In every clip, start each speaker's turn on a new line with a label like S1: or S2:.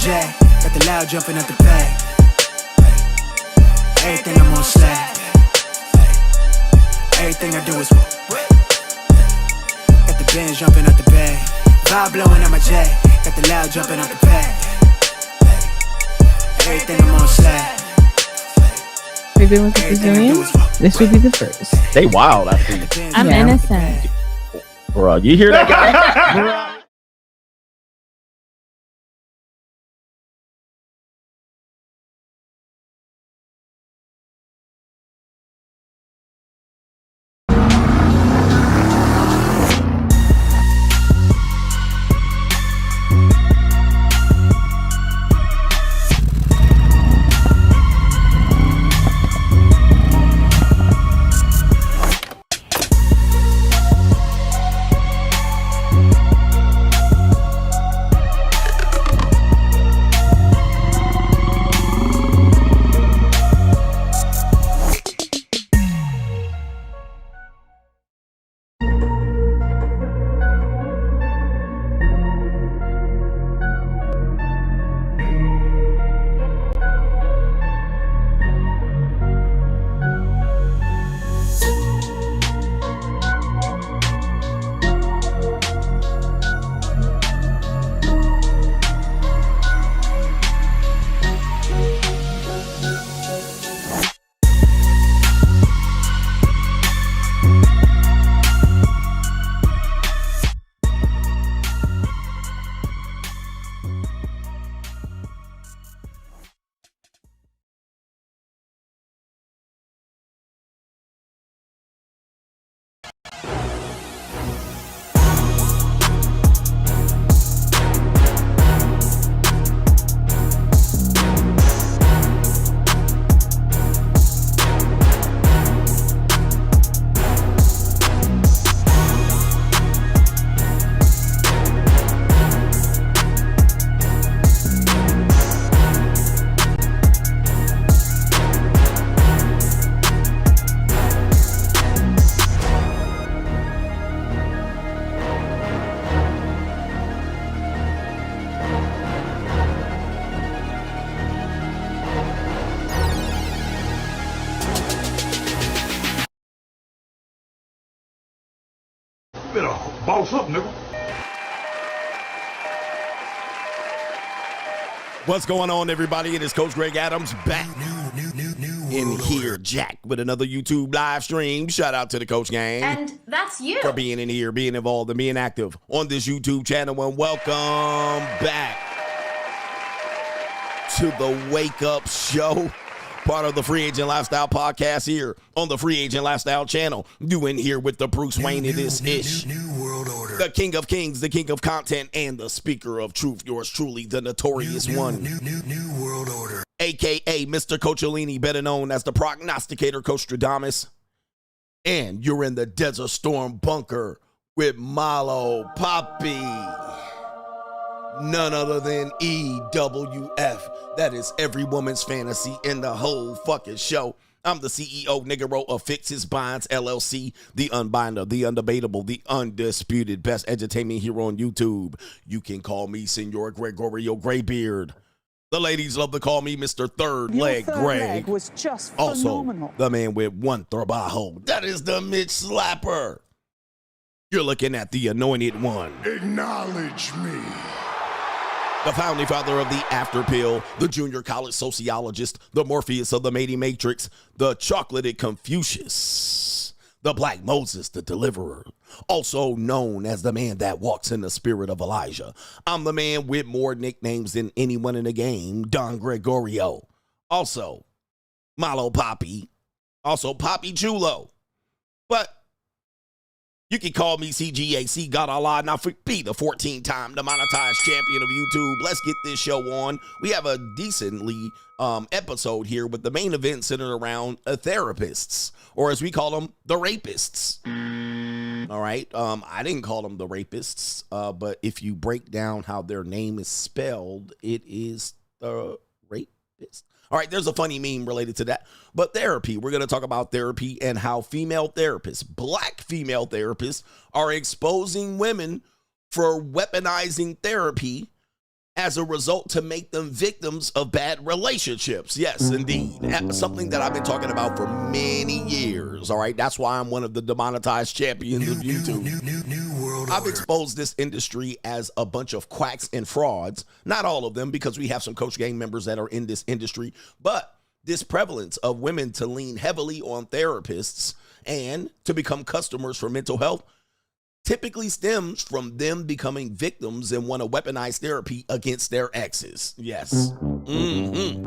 S1: J. Got the loud jumping at the back. Everything I'm on slap. Everything I do is got the Benz jumping at the bag. Vibe blowing at my J. Got the loud jumping at the back. Everything I'm on slap.
S2: We've been with the Brazilians. This will be the first.
S3: They wild, I see.
S2: I'm innocent.
S3: Bro, you hear that guy?
S4: Boss up, nigga.
S3: What's going on, everybody? It is Coach Greg Adams back in here, Jack, with another YouTube live stream. Shout out to the Coach Gang.
S5: And that's you.
S3: For being in here, being involved, and being active on this YouTube channel. And welcome back to the Wake Up Show, part of the Free Agent Lifestyle podcast here on the Free Agent Lifestyle channel. You in here with the Bruce Wayne of this ish.
S4: New world order.
S3: The king of kings, the king of content, and the speaker of truth. Yours truly, the notorious one.
S4: New world order.
S3: AKA Mr. Coachellini, better known as the prognosticator, Coach Stradamus. And you're in the Desert Storm bunker with Malo Poppy. None other than EWF. That is every woman's fantasy in the whole fucking show. I'm the CEO, Niggero of Fix His Binds, LLC, the unbinder, the undebatable, the undisputed best entertainment here on YouTube. You can call me Senor Gregorio Graybeard. The ladies love to call me Mr. Third Leg Greg.
S6: Was just
S3: also,
S6: phenomenal.
S3: the man with one trabajo. That is the Mitch Slapper. You're looking at the anointed one.
S4: Acknowledge me.
S3: The founding father of the After Pill, the junior college sociologist, the Morpheus of the Mating Matrix, the chocolated Confucius, the Black Moses, the deliverer, also known as the man that walks in the spirit of Elijah. I'm the man with more nicknames than anyone in the game, Don Gregorio. Also, Malo Poppy, also Poppy Chulo. But you can call me CGA, C God Allah, now be the 14-time demonetized champion of YouTube. Let's get this show on. We have a decently episode here with the main event centered around therapists, or as we call them, the rapists. All right. I didn't call them the rapists, but if you break down how their name is spelled, it is the rapist. All right, there's a funny meme related to that. But therapy, we're going to talk about therapy and how female therapists, black female therapists, are exposing women for weaponizing therapy as a result to make them victims of bad relationships. Yes, indeed. Something that I've been talking about for many years. All right. That's why I'm one of the demonetized champions of YouTube.
S4: New world
S3: I've
S4: order.
S3: exposed this industry as a bunch of quacks and frauds. Not all of them, because we have some Coach Gang members that are in this industry, but this prevalence of women to lean heavily on therapists and to become customers for mental health typically stems from them becoming victims and want to weaponize therapy against their exes. Yes. And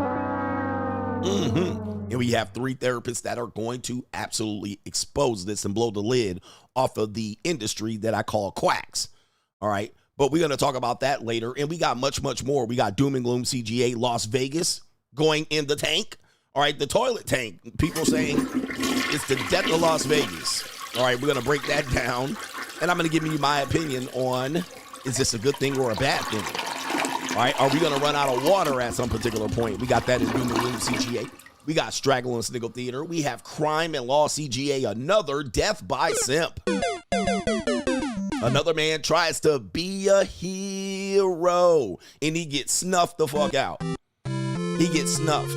S3: we have 3 therapists that are going to absolutely expose this and blow the lid off of the industry that I call quacks. All right. But we're going to talk about that later. And we got much, much more. We got Doom and Gloom CGA Las Vegas going in the tank. All right. The toilet tank. People saying it's the death of Las Vegas. All right. We're going to break that down. And I'm going to give you my opinion on, is this a good thing or a bad thing? All right. Are we going to run out of water at some particular point? We got that in Doom and Gloom CGA. We got Straggle and Sniggle Theater. We have Crime and Law CGA, another death by simp. Another man tries to be a hero, and he gets snuffed the fuck out. He gets snuffed.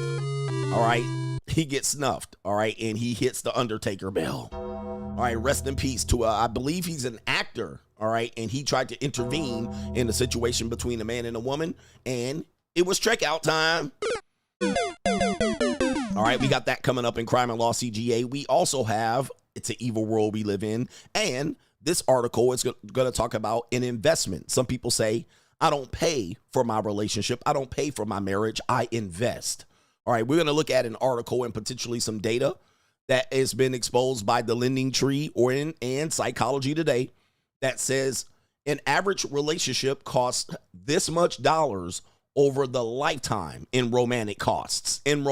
S3: All right. He gets snuffed. All right. And he hits the Undertaker bell. All right, rest in peace to, I believe he's an actor, all right, and he tried to intervene in the situation between a man and a woman, and it was checkout time. All right, we got that coming up in Crime and Law CGA. We also have It's an Evil World We Live In, and this article is going to talk about an investment. Some people say, I don't pay for my relationship. I don't pay for my marriage. I invest. All right, we're going to look at an article and potentially some data that has been exposed by the Lending Tree and Psychology Today that says an average relationship costs this much dollars over the lifetime in romantic costs. We're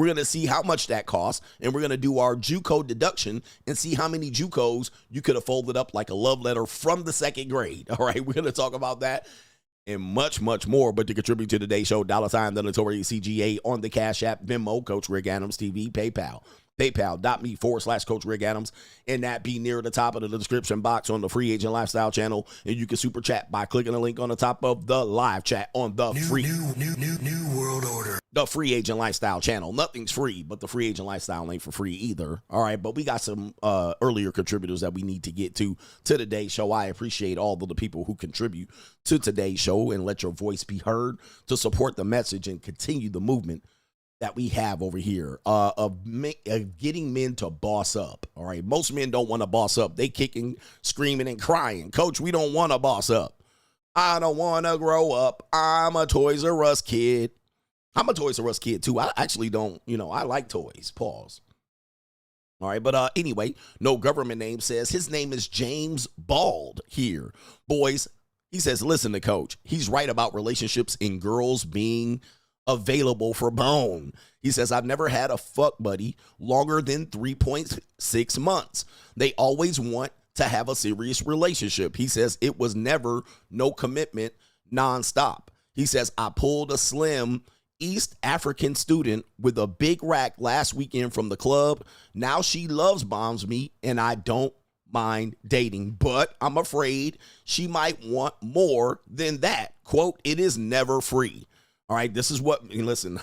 S3: going to see how much that costs, and we're going to do our JUCO deduction and see how many JUCOs you could have folded up like a love letter from the 2nd grade. All right, we're going to talk about that and much, much more. But to contribute to today's show, $, the Notorious CGA on the Cash App, Venmo, Coach Rick Adams TV, PayPal, paypal.me/Coach Rick Adams, and that be near the top of the description box on the Free Agent Lifestyle channel. And you can super chat by clicking the link on the top of the live chat on the
S4: New world order.
S3: The Free Agent Lifestyle channel. Nothing's free, but the Free Agent Lifestyle ain't for free either. All right, but we got some earlier contributors that we need to get to today's show. I appreciate all of the people who contribute to today's show and let your voice be heard to support the message and continue the movement that we have over here of getting men to boss up. All right, most men don't want to boss up. They kicking, screaming, and crying. Coach, we don't want to boss up. I don't want to grow up. I'm a Toys R Us kid. I'm a Toys R Us kid, too. I actually don't, I like toys. Pause. All right, but anyway, no government name says his name is James Bald here. Boys, he says, listen to Coach. He's right about relationships and girls being available for bone. He says, I've never had a fuck buddy longer than 3.6 months. They always want to have a serious relationship. He says it was never no commitment nonstop. He says, I pulled a slim East African student with a big rack last weekend from the club. Now she loves bombs me and I don't mind dating, but I'm afraid she might want more than that. Quote, it is never free. All right, this is what, listen,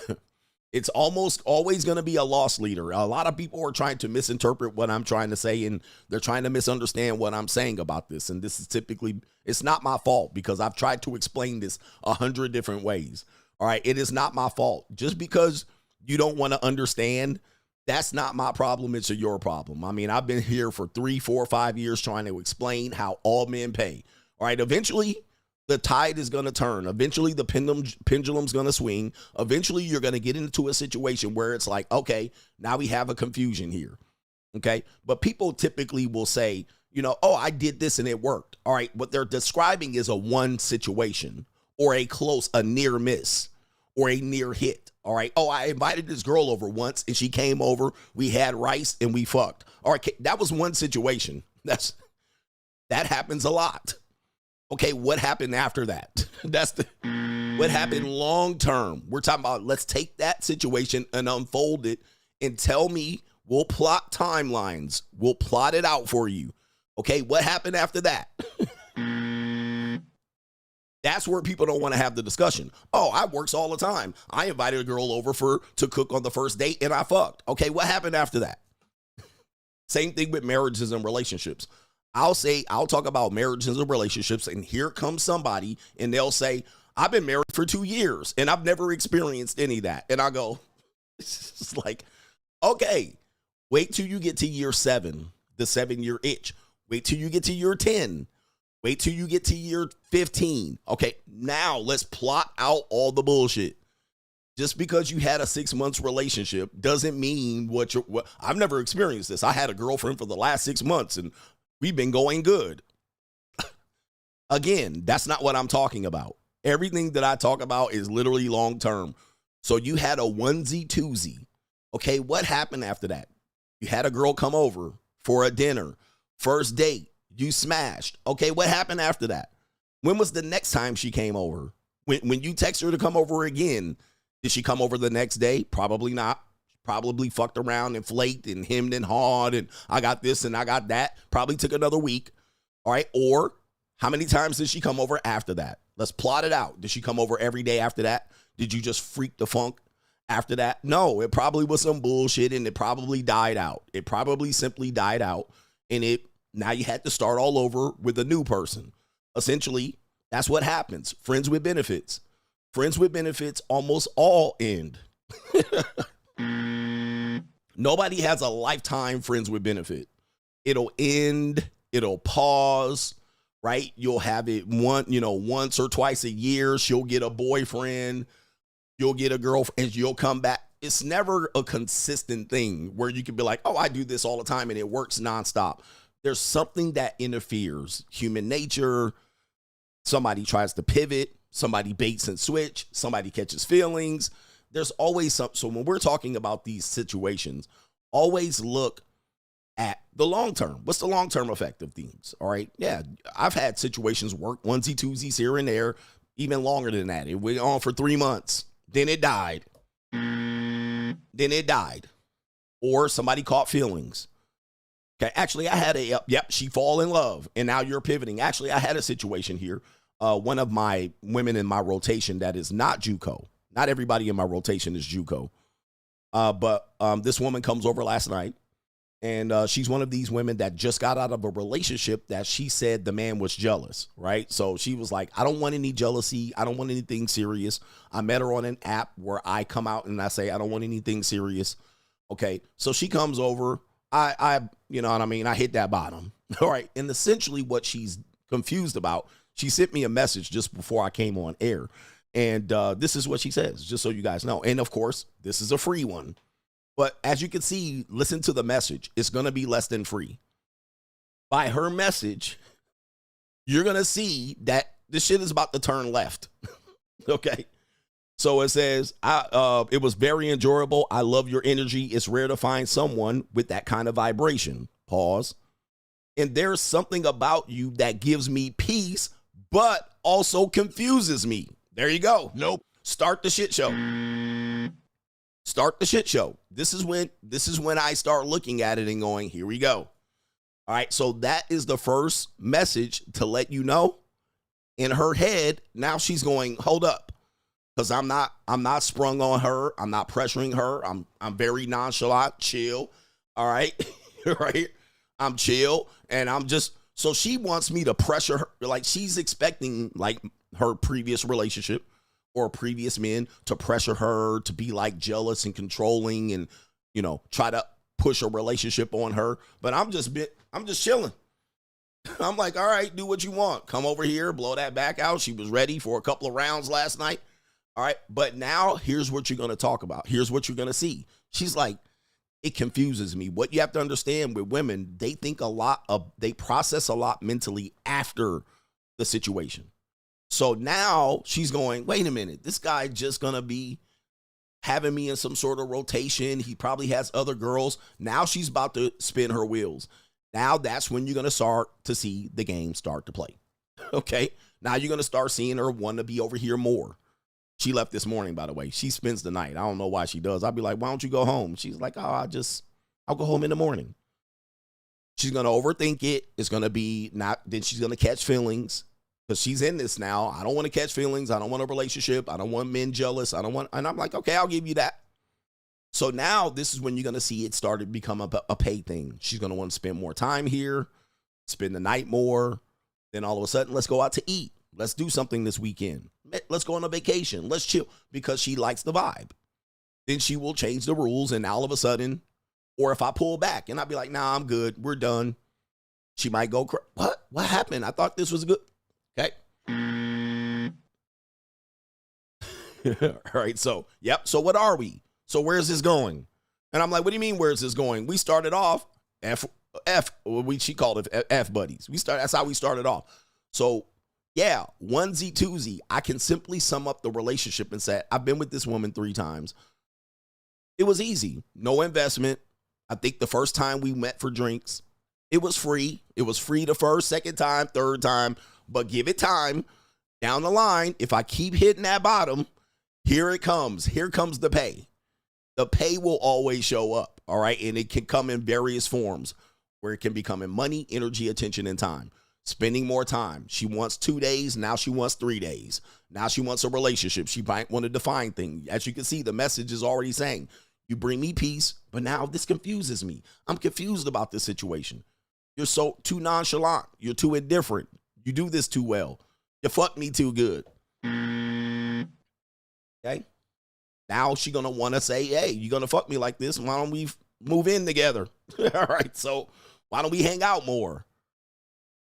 S3: it's almost always going to be a loss leader. A lot of people are trying to misinterpret what I'm trying to say, and they're trying to misunderstand what I'm saying about this. And this is typically, it's not my fault because I've tried to explain this 100 different ways. All right, it is not my fault. Just because you don't want to understand, that's not my problem. It's your problem. I mean, I've been here for 3, 4, 5 years trying to explain how all men pay. All right, eventually, the tide is going to turn. Eventually, the pendulum's going to swing. Eventually, you're going to get into a situation where it's like, okay, now we have a confusion here. Okay. But people typically will say, oh, I did this and it worked. All right. What they're describing is a one situation or a near miss or a near hit. All right. Oh, I invited this girl over once and she came over. We had rice and we fucked. All right. That was one situation. That happens a lot. Okay, what happened after that? What happened long term. We're talking about, let's take that situation and unfold it and tell me, we'll plot timelines. We'll plot it out for you. Okay, what happened after that? That's where people don't want to have the discussion. Oh, I works all the time. I invited a girl over to cook on the first date and I fucked. Okay, what happened after that? Same thing with marriages and relationships. I'll talk about marriages and relationships, and here comes somebody and they'll say, I've been married for 2 years and I've never experienced any of that. And I go, it's like, okay, wait till you get to year 7, the 7-year itch. Wait till you get to year 10. Wait till you get to year 15. Okay, now let's plot out all the bullshit. Just because you had a 6 months relationship doesn't mean what I've never experienced this. I had a girlfriend for the last 6 months and we've been going good. Again, that's not what I'm talking about. Everything that I talk about is literally long term. So you had a onesie twosie. Okay, what happened after that? You had a girl come over for a dinner, first date, you smashed. Okay, what happened after that? When was the next time she came over? When you text her to come over again, did she come over the next day? Probably not. Probably fucked around and flaked and hemmed and hawed and I got this and I got that. Probably took another week. All right, or how many times did she come over after that? Let's plot it out. Did she come over every day after that? Did you just freak the funk after that? No, it probably was some bullshit and it probably died out. It probably simply died out and now you had to start all over with a new person. Essentially, that's what happens. Friends with benefits. Friends with benefits almost all end. Nobody has a lifetime friends with benefit. It'll end. It'll pause. Right? You'll have it once or twice a year. She'll get a boyfriend. You'll get a girlfriend. You'll come back. It's never a consistent thing where you can be like, oh, I do this all the time and it works nonstop. There's something that interferes. Human nature. Somebody tries to pivot. Somebody baits and switch. Somebody catches feelings. There's always something. So when we're talking about these situations, always look at the long term. What's the long-term effect of things? All right. Yeah. I've had situations work onesie twosies here and there, even longer than that. It went on for 3 months. Then it died. Or somebody caught feelings. Okay. Actually, I had she fall in love and now you're pivoting. Actually, I had a situation here. One of my women in my rotation that is not JUCO. Not everybody in my rotation is JUCO. But this woman comes over last night. And she's one of these women that just got out of a relationship that she said the man was jealous, right? So she was like, I don't want any jealousy. I don't want anything serious. I met her on an app where I come out and I say, I don't want anything serious. Okay, so she comes over. I you know what I mean? I hit that bottom, all right? And essentially what she's confused about, she sent me a message just before I came on air. And this is what she says, just so you guys know. And, of course, this is a free one. But as you can see, listen to the message. It's going to be less than free. By her message, you're going to see that this shit is about to turn left. Okay? So it says, it was very enjoyable. I love your energy. It's rare to find someone with that kind of vibration. Pause. And there's something about you that gives me peace, but also confuses me. There you go. Nope. Start the shit show. Start the shit show. This is when I start looking at it and going, here we go. All right. So that is the first message to let you know. In her head, now she's going, hold up. Because I'm not sprung on her. I'm not pressuring her. I'm very nonchalant, chill. All right. Right. I'm chill. And I'm just, so she wants me to pressure her. Like she's expecting like her previous relationship or previous men to pressure her to be like jealous and controlling and, try to push a relationship on her. But I'm just chilling. I'm like, all right, do what you want. Come over here, blow that back out. She was ready for a couple of rounds last night. All right. But now here's what you're going to talk about. Here's what you're going to see. She's like, it confuses me. What you have to understand with women, they process a lot mentally after the situation. So now she's going, wait a minute, this guy just going to be having me in some sort of rotation. He probably has other girls. Now she's about to spin her wheels. Now that's when you're going to start to see the game start to play. Okay. Now you're going to start seeing her want to be over here more. She left this morning, by the way. She spends the night. I don't know why she does. I'll be like, why don't you go home? She's like, I'll go home in the morning. She's going to overthink it. It's going to be then she's going to catch feelings. because she's in this now. I don't want to catch feelings. I don't want a relationship. I don't want men jealous. And I'm like, okay, I'll give you that. So now this is when you're going to see it started to become a pay thing. She's going to want to spend more time here, spend the night more. Then all of a sudden, let's go out to eat. Let's do something this weekend. Let's go on a vacation. Let's chill, because she likes the vibe. Then she will change the rules, and all of a sudden, or if I pull back and I'll be like, nah, I'm good. We're done. She might go, what? What happened? I thought this was good. Okay. All right. So, yep. So what are we? So where's this going? And I'm like, what do you mean, where's this going? We started off she called it F buddies. That's how we started off. So yeah, onesie, twosie. I can simply sum up the relationship and say, I've been with this woman 3 times. It was easy. No investment. I think the first time we met for drinks, it was free. It was free the first, second time, third time, but give it time. Down the line, if I keep hitting that bottom, here it comes. Here comes the pay. The pay will always show up, all right? And it can come in various forms, where it can become in money, energy, attention, and time. Spending more time. She wants 2 days. Now she wants 3 days. Now she wants a relationship. She might want a defined thing. As you can see, the message is already saying, you bring me peace, but now this confuses me. I'm confused about this situation. You're so too nonchalant. You're too indifferent. You do this too well. You fuck me too good. Okay? Now she's going to want to say, hey, you're going to fuck me like this. Why don't we move in together? All right, so why don't we hang out more?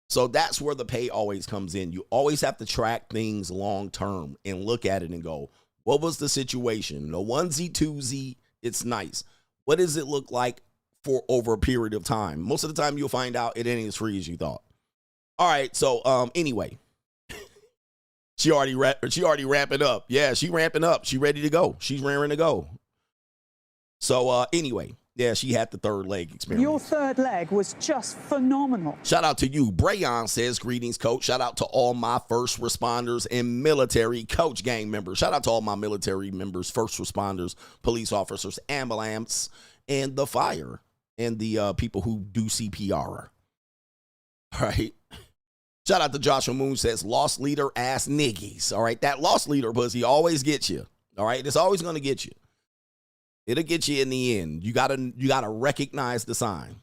S3: So that's where the pay always comes in. You always have to track things long term and look at it and go, what was the situation? The onesie, twosie, it's nice. What does it look like for over a period of time? Most of the time you'll find out it ain't as free as you thought. All right, so anyway, she already ramping up. Yeah, she ramping up. She ready to go. She's raring to go. So anyway, yeah, she had the third leg experience.
S5: Your third leg was just phenomenal.
S3: Shout out to you. Brayon says, greetings, coach. Shout out to all my first responders and military coach gang members. Shout out to all my military members, first responders, police officers, ambulance, and the fire, and the people who do CPR. All right. Shout out to Joshua Moon says, lost leader ass niggies. All right. That lost leader pussy always gets you. All right. It's always going to get you. It'll get you in the end. You gotta recognize the sign.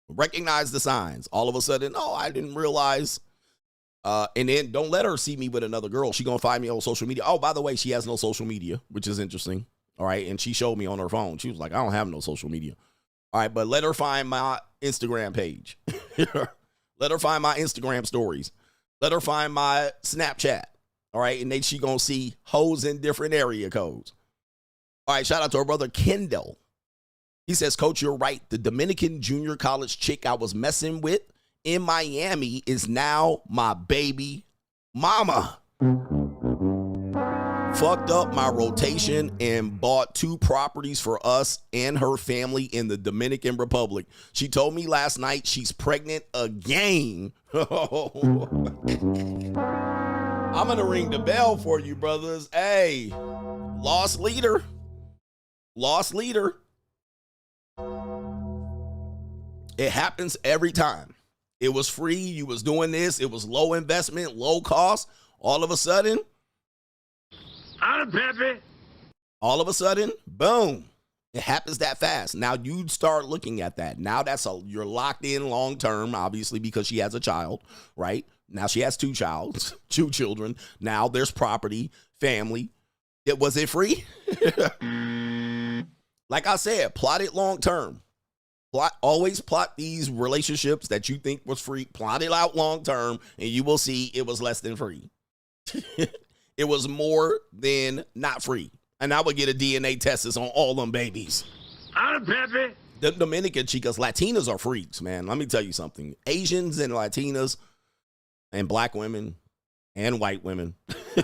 S3: Recognize the signs. All of a sudden, oh, I didn't realize. And then don't let her see me with another girl. She gonna find me on social media. Oh, by the way, she has no social media, which is interesting. All right. And she showed me on her phone. She was like, I don't have no social media. All right, but let her find my Instagram page. Let her find my Instagram stories. Let her find my Snapchat. All right. And then she gonna see hoes in different area codes. All right, shout out to our brother Kendall. He says, Coach, you're right. The Dominican junior college chick I was messing with in Miami is now my baby mama. Fucked up my rotation and bought 2 properties for us and her family in the Dominican Republic. She told me last night she's pregnant again. I'm going to ring the bell for you, brothers. Hey, lost leader. Lost leader. It happens every time. It was free. You was doing this. It was low investment, low cost. All of a sudden, all of a sudden, boom. It happens that fast. Now you start looking at that. Now you're locked in long term, obviously, because she has a child, right? Now she has 2 children. Now there's property, family. Was it free? Like I said, plot it long term. Always plot these relationships that you think was free. Plot it out long term, and you will see it was less than free. It was more than not free. And I would get a DNA test on all them babies. The Dominican chicas, Latinas are freaks, man. Let me tell you something. Asians and Latinas and black women and white women,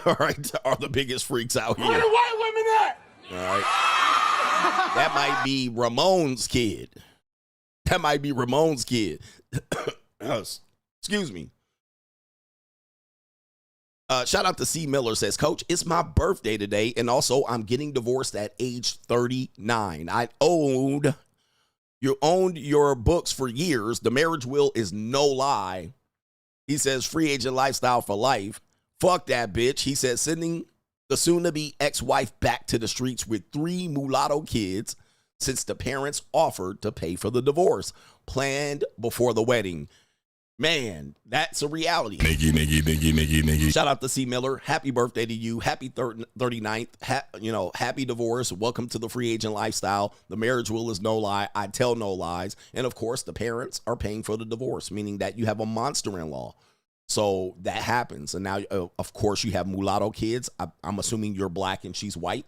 S3: all right, are the biggest freaks out here. Where the white women at? All right. That might be Ramon's kid. That might be Ramon's kid. Excuse me. Shout out to C. Miller says, Coach, it's my birthday today, and also I'm getting divorced at age 39. You owned your books for years. The marriage will is no lie. He says, free agent lifestyle for life. Fuck that bitch. He says, sending the soon-to-be ex-wife back to the streets with 3 mulatto kids since the parents offered to pay for the divorce planned before the wedding. Man, that's a reality. Niggy. Shout out to C. Miller. Happy birthday to you. Happy 39th. Happy divorce. Welcome to the free agent lifestyle. The marriage rule is no lie. I tell no lies. And of course, the parents are paying for the divorce, meaning that you have a monster-in-law. So that happens. And now, of course, you have mulatto kids. I'm assuming you're black and she's white.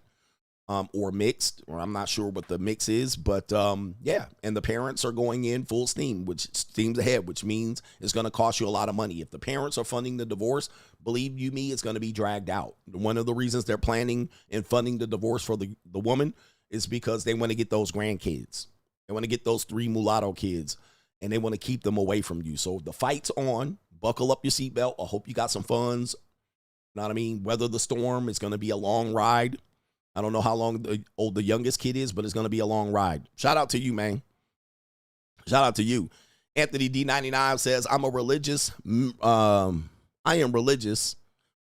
S3: Or mixed, or I'm not sure what the mix is, but yeah, and the parents are going in full steam, which steams ahead, which means it's going to cost you a lot of money. If the parents are funding the divorce, believe you me, it's going to be dragged out. One of the reasons they're planning and funding the divorce for the woman is because they want to get those grandkids. They want to get those 3 mulatto kids, and they want to keep them away from you. So the fight's on. Buckle up your seatbelt. I hope you got some funds. You know what I mean? Weather the storm. It's going to be a long ride. I don't know how long the youngest kid is, but it's going to be a long ride. Shout out to you, man. Shout out to you. Anthony D99 says, I am religious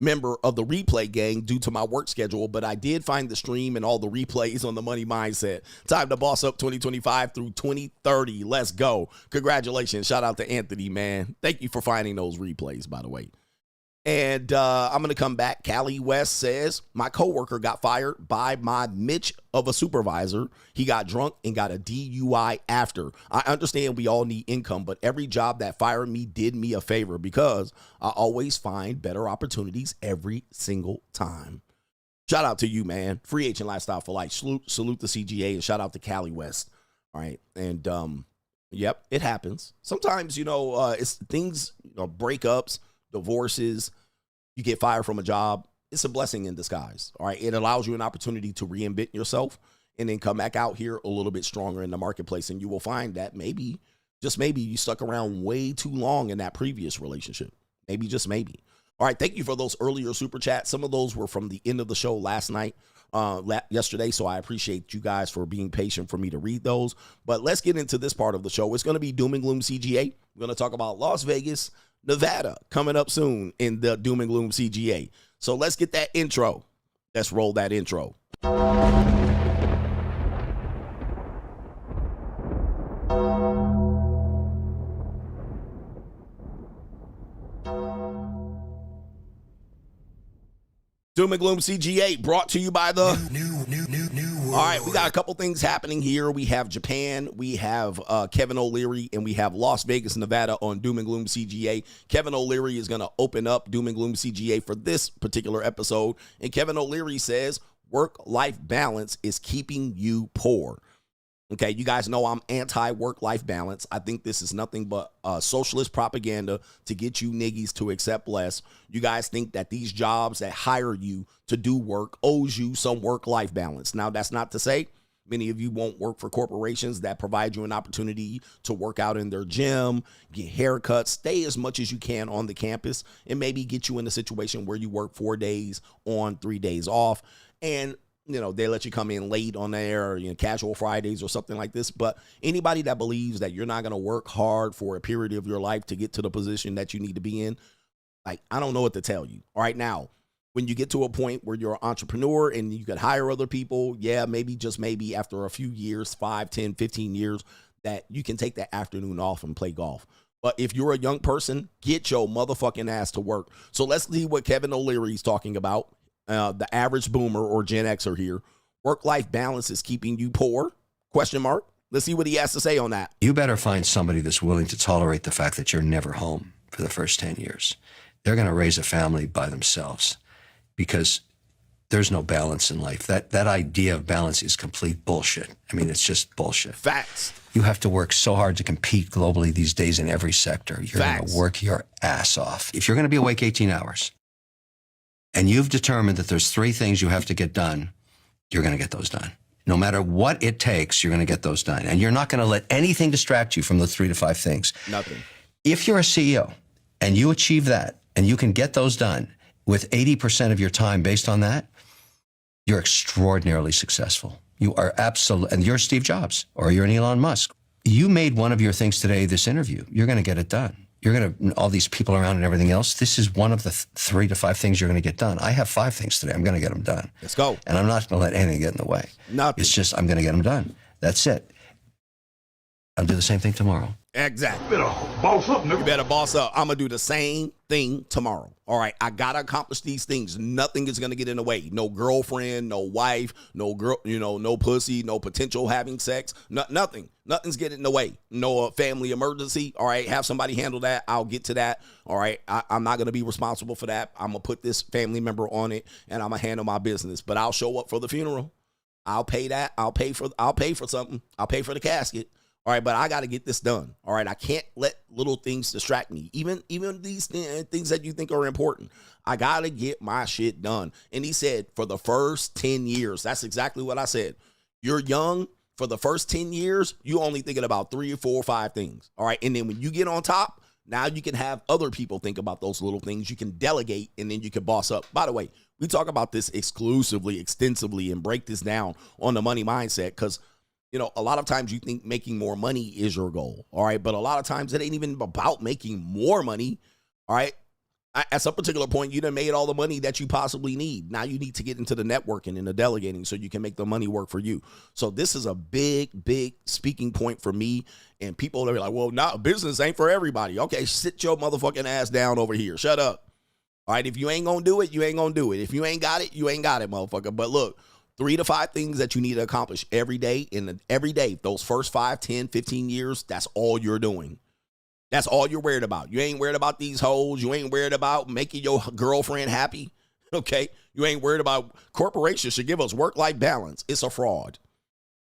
S3: member of the replay gang due to my work schedule, but I did find the stream and all the replays on the Money Mindset. Time to boss up 2025 through 2030. Let's go. Congratulations. Shout out to Anthony, man. Thank you for finding those replays, by the way. And I'm going to come back. Callie West says, my coworker got fired by my Mitch of a supervisor. He got drunk and got a DUI after. I understand we all need income, but every job that fired me did me a favor because I always find better opportunities every single time. Shout out to you, man. Free agent lifestyle for life. Salute the CGA and shout out to Callie West. All right. And yep, it happens. Sometimes, it's things, breakups, divorces, you get fired from a job. It's a blessing in disguise. All right. It allows you an opportunity to reinvent yourself and then come back out here a little bit stronger in the marketplace. And you will find that maybe, just maybe, you stuck around way too long in that previous relationship. Maybe, just maybe. All right. Thank you for those earlier super chats. Some of those were from the end of the show last night, yesterday. So I appreciate you guys for being patient for me to read those. But let's get into this part of the show. It's going to be Doom and Gloom CGA. We're going to talk about Las Vegas, Nevada coming up soon in the Doom and Gloom CGA. So let's get that intro. Let's roll that intro. Doom and Gloom CGA brought to you by the
S4: New world.
S3: All right, we got a couple things happening here. We have Japan, we have Kevin O'Leary, and we have Las Vegas, Nevada on Doom and Gloom CGA. Kevin O'Leary is going to open up Doom and Gloom CGA for this particular episode. And Kevin O'Leary says, work-life balance is keeping you poor. Okay, you guys know I'm anti-work-life balance. I think this is nothing but socialist propaganda to get you niggies to accept less. You guys think that these jobs that hire you to do work owes you some work-life balance. Now, that's not to say many of you won't work for corporations that provide you an opportunity to work out in their gym, get haircuts, stay as much as you can on the campus, and maybe get you in a situation where you work 4 days on, 3 days off. And they let you come in late on there, casual Fridays or something like this. But anybody that believes that you're not going to work hard for a period of your life to get to the position that you need to be in, I don't know what to tell you. All right, now, when you get to a point where you're an entrepreneur and you can hire other people, maybe, just maybe after a few years, 5, 10, 15 years, that you can take that afternoon off and play golf. But if you're a young person, get your motherfucking ass to work. So let's see what Kevin O'Leary is talking about. The average boomer or Gen Xer here. Work-life balance is keeping you poor? Question mark. Let's see what he has to say on that.
S6: You better find somebody that's willing to tolerate the fact that you're never home for the first 10 years. They're going to raise a family by themselves because there's no balance in life. That idea of balance is complete bullshit. I mean, it's just bullshit.
S3: Facts.
S6: You have to work so hard to compete globally these days in every sector. You're going to work your ass off. If you're going to be awake 18 hours, and you've determined that there's 3 things you have to get done, you're going to get those done. No matter what it takes, you're going to get those done. And you're not going to let anything distract you from the 3 to 5 things.
S3: Nothing.
S6: If you're a CEO and you achieve that and you can get those done with 80% of your time based on that, you're extraordinarily successful. You are absolutely, and you're Steve Jobs or you're an Elon Musk. You made one of your things today, this interview. You're going to get it done. You're going to, all these people around and everything else, this is one of the 3 to 5 things you're going to get done. I have 5 things today. I'm going to get them done.
S3: Let's go.
S6: And I'm not going to let anything get in the way.
S3: Nothing.
S6: It's just, I'm going to get them done. That's it. I'll do the same thing tomorrow.
S3: Exactly.
S7: You better boss up, nigga.
S3: You better boss up. I'm going to do the same thing tomorrow. All right. I got to accomplish these things. Nothing is going to get in the way. No girlfriend, no wife, no girl, no pussy, no potential having sex. Nothing. Nothing's getting in the way. No family emergency. All right. Have somebody handle that. I'll get to that. All right. I'm not going to be responsible for that. I'm going to put this family member on it and I'm going to handle my business. But I'll show up for the funeral. I'll pay that. I'll pay for something. I'll pay for the casket. All right, but I got to get this done. All right, I can't let little things distract me. Even these things that you think are important. I got to get my shit done. And he said, for the first 10 years, that's exactly what I said. You're young. For the first 10 years, you only thinking about 3 or 4 or 5 things. All right, and then when you get on top, now you can have other people think about those little things. You can delegate, and then you can boss up. By the way, we talk about this exclusively, extensively, and break this down on the money mindset because a lot of times you think making more money is your goal, all right? But a lot of times it ain't even about making more money, all right? At some particular point, you done made all the money that you possibly need. Now you need to get into the networking and the delegating so you can make the money work for you. So this is a big, big speaking point for me. And people are like, well, business ain't for everybody. Okay, sit your motherfucking ass down over here. Shut up. All right, if you ain't going to do it, you ain't going to do it. If you ain't got it, you ain't got it, motherfucker. But look, 3 to 5 things that you need to accomplish every day. And every day, those first 5, 10, 15 years, that's all you're doing. That's all you're worried about. You ain't worried about these hoes. You ain't worried about making your girlfriend happy. Okay? You ain't worried about corporations should give us work-life balance. It's a fraud.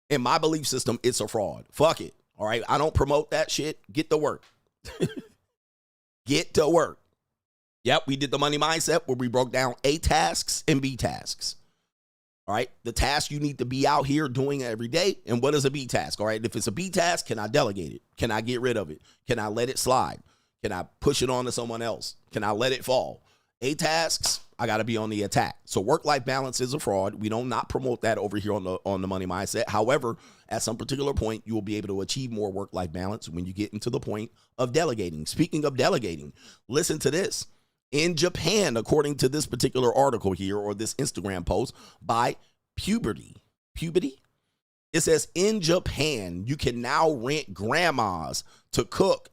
S3: In my belief system, it's a fraud. Fuck it. All right? I don't promote that shit. Get to work. Get to work. Yep, we did the money mindset where we broke down A tasks and B tasks. All right, the task you need to be out here doing every day. And what is a B task? All right, if it's a B task, can I delegate it? Can I get rid of it? Can I let it slide? Can I push it on to someone else? Can I let it fall? A tasks, I got to be on the attack. So work-life balance is a fraud. We don't not promote that over here on the money mindset. However, at some particular point, you will be able to achieve more work-life balance when you get into the point of delegating. Speaking of delegating, listen to this. In Japan, according to this particular article here or this Instagram post by Puberty, it says in Japan, you can now rent grandmas to cook,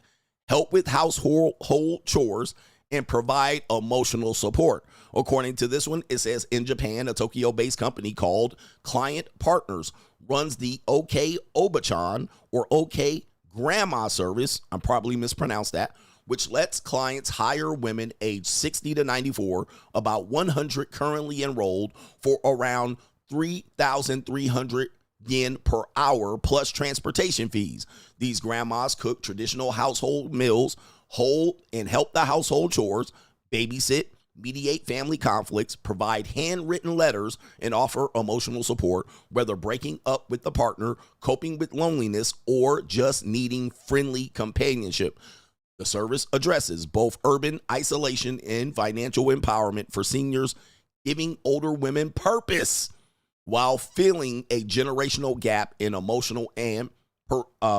S3: help with household chores, and provide emotional support. According to this one, it says in Japan, a Tokyo-based company called Client Partners runs the OK Obachan or OK Grandma service. I'm probably mispronounced that, which lets clients hire women aged 60 to 94, about 100 currently enrolled, for around 3,300 yen per hour plus transportation fees. These grandmas cook traditional household meals, hold and help the household chores, babysit, mediate family conflicts, provide handwritten letters, and offer emotional support, whether breaking up with the partner, coping with loneliness, or just needing friendly companionship. The service addresses both urban isolation and financial empowerment for seniors, giving older women purpose while filling a generational gap in emotional and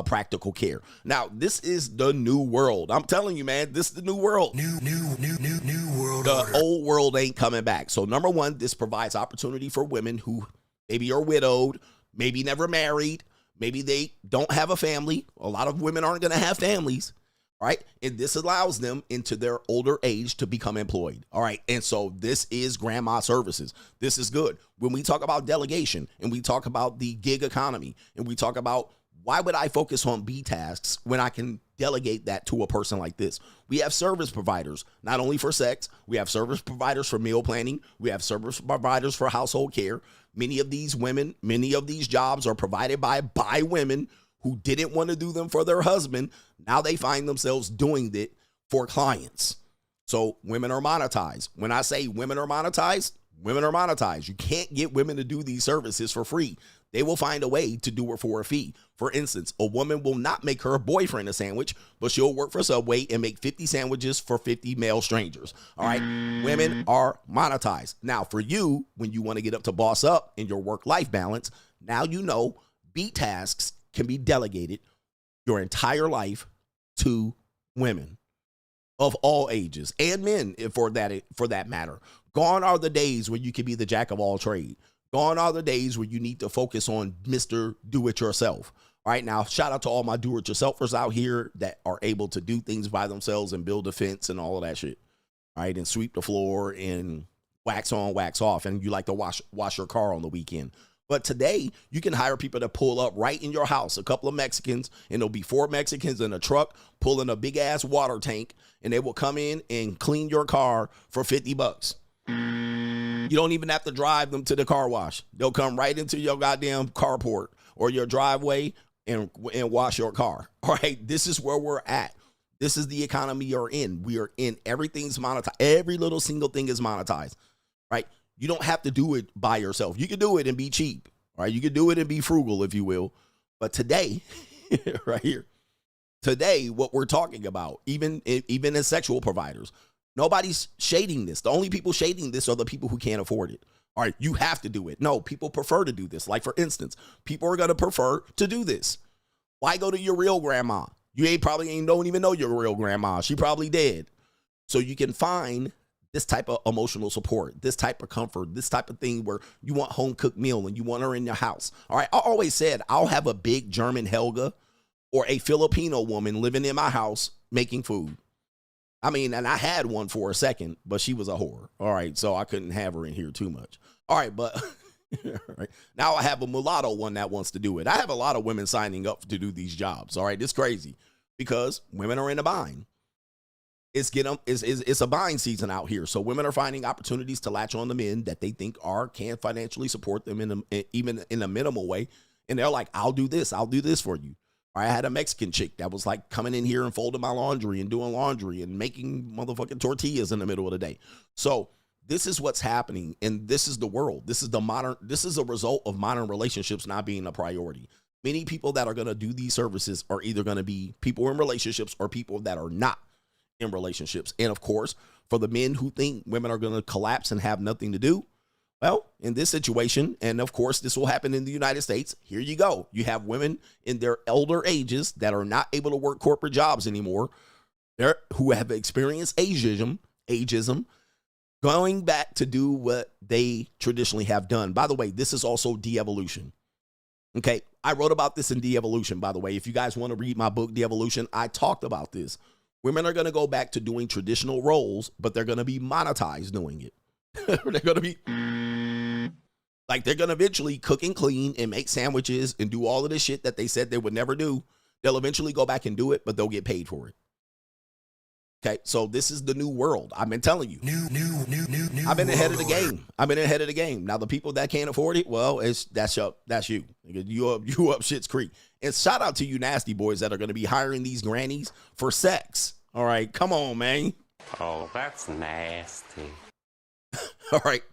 S3: practical care. Now, this is the new world. I'm telling you, man, this is the new world.
S4: New world
S3: The
S4: order.
S3: old world ain't coming back. So number one, this provides opportunity for women who maybe are widowed, maybe never married, maybe they don't have a family. A lot of women aren't going to have families. Right. And this allows them into their older age to become employed. All right. And so this is grandma services. This is good. When we talk about delegation and we talk about the gig economy and we talk about why would I focus on B tasks when I can delegate that to a person like this? We have service providers, not only for sex. We have service providers for meal planning. We have service providers for household care. Many of these women, many of these jobs are provided by women who didn't want to do them for their husband. Now they find themselves doing it for clients. So women are monetized. When I say women are monetized, women are monetized. You can't get women to do these services for free. They will find a way to do it for a fee. For instance, a woman will not make her boyfriend a sandwich, but she'll work for Subway and make 50 sandwiches for 50 male strangers. All right. Women are monetized. Now, for you, when you want to get up to boss up in your work-life balance, now you know B tasks can be delegated your entire life to women. of all ages and men for that matter. Gone are the days where you can be the jack of all trade. Gone are the days where you need to focus on Mr. Do-It-Yourself. All right, now, shout out to all my do-it-yourselfers out here that are able to do things by themselves and build a fence and all of that shit. All right, and sweep the floor and wax on, wax off, and you like to wash your car on the weekend. But today, you can hire people to pull up right in your house, a couple of Mexicans, and there'll be 4 Mexicans in a truck pulling a big-ass water tank, and they will come in and clean your car for $50. You don't even have to drive them to the car wash. They'll come right into your goddamn carport or your driveway and wash your car. All right, this is where we're at. This is the economy you're in. We are in. Everything's monetized. Every little single thing is monetized, right? You don't have to do it by yourself. You can do it and be cheap, right? You can do it and be frugal, if you will. But today, right here, today, what we're talking about, even as sexual providers, nobody's shading this. The only people shading this are the people who can't afford it. All right, you have to do it. No, people prefer to do this. Like, for instance, people are going to prefer to do this. Why go to your real grandma? You don't even know your real grandma. She probably dead. So you can find this type of emotional support, this type of comfort, this type of thing where you want home cooked meal and you want her in your house. All right, I always said I'll have a big German Helga or a Filipino woman living in my house making food. I mean, and I had one for a second, but she was a whore. All right, so I couldn't have her in here too much. All right, but right, now I have a mulatto one that wants to do it. I have a lot of women signing up to do these jobs. All right, it's crazy because women are in a bind. It's a buying season out here. So women are finding opportunities to latch on the men that they think can financially support them even in a minimal way. And they're like, I'll do this for you. I had a Mexican chick that was like coming in here and folding my laundry and doing laundry and making motherfucking tortillas in the middle of the day. So this is what's happening. And this is the world. This is a result of modern relationships not being a priority. Many people that are going to do these services are either going to be people in relationships or people that are not in relationships. And of course, for the men who think women are going to collapse and have nothing to do, well, in this situation, and of course, this will happen in the United States, here you go. You have women in their elder ages that are not able to work corporate jobs anymore, who have experienced ageism, going back to do what they traditionally have done. By the way, this is also DeEvolution. Okay, I wrote about this in DeEvolution, by the way. If you guys want to read my book, DeEvolution, I talked about this. Women are going to go back to doing traditional roles, but they're going to be monetized doing it. They're going to be like, they're going to eventually cook and clean and make sandwiches and do all of this shit that they said they would never do. They'll eventually go back and do it, but they'll get paid for it. Okay, so this is the new world. I've been telling you. New. I've been ahead of the game. I've been ahead of the game. Now, the people that can't afford it, well, that's you. You up shit's creek. And shout out to you nasty boys that are going to be hiring these grannies for sex. All right, come on, man.
S7: Oh, that's nasty.
S3: All right.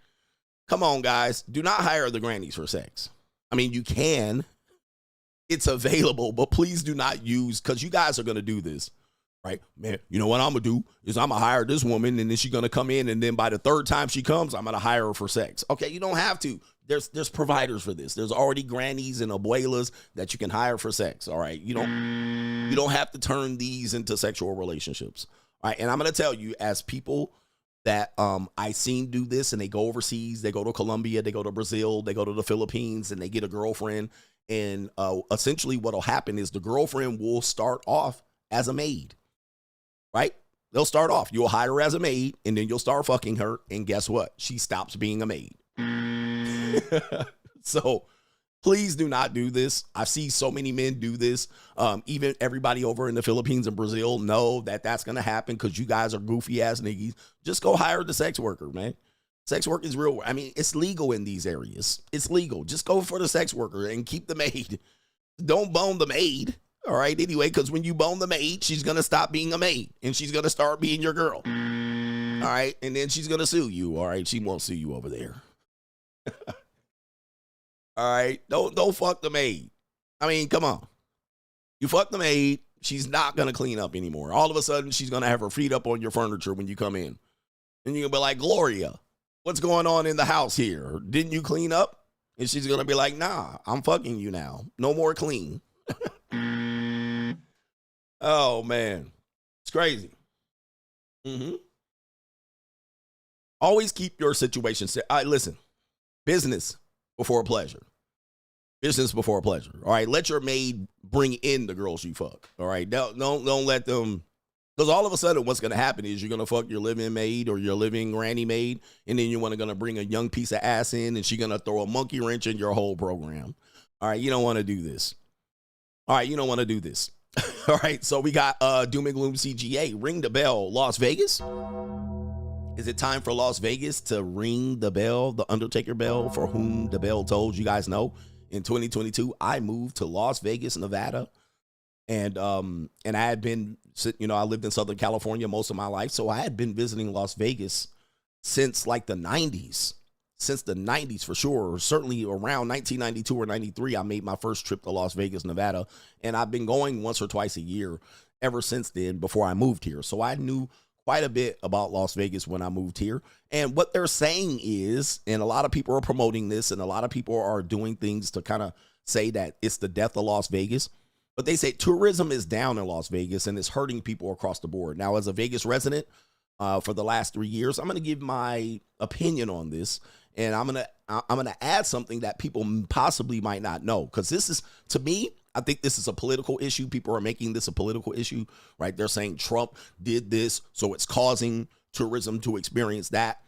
S3: Come on, guys. Do not hire the grannies for sex. I mean, you can. It's available, but please do not use, because you guys are going to do this, right? Man, you know what I'm going to do is I'm going to hire this woman, and then she's going to come in, and then by the third time she comes, I'm going to hire her for sex. Okay, you don't have to. There's providers for this. There's already grannies and abuelas that you can hire for sex, all right? You don't have to turn these into sexual relationships. All right, and I'm going to tell you, as people that I seen do this, and they go overseas, they go to Colombia, they go to Brazil, they go to the Philippines, and they get a girlfriend. And essentially what'll happen is the girlfriend will start off as a maid, right? They'll start off. You'll hire her as a maid, and then you'll start fucking her. And guess what? She stops being a maid. So please do not do this. I've seen so many men do this. Even everybody over in the Philippines and Brazil know that that's going to happen because you guys are goofy ass niggas. Just go hire the sex worker, man. Sex work is real. I mean, it's legal in these areas. It's legal. Just go for the sex worker and keep the maid. Don't bone the maid. All right. Anyway, because when you bone the maid, she's going to stop being a maid and she's going to start being your girl. All right. And then she's going to sue you. All right. She won't sue you over there. All right. Don't fuck the maid. I mean, come on. You fuck the maid. She's not going to clean up anymore. All of a sudden, she's going to have her feet up on your furniture when you come in. And you're going to be like, Gloria, what's going on in the house here? Didn't you clean up? And she's going to be like, nah, I'm fucking you now. No more clean. Oh, man. It's crazy. Mm-hmm. Always keep your situation. Listen, business before pleasure. Business before pleasure. All right. Let your maid bring in the girls you fuck. All right. Don't let them. Because all of a sudden, what's going to happen is you're going to fuck your living maid or your living granny maid, and then you're going to bring a young piece of ass in, and she's going to throw a monkey wrench in your whole program. All right, you don't want to do this. All right, you don't want to do this. All right, so we got Doom and Gloom CGA. Ring the bell, Las Vegas. Is it time for Las Vegas to ring the bell, the Undertaker bell, for whom the bell tolls? You guys know, in 2022, I moved to Las Vegas, Nevada. And I had been, I lived in Southern California most of my life. So I had been visiting Las Vegas since like the 90s, for sure. Or certainly around 1992 or 93, I made my first trip to Las Vegas, Nevada. And I've been going once or twice a year ever since then before I moved here. So I knew quite a bit about Las Vegas when I moved here. And what they're saying is, and a lot of people are promoting this, and a lot of people are doing things to kind of say that it's the death of Las Vegas. But they say tourism is down in Las Vegas and it's hurting people across the board. Now, as a Vegas resident for the last 3 years, I'm going to give my opinion on this, and I'm going to add something that people possibly might not know, because this is, to me, I think this is a political issue. People are making this a political issue, right? They're saying Trump did this, so it's causing tourism to experience that.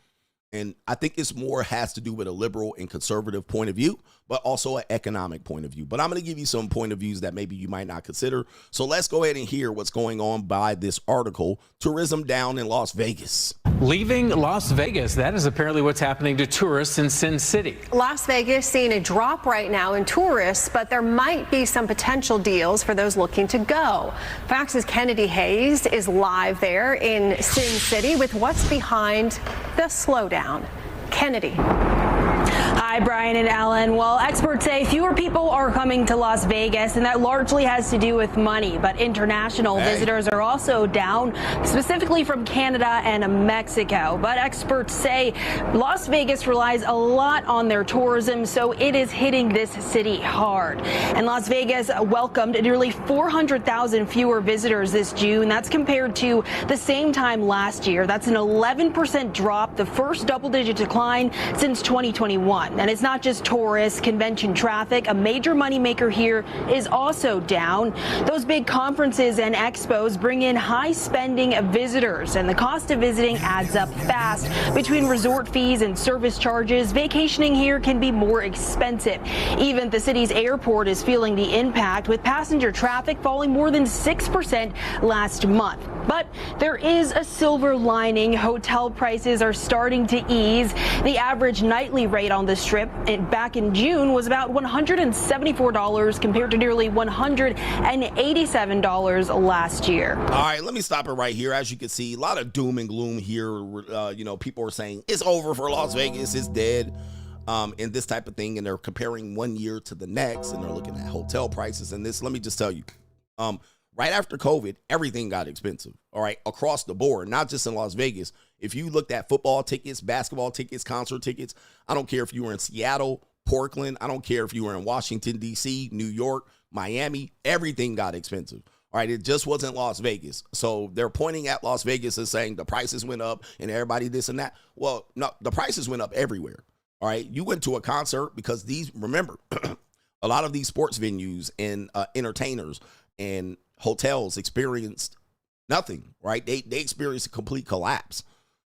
S3: And I think it's more has to do with a liberal and conservative point of view, but also an economic point of view. But I'm going to give you some point of views that maybe you might not consider. So let's go ahead and hear what's going on by this article, Tourism Down in Las Vegas.
S8: Leaving Las Vegas, that is apparently what's happening to tourists in Sin City.
S9: Las Vegas seeing a drop right now in tourists, but there might be some potential deals for those looking to go. Fox's Kennedy Hayes is live there in Sin City with what's behind the slowdown. Kennedy.
S10: Hi, Brian and Ellen. Well, experts say fewer people are coming to Las Vegas, and that largely has to do with money. But international visitors are also down, specifically from Canada and Mexico. But experts say Las Vegas relies a lot on their tourism, so it is hitting this city hard. And Las Vegas welcomed nearly 400,000 fewer visitors this June. That's compared to the same time last year. That's an 11% drop, the first double-digit decline since 2021. And it's not just tourists, convention traffic. A major moneymaker here is also down. Those big conferences and expos bring in high-spending visitors, and the cost of visiting adds up fast. Between resort fees and service charges, vacationing here can be more expensive. Even the city's airport is feeling the impact, with passenger traffic falling more than 6% last month. But there is a silver lining. Hotel prices are starting to ease. The average nightly rate on the Strip back in June was about $174 compared to nearly $187 last year.
S3: All right, let me stop it right here. As you can see, a lot of doom and gloom here. People are saying it's over for Las Vegas, it's dead, and this type of thing. And they're comparing one year to the next, and they're looking at hotel prices and this. Let me just tell you, right after COVID, everything got expensive, all right, across the board, not just in Las Vegas. If you looked at football tickets, basketball tickets, concert tickets, I don't care if you were in Seattle, Portland, I don't care if you were in Washington, D.C., New York, Miami, everything got expensive, all right? It just wasn't Las Vegas. So they're pointing at Las Vegas and saying the prices went up and everybody this and that. Well, no, the prices went up everywhere, all right? You went to a concert because remember, a lot of these sports venues and entertainers and hotels experienced nothing, right? They experienced a complete collapse.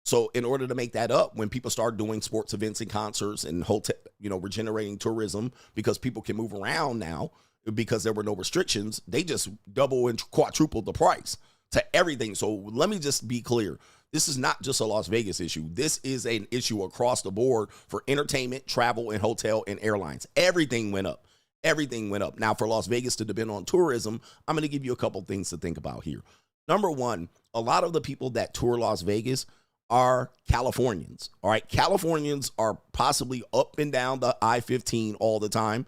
S3: So in order to make that up, when people start doing sports events and concerts and hotel, regenerating tourism, because people can move around now because there were no restrictions, they just double and quadrupled the price to everything. So let me just be clear. This is not just a Las Vegas issue. This is an issue across the board for entertainment, travel, and hotel and airlines. Everything went up. Everything went up. Now, for Las Vegas to depend on tourism, I'm going to give you a couple things to think about here. Number one, a lot of the people that tour Las Vegas are Californians. All right. Californians are possibly up and down the I-15 all the time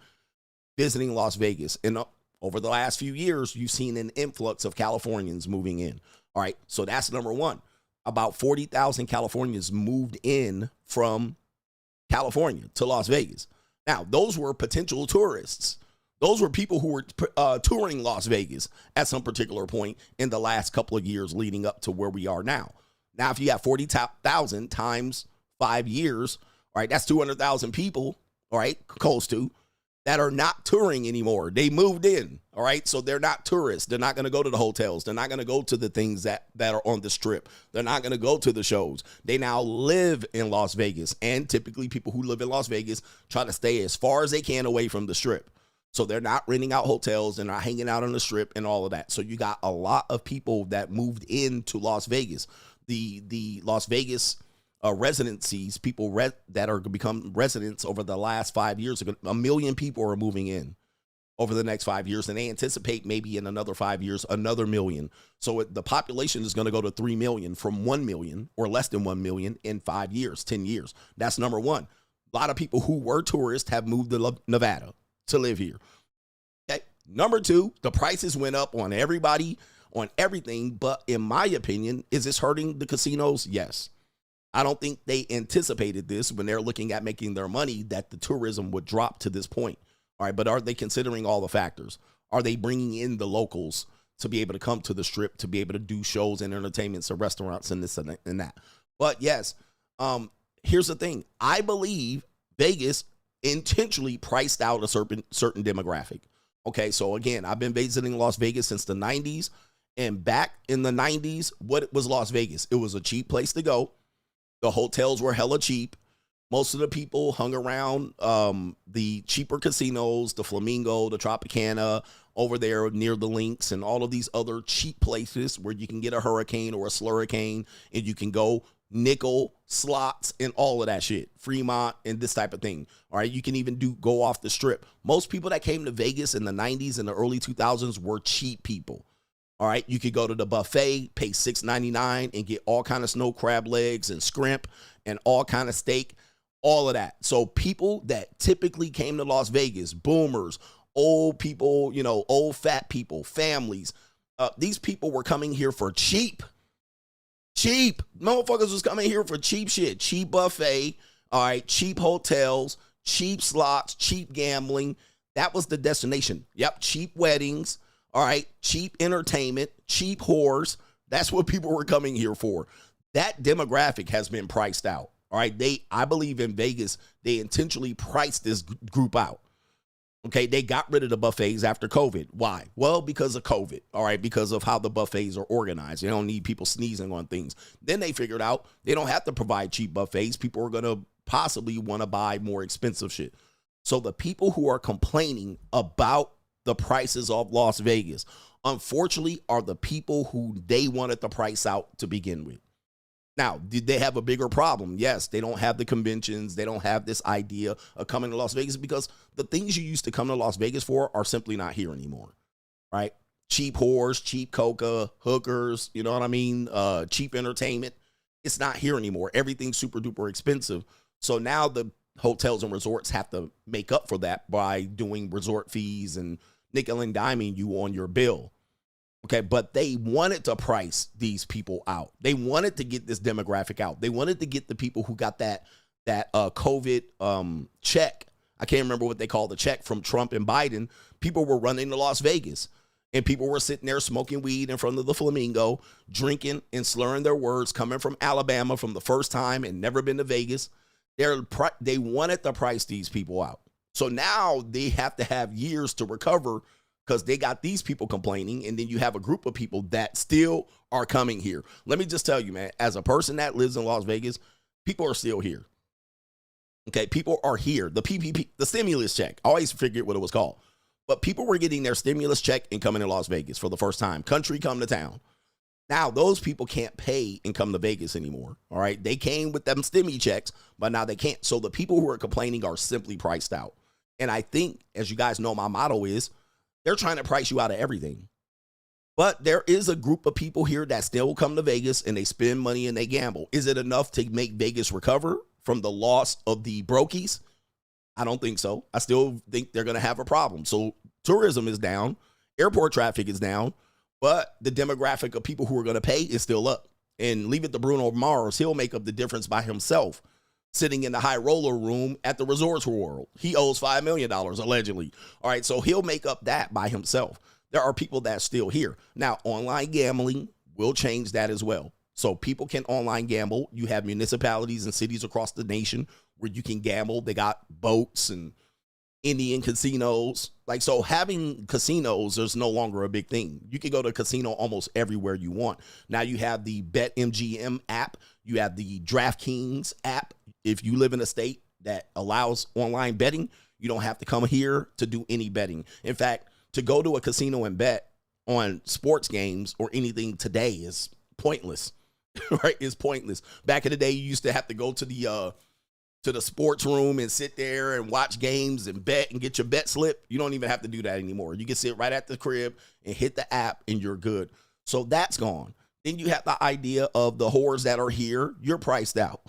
S3: visiting Las Vegas. And over the last few years, you've seen an influx of Californians moving in. All right. So that's number one. About 40,000 Californians moved in from California to Las Vegas. Now, those were potential tourists. Those were people who were touring Las Vegas at some particular point in the last couple of years leading up to where we are now. Now, if you got 40,000 times 5 years, all right, that's 200,000 people, all right, close to, that are not touring anymore. They moved in, all right? So they're not tourists. They're not going to go to the hotels. They're not going to go to the things that are on the strip. They're not going to go to the shows. They now live in Las Vegas. And typically people who live in Las Vegas try to stay as far as they can away from the strip. So they're not renting out hotels. They're not hanging out on the strip and all of that. So you got a lot of people that moved into Las Vegas. The Las Vegas residencies, people that are become residents over the last 5 years, 1 million people are moving in over the next 5 years, and they anticipate maybe in another 5 years, another million. So the population is going to go to 3 million from 1 million or less than 1 million in 5 years, 10 years. That's number one. A lot of people who were tourists have moved to Nevada to live here. Okay. Number two, the prices went up on everybody, on everything. But in my opinion, is this hurting the casinos? Yes. I don't think they anticipated this when they're looking at making their money, that the tourism would drop to this point. All right, but are they considering all the factors? Are they bringing in the locals to be able to come to the strip, to be able to do shows and entertainments and restaurants and this and that? But yes, here's the thing. I believe Vegas intentionally priced out a certain demographic. Okay, so again, I've been visiting Las Vegas since the 90s. And back in the 90s, what was Las Vegas? It was a cheap place to go. The hotels were hella cheap. Most of the people hung around the cheaper casinos, the Flamingo, the Tropicana, over there near the Links, and all of these other cheap places where you can get a hurricane or a slurricane, and you can go nickel, slots, and all of that shit. Fremont and this type of thing. All right, you can even go off the strip. Most people that came to Vegas in the 90s and the early 2000s were cheap people. All right, you could go to the buffet, pay $6.99 and get all kind of snow crab legs and scrimp and all kind of steak, all of that. So people that typically came to Las Vegas, boomers, old people, old fat people, families, these people were coming here for cheap. Cheap. Motherfuckers was coming here for cheap shit. Cheap buffet, all right, cheap hotels, cheap slots, cheap gambling. That was the destination. Yep, cheap weddings. All right, cheap entertainment, cheap whores. That's what people were coming here for. That demographic has been priced out. All right, I believe in Vegas, they intentionally priced this group out. Okay, they got rid of the buffets after COVID. Why? Well, because of COVID. All right, because of how the buffets are organized. They don't need people sneezing on things. Then they figured out they don't have to provide cheap buffets. People are going to possibly want to buy more expensive shit. So the people who are complaining about the prices of Las Vegas, unfortunately, are the people who they wanted the price out to begin with. Now, did they have a bigger problem? Yes, they don't have the conventions. They don't have this idea of coming to Las Vegas because the things you used to come to Las Vegas for are simply not here anymore, right? Cheap whores, cheap coca, hookers, you know what I mean? Cheap entertainment. It's not here anymore. Everything's super duper expensive. So now the hotels and resorts have to make up for that by doing resort fees and nickel and diming you on your bill. Okay, but they wanted to price these people out. They wanted to get this demographic out. They wanted to get the people who got that COVID check. I can't remember what they call the check from Trump and Biden. People were running to Las Vegas, and people were sitting there smoking weed in front of the Flamingo, drinking and slurring their words, coming from Alabama from the first time and never been to Vegas. They wanted to price these people out. So now they have to have years to recover because they got these people complaining, and then you have a group of people that still are coming here. Let me just tell you, man, as a person that lives in Las Vegas, people are still here. Okay, people are here. The PPP, the stimulus check, I always forget what it was called, but people were getting their stimulus check and coming to Las Vegas for the first time. Country come to town. Now, those people can't pay and come to Vegas anymore, all right? They came with them stimmy checks, but now they can't. So the people who are complaining are simply priced out. And I think, as you guys know, my motto is, they're trying to price you out of everything. But there is a group of people here that still come to Vegas and they spend money and they gamble. Is it enough to make Vegas recover from the loss of the brokies? I don't think so. I still think they're going to have a problem. So tourism is down. Airport traffic is down. But the demographic of people who are going to pay is still up. And leave it to Bruno Mars. He'll make up the difference by himself, sitting in the high roller room at the Resorts World. He owes $5 million, allegedly. All right, so he'll make up that by himself. There are people that's still here. Now, online gambling will change that as well. So people can online gamble. You have municipalities and cities across the nation where you can gamble. They got boats and Indian casinos. Like, so having casinos, there's no longer a big thing. You can go to a casino almost everywhere you want. Now you have the BetMGM app. You have the DraftKings app. If you live in a state that allows online betting, you don't have to come here to do any betting. In fact, to go to a casino and bet on sports games or anything today is pointless, right? It's pointless. Back in the day, you used to have to go to the sports room and sit there and watch games and bet and get your bet slip. You don't even have to do that anymore. You can sit right at the crib and hit the app and you're good. So that's gone. Then you have the idea of the whores that are here. You're priced out,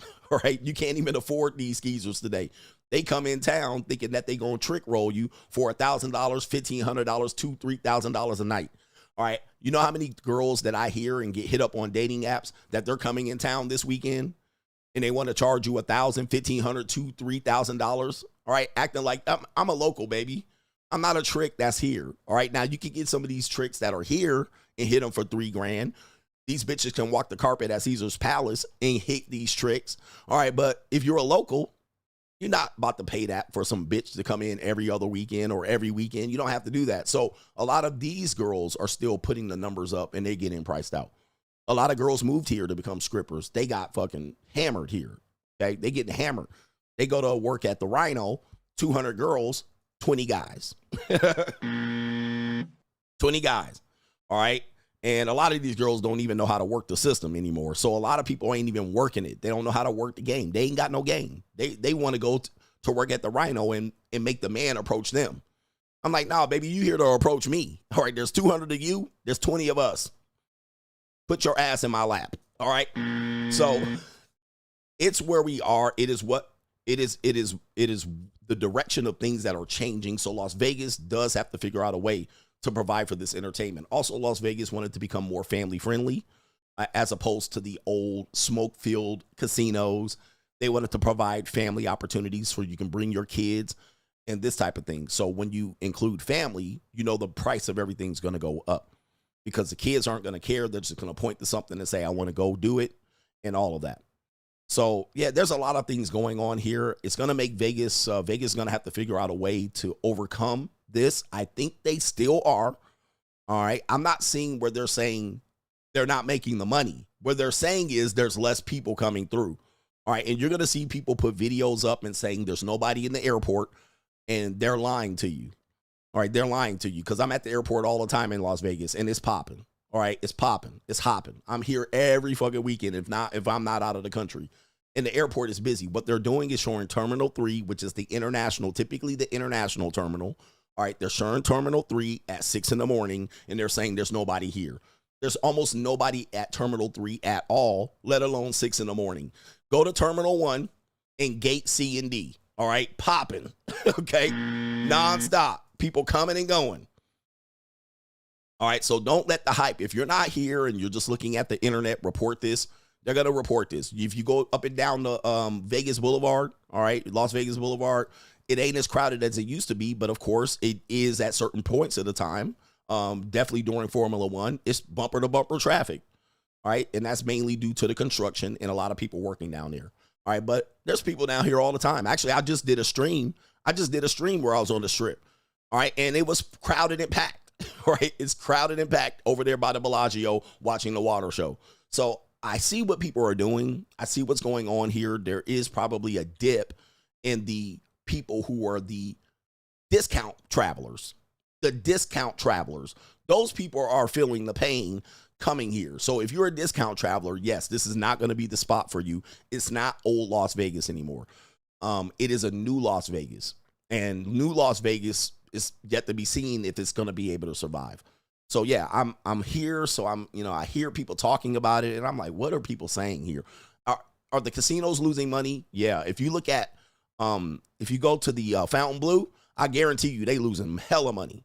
S3: right? You can't even afford these skeezers today. They come in town thinking that they're going to trick roll you for $1,000, $1,500, $2,000, $3,000 a night. All right. You know how many girls that I hear and get hit up on dating apps that they're coming in town this weekend and they want to charge you $1,000, $1,500, $2,000, $3,000. All right. Acting like I'm a local, baby. I'm not a trick that's here. All right. Now you can get some of these tricks that are here and hit them for $3,000. These bitches can walk the carpet at Caesar's Palace and hit these tricks. All right. But if you're a local, you're not about to pay that for some bitch to come in every other weekend or every weekend. You don't have to do that. So a lot of these girls are still putting the numbers up and they're getting priced out. A lot of girls moved here to become strippers. They got fucking hammered here. Okay. They getting hammered. They go to work at the Rhino, 200 girls, 20 guys. 20 guys. All right. And a lot of these girls don't even know how to work the system anymore. So a lot of people ain't even working it. They don't know how to work the game. They ain't got no game. They want to go to work at the Rhino and make the man approach them. I'm like, nah, baby, you here to approach me. All right, there's 200 of you. There's 20 of us. Put your ass in my lap. All right. So it's where we are. It is what it is. It is the direction of things that are changing. So Las Vegas does have to figure out a way to provide for this entertainment. Also, Las Vegas wanted to become more family friendly as opposed to the old smoke-filled casinos. They wanted to provide family opportunities where you can bring your kids and this type of thing. So when you include family, you know the price of everything's going to go up because the kids aren't going to care. They're just going to point to something and say, I want to go do it and all of that. So, yeah, there's a lot of things going on here. It's going to make Vegas, Vegas is going to have to figure out a way to overcome this. I think they still are. All right. I'm not seeing where they're saying they're not making the money. What they're saying is there's less people coming through. All right. And you're going to see people put videos up and saying there's nobody in the airport and they're lying to you. All right. They're lying to you because I'm at the airport all the time in Las Vegas and it's popping. All right. It's popping. It's hopping. I'm here every fucking weekend. If I'm not out of the country. And the airport is busy. What they're doing is showing Terminal 3, which is the international, typically the international terminal. All right, they're showing Terminal 3 at 6 in the morning, and they're saying there's nobody here. There's almost nobody at Terminal 3 at all, let alone 6 in the morning. Go to Terminal 1 and Gate C and D. All right, popping, okay, nonstop. People coming and going. All right, so don't let the hype. If you're not here and you're just looking at the internet, report this. They're going to report this. If you go up and down the Vegas Boulevard, all right, Las Vegas Boulevard, it ain't as crowded as it used to be, but of course it is at certain points of the time. Definitely during Formula One, it's bumper to bumper traffic. All right. And that's mainly due to the construction and a lot of people working down there. All right. But there's people down here all the time. Actually, I just did a stream where I was on the strip. All right. And it was crowded and packed. Right. It's crowded and packed over there by the Bellagio watching the water show. So I see what people are doing. I see what's going on here. There is probably a dip in the people who are the discount travelers. The discount travelers. Those people are feeling the pain coming here. So if you're a discount traveler, yes, this is not going to be the spot for you. It's not old Las Vegas anymore. It is a new Las Vegas. And new Las Vegas is yet to be seen if it's going to be able to survive. So yeah, I'm here. So I hear people talking about it and I'm like, what are people saying here? Are the casinos losing money? Yeah. If you look at, if you go to the Fountain Blue, I guarantee you they losing hella money.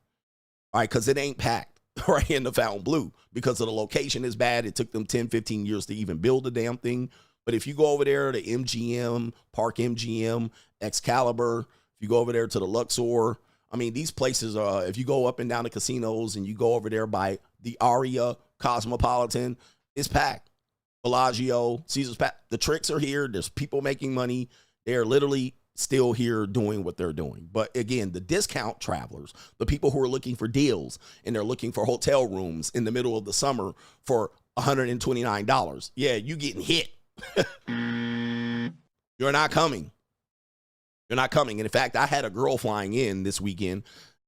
S3: All right. Cause it ain't packed right in the Fountain Blue because of the location is bad. It took them 10, 15 years to even build the damn thing. But if you go over there to MGM, Park MGM, Excalibur, if you go over there to the Luxor, I mean, these places are, if you go up and down the casinos and you go over there by the Aria Cosmopolitan, it's packed. Bellagio, Caesar's Palace. The tricks are here. There's people making money. They're literally still here doing what they're doing. But again, the discount travelers, the people who are looking for deals and they're looking for hotel rooms in the middle of the summer for $129. Yeah, you getting hit. You're not coming. You're not coming. And in fact, I had a girl flying in this weekend,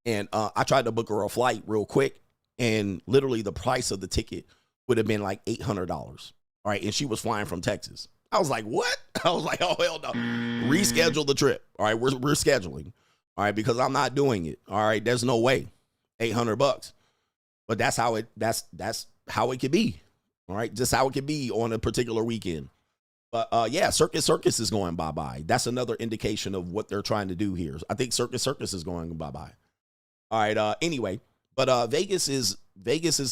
S3: and I tried to book her a flight real quick, and literally the price of the ticket would have been like $800. All right, and she was flying from Texas. I was like, what? I was like, oh, hell no. Reschedule the trip. All right, we're scheduling. All right, because I'm not doing it. All right, there's no way. $800. But that's how it could be. All right, just how it could be on a particular weekend. But yeah, Circus is going bye-bye. That's another indication of what they're trying to do here. I think Circus is going bye-bye. All right, anyway, but Vegas is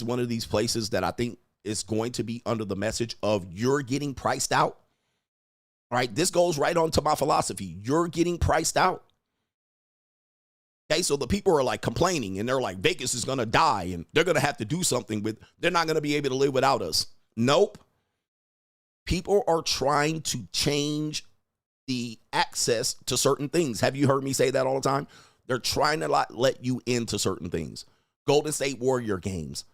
S3: one of these places that I think is going to be under the message of you're getting priced out. All right, this goes right on to my philosophy. You're getting priced out. Okay, so the people are like complaining and they're like, Vegas is going to die and they're going to have to do something they're not going to be able to live without us. Nope. People are trying to change the access to certain things. Have you heard me say that all the time? They're trying to let you into certain things. Golden State Warrior games,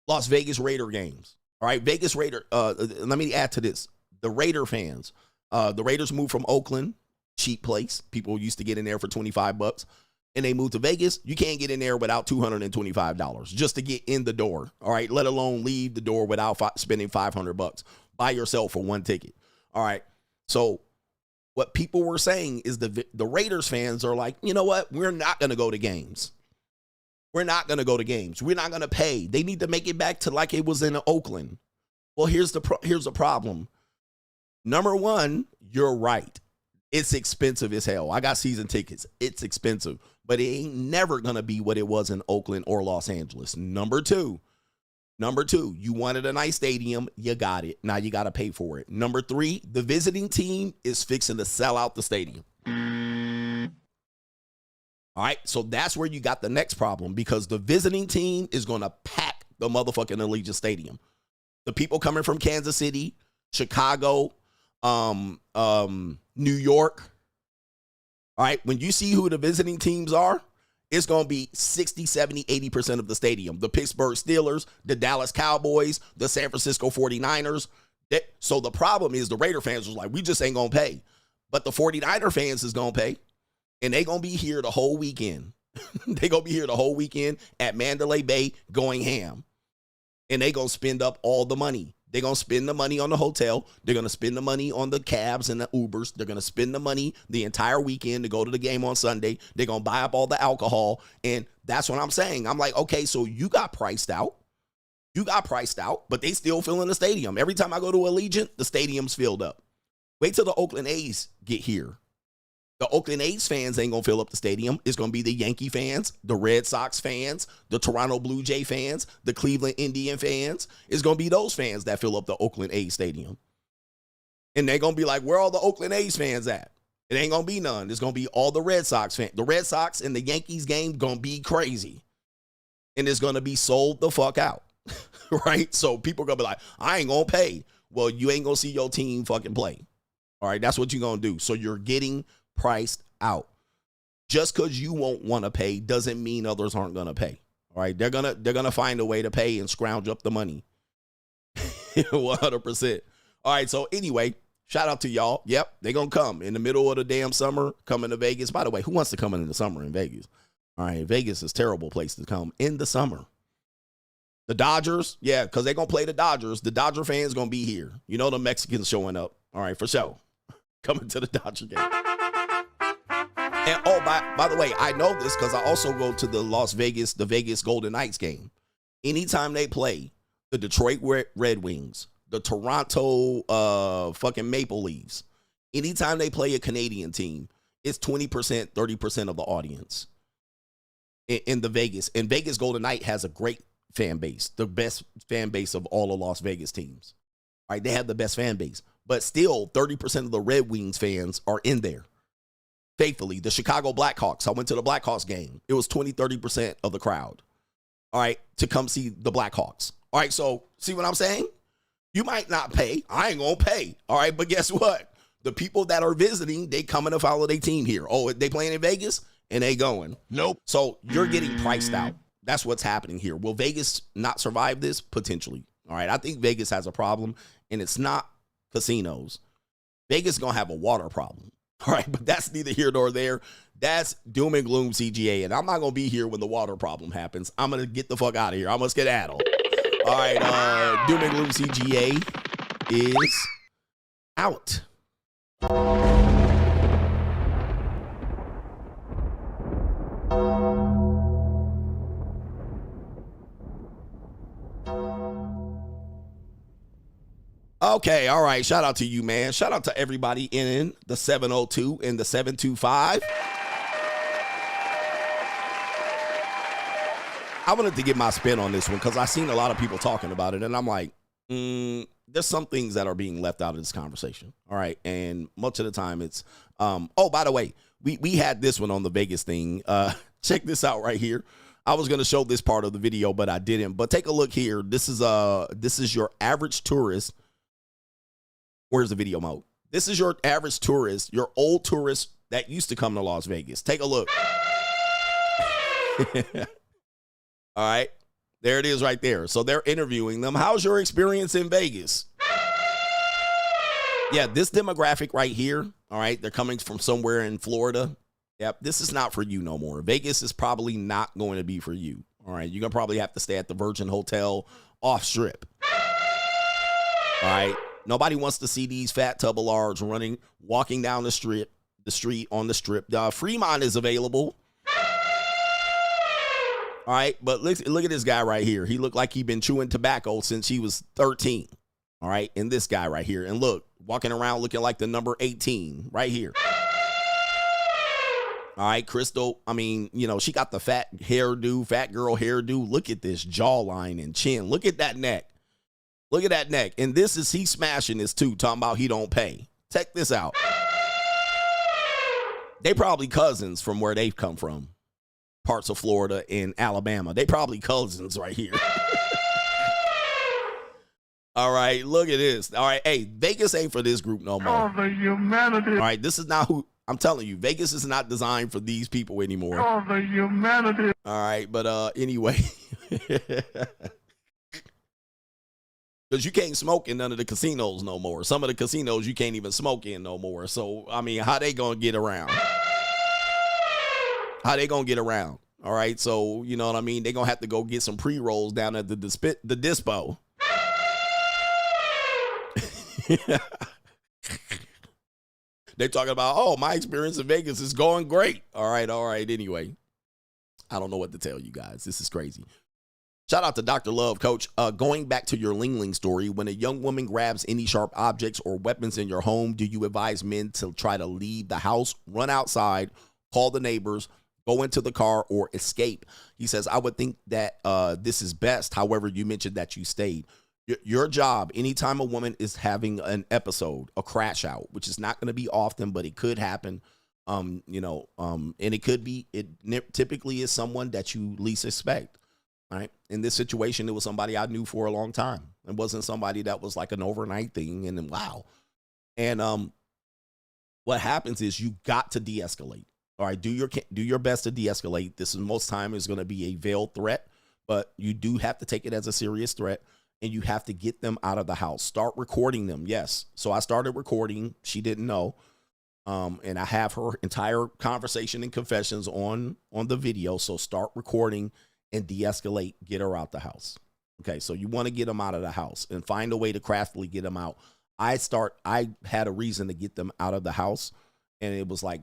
S3: Las Vegas Raider games. All right, Vegas Raider. Let me add to this. The Raider fans. The Raiders moved from Oakland, cheap place. People used to get in there for $25, and they moved to Vegas. You can't get in there without $225 just to get in the door. All right, let alone leave the door without spending $500 by yourself for one ticket. All right, so what people were saying is the Raiders fans are like, you know what? We're not going to go to games. We're not going to go to games. We're not going to pay. They need to make it back to like it was in Oakland. Well, here's the problem. Number one, you're right. It's expensive as hell. I got season tickets. It's expensive, but it ain't never going to be what it was in Oakland or Los Angeles. Number two, you wanted a nice stadium. You got it. Now you got to pay for it. Number three, the visiting team is fixing to sell out the stadium. All right, so that's where you got the next problem because the visiting team is going to pack the motherfucking Allegiant Stadium. The people coming from Kansas City, Chicago, New York. All right, when you see who the visiting teams are, it's going to be 60, 70, 80% of the stadium. The Pittsburgh Steelers, the Dallas Cowboys, the San Francisco 49ers. So the problem is the Raider fans was like, we just ain't going to pay. But the 49er fans is going to pay. And they going to be here the whole weekend. They going to be here the whole weekend at Mandalay Bay going ham. And they going to spend up all the money. They're going to spend the money on the hotel. They're going to spend the money on the cabs and the Ubers. They're going to spend the money the entire weekend to go to the game on Sunday. They're going to buy up all the alcohol. And that's what I'm saying. I'm like, okay, so you got priced out. You got priced out, but they still fill in the stadium. Every time I go to Allegiant, the stadium's filled up. Wait till the Oakland A's get here. The Oakland A's fans ain't going to fill up the stadium. It's going to be the Yankee fans, the Red Sox fans, the Toronto Blue Jay fans, the Cleveland Indian fans. It's going to be those fans that fill up the Oakland A's stadium. And they're going to be like, where are all the Oakland A's fans at? It ain't going to be none. It's going to be all the Red Sox fans. The Red Sox and the Yankees game going to be crazy. And it's going to be sold the fuck out. Right? So people are going to be like, I ain't going to pay. Well, you ain't going to see your team fucking play. All right? That's what you're going to do. So you're getting priced out. Just because you won't want to pay doesn't mean others aren't going to pay. All right, they're gonna find a way to pay and scrounge up the money. 100%. All right, so anyway, shout out to y'all. Yep, they're gonna come in the middle of the damn summer, coming to Vegas. By the way, who wants to come in the summer in Vegas? All right, Vegas is a terrible place to come in the summer. The Dodgers, yeah, because they're gonna play the Dodgers. The Dodger fans gonna be here. You know the Mexicans showing up. All right, for sure. Coming to the Dodger game. And oh, by the way, I know this because I also go to the Vegas Golden Knights game. Anytime they play the Detroit Red Wings, the Toronto fucking Maple Leafs, anytime they play a Canadian team, it's 20%, 30% of the audience in the Vegas. And Vegas Golden Knight has a great fan base, the best fan base of all the Las Vegas teams. All right, they have the best fan base. But still, 30% of the Red Wings fans are in there. Faithfully, the Chicago Blackhawks. I went to the Blackhawks game. It was 20, 30% of the crowd. All right, to come see the Blackhawks. All right, so see what I'm saying? You might not pay. I ain't gonna pay. All right, but guess what? The people that are visiting, they coming to follow their team here. Oh, they playing in Vegas and they going. Nope. So you're getting priced out. That's what's happening here. Will Vegas not survive this? Potentially. All right, I think Vegas has a problem, and it's not casinos. Vegas is going to have a water problem. All right, but that's neither here nor there. That's doom and gloom CGA, and I'm not going to be here when the water problem happens. I'm going to get the fuck out of here. I must get skedaddle. All right, doom and gloom CGA is out. Okay, all right. Shout out to you, man. Shout out to everybody in the 702 and the 725. I wanted to get my spin on this one because I've seen a lot of people talking about it, and I'm like, there's some things that are being left out of this conversation. All right, and much of the time it's, oh, by the way, we had this one on the Vegas thing. Check this out right here. I was going to show this part of the video, but I didn't. But take a look here. This is your average tourist. Where's the video mode? This is your average tourist, your old tourist that used to come to Las Vegas. Take a look. All right. There it is right there. So they're interviewing them. How's your experience in Vegas? Yeah, this demographic right here. All right. They're coming from somewhere in Florida. Yep. This is not for you no more. Vegas is probably not going to be for you. All right. You're going to probably have to stay at the Virgin Hotel off strip. All right. Nobody wants to see these fat tubalards walking down the street on the strip. Fremont is available. All right, but look at this guy right here. He looked like he'd been chewing tobacco since he was 13. All right, and this guy right here. And look, walking around looking like the number 18 right here. All right, Crystal, I mean, you know, she got the fat girl hairdo. Look at this jawline and chin. Look at that neck. Look at that neck. And this is, he smashing this too, talking about he don't pay. Check this out. They probably cousins from where they've come from. Parts of Florida and Alabama. They probably cousins right here. All right, look at this. All right, hey, Vegas ain't for this group no more. Oh, the humanity. All right, this is not who, I'm telling you, Vegas is not designed for these people anymore. Oh, the humanity. All right, but anyway. Because you can't smoke in none of the casinos no more. Some of the casinos you can't even smoke in no more. So, I mean, how they going to get around? How they going to get around? All right, so, you know what I mean? They're going to have to go get some pre-rolls down at the dispo. They're talking about, oh, my experience in Vegas is going great. All right, anyway. I don't know what to tell you guys. This is crazy. Shout out to Dr. Love, Coach. Going back to your Ling Ling story, when a young woman grabs any sharp objects or weapons in your home, do you advise men to try to leave the house, run outside, call the neighbors, go into the car, or escape? He says, I would think that this is best. However, you mentioned that you stayed. Your job, anytime a woman is having an episode, a crash out, which is not going to be often, but it could happen, and it could be, it typically is someone that you least expect. Right. In this situation, it was somebody I knew for a long time. It wasn't somebody that was like an overnight thing. And then, wow. And what happens is you got to de-escalate. All right. Do your best to de-escalate. This is most time is going to be a veiled threat, but you do have to take it as a serious threat, and you have to get them out of the house. Start recording them. Yes. So I started recording. She didn't know. And I have her entire conversation and confessions on the video. So start recording and de-escalate, get her out the house. Okay, so you want to get them out of the house and find a way to craftily get them out. I had a reason to get them out of the house, and it was like,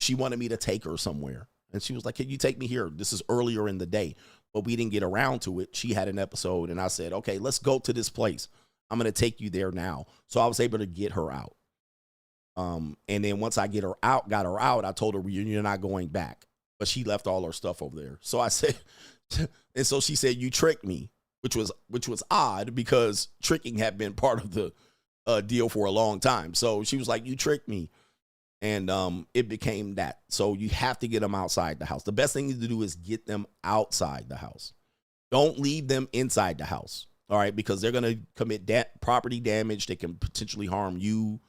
S3: she wanted me to take her somewhere. And she was like, can you take me here? This is earlier in the day, but we didn't get around to it. She had an episode, and I said, okay, let's go to this place. I'm going to take you there now. So I was able to get her out. And then once I got her out, I told her, you're not going back. But she left all her stuff over there. So I said, and so she said, you tricked me, which was odd because tricking had been part of the deal for a long time. So she was like, you tricked me. And it became that. So you have to get them outside the house. The best thing to do is get them outside the house. Don't leave them inside the house. All right, because they're going to commit property damage. They can potentially harm you,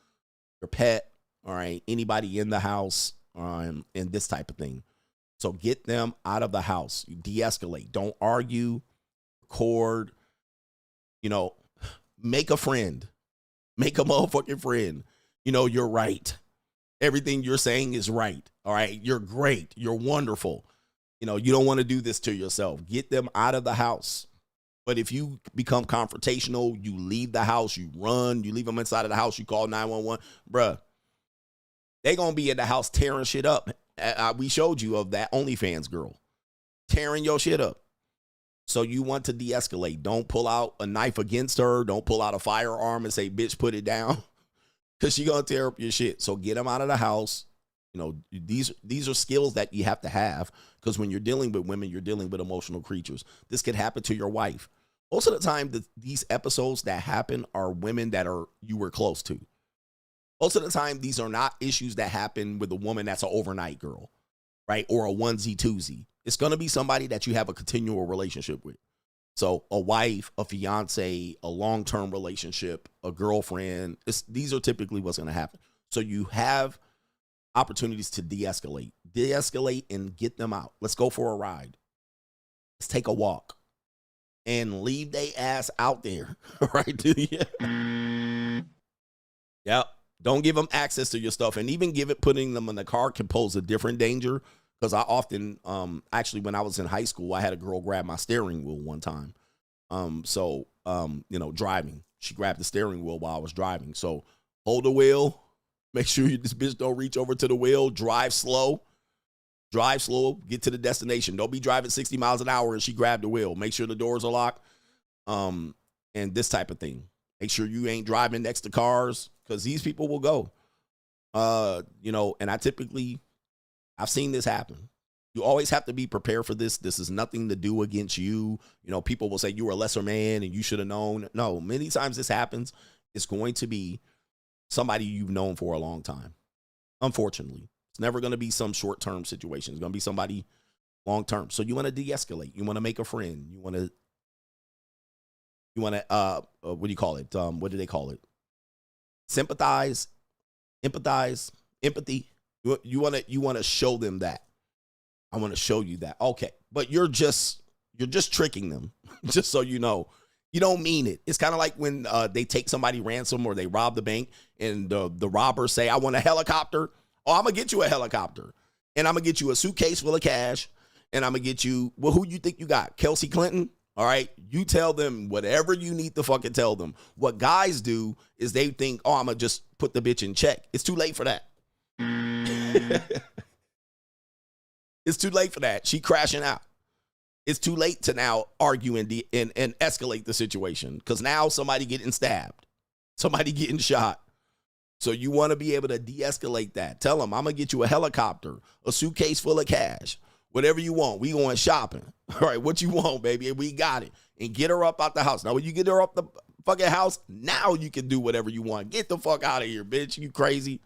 S3: your pet, all right, anybody in the house, and this type of thing. So get them out of the house. You de-escalate. Don't argue, record, you know, make a friend. Make a motherfucking friend. You know, you're right. Everything you're saying is right. All right, you're great. You're wonderful. You know, you don't want to do this to yourself. Get them out of the house. But if you become confrontational, you leave the house, you run, you leave them inside of the house, you call 911, bruh, they going to be in the house tearing shit up. We showed you of that OnlyFans girl tearing your shit up. So you want to de-escalate. Don't pull out a knife against her. Don't pull out a firearm and say, bitch, put it down, because she going to tear up your shit. So get them out of the house. You know, these are skills that you have to have, because when you're dealing with women, you're dealing with emotional creatures. This could happen to your wife. Most of the time, these episodes that happen are women that you were close to. Most of the time, these are not issues that happen with a woman that's an overnight girl, right? Or a onesie twosie. It's going to be somebody that you have a continual relationship with. So a wife, a fiance, a long-term relationship, a girlfriend, these are typically what's going to happen. So you have opportunities to de-escalate. De-escalate and get them out. Let's go for a ride. Let's take a walk. And leave they ass out there, right? Yep. Don't give them access to your stuff. And even putting them in the car can pose a different danger. Because I often, actually, when I was in high school, I had a girl grab my steering wheel one time. You know, driving. She grabbed the steering wheel while I was driving. So hold the wheel. Make sure this bitch don't reach over to the wheel. Drive slow. Drive slow. Get to the destination. Don't be driving 60 miles an hour and she grabbed the wheel. Make sure the doors are locked. And this type of thing. Make sure you ain't driving next to cars, because these people will go. You know, and I've seen this happen. You always have to be prepared for this. This is nothing to do against you. You know, people will say you were a lesser man and you should have known. No, many times this happens. It's going to be somebody you've known for a long time. Unfortunately, it's never going to be some short-term situation. It's going to be somebody long-term. So you want to de-escalate. You want to make a friend. You want to, what do you call it? What do they call it? Sympathize, empathize, empathy. You want to show them that. I want to show you that. Okay. But you're just tricking them. Just so you know. You don't mean it. It's kind of like when they take somebody ransom or they rob the bank and the robbers say, I want a helicopter. Oh, I'm going to get you a helicopter. And I'm going to get you a suitcase full of cash. And I'm going to get you, well, who you think you got? Kelsey Clinton? All right. You tell them whatever you need to fucking tell them. What guys do is they think, oh, I'm going to just put the bitch in check. It's too late for that. It's too late for that. She crashing out. It's too late to now argue and escalate the situation, because now somebody getting stabbed, somebody getting shot. So you want to be able to de-escalate that. Tell them, I'm going to get you a helicopter, a suitcase full of cash, whatever you want. We going shopping. All right, what you want, baby? We got it. And get her up out the house. Now, when you get her up the fucking house, now you can do whatever you want. Get the fuck out of here, bitch. You crazy.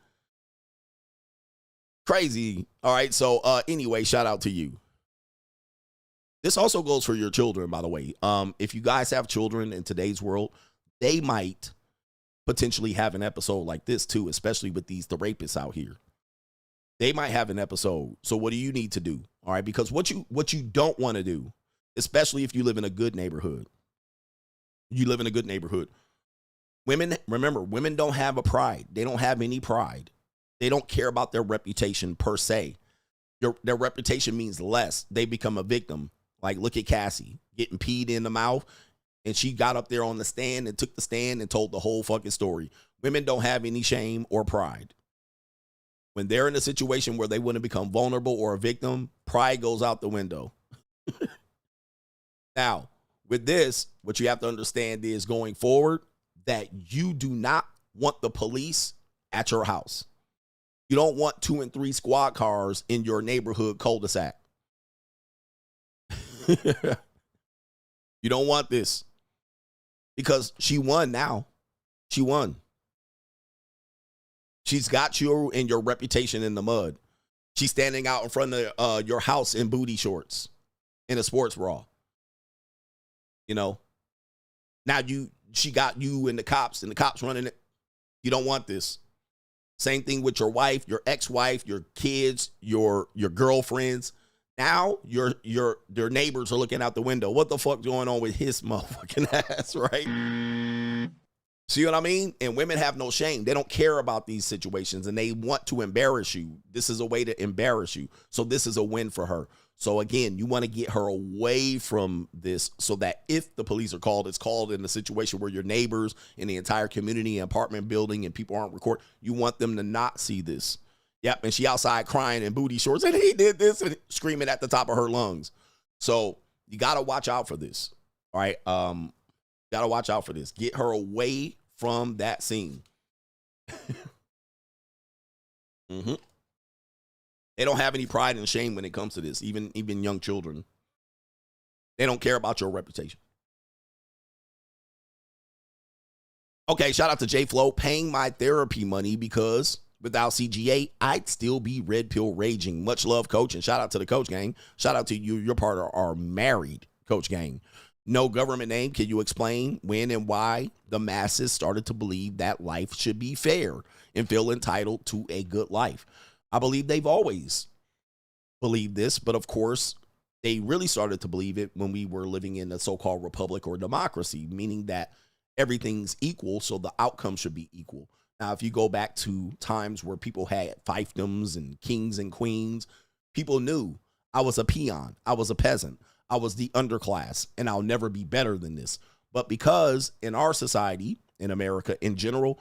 S3: Crazy. All right. So anyway, shout out to you. This also goes for your children, by the way. If you guys have children in today's world, they might potentially have an episode like this too, especially with the rapists out here. They might have an episode. So what do you need to do? All right. Because what you don't want to do, especially if you live in a good neighborhood, women, remember, women don't have a pride. They don't have any pride. They don't care about their reputation per se. Their reputation means less. They become a victim. Like, look at Cassie getting peed in the mouth, and she got up there on the stand and took the stand and told the whole fucking story. Women don't have any shame or pride. When they're in a situation where they want to become vulnerable or a victim, pride goes out the window. Now, with this, what you have to understand is going forward that you do not want the police at your house. You don't want 2 and 3 squad cars in your neighborhood cul-de-sac. You don't want this, because she won now. She won. She's got you and your reputation in the mud. She's standing out in front of your house in booty shorts, in a sports bra. You know, Now she got you and the cops running it. You don't want this. Same thing with your wife, your ex-wife, your kids, your girlfriends. Now your neighbors are looking out the window. What the fuck going on with his motherfucking ass, right? See what I mean? And women have no shame. They don't care about these situations, and they want to embarrass you. This is a way to embarrass you. So this is a win for her. So again, you want to get her away from this so that if the police are called, it's called in a situation where your neighbors in the entire community and apartment building and people aren't recording. You want them to not see this. Yep, and she outside crying in booty shorts, and he did this, and screaming at the top of her lungs. So you got to watch out for this, all right? Got to watch out for this. Get her away from that scene. Mm-hmm. They don't have any pride and shame when it comes to this, even young children. They don't care about your reputation. Okay, shout out to J Flow, paying my therapy money because without CGA, I'd still be red pill raging. Much love, coach, and shout out to the coach gang. Shout out to you. You're part of our married coach gang. No government name. Can you explain when and why the masses started to believe that life should be fair and feel entitled to a good life? I believe they've always believed this, but of course, they really started to believe it when we were living in a so-called republic or democracy, meaning that everything's equal, so the outcome should be equal. Now, if you go back to times where people had fiefdoms and kings and queens, people knew I was a peon, I was a peasant, I was the underclass, and I'll never be better than this. But because in our society, in America in general,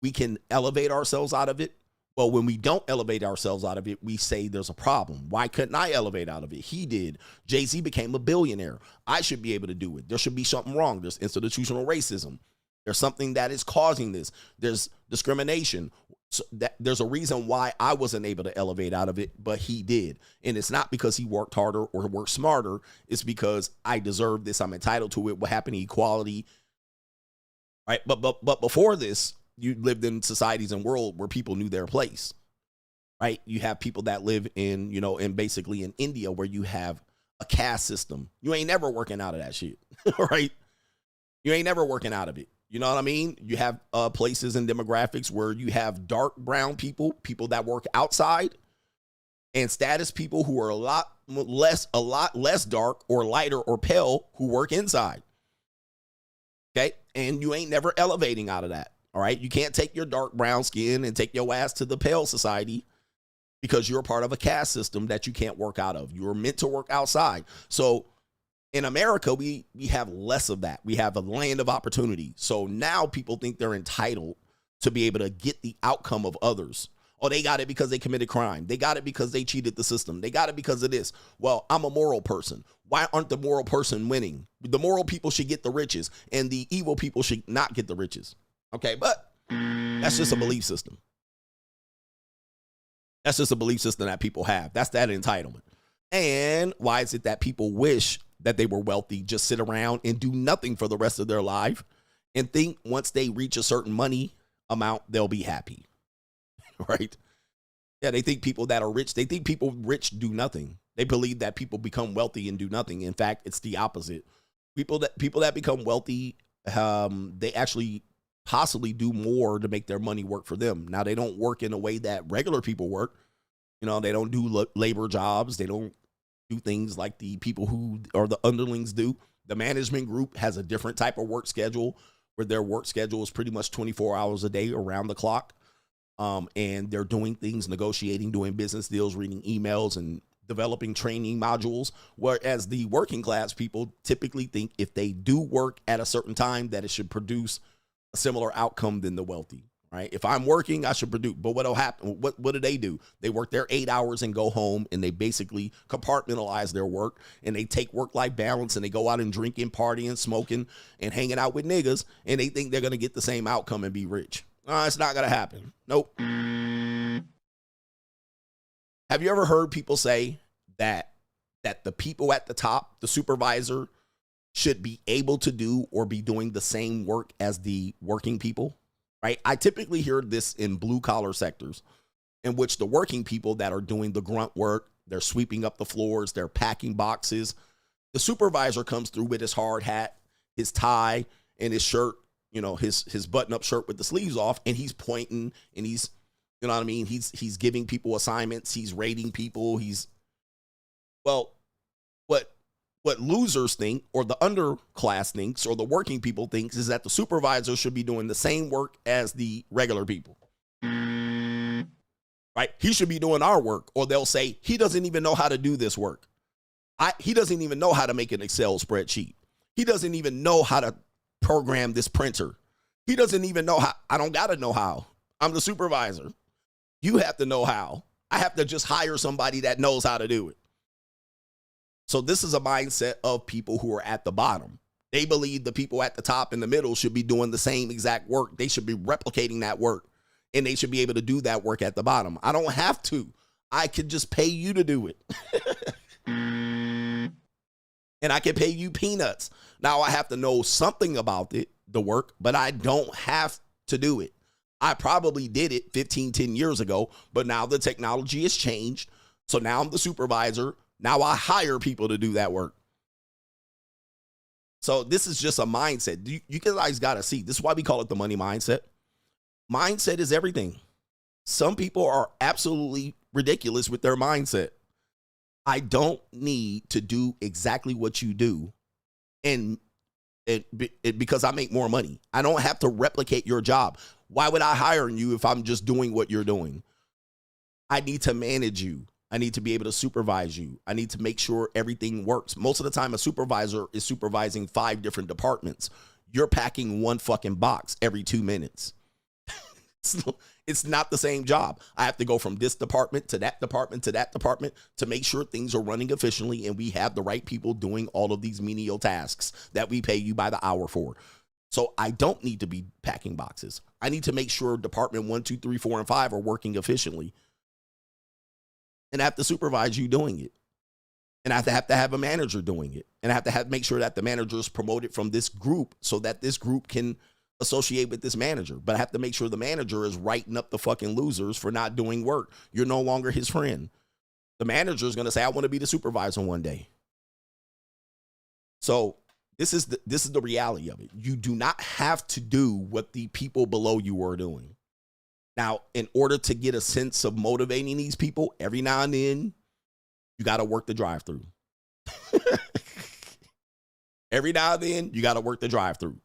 S3: we can elevate ourselves out of it. Well, when we don't elevate ourselves out of it, we say there's a problem. Why couldn't I elevate out of it? He did. Jay-Z became a billionaire. I should be able to do it. There should be something wrong. There's institutional racism. There's something that is causing this. There's discrimination. So there's a reason why I wasn't able to elevate out of it, but he did. And it's not because he worked harder or worked smarter. It's because I deserve this. I'm entitled to it. What happened to equality? Right? But before this, you lived in societies and world where people knew their place, right? You have people that live in, basically in India where you have a caste system. You ain't never working out of that shit, right? You ain't never working out of it. You know what I mean? You have places and demographics where you have dark brown people that work outside, and status people who are a lot less dark or lighter or pale who work inside. Okay? And you ain't never elevating out of that. All right, you can't take your dark brown skin and take your ass to the pale society because you're a part of a caste system that you can't work out of. You're meant to work outside. So in America, we have less of that. We have a land of opportunity. So now people think they're entitled to be able to get the outcome of others. Oh, they got it because they committed crime. They got it because they cheated the system. They got it because of this. Well, I'm a moral person. Why aren't the moral person winning? The moral people should get the riches, and the evil people should not get the riches. Okay, but that's just a belief system. That's just a belief system that people have. That's that entitlement. And why is it that people wish that they were wealthy, just sit around and do nothing for the rest of their life and think once they reach a certain money amount, they'll be happy, right? Yeah, they think people that are rich, they think people rich do nothing. They believe that people become wealthy and do nothing. In fact, it's the opposite. People that become wealthy, they actually possibly do more to make their money work for them. Now, they don't work in a way that regular people work. They don't do labor jobs. They don't do things like the people who are the underlings do. The management group has a different type of work schedule where their work schedule is pretty much 24 hours a day around the clock. And they're doing things, negotiating, doing business deals, reading emails, and developing training modules. Whereas the working class people typically think if they do work at a certain time that it should produce a similar outcome than the wealthy, right? If I'm working, I should produce. But what'll happen? What do? They work their 8 hours and go home, and they basically compartmentalize their work, and they take work-life balance, and they go out and drinking, partying, smoking, and hanging out with niggas, and they think they're going to get the same outcome and be rich. It's not going to happen. Nope. Have you ever heard people say that the people at the top, the supervisor, should be able to do or be doing the same work as the working people, right? I typically hear this in blue collar sectors in which the working people that are doing the grunt work, they're sweeping up the floors, they're packing boxes. The supervisor comes through with his hard hat, his tie, in his shirt, you know, his button-up shirt with the sleeves off, and he's pointing, and he's, you know what I mean? He's giving people assignments. He's rating people. Well, what losers think, or the underclass thinks, or the working people thinks, is that the supervisor should be doing the same work as the regular people. Right? He should be doing our work, or they'll say he doesn't even know how to do this work. He doesn't even know how to make an Excel spreadsheet. He doesn't even know how to program this printer. He doesn't even know how. I don't got to know how. I'm the supervisor. You have to know how. I have to just hire somebody that knows how to do it. So this is a mindset of people who are at the bottom. They believe the people at the top and the middle should be doing the same exact work. They should be replicating that work, and they should be able to do that work at the bottom. I don't have to. I could just pay you to do it. And I can pay you peanuts. Now I have to know something about it, the work, but I don't have to do it. I probably did it 10 years ago, but now the technology has changed. So now I'm the supervisor. Now I hire people to do that work. So this is just a mindset. You guys got to see. This is why we call it the money mindset. Mindset is everything. Some people are absolutely ridiculous with their mindset. I don't need to do exactly what you do, and because I make more money. I don't have to replicate your job. Why would I hire you if I'm just doing what you're doing? I need to manage you. I need to be able to supervise you. I need to make sure everything works. Most of the time, a supervisor is supervising 5 different departments. You're packing one fucking box every 2 minutes. It's not the same job. I have to go from this department to that department to that department to make sure things are running efficiently and we have the right people doing all of these menial tasks that we pay you by the hour for. So I don't need to be packing boxes. I need to make sure department 1, 2, 3, 4, and 5 are working efficiently. And I have to supervise you doing it. And I have to have a manager doing it. And I have to make sure that the manager is promoted from this group so that this group can associate with this manager. But I have to make sure the manager is writing up the fucking losers for not doing work. You're no longer his friend. The manager is going to say, I want to be the supervisor one day. So this is the reality of it. You do not have to do what the people below you are doing. Now, in order to get a sense of motivating these people, every now and then, you got to work the drive-thru. Every now and then, you got to work the drive-thru.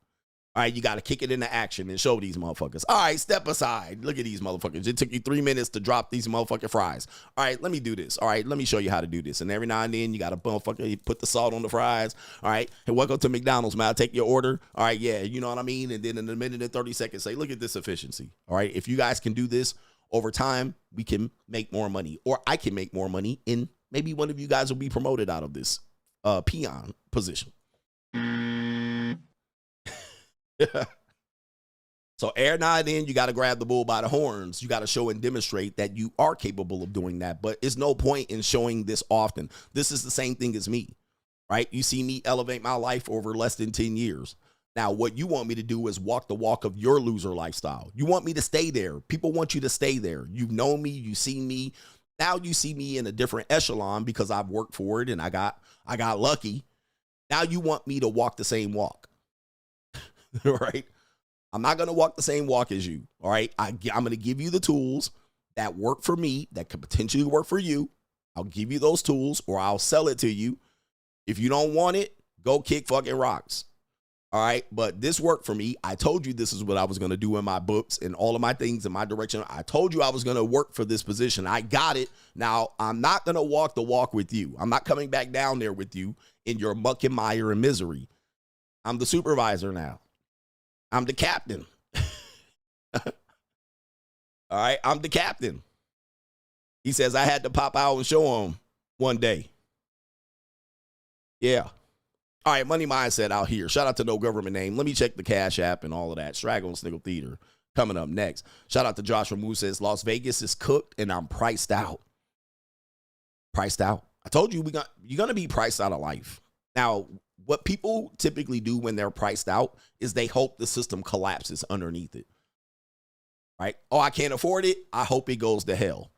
S3: All right, you got to kick it into action and show these motherfuckers. All right, step aside. Look at these motherfuckers. It took you 3 minutes to drop these motherfucking fries. All right, let me do this. All right, let me show you how to do this. And every now and then, you got to motherfucker put the salt on the fries. All right, hey, welcome to McDonald's, man. I'll take your order. All right, yeah, you know what I mean? And then in a minute and 30 seconds, say, look at this efficiency. All right, if you guys can do this over time, we can make more money. Or I can make more money, and maybe one of you guys will be promoted out of this peon position. So every now and then, you got to grab the bull by the horns. You got to show and demonstrate that you are capable of doing that. But it's no point in showing this often. This is the same thing as me, right? You see me elevate my life over less than 10 years. Now, what you want me to do is walk the walk of your loser lifestyle. You want me to stay there. People want you to stay there. You've known me. You see me. Now you see me in a different echelon because I've worked for it and I got lucky. Now you want me to walk the same walk, right? I'm not going to walk the same walk as you, all right? I'm going to give you the tools that work for me, that could potentially work for you. I'll give you those tools or I'll sell it to you. If you don't want it, go kick fucking rocks, all right? But this worked for me. I told you this is what I was going to do in my books and all of my things in my direction. I told you I was going to work for this position. I got it. Now, I'm not going to walk the walk with you. I'm not coming back down there with you in your muck and mire and misery. I'm the supervisor now. I'm the captain. All right, I'm the captain. He says I had to pop out and show him one day. Yeah. All right, money mindset out here. Shout out to no government name. Let me check the Cash App and all of that. Straggle and Sniggle Theater coming up next. Shout out to Josh Ramu says Las Vegas is cooked and I'm priced out. Priced out. I told you you're going to be priced out of life. Now, what people typically do when they're priced out is they hope the system collapses underneath it. Right? Oh, I can't afford it. I hope it goes to hell.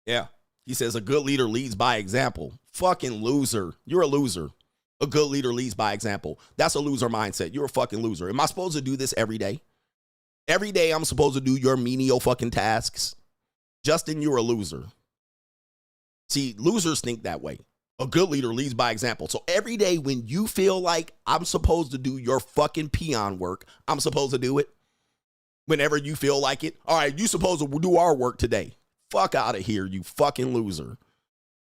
S3: Yeah. He says a good leader leads by example. Fucking loser. You're a loser. A good leader leads by example. That's a loser mindset. You're a fucking loser. Am I supposed to do this every day? Every day I'm supposed to do your menial fucking tasks? Justin, you're a loser. See, losers think that way. A good leader leads by example. So every day when you feel like I'm supposed to do your fucking peon work, I'm supposed to do it. Whenever you feel like it. All right, you supposed to do our work today. Fuck out of here, you fucking loser.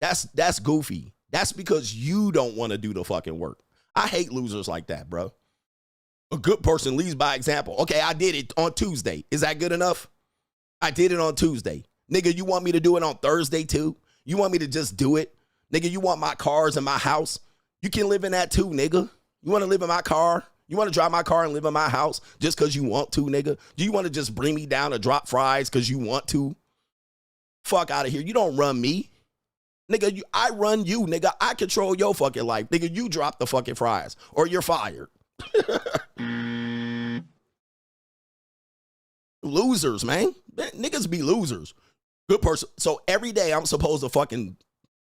S3: That's goofy. That's because you don't want to do the fucking work. I hate losers like that, bro. A good person leads by example. Okay, I did it on Tuesday. Is that good enough? I did it on Tuesday. Nigga, you want me to do it on Thursday too? You want me to just do it? Nigga, you want my cars in my house? You can live in that too, nigga. You want to live in my car? You want to drive my car and live in my house just because you want to, nigga? Do you want to just bring me down to drop fries because you want to? Fuck out of here. You don't run me. Nigga, I run you, nigga. I control your fucking life. Nigga, you drop the fucking fries or you're fired. Losers, man. Niggas be losers. Good person. So every day I'm supposed to fucking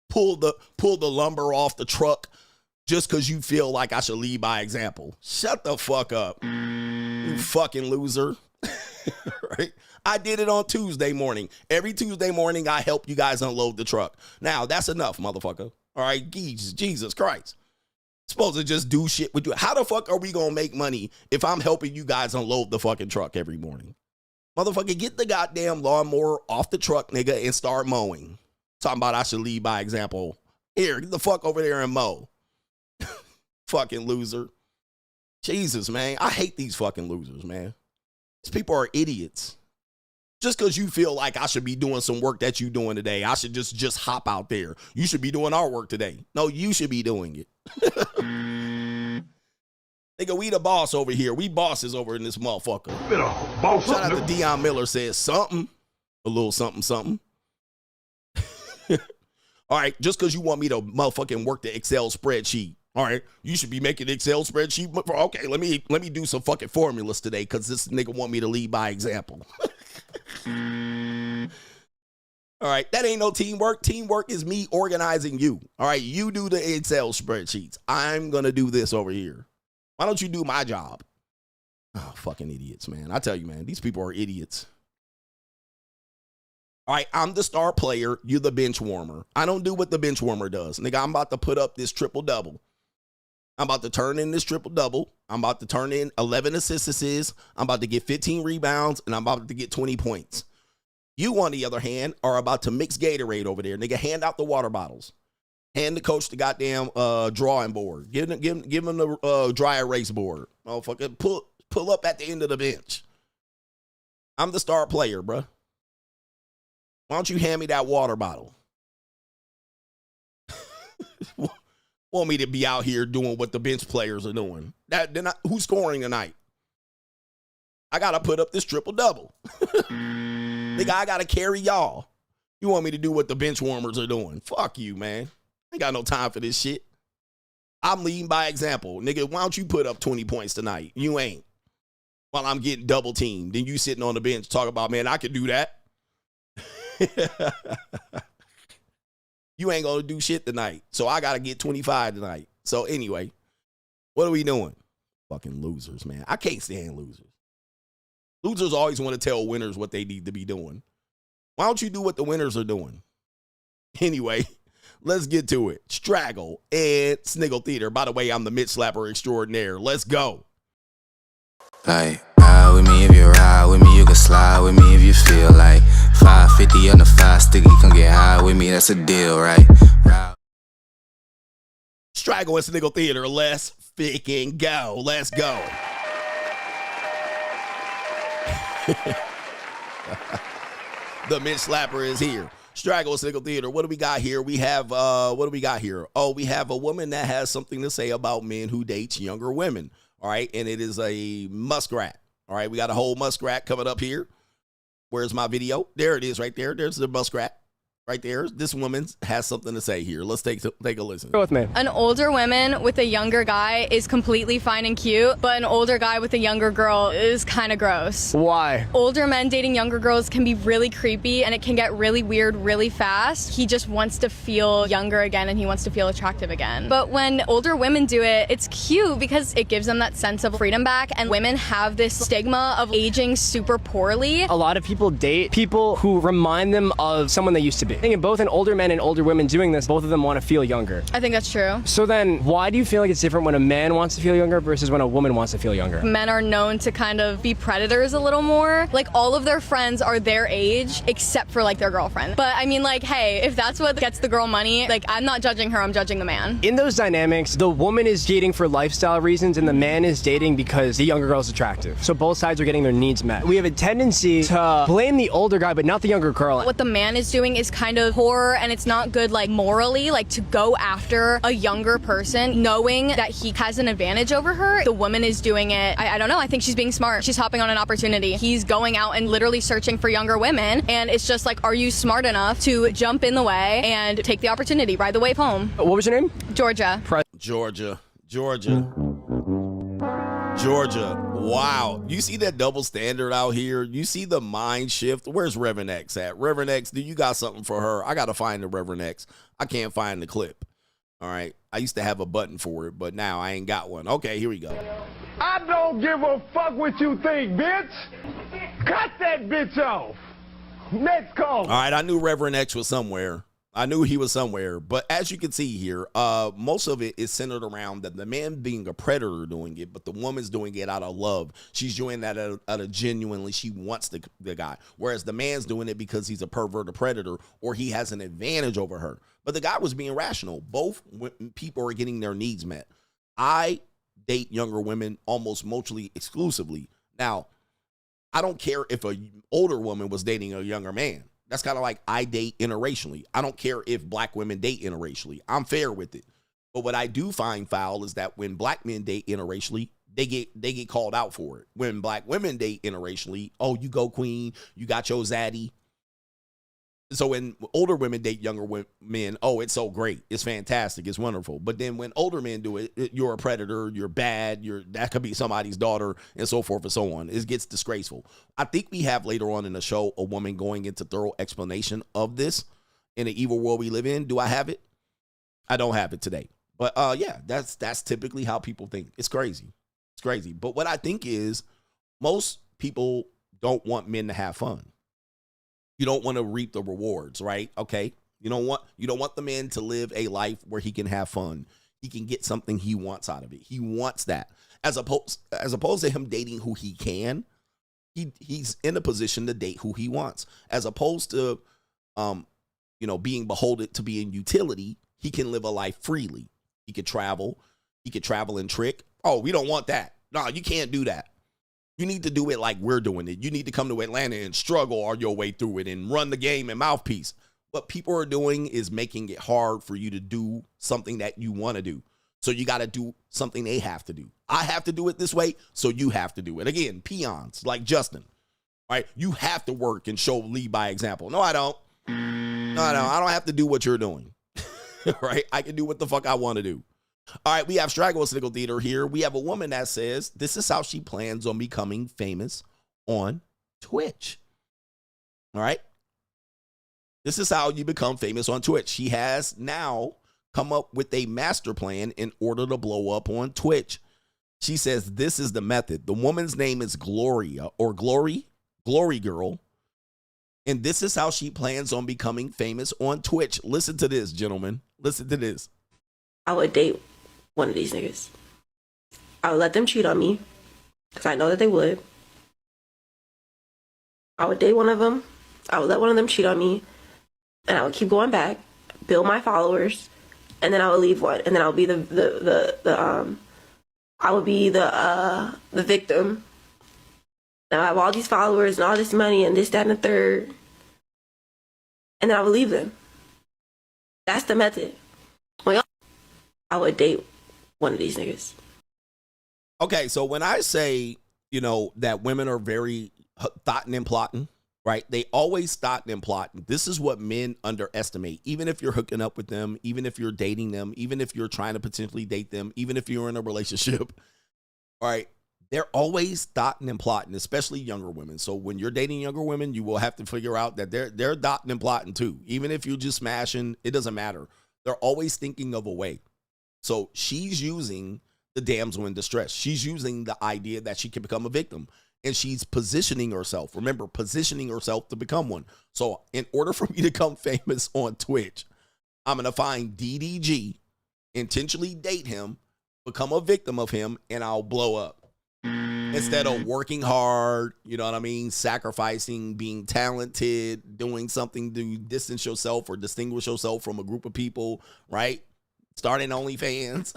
S3: pull the lumber off the truck just because you feel like I should lead by example. Shut the fuck up. You fucking loser. Right? I did it on Tuesday morning. Every Tuesday morning, I help you guys unload the truck. Now, that's enough, motherfucker. All right? Jesus Christ. Supposed to just do shit with you. How the fuck are we going to make money if I'm helping you guys unload the fucking truck every morning? Motherfucker, get the goddamn lawnmower off the truck, nigga, and start mowing. Talking about I should lead by example. Here, get the fuck over there and mow. Fucking loser. Jesus, man. I hate these fucking losers, man. These people are idiots. Just because you feel like I should be doing some work that you doing today, I should just hop out there. You should be doing our work today. No, you should be doing it. Nigga, we the boss over here. We bosses over in this motherfucker. Shout out to Dion Miller says something. A little something, something. All right, just because you want me to motherfucking work the Excel spreadsheet. All right, you should be making an Excel spreadsheet. Okay, let me do some fucking formulas today because this nigga want me to lead by example. All right, that ain't no teamwork. Teamwork is me organizing you. All right, you do the Excel spreadsheets. I'm going to do this over here. Why don't you do my job? Oh, fucking idiots, man. I tell you, man, these people are idiots. All right, I'm the star player. You're the bench warmer. I don't do what the bench warmer does. Nigga, I'm about to put up this triple-double. I'm about to turn in this triple-double. I'm about to turn in 11 assists. I'm about to get 15 rebounds, and I'm about to get 20 points. You, on the other hand, are about to mix Gatorade over there. Nigga, hand out the water bottles. Hand the coach the goddamn drawing board. Give him the dry erase board. Motherfucker, pull up at the end of the bench. I'm the star player, bruh. Why don't you hand me that water bottle? Want me to be out here doing what the bench players are doing? Who's scoring tonight? I got to put up this triple-double. Nigga, I got to carry y'all. You want me to do what the bench warmers are doing? Fuck you, man. I ain't got no time for this shit. I'm leading by example. Nigga, why don't you put up 20 points tonight? You ain't. While I'm getting double teamed. Then you sitting on the bench talking about, man, I could do that. You ain't going to do shit tonight. So I got to get 25 tonight. So anyway, what are we doing? Fucking losers, man. I can't stand losers. Losers always want to tell winners what they need to be doing. Why don't you do what the winners are doing? Anyway, let's get to it. Straggle and Sniggle Theater. By the way, I'm the Mitch Slapper extraordinaire. Let's go.
S11: Like, ride with me if you ride with me. You can slide with me if you feel like 550 on the 5 sticky. Come get high with me. That's a deal, right?
S3: Straggle and Sniggle Theater. Let's freaking go. Let's go. The Mitch Slapper is here. Straggle Sniggle Theater. What do we got here? We have what do we got here? Oh, we have a woman that has something to say about men who dates younger women. All right, and it is a muskrat. All right, we got a whole muskrat coming up here. Where's my video? There it is, right there. There's the muskrat, right there. This woman has something to say here. Let's take a listen.
S12: Go with me.
S13: An older woman with a younger guy is completely fine and cute, but an older guy with a younger girl is kind of gross.
S12: Why?
S13: Older men dating younger girls can be really creepy and it can get really weird really fast. He just wants to feel younger again and he wants to feel attractive again. But when older women do it, it's cute because it gives them that sense of freedom back, and women have this stigma of aging super poorly.
S12: A lot of people date people who remind them of someone they used to be. I think both in older men and older women doing this, both of them want to feel younger.
S13: I think that's true.
S12: So then why do you feel like it's different when a man wants to feel younger versus when a woman wants to feel younger?
S13: Men are known to kind of be predators a little more. Like, all of their friends are their age except for like their girlfriend. But I mean, like, hey, if that's what gets the girl money, like, I'm not judging her, I'm judging the man.
S12: In those dynamics, the woman is dating for lifestyle reasons and the man is dating because the younger girl is attractive. So both sides are getting their needs met. We have a tendency to blame the older guy but not the younger girl.
S13: What the man is doing is kind of poor, and it's not good, like, morally, like, to go after a younger person knowing that he has an advantage over her. The woman is doing it, I don't know, I think she's being smart. She's hopping on an opportunity. He's going out and literally searching for younger women, and it's just like, are you smart enough to jump in the way and take the opportunity, ride the wave home?
S12: What was your name?
S13: Georgia.
S3: Georgia. Wow. You see that double standard out here? You see the mind shift? Where's Reverend X at? Reverend X, do you got something for her? I got to find the Reverend X. I can't find the clip. All right. I used to have a button for it, but now I ain't got one. Okay, here we go.
S14: I don't give a fuck what you think, bitch. Cut that bitch off. Next call.
S3: All right. I knew Reverend X was somewhere. I knew he was somewhere, but as you can see here, most of it is centered around the man being a predator doing it, but the woman's doing it out of love. She's doing that out of genuinely, she wants the guy, whereas the man's doing it because he's a pervert or predator, or he has an advantage over her. But the guy was being rational. Both people are getting their needs met. I date younger women almost mutually exclusively. Now, I don't care if an older woman was dating a younger man. That's kind of like I date interracially. I don't care if black women date interracially. I'm fair with it. But what I do find foul is that when black men date interracially, they get called out for it. When black women date interracially, oh, you go queen, you got your zaddy. So when older women date younger men, oh, it's so great. It's fantastic. It's wonderful. But then when older men do it, you're a predator. You're bad. That could be somebody's daughter, and so forth and so on. It gets disgraceful. I think we have later on in the show a woman going into thorough explanation of this in the evil world we live in. Do I have it? I don't have it today. But yeah, that's typically how people think. It's crazy. It's crazy. But what I think is most people don't want men to have fun. You don't want to reap the rewards, right? Okay. You don't want the man to live a life where he can have fun. He can get something he wants out of it. He wants that. As opposed to him dating who he can, he's in a position to date who he wants. As opposed to being beholden to being utility, he can live a life freely. He could travel. He could travel and trick. Oh, we don't want that. No, you can't do that. You need to do it like we're doing it. You need to come to Atlanta and struggle all your way through it and run the game and mouthpiece. What people are doing is making it hard for you to do something that you want to do. So you got to do something they have to do. I have to do it this way, so you have to do it. Again, peons like Justin, right? You have to work and lead by example. No, I don't. No, I don't have to do what you're doing, right? I can do what the fuck I want to do. All right, we have Straggle Sniggle Theater here. We have a woman that says this is how she plans on becoming famous on Twitch. All right. This is how you become famous on Twitch. She has now come up with a master plan in order to blow up on Twitch. She says this is the method. The woman's name is Gloria or Glory Girl. And this is how she plans on becoming famous on Twitch. Listen to this, gentlemen. Listen to this.
S15: I would date one of these niggas. I would let them cheat on me because I know that they would. I would date one of them. I would let one of them cheat on me, and I would keep going back, build my followers, and then I would leave one, and then I would be the victim. Now I have all these followers and all this money and this, that, and the third, and then I would leave them. That's the method. I would date one of these niggas. Okay,
S3: so when I say, that women are very thoughting and plotting, right? They always thought and plotting. This is what men underestimate. Even if you're hooking up with them, even if you're dating them, even if you're trying to potentially date them, even if you're in a relationship, all right, they're always thoughting and plotting, especially younger women. So when you're dating younger women, you will have to figure out that they're thoughting and plotting too. Even if you're just smashing, it doesn't matter. They're always thinking of a way. So she's using the damsel in distress. She's using the idea that she can become a victim. And she's positioning herself. Remember, positioning herself to become one. So in order for me to become famous on Twitch, I'm going to find DDG, intentionally date him, become a victim of him, and I'll blow up. Instead of working hard, you know what I mean, sacrificing, being talented, doing something to distance yourself or distinguish yourself from a group of people, right? Starting OnlyFans.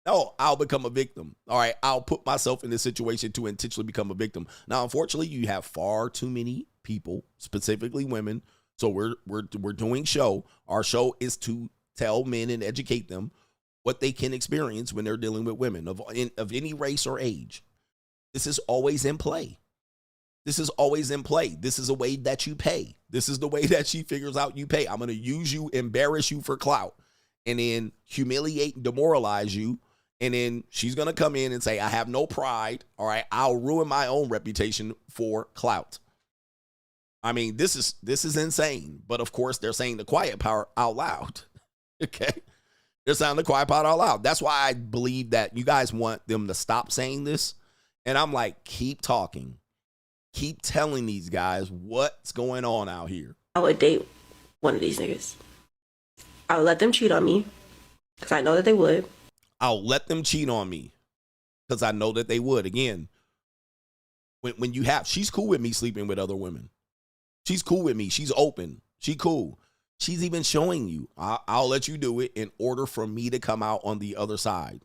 S3: No, I'll become a victim. All right, I'll put myself in this situation to intentionally become a victim. Now, unfortunately, you have far too many people, specifically women. So we're doing show. Our show is to tell men and educate them what they can experience when they're dealing with women of any race or age. This is always in play. This is always in play. This is a way that you pay. This is the way that she figures out you pay. I'm going to use you, embarrass you for clout, and then humiliate and demoralize you. And then she's going to come in and say, I have no pride. All right, I'll ruin my own reputation for clout. I mean, this is insane. But of course, they're saying the quiet part out loud. Okay? They're saying the quiet part out loud. That's why I believe that you guys want them to stop saying this. And I'm like, keep talking. Keep telling these guys what's going on out here.
S15: I would date one of these niggas. I would let them cheat on me because I know that they would.
S3: I'll let them cheat on me because I know that they would. Again, when you have, she's cool with me sleeping with other women. She's cool with me. She's open. She cool. She's even showing you, I'll let you do it in order for me to come out on the other side.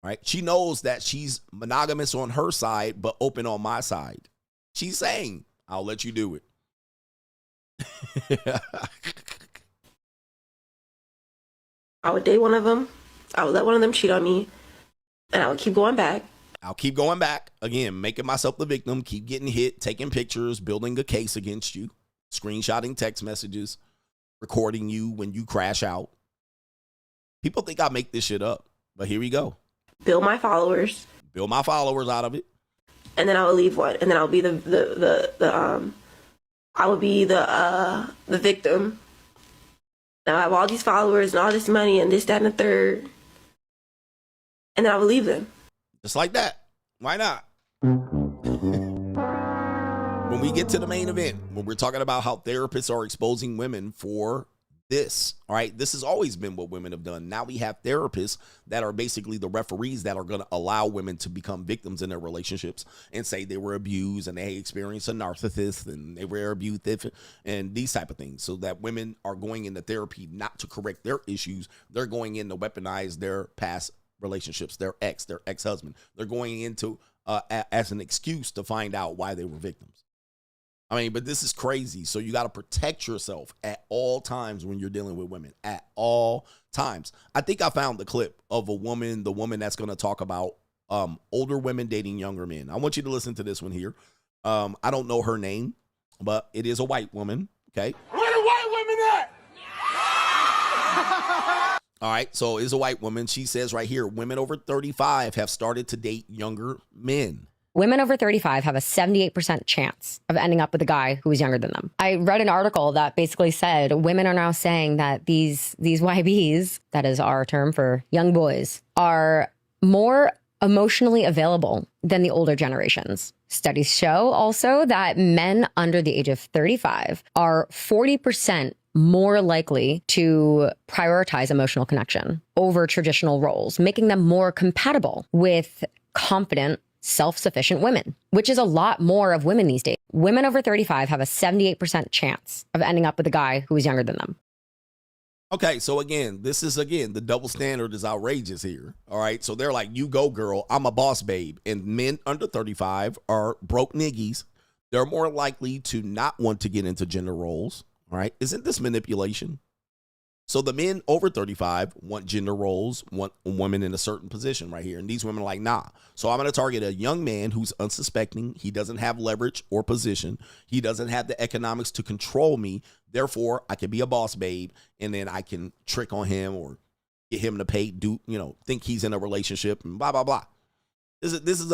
S3: Right? She knows that she's monogamous on her side, but open on my side. She's saying, I'll let you do it.
S15: I would date one of them. I would let one of them cheat on me, and I would keep going back.
S3: I'll keep going back. Again, making myself the victim, keep getting hit, taking pictures, building a case against you, screenshotting text messages, recording you when you crash out. People think I make this shit up, but here we go.
S15: Build my followers.
S3: Build my followers out of it.
S15: And then I would leave one, and then I'll be I would be the victim. Now I have all these followers and all this money and this, that, and the third. And then I would leave them.
S3: Just like that. Why not? When we get to the main event, when we're talking about how therapists are exposing women for this, all right, this has always been what women have done. Now we have therapists that are basically the referees that are going to allow women to become victims in their relationships and say they were abused and they experienced a narcissist and they were abused and these type of things. So that women are going into therapy not to correct their issues. They're going in to weaponize their past relationships, their ex-husband. They're going into as an excuse to find out why they were victims. I mean, but this is crazy. So you got to protect yourself at all times when you're dealing with women, at all times. I think I found the clip of the woman that's going to talk about older women dating younger men. I want you to listen to this one here. I don't know her name, but it is a white woman. Okay.
S14: Where the white women at?
S3: All right. So it's a white woman. She says right here, women over 35 have started to date younger men.
S16: Women over 35 have a 78% chance of ending up with a guy who is younger than them. I read an article that basically said women are now saying that these YBs, that is our term for young boys, are more emotionally available than the older generations. Studies show also that men under the age of 35 are 40% more likely to prioritize emotional connection over traditional roles, making them more compatible with confident, self-sufficient women, which is a lot more of women these days. Women over 35 have a 78% chance of ending up with a guy who is younger than them.
S3: Okay, so again, the double standard is outrageous here. All right, so they're like, you go, girl, I'm a boss babe. And men under 35 are broke niggies. They're more likely to not want to get into gender roles. All right, isn't this manipulation? So the men over 35 want gender roles, want women in a certain position right here. And these women are like, nah. So I'm going to target a young man who's unsuspecting. He doesn't have leverage or position. He doesn't have the economics to control me. Therefore, I can be a boss babe, and then I can trick on him or get him to pay, think he's in a relationship and blah, blah, blah. This is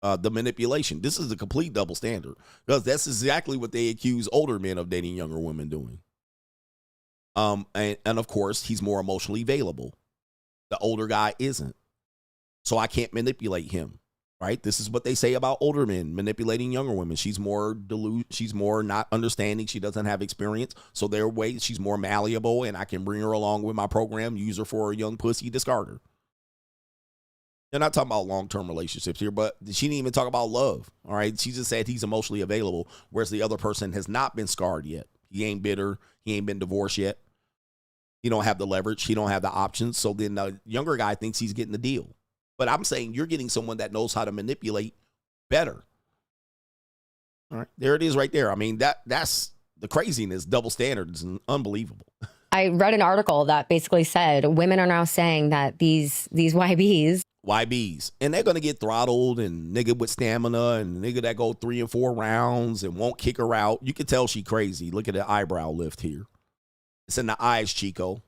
S3: the manipulation. This is a complete double standard, because that's exactly what they accuse older men of dating younger women doing. And of course, he's more emotionally available. The older guy isn't. So I can't manipulate him, right? This is what they say about older men manipulating younger women. She's more she's more not understanding. She doesn't have experience. So their way, she's more malleable, and I can bring her along with my program, use her for a young pussy, discard her. They're not talking about long-term relationships here, but she didn't even talk about love, all right? She just said he's emotionally available, whereas the other person has not been scarred yet. He ain't bitter. He ain't been divorced yet. He don't have the leverage. He don't have the options. So then the younger guy thinks he's getting the deal. But I'm saying you're getting someone that knows how to manipulate better. All right, there it is right there. I mean, that's the craziness, double standards, and unbelievable.
S16: I read an article that basically said women are now saying that these YBs, and they're going to get throttled, and nigga with stamina, and nigga that go 3 and 4 rounds and won't kick her out. You can tell she crazy. Look at the eyebrow lift here. It's in the eyes, Chico.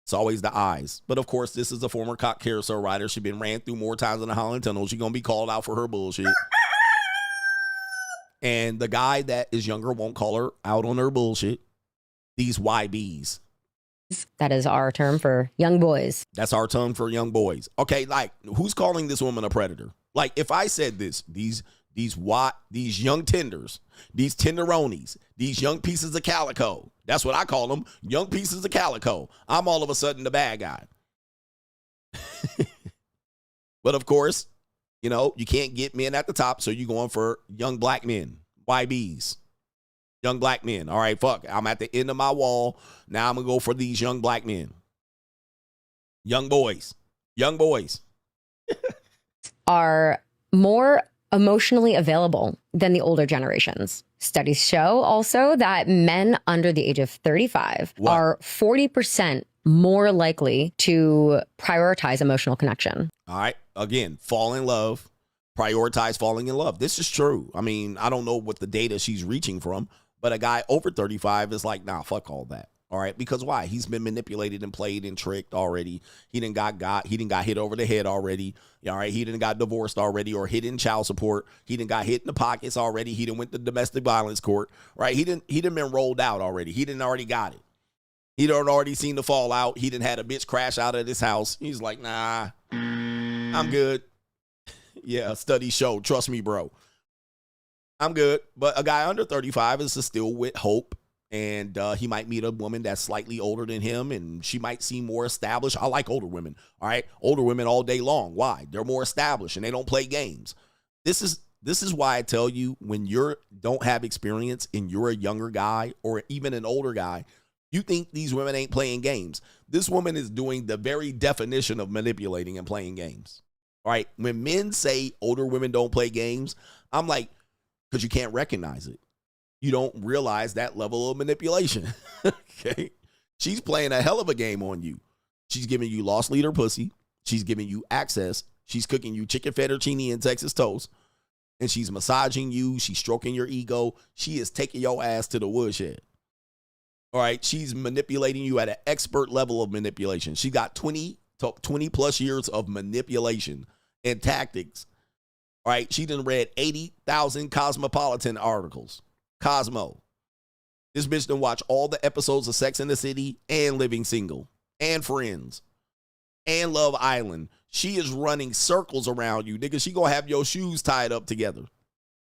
S16: It's always the eyes. But of course, this is a former cop carousel rider. She's been ran through more times in the Holland Tunnel. She's going to be called out for her bullshit. And the guy that is younger won't call her out on her bullshit. These YBs. that is our term for young boys.
S3: That's our term for young boys. Okay, like, who's calling this woman a predator? Like, if I said this, these young tenders, these tenderonis, these young pieces of calico, that's what I call them, young pieces of calico. I'm all of a sudden the bad guy. But of course, you know, you can't get men at the top, so you're going for young black men, YBs. Young black men. All right, fuck. I'm at the end of my wall. Now I'm going to go for these young black men. Young boys. Young boys.
S16: Are more emotionally available than the older generations. Studies show also that men under the age of 35 are 40% more likely to prioritize emotional connection.
S3: All right. Again, fall in love. Prioritize falling in love. This is true. I mean, I don't know what the data she's reaching from, but a guy over 35 is like, nah, fuck all that. All right. Because why? He's been manipulated and played and tricked already. He didn't got hit over the head already. All right. He didn't got divorced already or hit in child support. He didn't got hit in the pockets already. He didn't went to domestic violence court. Right. He didn't been rolled out already. He didn't already got it. He done already seen the fallout. He didn't had a bitch crash out of his house. He's like, nah, I'm good. Yeah, studies show. Trust me, bro. I'm good. But a guy under 35 is still with hope. And he might meet a woman that's slightly older than him, and she might seem more established. I like older women. All right. Older women all day long. Why? They're more established and they don't play games. This is why I tell you, when you don't have experience and you're a younger guy or even an older guy, you think these women ain't playing games. This woman is doing the very definition of manipulating and playing games. All right. When men say older women don't play games, I'm like, because you can't recognize it. You don't realize that level of manipulation. Okay. She's playing a hell of a game on you. She's giving you lost leader pussy. She's giving you access. She's cooking you chicken fettuccine and Texas toast. And she's massaging you. She's stroking your ego. She is taking your ass to the woodshed. All right. She's manipulating you at an expert level of manipulation. She got 20 plus years of manipulation and tactics. All right. She done read 80,000 Cosmopolitan articles. Cosmo. This bitch done watch all the episodes of Sex and the City and Living Single and Friends and Love Island. She is running circles around you, nigga. She gonna have your shoes tied up together.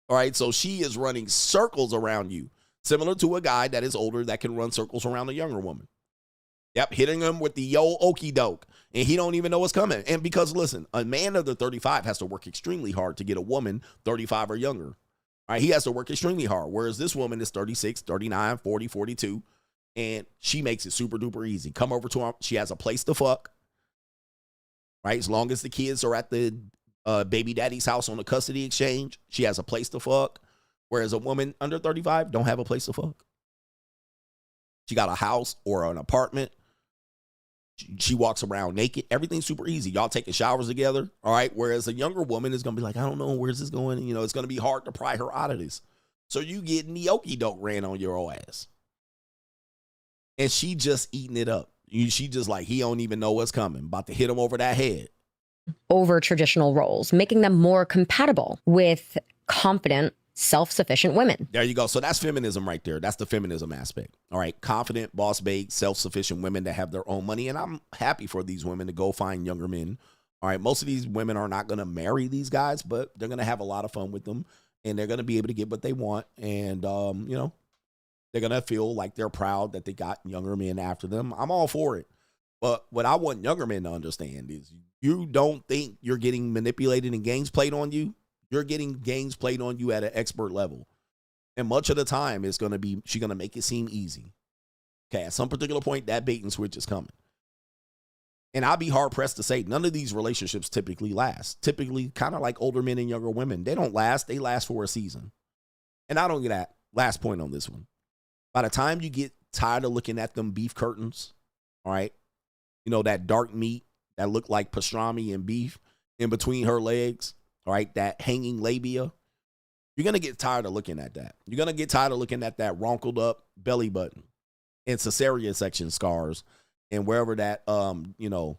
S3: All right. So she is running circles around you. Similar to a guy that is older that can run circles around a younger woman. Yep, hitting him with the yo okey doke. And he don't even know what's coming. And because, listen, a man under 35 has to work extremely hard to get a woman 35 or younger. All right, he has to work extremely hard. Whereas this woman is 36, 39, 40, 42. And she makes it super duper easy. Come over to her. She has a place to fuck. Right, as long as the kids are at the baby daddy's house on the custody exchange, she has a place to fuck. Whereas a woman under 35 don't have a place to fuck. She got a house or an apartment. She walks around naked. Everything's super easy. Y'all taking showers together. All right. Whereas a younger woman is going to be like, I don't know, where's this going? You know, it's going to be hard to pry her out of this. So you get gnocchi doke ran on your old ass. And she just eating it up. She just like, he don't even know what's coming. About to hit him over that head.
S16: Over traditional roles, making them more compatible with confident, self-sufficient women.
S3: There you go. So that's feminism right there. That's the feminism aspect. All right. Confident, boss babe, self-sufficient women that have their own money. And I'm happy for these women to go find younger men. All right. Most of these women are not going to marry these guys, but they're going to have a lot of fun with them. And they're going to be able to get what they want. And, you know, they're going to feel like they're proud that they got younger men after them. I'm all for it. But what I want younger men to understand is you don't think you're getting manipulated and games played on you. You're getting games played on you at an expert level. And much of the time, it's going to be, she's going to make it seem easy. Okay, at some particular point, that bait and switch is coming. And I'll be hard-pressed to say none of these relationships typically last. Typically, kind of like older men and younger women. They don't last. They last for a season. And I don't get that. Last point on this one. By the time you get tired of looking at them beef curtains, all right, you know, that dark meat that looked like pastrami and beef in between her legs, all right, that hanging labia, you're going to get tired of looking at that. You're going to get tired of looking at that wrinkled up belly button and cesarean section scars and wherever that, you know,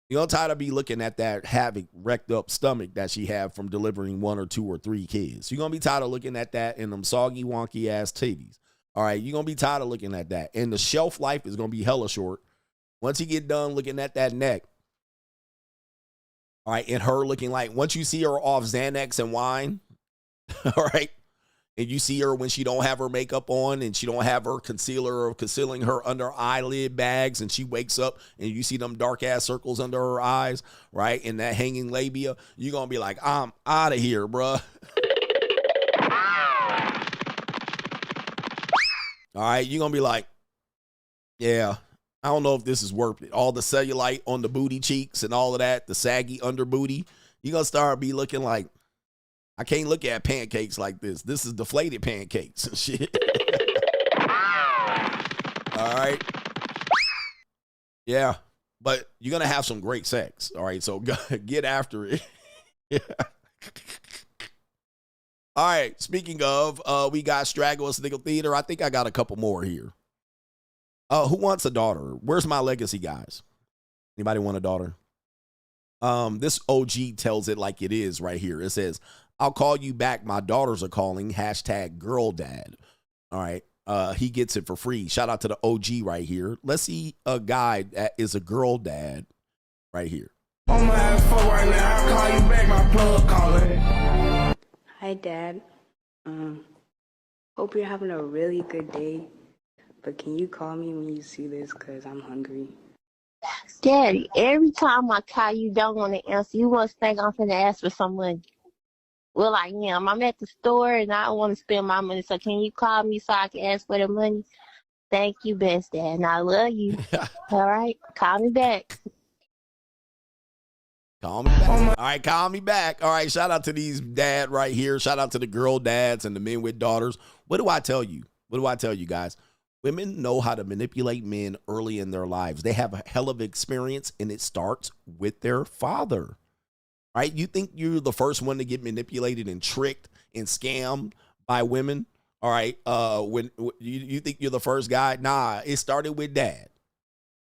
S3: you're going to tired of be looking at that havoc wrecked up stomach that she had from delivering 1 or 2 or 3 kids. You're going to be tired of looking at that and them soggy, wonky ass titties. All right, you're going to be tired of looking at that. And the shelf life is going to be hella short. Once you get done looking at that neck, all right, and her looking like, once you see her off Xanax and wine, all right, and you see her when she don't have her makeup on and she don't have her concealer or concealing her under eyelid bags, and she wakes up and you see them dark ass circles under her eyes, right, and that hanging labia, you're going to be like, I'm out of here, bruh. All right, you're going to be like, yeah, I don't know if this is worth it. All the cellulite on the booty cheeks and all of that, the saggy under booty, you're going to start be looking like, I can't look at pancakes like this. This is deflated pancakes and shit. All right. Yeah, but you're going to have some great sex. All right, so get after it. Yeah. All right, speaking of, we got Straggle and Sniggle Theater. I think I got a couple more here. Who wants a daughter? Where's my legacy, guys? Anybody want a daughter? This OG tells it like it is right here. It says, I'll call you back. My daughters are calling. #girldad. All right. He gets it for free. Shout out to the OG right here. Let's see a guy that is a girl dad right here.
S17: On my ass for right now. I'll call you back. My plug calling.
S18: Hi, Dad. Hope you're having a really good day. But can you call me when you see this? Because I'm hungry.
S19: Daddy, every time I call you, don't want to answer. You want to think I'm finna ask for some money. Well, I am. I'm at the store and I don't want to spend my money. So can you call me so I can ask for the money? Thank you, best Dad. And I love you. All right. Call me back.
S3: Call me back. All right, call me back. All right, shout out to these dad right here. Shout out to the girl dads and the men with daughters. What do I tell you? What do I tell you, guys? Women know how to manipulate men early in their lives. They have a hell of experience, and it starts with their father. Right? You think you're the first one to get manipulated and tricked and scammed by women? All right. When you think you're the first guy? Nah, it started with dad.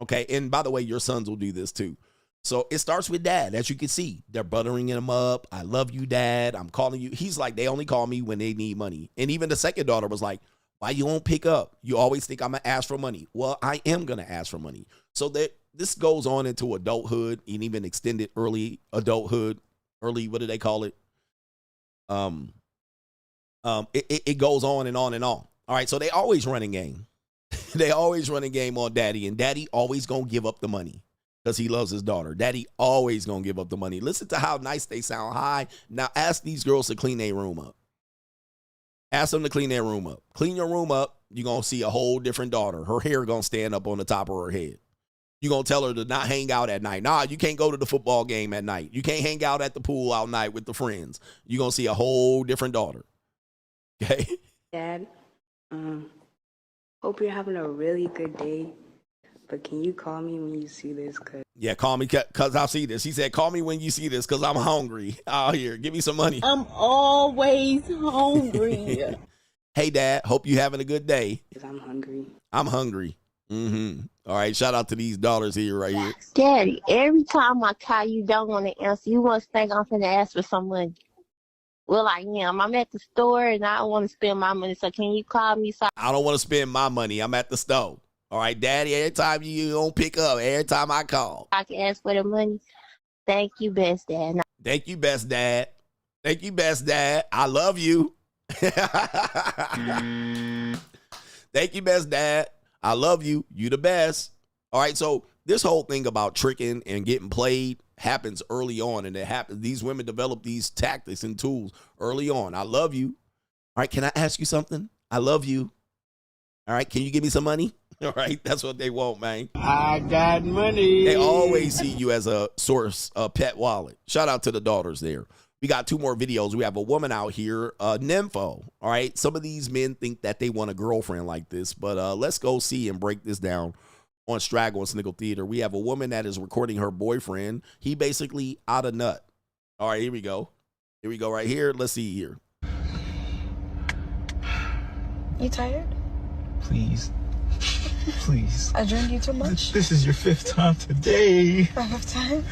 S3: Okay. And by the way, your sons will do this too. So it starts with dad. As you can see, they're buttering him up. I love you, Dad. I'm calling you. He's like, they only call me when they need money. And even the second daughter was like, why you won't pick up? You always think I'm going to ask for money. Well, I am going to ask for money. So that this goes on into adulthood and even extended early adulthood. Early, what do they call it? It goes on and on and on. All right. So they always run a game. They always run a game on daddy. And daddy always going to give up the money. Because he loves his daughter. Daddy always going to give up the money. Listen to how nice they sound high. Now ask these girls to clean their room up. Ask them to clean their room up. Clean your room up. You're going to see a whole different daughter. Her hair going to stand up on the top of her head. You're going to tell her to not hang out at night. Nah, you can't go to the football game at night. You can't hang out at the pool all night with the friends. You're going to see a whole different daughter. Okay?
S18: Dad, hope hope you're having a really good day. But can you call me when you see this?
S3: Yeah, call me because I'll see this. He said, call me when you see this because I'm hungry. Out here, give me some money.
S20: I'm always hungry.
S3: Hey, Dad, hope you having a good day.
S18: I'm hungry.
S3: I'm hungry. All right, shout out to these daughters here right here.
S19: Daddy, every time I call you don't want to answer. You want to think I'm finna ask for some money. Well, I am. I'm at the store and I don't want to spend my money. So can you call me?
S3: I don't want to spend my money. I'm at the store. All right, Daddy, every time you don't pick up, every time I call.
S19: I can ask for the money. Thank you, best dad.
S3: Thank you, best dad. Thank you, best dad. I love you. Thank you, best dad. I love you. You the best. All right, so this whole thing about tricking and getting played happens early on, and it happens. These women develop these tactics and tools early on. I love you. All right, can I ask you something? I love you. All right, can you give me some money? All right, that's what they want, man.
S17: I got money.
S3: They always see you as a source, a pet wallet. Shout out to the daughters there. We got 2 more videos. We have a woman out here, Nympho. All right, some of these men think that they want a girlfriend like this, but let's go see and break this down on Straggle and Sniggle Theater. We have a woman that is recording her boyfriend. He basically out of nut. All right, here we go. Here we go right here. Let's see here.
S21: You tired?
S22: Please. Please.
S21: I drank you too much?
S22: This is your 5th time today.
S21: 5th time?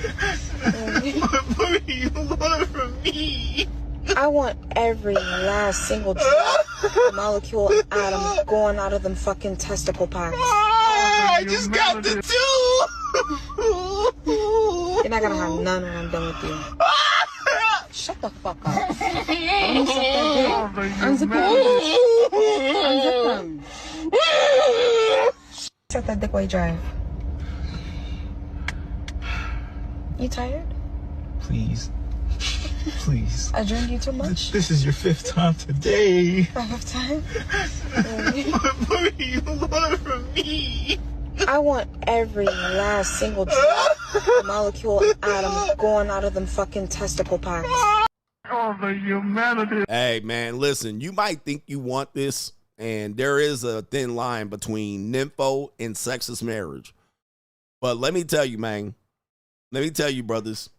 S22: What do you want from me?
S21: I want every last single molecule atom going out of them fucking testicle packs.
S22: I just got the 2.
S21: You're not gonna have none when I'm done with you. Shut the fuck up. Unzip them. Set that dick while you drive. You tired?
S22: Please. Please.
S21: I drank you too much?
S22: This is your 5th time today.
S21: 5th time?
S22: What do you want from me?
S21: I want every last single molecule atom going out of them fucking testicle packs.
S22: Oh, the humanity.
S3: Hey, man, listen, you might think you want this, and there is a thin line between nympho and sexist marriage. But let me tell you, man, let me tell you, brothers,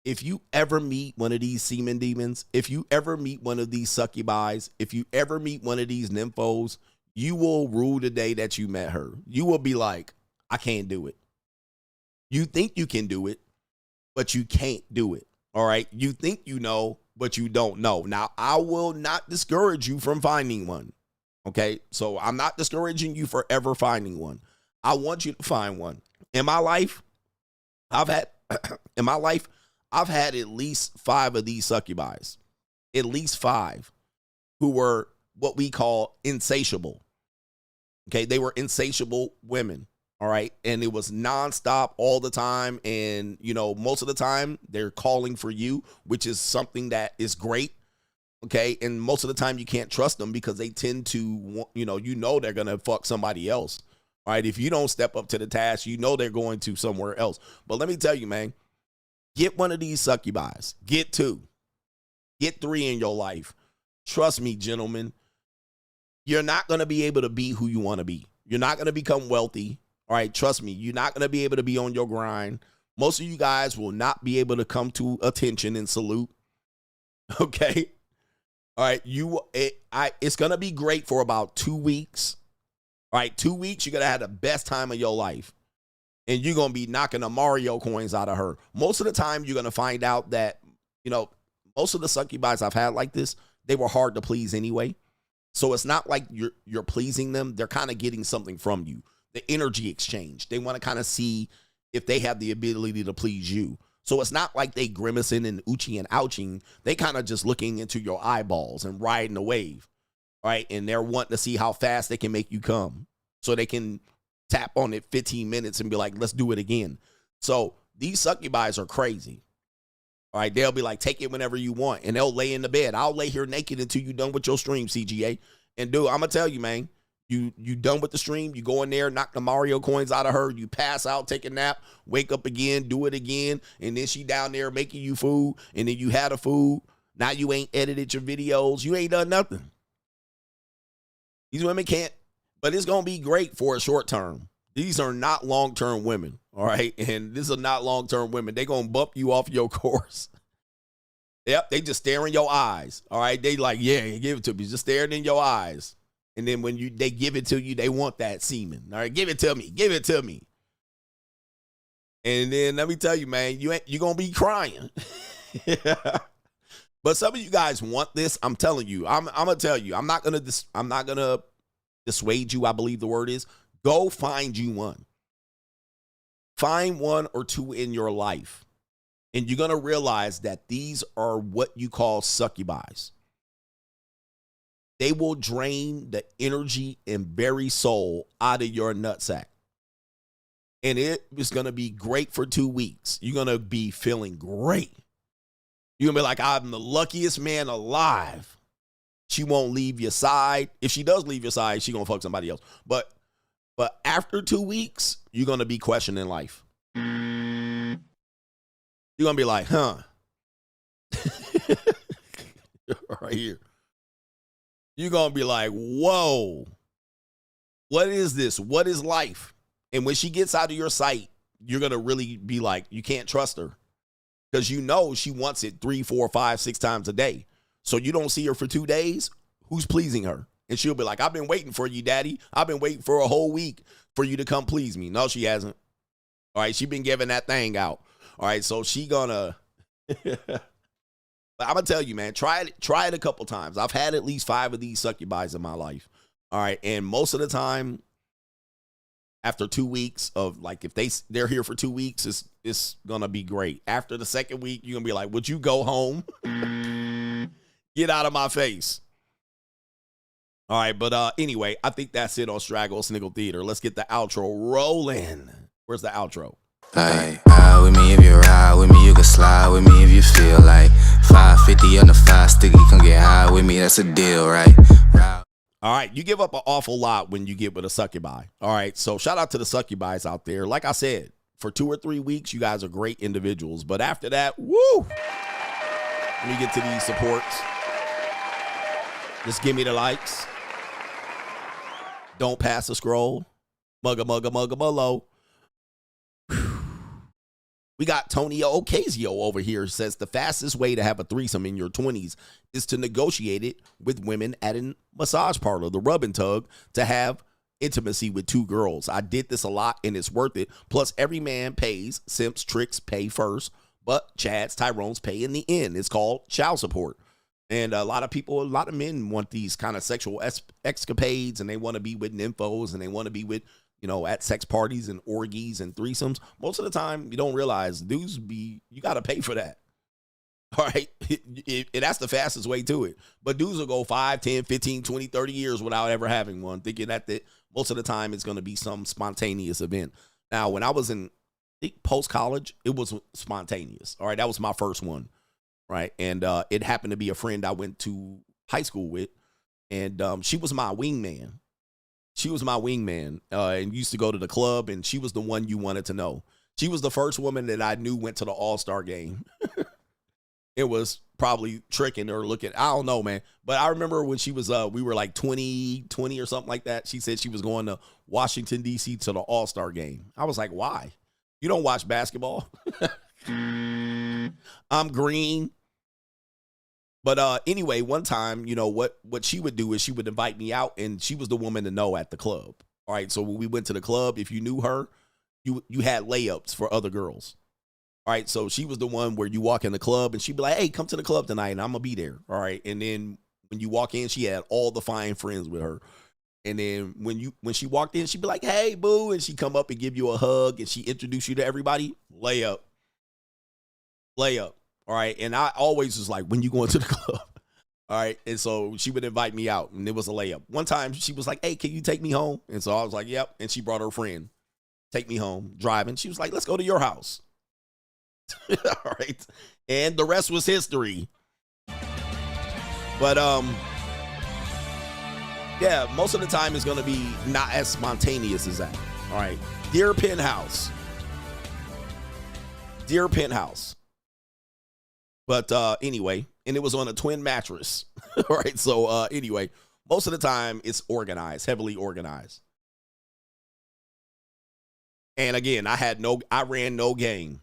S3: if you ever meet one of these semen demons, if you ever meet one of these succubis, if you ever meet one of these nymphos, you will rue the day that you met her. You will be like, I can't do it. You think you can do it, but you can't do it. All right. You think you know, but you don't know. Now, I will not discourage you from finding one. Okay. So I'm not discouraging you for ever finding one. I want you to find one. In my life, I've had at least 5 of these succubis, at least 5 who were what we call insatiable. Okay. They were insatiable women. All right. And it was nonstop all the time. And, you know, most of the time they're calling for you, which is something that is great. Okay. And most of the time you can't trust them because they tend to, you know, they're going to fuck somebody else. All right. If you don't step up to the task, you know, they're going to somewhere else. But let me tell you, man, get one of these succubis, get 2, get 3 in your life. Trust me, gentlemen, you're not going to be able to be who you want to be. You're not going to become wealthy. All right, trust me, you're not going to be able to be on your grind. Most of you guys will not be able to come to attention and salute. Okay? All right, it's going to be great for about 2 weeks. All right, 2 weeks, you're going to have the best time of your life. And you're going to be knocking the Mario coins out of her. Most of the time, you're going to find out that, you know, most of the succubis I've had like this, they were hard to please anyway. So it's not like you're pleasing them. They're kind of getting something from you. The energy exchange. They want to kind of see if they have the ability to please you. So it's not like they grimacing and ooching and ouching. They kind of just looking into your eyeballs and riding the wave. Right? And they're wanting to see how fast they can make you come. So they can tap on it 15 minutes and be like, let's do it again. So these succubis are crazy. All right. They'll be like, take it whenever you want. And they'll lay in the bed. I'll lay here naked until you're done with your stream, CGA. And dude, I'm going to tell you, man. You done with the stream, you go in there, knock the Mario coins out of her, you pass out, take a nap, wake up again, do it again, and then she down there making you food, and then you had a food. Now you ain't edited your videos. You ain't done nothing. These women can't. But it's going to be great for a short term. These are not long-term women, all right? And these are not long-term women. They're going to bump you off your course. Yep, they just stare in your eyes, all right? They like, yeah, give it to me. Just staring in your eyes. And then when they give it to you, they want that semen, all right? Give it to me. Give it to me. And then let me tell you, man, you're going to be crying. But some of you guys want this. I'm telling you. I'm going to tell you. I'm not going to dissuade you, I believe the word is. Go find you one. Find one or two in your life. And you're going to realize that these are what you call succubis. They will drain the energy and very soul out of your nutsack. And it is going to be great for 2 weeks. You're going to be feeling great. You're going to be like, I'm the luckiest man alive. She won't leave your side. If she does leave your side, she's going to fuck somebody else. But after 2 weeks, you're going to be questioning life. You're going to be like, huh? Right here. You're going to be like, whoa. What is this? What is life? And when she gets out of your sight, you're going to really be like, you can't trust her. Because you know she wants it 3, 4, 5, 6 times a day. So you don't see her for 2 days. Who's pleasing her? And she'll be like, I've been waiting for you, daddy. I've been waiting for a whole week for you to come please me. No, she hasn't. All right, she been giving that thing out. All right, so she gonna. But I'm gonna tell you, man, try it a couple times. I've had at least 5 of these succubis in my life. All right, and most of the time, after 2 weeks of like, if they're here for 2 weeks, it's gonna be great. After the second week, you're gonna be like, would you go home? Get out of my face. All right, but anyway, I think that's it on Straggle Sniggle Theater. Let's get the outro rolling. Where's the outro?
S11: Like, ride with me if you ride with me, you can slide with me if you feel like 550 on the 5 sticky, come get high with me, that's a deal, right?
S3: All right, you give up an awful lot when you get with a succubi. All right, so shout out to the succubis out there. Like I said, for 2 or 3 weeks, you guys are great individuals. But after that, woo! Let me get to these supports. Just give me the likes. Don't pass the scroll. Mugga, mugga, mugga, below. We got Tony Ocasio over here. Says the fastest way to have a threesome in your 20s is to negotiate it with women at a massage parlor, the rub and tug, to have intimacy with 2 girls. I did this a lot and it's worth it. Plus, every man pays. Simps, tricks pay first, but Chads, Tyrones pay in the end. It's called child support. And a lot of men want these kind of sexual escapades, and they want to be with nymphos, and they want to be with, at sex parties and orgies and threesomes. Most of the time, you don't realize you got to pay for that. All right. That's the fastest way to it. But dudes will go 5, 10, 15, 20, 30 years without ever having one, thinking that most of the time it's going to be some spontaneous event. Now, when I was in post-college, it was spontaneous. All right. That was my first one. Right. And it happened to be a friend I went to high school with. And she was my wingman. And used to go to the club. And she was the one you wanted to know. She was the first woman that I knew went to the All-Star game. It was probably tricking or looking. I don't know, man. But I remember when she was, we were like 20 or something like that. She said she was going to Washington, D.C. to the All-Star game. I was like, why? You don't watch basketball? I'm green. But anyway, one time, what she would do is she would invite me out, and she was the woman to know at the club. All right, so when we went to the club, if you knew her, you had layups for other girls. All right, so she was the one where you walk in the club, and she'd be like, hey, come to the club tonight, and I'm going to be there. All right, and then when you walk in, she had all the fine friends with her. And then when she walked in, she'd be like, hey, boo, and she'd come up and give you a hug, and she introduce you to everybody. Layup. All right. And I always was like, when you going to the club? All right. And so she would invite me out, and it was a layup. One time she was like, hey, can you take me home? And so I was like, yep. And she brought her friend. Take me home, driving. She was like, let's go to your house. All right. And the rest was history. But yeah, most of the time it's going to be not as spontaneous as that. All right. Dear Penthouse. But anyway, and it was on a twin mattress. All right. So anyway, Most of the time, it's organized, heavily organized. And again, I ran no game.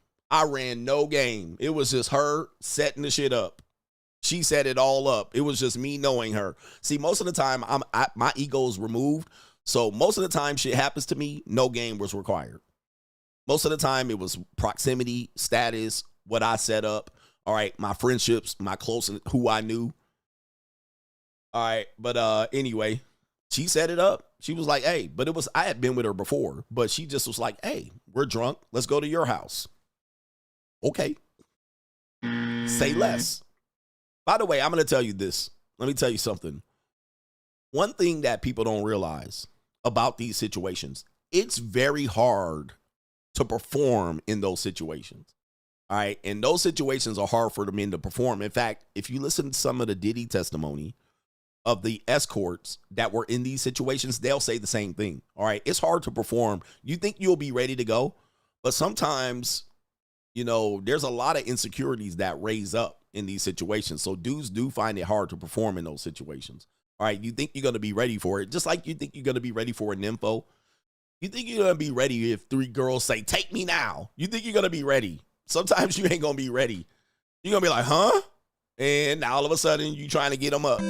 S3: It was just her setting the shit up. She set it all up. It was just me knowing her. See, most of the time, my ego is removed. So most of the time shit happens to me, no game was required. Most of the time, it was proximity, status, what I set up. All right, my friendships, my close, who I knew. All right, but anyway, she set it up. She was like, hey, but I had been with her before, but she just was like, hey, we're drunk. Let's go to your house. Okay. Say less. By the way, I'm going to tell you this. Let me tell you something. One thing that people don't realize about these situations, it's very hard to perform in those situations. All right. And those situations are hard for the men to perform. In fact, if you listen to some of the Diddy testimony of the escorts that were in these situations, they'll say the same thing. All right. It's hard to perform. You think you'll be ready to go, but sometimes, there's a lot of insecurities that raise up in these situations. So dudes do find it hard to perform in those situations. All right. You think you're going to be ready for it. Just like you think you're going to be ready for a nympho. You think you're going to be ready if 3 girls say, take me now. You think you're going to be ready. Sometimes you ain't going to be ready. You're going to be like, huh? And now all of a sudden you trying to get them up.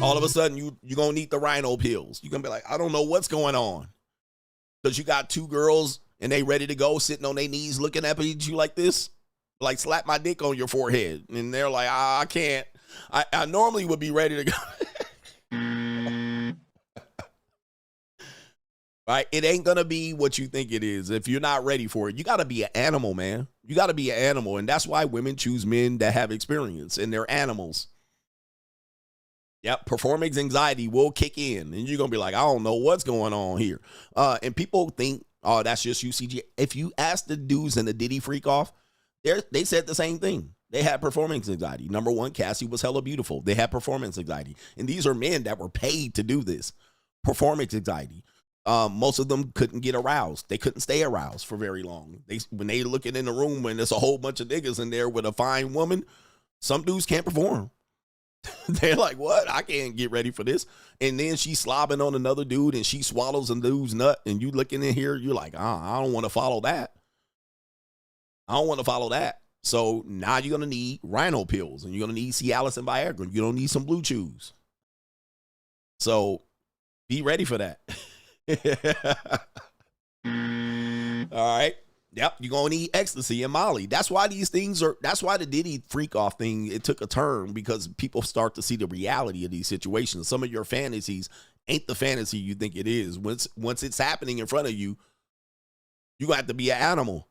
S3: All of a sudden you're going to need the rhino pills. You're going to be like, I don't know what's going on. Because you got 2 girls and they ready to go, sitting on their knees looking up at you like this. Like, slap my dick on your forehead. And they're like, I can't. I normally would be ready to go. Right? It ain't going to be what you think it is if you're not ready for it. You got to be an animal, man. You got to be an animal. And that's why women choose men that have experience and they're animals. Yep. Performance anxiety will kick in and you're going to be like, I don't know what's going on here. And people think, oh, that's just you, CGA. If you ask the dudes in the Diddy freak off, they said the same thing. They had performance anxiety. Number one, Cassie was hella beautiful. They had performance anxiety. And these are men that were paid to do this. Performance anxiety. Most of them couldn't get aroused. They couldn't stay aroused for very long. When they looking in the room when there's a whole bunch of niggas in there with a fine woman, some dudes can't perform. They're like, what? I can't get ready for this. And then she's slobbing on another dude and she swallows a dude's nut. And you looking in here, you're like, I don't want to follow that. I don't want to follow that. So now you're going to need rhino pills and you're going to need Cialis and Viagra. You're going to need some Blue Chews. So be ready for that. All right. Yep. You're going to need ecstasy and Molly. That's why that's why the Diddy freak off thing, it took a turn because people start to see the reality of these situations. Some of your fantasies ain't the fantasy you think it is. Once it's happening in front of you, you're going to have to be an animal.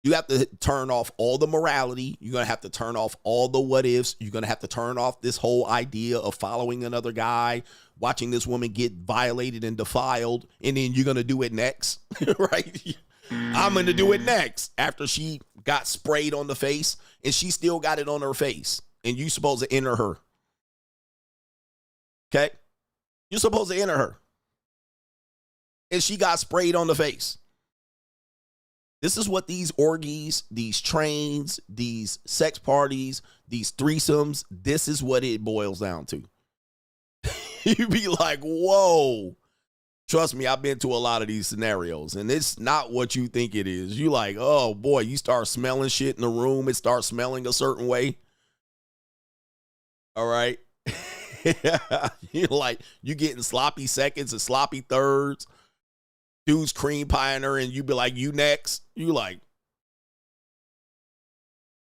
S3: You have to turn off all the morality. You're going to have to turn off all the what ifs. You're going to have to turn off this whole idea of following another guy, watching this woman get violated and defiled, and then you're going to do it next, right? I'm going to do it next after she got sprayed on the face and she still got it on her face and you supposed to enter her. Okay. You're supposed to enter her and she got sprayed on the face. This is what these orgies, these trains, these sex parties, these threesomes, this is what it boils down to. You be like, whoa. Trust me, I've been to a lot of these scenarios, and it's not what you think it is. You like, oh, boy, you start smelling shit in the room. It starts smelling a certain way. All right? You're like, you getting sloppy seconds and sloppy thirds. Dude's cream pieing her, and you be like, you next? You like,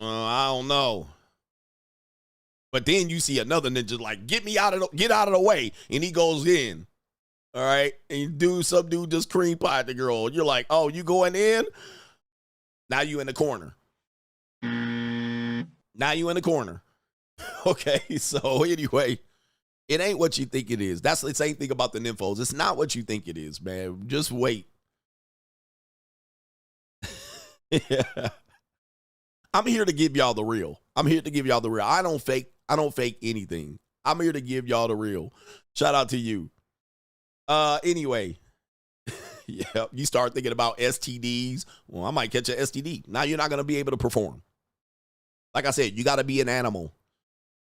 S3: I don't know. But then you see another ninja like, get out of the way, and he goes in. All right. And some dude just cream pied the girl. You're like, oh, you going in? Now you in the corner. Now you in the corner. Okay. So anyway, it ain't what you think it is. That's the same thing about the nymphos. It's not what you think it is, man. Just wait. Yeah. I'm here to give y'all the real. I don't fake anything. I'm here to give y'all the real. Shout out to you. Anyway, yeah, you start thinking about STDs. Well, I might catch an STD. Now you're not going to be able to perform. Like I said, you got to be an animal.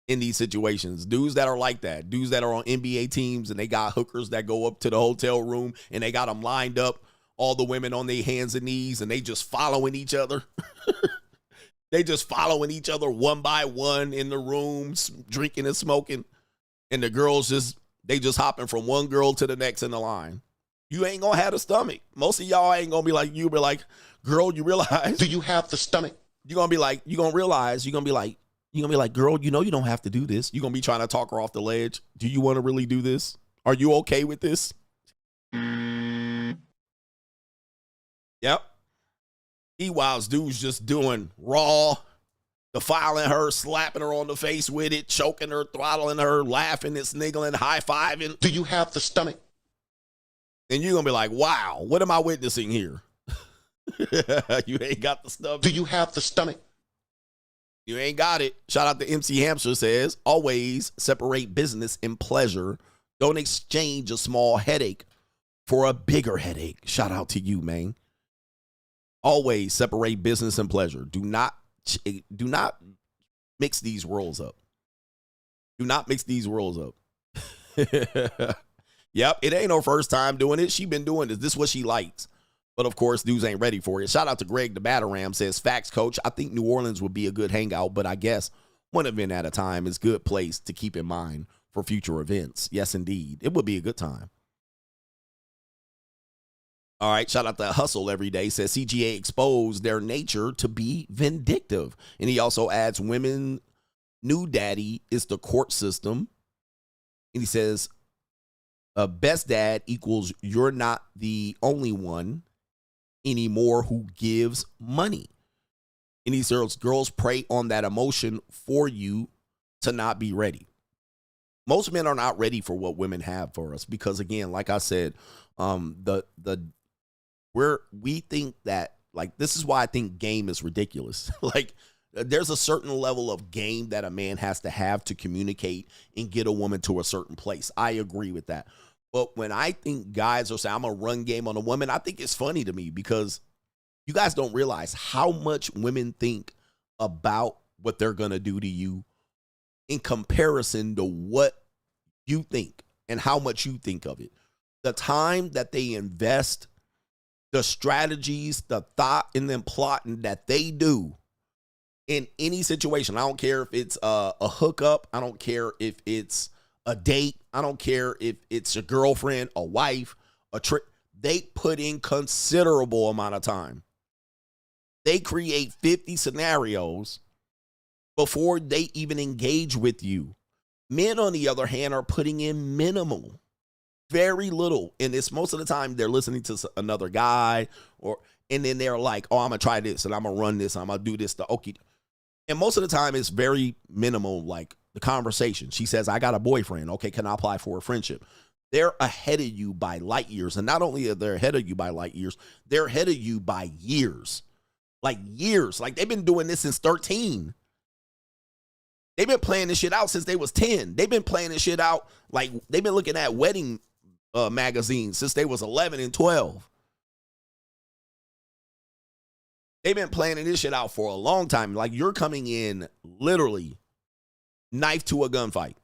S3: in these situations. Dudes that are like that. Dudes that are on NBA teams and they got hookers that go up to the hotel room and they got them lined up, all the women on their hands and knees, and they just following each other. They just following each other one by one in the rooms, drinking and smoking. And the girls just hopping from one girl to the next in the line. You ain't gonna have the stomach. Most of y'all ain't gonna be like, you be like, girl, you realize? Do you have the stomach? You're gonna be like, you're gonna realize, you're gonna be like, girl, you know you don't have to do this. You're gonna be trying to talk her off the ledge. Do you want to really do this? Are you okay with this? Yep. Meanwhile, dude's just doing raw, defiling her, slapping her on the face with it, choking her, throttling her, laughing and sniggling, high-fiving. Do you have the stomach? And you're going to be like, wow, what am I witnessing here? You ain't got the stomach. Do you have the stomach? You ain't got it. Shout out to MC Hamster says, always separate business and pleasure. Don't exchange a small headache for a bigger headache. Shout out to you, man. Always separate business and pleasure. Do not mix these worlds up. Do not mix these worlds up. Yep, it ain't her first time doing it. She been doing this. This is what she likes. But, of course, dudes ain't ready for it. Shout out to Greg the Batteram says, facts, coach. I think New Orleans would be a good hangout, but I guess one event at a time is a good place to keep in mind for future events. Yes, indeed. It would be a good time. All right, shout out to Hustle Every Day. Says CGA exposed their nature to be vindictive. And he also adds women, new daddy is the court system. And he says, best dad equals you're not the only one anymore who gives money. And he says girls prey on that emotion for you to not be ready. Most men are not ready for what women have for us because, again, like I said, we think that, like, this is why I think game is ridiculous. Like, there's a certain level of game that a man has to have to communicate and get a woman to a certain place. I agree with that. But when I think guys are saying, I'm going to run game on a woman, I think it's funny to me because you guys don't realize how much women think about what they're going to do to you in comparison to what you think and how much you think of it. The time that they invest, the strategies, the thought, and then plotting that they do in any situation. I don't care if it's a hookup. I don't care if it's a date. I don't care if it's a girlfriend, a wife, a trip. They put in considerable amount of time. They create 50 scenarios before they even engage with you. Men, on the other hand, are putting in minimal. Very little. And it's most of the time they're listening to another guy and then they're like, oh, I'm going to try this and I'm going to run this. I'm going to do this. And most of the time it's very minimal, like the conversation. She says, I got a boyfriend. Okay, can I apply for a friendship? They're ahead of you by light years. And not only are they ahead of you by light years, they're ahead of you by years. Like years. Like they've been doing this since 13. They've been playing this shit out since they was 10. They've been playing this shit out. Like they've been looking at wedding magazines since they was 11 and 12. They've been planning this shit out for a long time. Like you're coming in literally knife to a gunfight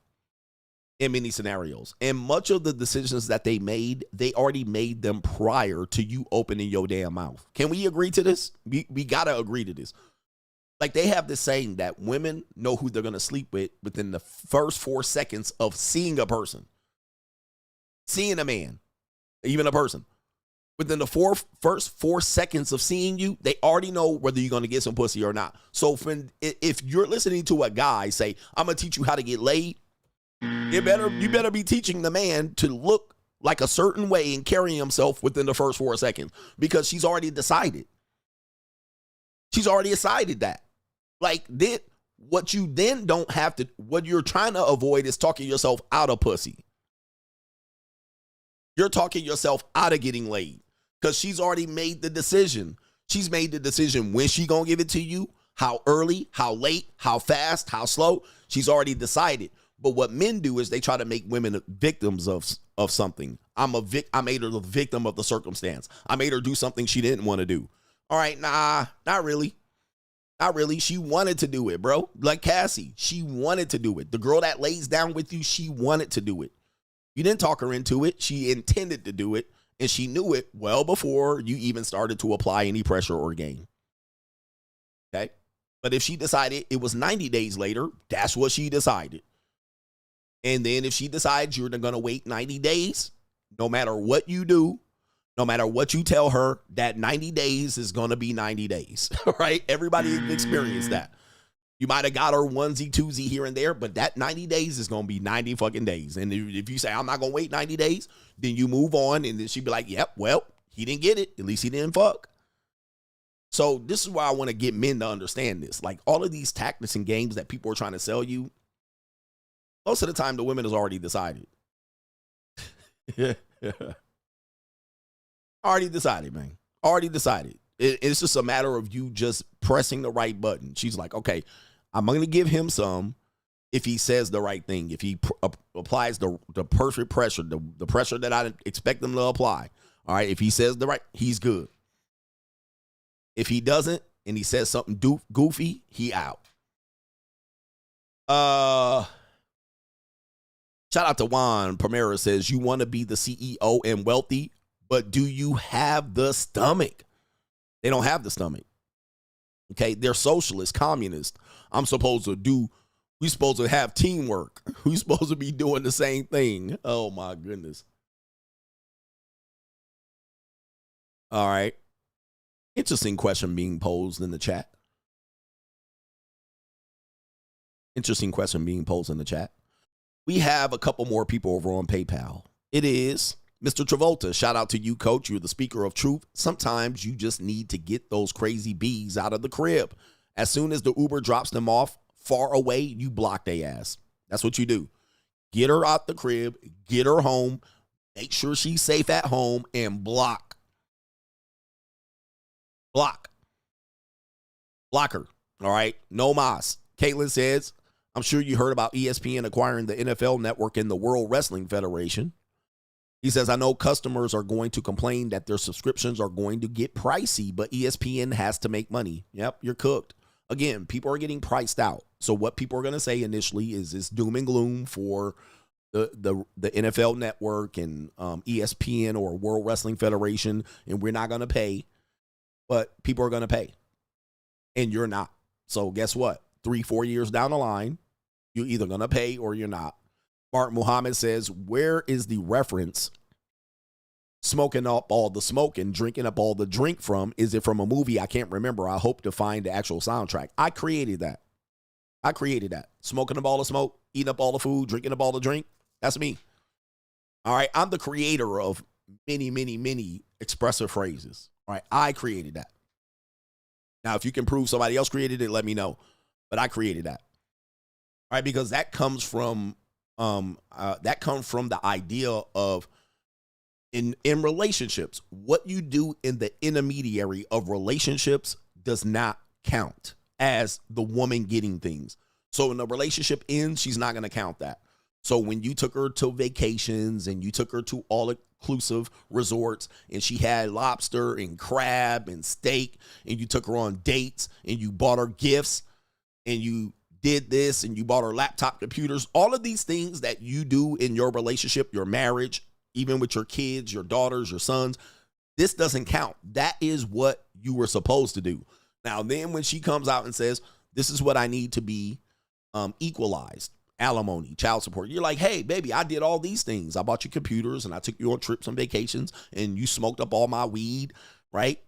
S3: in many scenarios. And much of the decisions that they made, they already made them prior to you opening your damn mouth. Can we agree to this? We got to agree to this. Like they have this saying that women know who they're going to sleep with within the first 4 seconds of seeing a person. Seeing a man, even a person. Within the first 4 seconds of seeing you, they already know whether you're going to get some pussy or not. So if you're listening to a guy say, I'm going to teach you how to get laid, you better be teaching the man to look like a certain way and carry himself within the first 4 seconds because she's already decided. She's already decided that. Like, what you then don't have to, what you're trying to avoid is talking yourself out of pussy. You're talking yourself out of getting laid because she's already made the decision. She's made the decision when she gonna give it to you, how early, how late, how fast, how slow. She's already decided. But what men do is they try to make women victims of something. I made her the victim of the circumstance. I made her do something she didn't want to do. All right, nah, not really. Not really. She wanted to do it, bro. Like Cassie, she wanted to do it. The girl that lays down with you, she wanted to do it. You didn't talk her into it. She intended to do it, and she knew it well before you even started to apply any pressure or game. Okay? But if she decided it was 90 days later, that's what she decided. And then if she decides you're going to wait 90 days, no matter what you do, no matter what you tell her, that 90 days is going to be 90 days, right? Everybody experienced that. You might have got her onesie, twosie here and there, but that 90 days is going to be 90 fucking days. And if you say, I'm not going to wait 90 days, then you move on. And then she'd be like, yep, well, he didn't get it. At least he didn't fuck. So this is why I want to get men to understand this. Like all of these tactics and games that people are trying to sell you, most of the time the women has already decided. Already decided, man. Already decided. It's just a matter of you just pressing the right button. She's like, okay, I'm going to give him some if he says the right thing. If he applies the perfect pressure, the pressure that I expect him to apply. All right, if he says the right, he's good. If he doesn't and he says something goofy, he out. Shout out to Juan Primera says, you want to be the CEO and wealthy, but do you have the stomach? They don't have the stomach. Okay, they're socialist, communist. We're supposed to have teamwork. We're supposed to be doing the same thing. Oh my goodness. All right. Interesting question being posed in the chat. Interesting question being posed in the chat. We have a couple more people over on PayPal. It is Mr. Travolta. Shout out to you, coach. You're the speaker of truth. Sometimes you just need to get those crazy bees out of the crib. As soon as the Uber drops them off far away, you block their ass. That's what you do. Get her out the crib, get her home, make sure she's safe at home, and block. Block her. All right. No mas. Caitlin says, I'm sure you heard about ESPN acquiring the NFL network and the World Wrestling Federation. He says, I know customers are going to complain that their subscriptions are going to get pricey, but ESPN has to make money. Yep, you're cooked. Again, people are getting priced out. So what people are going to say initially is this doom and gloom for the NFL network and ESPN or World Wrestling Federation, and we're not going to pay. But people are going to pay, and you're not. So guess what? 3-4 years down the line, you're either going to pay or you're not. Mark Muhammad says, where is the reference smoking up all the smoke and drinking up all the drink from? Is it from a movie? I can't remember. I hope to find the actual soundtrack. I created that. Smoking up all the smoke, eating up all the food, drinking up all the drink. That's me. All right. I'm the creator of many, many, many expressive phrases. All right, I created that. Now, if you can prove somebody else created it, let me know. But I created that. All right, because that comes from the idea of in relationships, what you do in the intermediary of relationships does not count as the woman getting things. So when the relationship ends, she's not going to count that. So when you took her to vacations and you took her to all-inclusive resorts and she had lobster and crab and steak and you took her on dates and you bought her gifts and you did this and you bought her laptop computers, all of these things that you do in your relationship, your marriage, even with your kids, your daughters, your sons, this doesn't count. That is what you were supposed to do. Now, then when she comes out and says, this is what I need to be equalized, alimony, child support. You're like, hey, baby, I did all these things. I bought you computers and I took you on trips and vacations and you smoked up all my weed, right?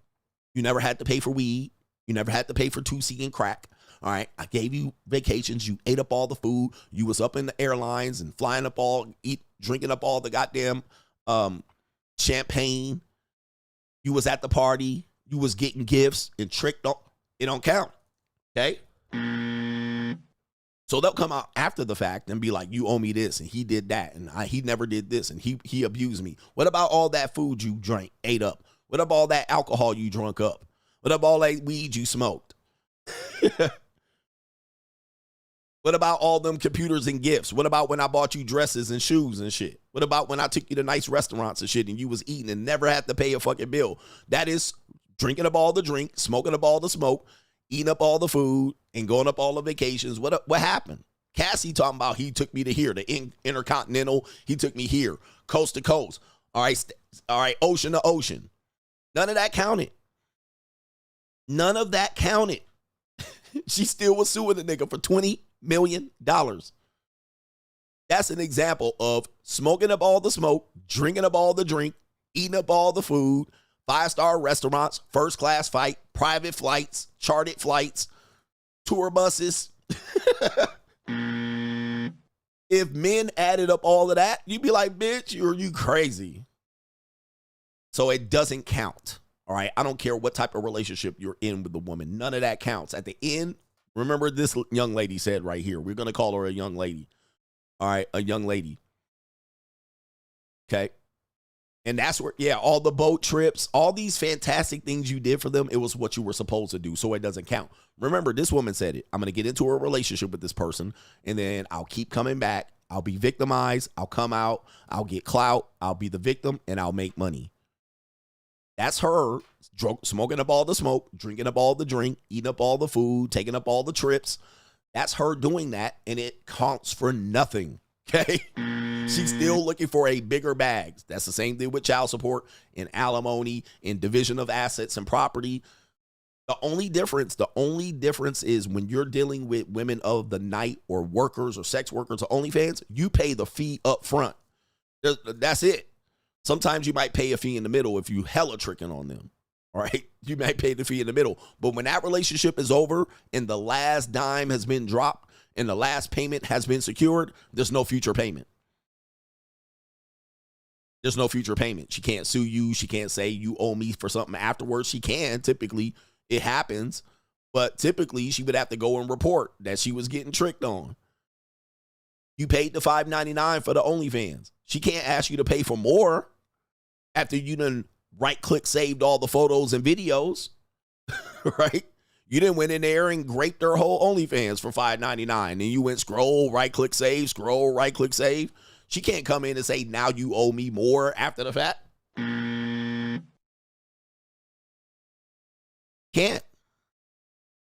S3: You never had to pay for weed. You never had to pay for 2C and crack. All right. I gave you vacations. You ate up all the food. You was up in the airlines and flying up drinking up all the goddamn champagne. You was at the party. You was getting gifts and tricked up. It don't count. Okay. So they'll come out after the fact and be like, you owe me this, and he did that, and he never did this, and he abused me. What about all that food you ate up? What about all that alcohol you drunk up? What about all that weed you smoked? What about all them computers and gifts? What about when I bought you dresses and shoes and shit? What about when I took you to nice restaurants and shit and you was eating and never had to pay a fucking bill? That is drinking up all the drink, smoking up all the smoke, eating up all the food and going up all the vacations. What happened? Cassie talking about he took me to here, the Intercontinental. He took me here, coast to coast. All right, ocean to ocean. None of that counted. None of that counted. She still was suing the nigga for $20 million. That's an example of smoking up all the smoke, drinking up all the drink, eating up all the food, 5-star restaurants, first-class flight, private flights, chartered flights, tour buses. If men added up all of that, you'd be like, bitch, you crazy. So it doesn't count. All right. I don't care what type of relationship you're in with the woman. None of that counts. At the end, remember this young lady said right here. We're going to call her a young lady. All right. A young lady. Okay. And that's where, yeah, all the boat trips, all these fantastic things you did for them, it was what you were supposed to do. So it doesn't count. Remember, this woman said it. I'm going to get into a relationship with this person, and then I'll keep coming back. I'll be victimized. I'll come out. I'll get clout. I'll be the victim, and I'll make money. That's her smoking up all the smoke, drinking up all the drink, eating up all the food, taking up all the trips. That's her doing that, and it counts for nothing. Okay? She's still looking for a bigger bag. That's the same thing with child support and alimony and division of assets and property. The only difference is when you're dealing with women of the night or workers or sex workers or OnlyFans, you pay the fee up front. That's it. Sometimes you might pay a fee in the middle if you hella tricking on them. All right. You might pay the fee in the middle. But when that relationship is over and the last dime has been dropped and the last payment has been secured, there's no future payment. There's no future payment. She can't sue you. She can't say you owe me for something afterwards. She can. Typically, it happens. But typically, she would have to go and report that she was getting tricked on. You paid the $5.99 for the OnlyFans. She can't ask you to pay for more after you done right-click saved all the photos and videos, right? You didn't went in there and graped her whole OnlyFans for $5.99. And you went scroll, right-click save, scroll, right-click save. She can't come in and say, now you owe me more after the fact. Can't.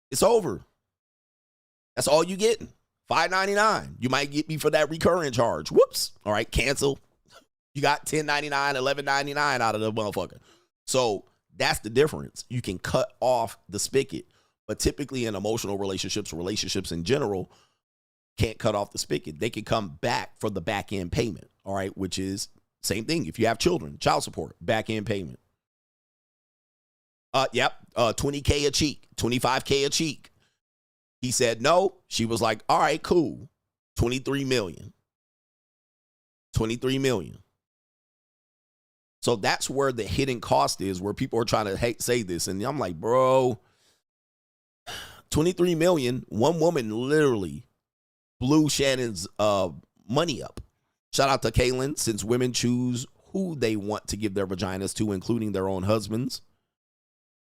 S3: It's over. That's all you getting. $5.99. You might get me for that recurring charge. Whoops. All right, cancel. You got $10.99, $11.99 out of the motherfucker. So that's the difference. You can cut off the spigot. But typically in emotional relationships in general, can't cut off the spigot. They can come back for the back end payment. All right, which is same thing. If you have children, child support, back end payment. $20K a cheek, $25K a cheek. He said no. She was like, all right, cool. $23 million. $23 million. So that's where the hidden cost is, where people are trying to say this. And I'm like, bro, $23 million. One woman literally blew Shannon's money up. Shout out to Kaylin. Since women choose who they want to give their vaginas to, including their own husbands,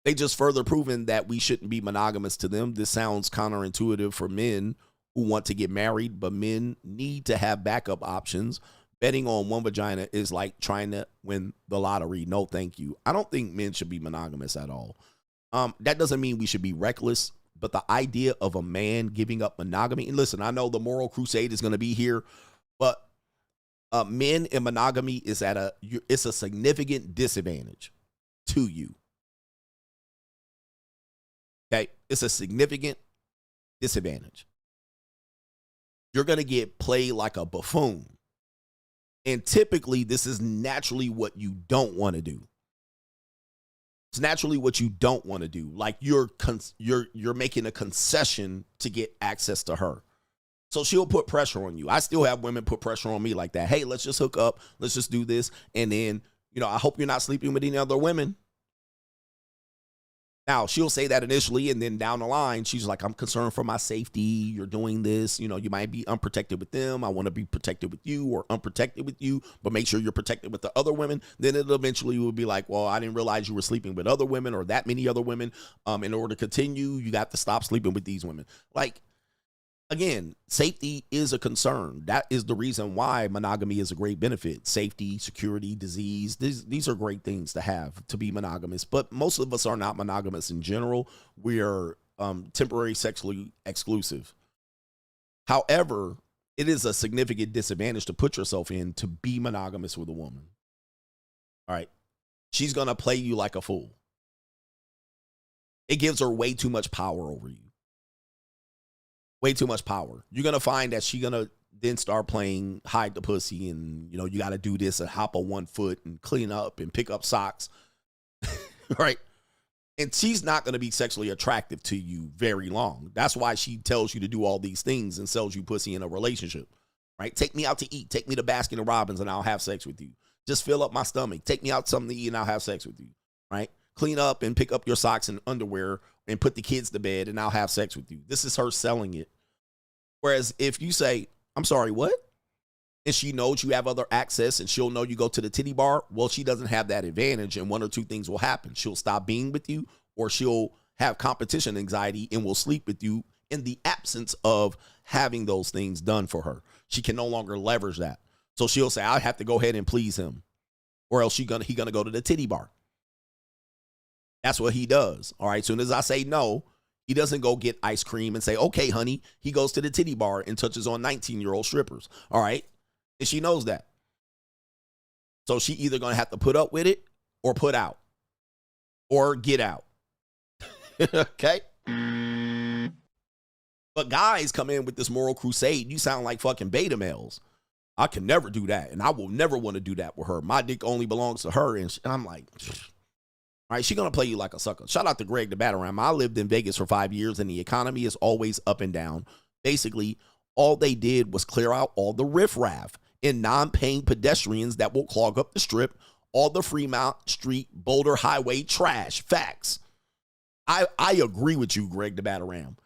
S3: they just further proven that we shouldn't be monogamous to them. This sounds counterintuitive for men who want to get married, but men need to have backup options. Betting on one vagina is like trying to win the lottery. No, thank you. I don't think men should be monogamous at all. That doesn't mean we should be reckless, but the idea of a man giving up monogamy, and listen, I know the moral crusade is going to be here, but men in monogamy is it's a significant disadvantage to you. Okay, it's a significant disadvantage. You're going to get played like a buffoon. And typically, this is naturally what you don't want to do. It's naturally what you don't want to do. Like you're making a concession to get access to her. So she'll put pressure on you. I still have women put pressure on me like that. Hey, let's just hook up. Let's just do this. And then, I hope you're not sleeping with any other women. Now, she'll say that initially, and then down the line, she's like, I'm concerned for my safety. You're doing this. You might be unprotected with them. I want to be protected with you, or unprotected with you, but make sure you're protected with the other women. Then it eventually will be like, well, I didn't realize you were sleeping with other women or that many other women. In order to continue, you got to stop sleeping with these women. Like, again, safety is a concern. That is the reason why monogamy is a great benefit. Safety, security, disease. These are great things to have, to be monogamous. But most of us are not monogamous in general. We are temporary sexually exclusive. However, it is a significant disadvantage to put yourself in to be monogamous with a woman. All right. She's going to play you like a fool. It gives her way too much power over you. Way too much power. You're going to find that she's going to then start playing hide the pussy and, you know, you got to do this and hop on one foot and clean up and pick up socks. Right? And she's not going to be sexually attractive to you very long. That's why she tells you to do all these things and sells you pussy in a relationship. Right? Take me out to eat. Take me to Baskin and Robbins and I'll have sex with you. Just fill up my stomach. Take me out something to eat and I'll have sex with you. Right? Clean up and pick up your socks and underwear and put the kids to bed and I'll have sex with you. This is her selling it. Whereas if you say, I'm sorry, what? And she knows you have other access and she'll know you go to the titty bar. Well, she doesn't have that advantage and one or two things will happen. She'll stop being with you or she'll have competition anxiety and will sleep with you in the absence of having those things done for her. She can no longer leverage that. So she'll say, I have to go ahead and please him or else he gonna go to the titty bar. That's what he does. All right. Soon as I say no, he doesn't go get ice cream and say, okay, honey. He goes to the titty bar and touches on 19-year-old strippers. All right. And she knows that. So she either going to have to put up with it or put out or get out. Okay. But guys come in with this moral crusade. You sound like fucking beta males. I can never do that. And I will never want to do that with her. My dick only belongs to her. And I'm like, all right, she's going to play you like a sucker. Shout out to Greg the Batarang. I lived in Vegas for 5 years and the economy is always up and down. Basically, all they did was clear out all the riffraff and non-paying pedestrians that will clog up the strip, all the Fremont Street, Boulder Highway trash. Facts. I agree with you, Greg the Batarang.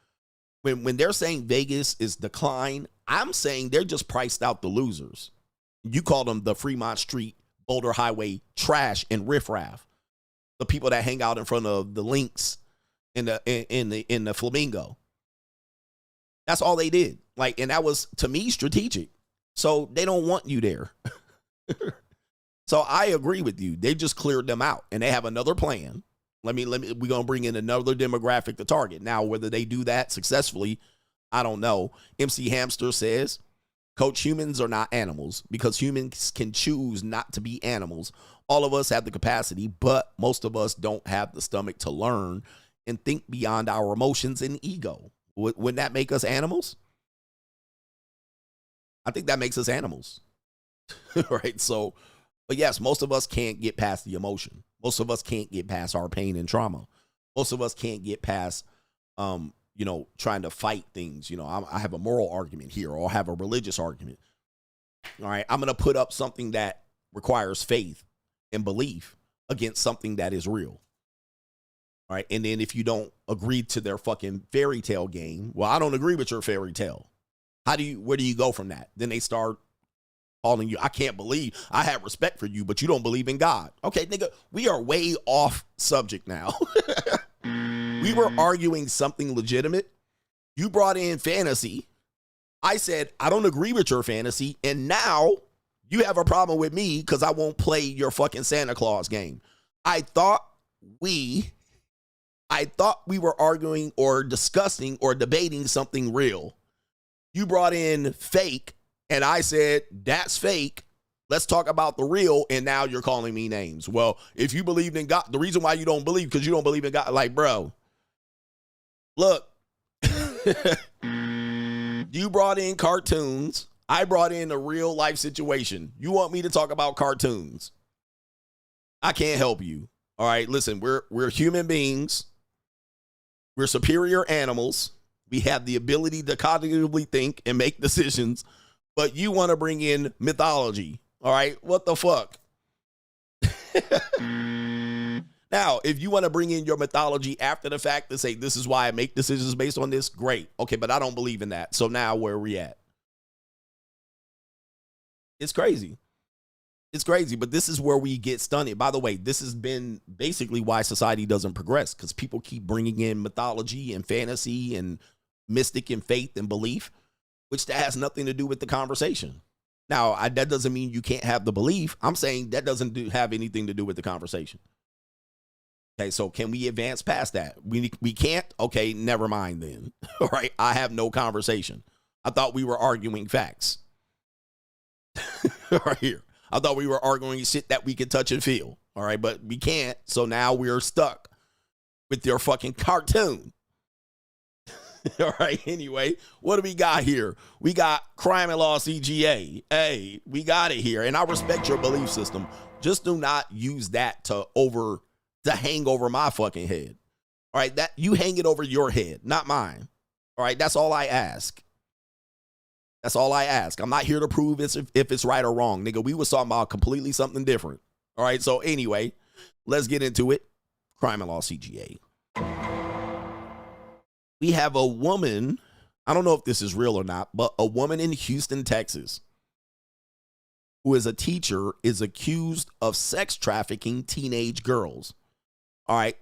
S3: When they're saying Vegas is decline, I'm saying they're just priced out the losers. You call them the Fremont Street, Boulder Highway trash and riffraff. The people that hang out in front of the Lynx in the Flamingo. That's all they did. Like, and that was, to me, strategic. So they don't want you there. So I agree with you. They just cleared them out and they have another plan. We're going to bring in another demographic to target. Now, whether they do that successfully, I don't know. MC Hamster says, Coach, humans are not animals because humans can choose not to be animals. All of us have the capacity, but most of us don't have the stomach to learn and think beyond our emotions and ego. Wouldn't that make us animals? I think that makes us animals. Right? So, but yes, most of us can't get past the emotion. Most of us can't get past our pain and trauma. Most of us can't get past, trying to fight things. I have a moral argument here or I have a religious argument. All right. I'm going to put up something that requires faith and belief against something that is real. All right. And then if you don't agree to their fucking fairy tale game, well, I don't agree with your fairy tale. Where do you go from that? Then they start calling you, I can't believe I have respect for you, but you don't believe in God. Okay, nigga, we are way off subject now. We were arguing something legitimate. You brought in fantasy. I said, I don't agree with your fantasy. And now you have a problem with me because I won't play your fucking Santa Claus game. I thought we were arguing or discussing or debating something real. You brought in fake, and I said, that's fake. Let's talk about the real, and now you're calling me names. Well, if you believed in God, the reason why you don't believe, because you don't believe in God. Like, bro, look, you brought in cartoons. I brought in a real life situation. You want me to talk about cartoons? I can't help you. All right, listen, we're human beings. We're superior animals. We have the ability to cognitively think and make decisions, but you want to bring in mythology. All right, what the fuck? Now, if you want to bring in your mythology after the fact to say, this is why I make decisions based on this, great. Okay, but I don't believe in that. So now where are we at? It's crazy. It's crazy, but this is where we get stunted. By the way, this has been basically why society doesn't progress, because people keep bringing in mythology and fantasy and mystic and faith and belief, which that has nothing to do with the conversation. Now, that doesn't mean you can't have the belief. I'm saying that doesn't have anything to do with the conversation. Okay, so can we advance past that? We can't? Okay, never mind then. All right, I have no conversation. I thought we were arguing facts. Right here. I thought we were arguing shit that we could touch and feel. All right, but we can't. So now we're stuck with your fucking cartoon. All right, anyway, what do we got here? We got crime and law CGA. Hey, we got it here. And I respect your belief system. Just do not use that to hang over my fucking head. All right, that you hang it over your head, not mine. All right, that's all I ask. That's all I ask. I'm not here to prove if it's right or wrong. Nigga, we was talking about completely something different. All right, so anyway, let's get into it. Crime and law CGA. We have a woman, I don't know if this is real or not, but a woman in Houston, Texas, who is a teacher, is accused of sex trafficking teenage girls. All right,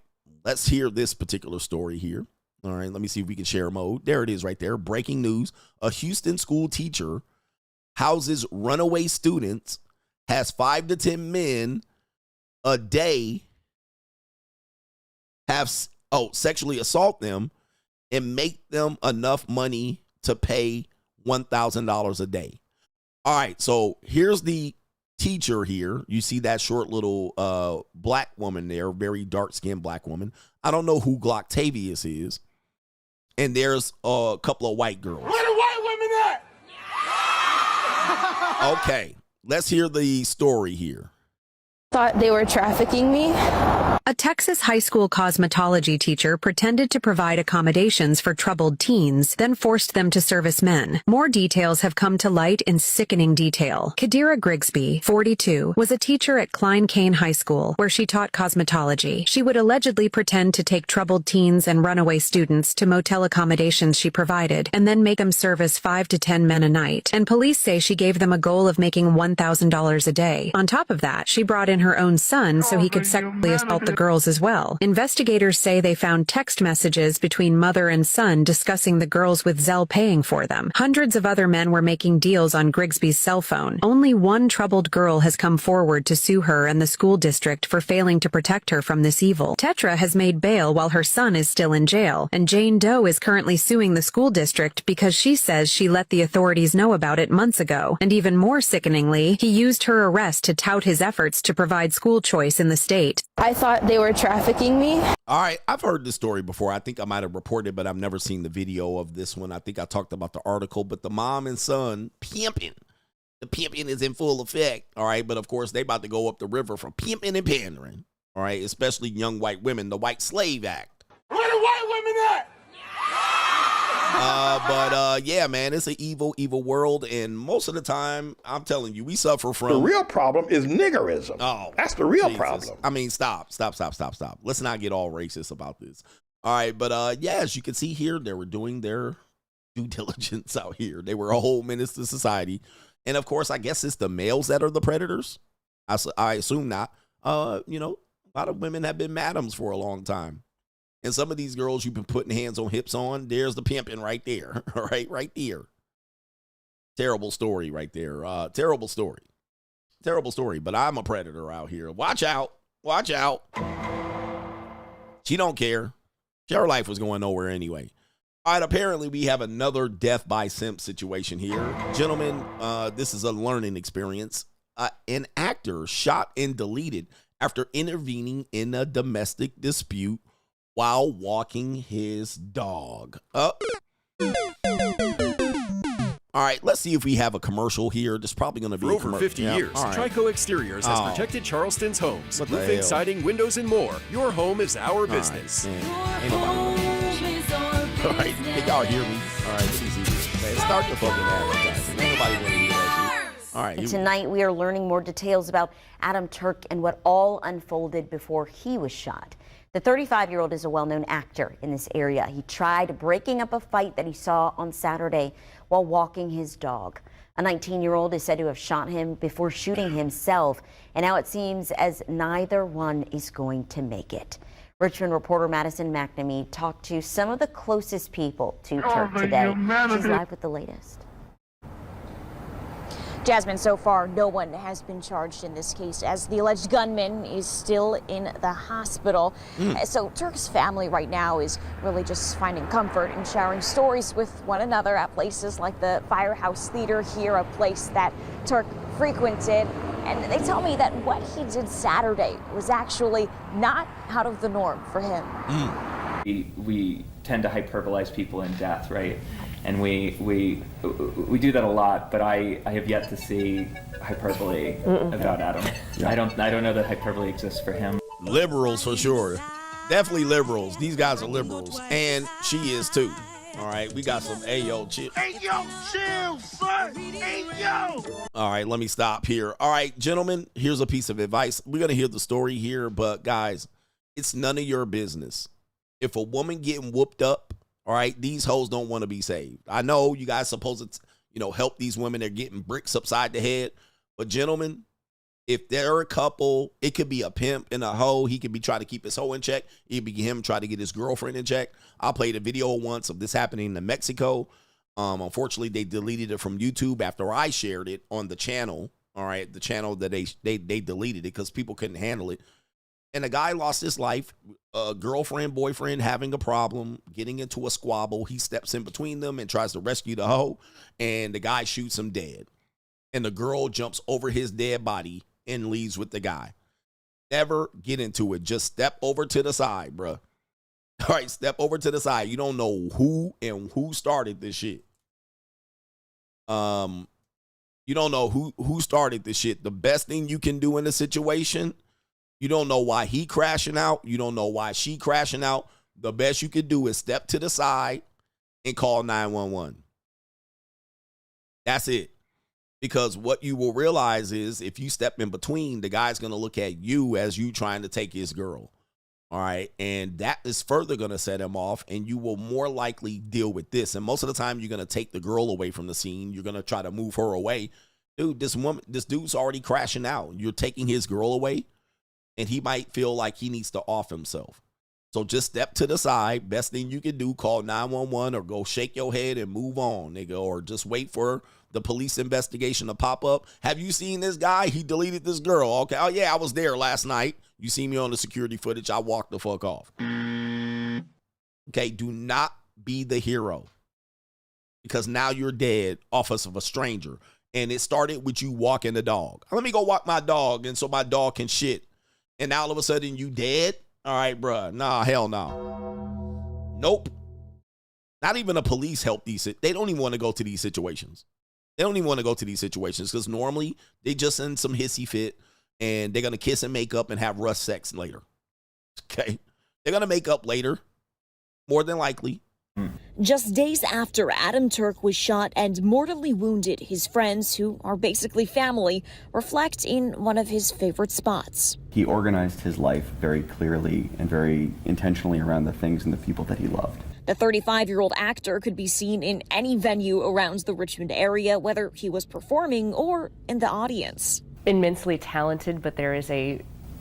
S3: let's hear this particular story here. All right, let me see if we can share mode. There it is right there. Breaking news. A Houston school teacher houses runaway students, has 5 to 10 men a day sexually assault them and make them enough money to pay $1,000 a day. All right, so here's the teacher here. You see that short little black woman there, very dark-skinned black woman. I don't know who Glocktavius is. And there's a couple of white girls.
S14: Where the white women at?
S3: Okay, let's hear the story here.
S1: Thought they were trafficking me.
S2: A Texas high school cosmetology teacher pretended to provide accommodations for troubled teens, then forced them to service men. More details have come to light in sickening detail. Kadira Grigsby, 42, was a teacher at Klein Cain High School, where she taught cosmetology. She would allegedly pretend to take troubled teens and runaway students to motel accommodations she provided, and then make them service 5 to 10 men a night. And police say she gave them a goal of making $1,000 a day. On top of that, she brought in her own son so he could sexually assault the girls as well. Investigators say they found text messages between mother and son discussing the girls with Zelle paying for them. Hundreds of other men were making deals on Grigsby's cell phone. Only one troubled girl has come forward to sue her and the school district for failing to protect her from this evil. Tetra has made bail while her son is still in jail, and Jane Doe is currently suing the school district because she says she let the authorities know about it months ago. And even more sickeningly, he used her arrest to tout his efforts to provide school choice in the state.
S1: I thought they were trafficking me.
S3: All right, I've heard this story before. I think I might have reported, but I've never seen the video of this one. I think I talked about the article, but the mom and son pimping. The pimping is in full effect, all right? But, of course, they about to go up the river from pimping and pandering, all right? Especially young white women, the White Slave Act.
S14: Where the white women at?
S3: Yeah, man, it's an evil, evil world, and most of the time, I'm telling you, we suffer from...
S14: The real problem is niggerism.
S3: Oh,
S14: that's the real
S3: Jesus.
S14: problem.
S3: I mean, stop. Let's not get all racist about this. All right, but yeah, as you can see here, they were doing their due diligence out here. They were a whole menace to society, and of course, I guess it's the males that are the predators. I assume not. A lot of women have been madams for a long time. And some of these girls you've been putting hands on hips on, there's the pimping right there. All right there. Terrible story right there. Terrible story. But I'm a predator out here. Watch out. She don't care. Her life was going nowhere anyway. All right, apparently we have another death by simp situation here. Gentlemen, this is a learning experience. An actor shot and deleted after intervening in a domestic dispute while walking his dog. All right, let's see if we have a commercial here. There's probably going to be
S23: For over 50 years,
S3: right.
S23: Trico Exteriors has protected Charleston's homes.
S3: What the
S23: Roofing,
S3: hell?
S23: siding, windows, and more. Your home is our business.
S3: All right, can y'all hear me? All right, let me see this. Man, start the fucking advertising. Ain't nobody want to hear that shit. All right.
S24: And tonight we are learning more details about Adam Turk and what all unfolded before he was shot. The 35-year-old is a well-known actor in this area. He tried breaking up a fight that he saw on Saturday while walking his dog. A 19-year-old is said to have shot him before shooting himself, and now it seems as neither one is going to make it. Richmond reporter Madison McNamee talked to some of the closest people to Turk today. She's live with the latest.
S4: Jasmine, so far, no one has been charged in this case as the alleged gunman is still in the hospital. So Turk's family right now is really just finding comfort in sharing stories with one another at places like the Firehouse Theater here, a place that Turk frequented. And they tell me that what he did Saturday was actually not out of the norm for him.
S5: We tend to hyperbolize people in death, right? And we do that a lot, but I have yet to see hyperbole about Adam. I don't know that hyperbole exists for him.
S3: Liberals for sure. Definitely liberals. These guys are liberals. And she is too. All right, we got some Ayo chill.
S22: Ayo chill, son. Ayo.
S3: All right, let me stop here. All right, gentlemen, here's a piece of advice. We're going to hear the story here, but guys, it's none of your business. If a woman getting whooped up, all right, these hoes don't want to be saved. I know you guys supposed to, help these women. They're getting bricks upside the head. But gentlemen, if they're a couple, it could be a pimp and a hoe. He could be trying to keep his hoe in check. It could be him trying to get his girlfriend in check. I played a video once of this happening in Mexico. Unfortunately, they deleted it from YouTube after I shared it on the channel. All right, the channel that they deleted it because people couldn't handle it. And a guy lost his life, a girlfriend, boyfriend having a problem, getting into a squabble. He steps in between them and tries to rescue the hoe, and the guy shoots him dead. And the girl jumps over his dead body and leaves with the guy. Never get into it. Just step over to the side, bruh. All right, step over to the side. You don't know who started this shit. You don't know who started this shit. The best thing you can do in a situation, you don't know why he crashing out. You don't know why she crashing out. The best you can do is step to the side and call 911. That's it. Because what you will realize is if you step in between, the guy's going to look at you as you trying to take his girl. All right. And that is further going to set him off, and you will more likely deal with this. And most of the time, you're going to take the girl away from the scene. You're going to try to move her away. Dude, this dude's already crashing out. You're taking his girl away, and he might feel like he needs to off himself. So just step to the side. Best thing you can do, call 911 or go shake your head and move on, nigga, or just wait for the police investigation to pop up. Have you seen this guy? He deleted this girl. Okay. Oh, yeah, I was there last night. You see me on the security footage. I walked the fuck off. Okay, do not be the hero because now you're dead off of a stranger. And it started with you walking the dog. Let me go walk my dog and so my dog can shit. And now all of a sudden you dead? All right, bruh. Nah, hell no. Nope. Not even the police help these. They don't even want to go to these situations. They don't even want to go to these situations because normally they just in some hissy fit and they're going to kiss and make up and have rough sex later. Okay. They're going to make up later, more than likely.
S4: Just days after Adam Turk was shot and mortally wounded, his friends, who are basically family, reflect in one of his favorite spots.
S6: He organized his life very clearly and very intentionally around the things and the people that he loved.
S4: The 35-year-old actor could be seen in any venue around the Richmond area, whether he was performing or in the audience.
S7: Immensely talented, but there is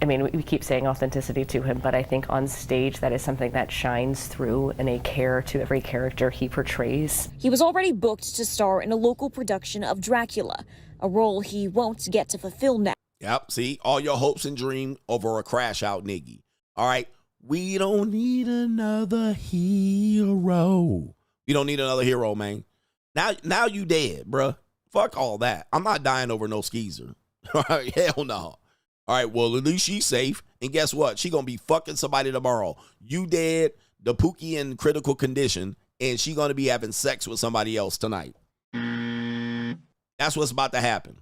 S7: we keep saying authenticity to him, but I think on stage that is something that shines through in a care to every character he portrays.
S4: He was already booked to star in a local production of Dracula, a role he won't get to fulfill now.
S3: Yep, see, all your hopes and dreams over a crash out nigga. All right, we don't need another hero. We don't need another hero, man. Now you dead, bruh. Fuck all that. I'm not dying over no skeezer. All right, hell no. All right, well, at least she's safe. And guess what? She going to be fucking somebody tomorrow. You dead, the Pookie in critical condition, and she going to be having sex with somebody else tonight. That's what's about to happen.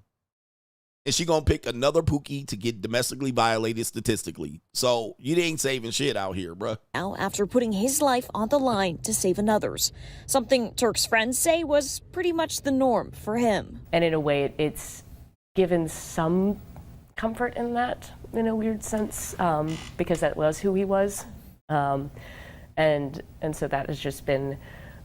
S3: And she going to pick another Pookie to get domestically violated statistically. So you ain't saving shit out here, bruh.
S4: Now, after putting his life on the line to save another's, something Turk's friends say was pretty much the norm for him.
S7: And in a way, it's given some comfort in that, in a weird sense, because that was who he was. And so that has just been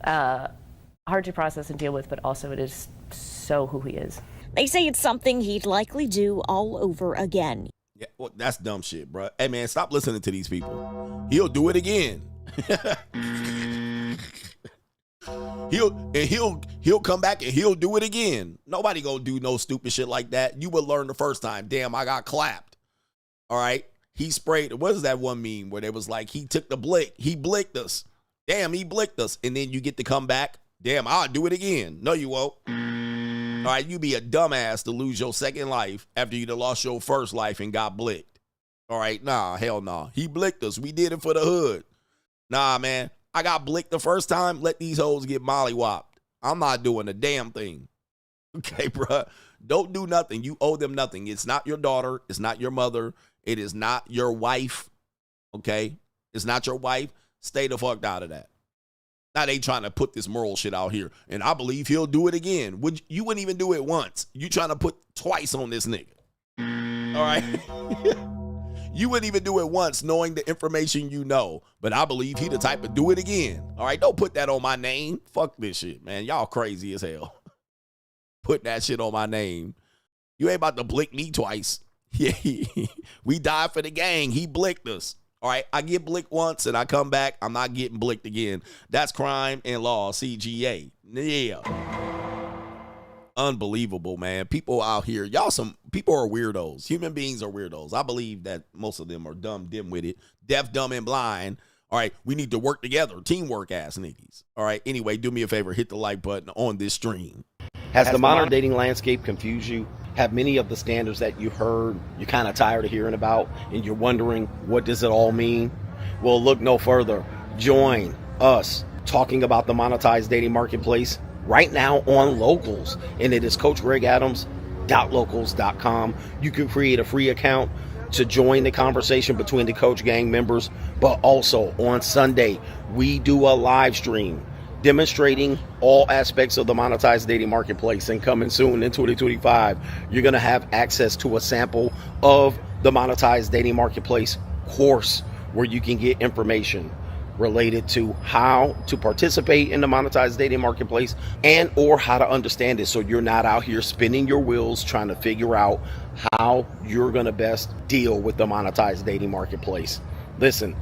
S7: hard to process and deal with, but also it is so who he is.
S4: They say it's something he'd likely do all over again.
S3: Yeah, well, that's dumb shit, bro. Hey, man, stop listening to these people. He'll do it again. He'll come back and he'll do it again. Nobody gonna do no stupid shit like that. You would learn the first time. Damn, I got clapped. All right. He sprayed. What is that one meme where they was like, he took the blick. He blicked us. Damn, he blicked us. And then you get to come back. Damn, I'll do it again. No, you won't. All right, you be a dumbass to lose your second life after you done lost your first life and got blicked. All right, nah, hell nah. He blicked us. We did it for the hood. Nah, man. I got blicked the first time. Let these hoes get mollywopped. I'm not doing a damn thing. Okay, bruh. Don't do nothing. You owe them nothing. It's not your daughter. It's not your mother. It is not your wife. Okay? It's not your wife. Stay the fuck out of that. Now they trying to put this moral shit out here. And I believe he'll do it again. You wouldn't even do it once. You trying to put twice on this nigga. All right? You wouldn't even do it once knowing the information you know. But I believe he the type to do it again. All right? Don't put that on my name. Fuck this shit, man. Y'all crazy as hell. Put that shit on my name. You ain't about to blick me twice. Yeah, we died for the gang. He blicked us. All right, I get blicked once and I come back. I'm not getting blicked again. That's crime and law, CGA. Yeah. Unbelievable, man. People out here, people are weirdos. Human beings are weirdos. I believe that most of them are dumb, dim-witted, deaf, dumb, and blind. All right, we need to work together. Teamwork ass niggas. All right, anyway, do me a favor. Hit the like button on this stream.
S8: Has the modern dating landscape confused you? Have many of the standards that you heard you're kind of tired of hearing about and you're wondering, what does it all mean? Well, look no further. Join us talking about the monetized dating marketplace right now on Locals. And it is CoachGregAdams.locals.com. You can create a free account to join the conversation between the Coach Gang members. But also on Sunday, we do a live stream demonstrating all aspects of the monetized dating marketplace. And coming soon in 2025, you're going to have access to a sample of the monetized dating marketplace course where you can get information related to how to participate in the monetized dating marketplace and or how to understand it, so you're not out here spinning your wheels trying to figure out how you're going to best deal with the monetized dating marketplace. Listen,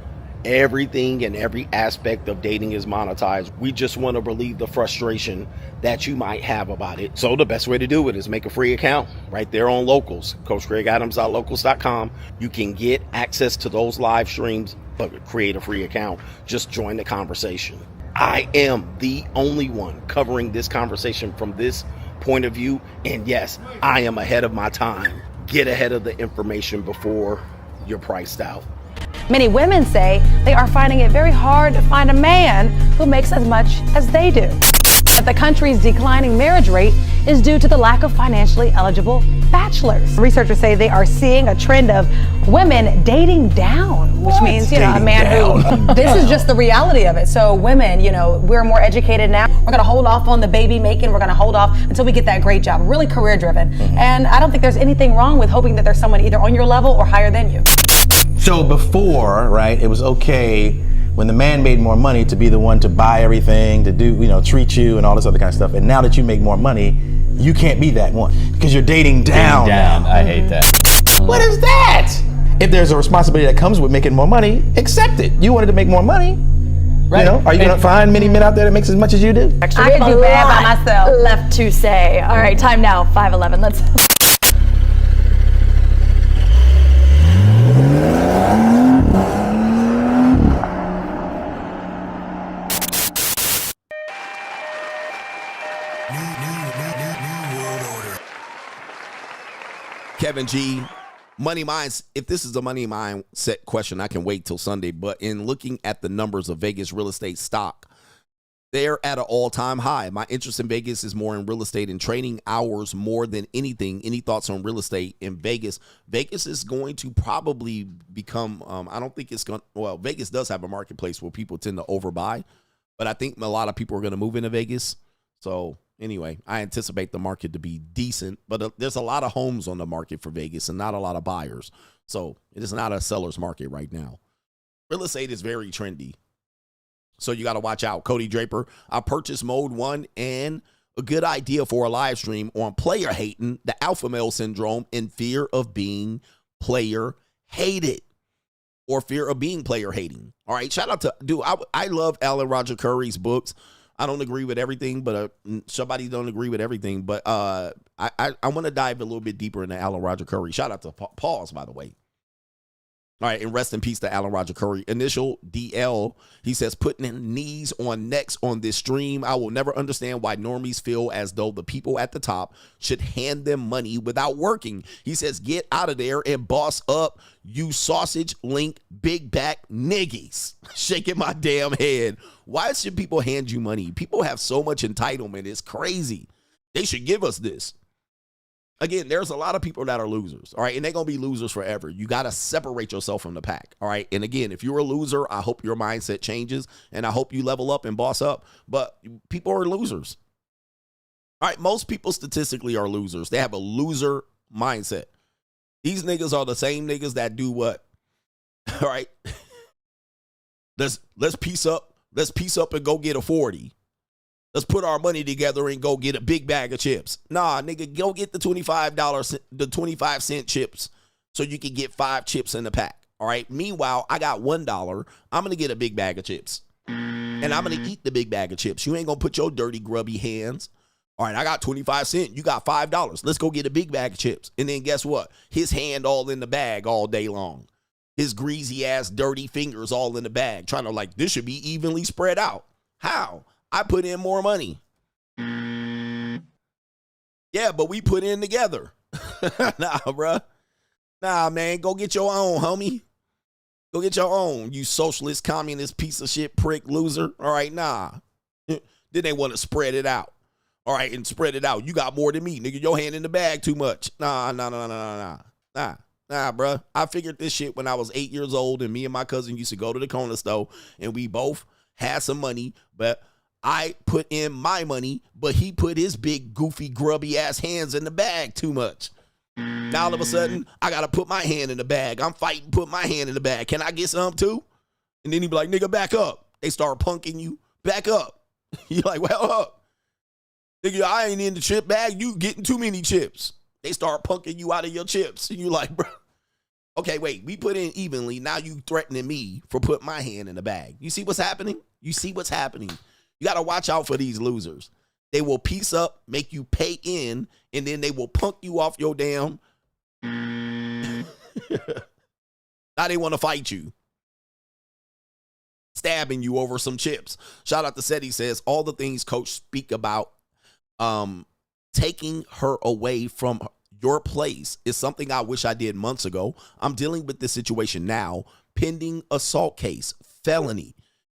S8: everything and every aspect of dating is monetized. We just want to relieve the frustration that you might have about it. So the best way to do it is make a free account right there on Locals, CoachGregAdams.locals.com. You can get access to those live streams, but create a free account. Just join the conversation. I am the only one covering this conversation from this point of view. And yes, I am ahead of my time. Get ahead of the information before you're priced out.
S9: Many women say they are finding it very hard to find a man who makes as much as they do. That the country's declining marriage rate is due to the lack of financially eligible bachelors. Researchers say they are seeing a trend of women dating down, which means, a man who, this is just the reality of it. So women, we're more educated now. We're going to hold off on the baby making. We're going to hold off until we get that great job, really career driven. And I don't think there's anything wrong with hoping that there's someone either on your level or higher than you.
S10: So before, right, it was okay when the man made more money to be the one to buy everything, to do, treat you and all this other kind of stuff. And now that you make more money, you can't be that one because you're dating down.
S12: I hate that.
S10: What is that? If there's a responsibility that comes with making more money, accept it. You wanted to make more money. Right. Are you going to find many men out there that makes as much as you do?
S9: I could do bad by myself.
S25: Left to say. All right, time now, 5:11. Let's.
S3: Kevin G, money minds. If this is a money mindset question, I can wait till Sunday. But in looking at the numbers of Vegas real estate stock, they're at an all-time high. My interest in Vegas is more in real estate and trading hours more than anything. Any thoughts on real estate in Vegas? Vegas is going to probably become, I don't think it's going, well, Vegas does have a marketplace where people tend to overbuy, but I think a lot of people are going to move into Vegas. So anyway, I anticipate the market to be decent, but there's a lot of homes on the market for Vegas and not a lot of buyers. So it is not a seller's market right now. Real estate is very trendy. So you got to watch out. Cody Draper, I purchased Mode 1 and a good idea for a live stream on player hating, the alpha male syndrome, and fear of being player hated or fear of being player hating. All right. Shout out to, dude, I love Alan Roger Curry's books. I don't agree with everything, but somebody don't agree with everything. But I want to dive a little bit deeper into Alan Roger Curry. Shout out to Pause, by the way. All right, and rest in peace to Alan Roger Curry. Initial DL, he says, putting knees on necks on this stream. I will never understand why normies feel as though the people at the top should hand them money without working. He says, get out of there and boss up, you sausage link big back niggies. Shaking my damn head. Why should people hand you money? People have so much entitlement. It's crazy. They should give us this. Again, there's a lot of people that are losers, all right, and they're going to be losers forever. You got to separate yourself from the pack, all right? And again, if you're a loser, I hope your mindset changes, and I hope you level up and boss up, but people are losers. All right, most people statistically are losers. They have a loser mindset. These niggas are the same niggas that do what? All right, let's piece up. Let's piece up and go get a 40. Let's put our money together and go get a big bag of chips. Nah, nigga, go get the $25 cent chips so you can get 5 chips in the pack. All right. Meanwhile, I got $1. I'm going to get a big bag of chips. And I'm going to eat the big bag of chips. You ain't going to put your dirty, grubby hands. All right, I got 25 cents. You got $5. Let's go get a big bag of chips. And then guess what? His hand all in the bag all day long. His greasy ass, dirty fingers all in the bag. Trying to this should be evenly spread out. How? I put in more money. Yeah, but we put in together. Nah, bruh. Nah, man, go get your own, homie. Go get your own, you socialist, communist, piece of shit, prick, loser. All right, nah. Then they want to spread it out. All right, and spread it out. You got more than me, nigga. Your hand in the bag too much. Nah, bruh. I figured this shit when I was 8 years old, and me and my cousin used to go to the corner store, and we both had some money, but I put in my money, but he put his big, goofy, grubby ass hands in the bag too much. Now all of a sudden, I got to put my hand in the bag. I'm fighting, put my hand in the bag. Can I get some too? And then he be like, nigga, back up. They start punking you. Back up. You're like, well, up. Nigga, I ain't in the chip bag. You getting too many chips. They start punking you out of your chips. And you like, bro. Okay, wait. We put in evenly. Now you threatening me for putting my hand in the bag. You see what's happening? You see what's happening? You got to watch out for these losers. They will piece up, make you pay in, and then they will punk you off your damn. Now they want to fight you. Stabbing you over some chips. Shout out to Seti says, all the things coach speak about taking her away from your place is something I wish I did months ago. I'm dealing with this situation now. Pending assault case, felony.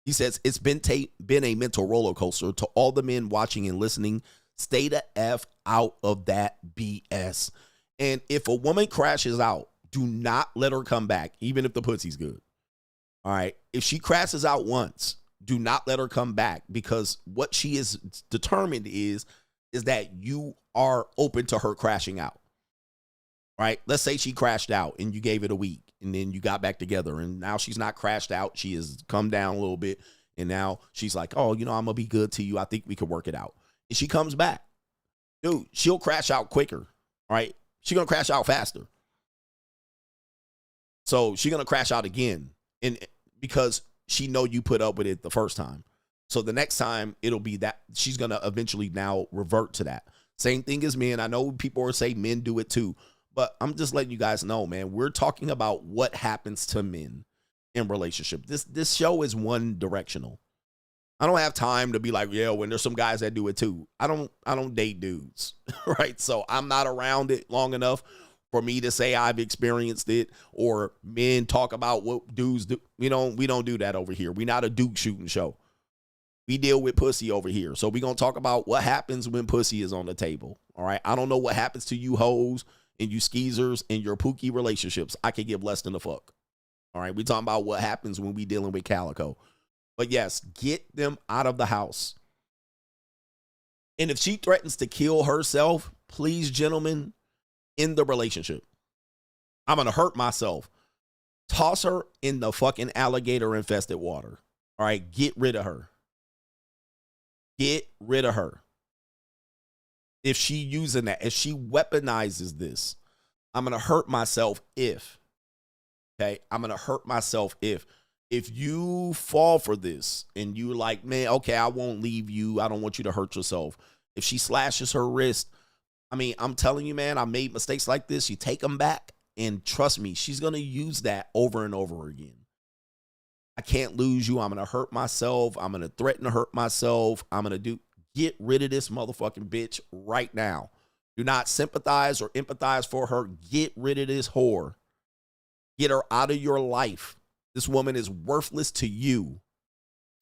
S3: He says, it's been a mental roller coaster. To all the men watching and listening, stay the F out of that BS. And if a woman crashes out, do not let her come back, even if the pussy's good. All right. If she crashes out once, do not let her come back, because what she is determined is that you are open to her crashing out. Right? Let's say she crashed out and you gave it a week. And then you got back together, and now she's not crashed out. She has come down a little bit, and now she's like, oh, I'm going to be good to you. I think we could work it out. And she comes back. Dude, she'll crash out quicker, all right? She's going to crash out faster. So she's going to crash out again, and because she know you put up with it the first time. So the next time, it'll be that she's going to eventually now revert to that. Same thing as men. I know people are saying men do it too. But I'm just letting you guys know, man, we're talking about what happens to men in relationship. This show is one directional. I don't have time to be like, yeah, when there's some guys that do it too. I don't date dudes, right? So I'm not around it long enough for me to say I've experienced it, or men talk about what dudes do. We don't do that over here. We're not a dude shooting show. We deal with pussy over here. So we're going to talk about what happens when pussy is on the table. All right. I don't know what happens to you hoes and you skeezers and your pookie relationships. I could give less than a fuck. All right. We're talking about what happens when we dealing with Calico. But yes, get them out of the house. And if she threatens to kill herself, please, gentlemen, end the relationship. I'm going to hurt myself. Toss her in the fucking alligator infested water. All right. Get rid of her. Get rid of her. If she using that, if she weaponizes this, I'm going to hurt myself if, okay? I'm going to hurt myself if if you fall for this and you like, man, okay, I won't leave you. I don't want you to hurt yourself. If she slashes her wrist, I mean, I'm telling you, man, I made mistakes like this. You take them back, and trust me, she's going to use that over and over again. I can't lose you. I'm going to hurt myself. I'm going to threaten to hurt myself. I'm going to get rid of this motherfucking bitch right now. Do not sympathize or empathize for her. Get rid of this whore. Get her out of your life. This woman is worthless to you.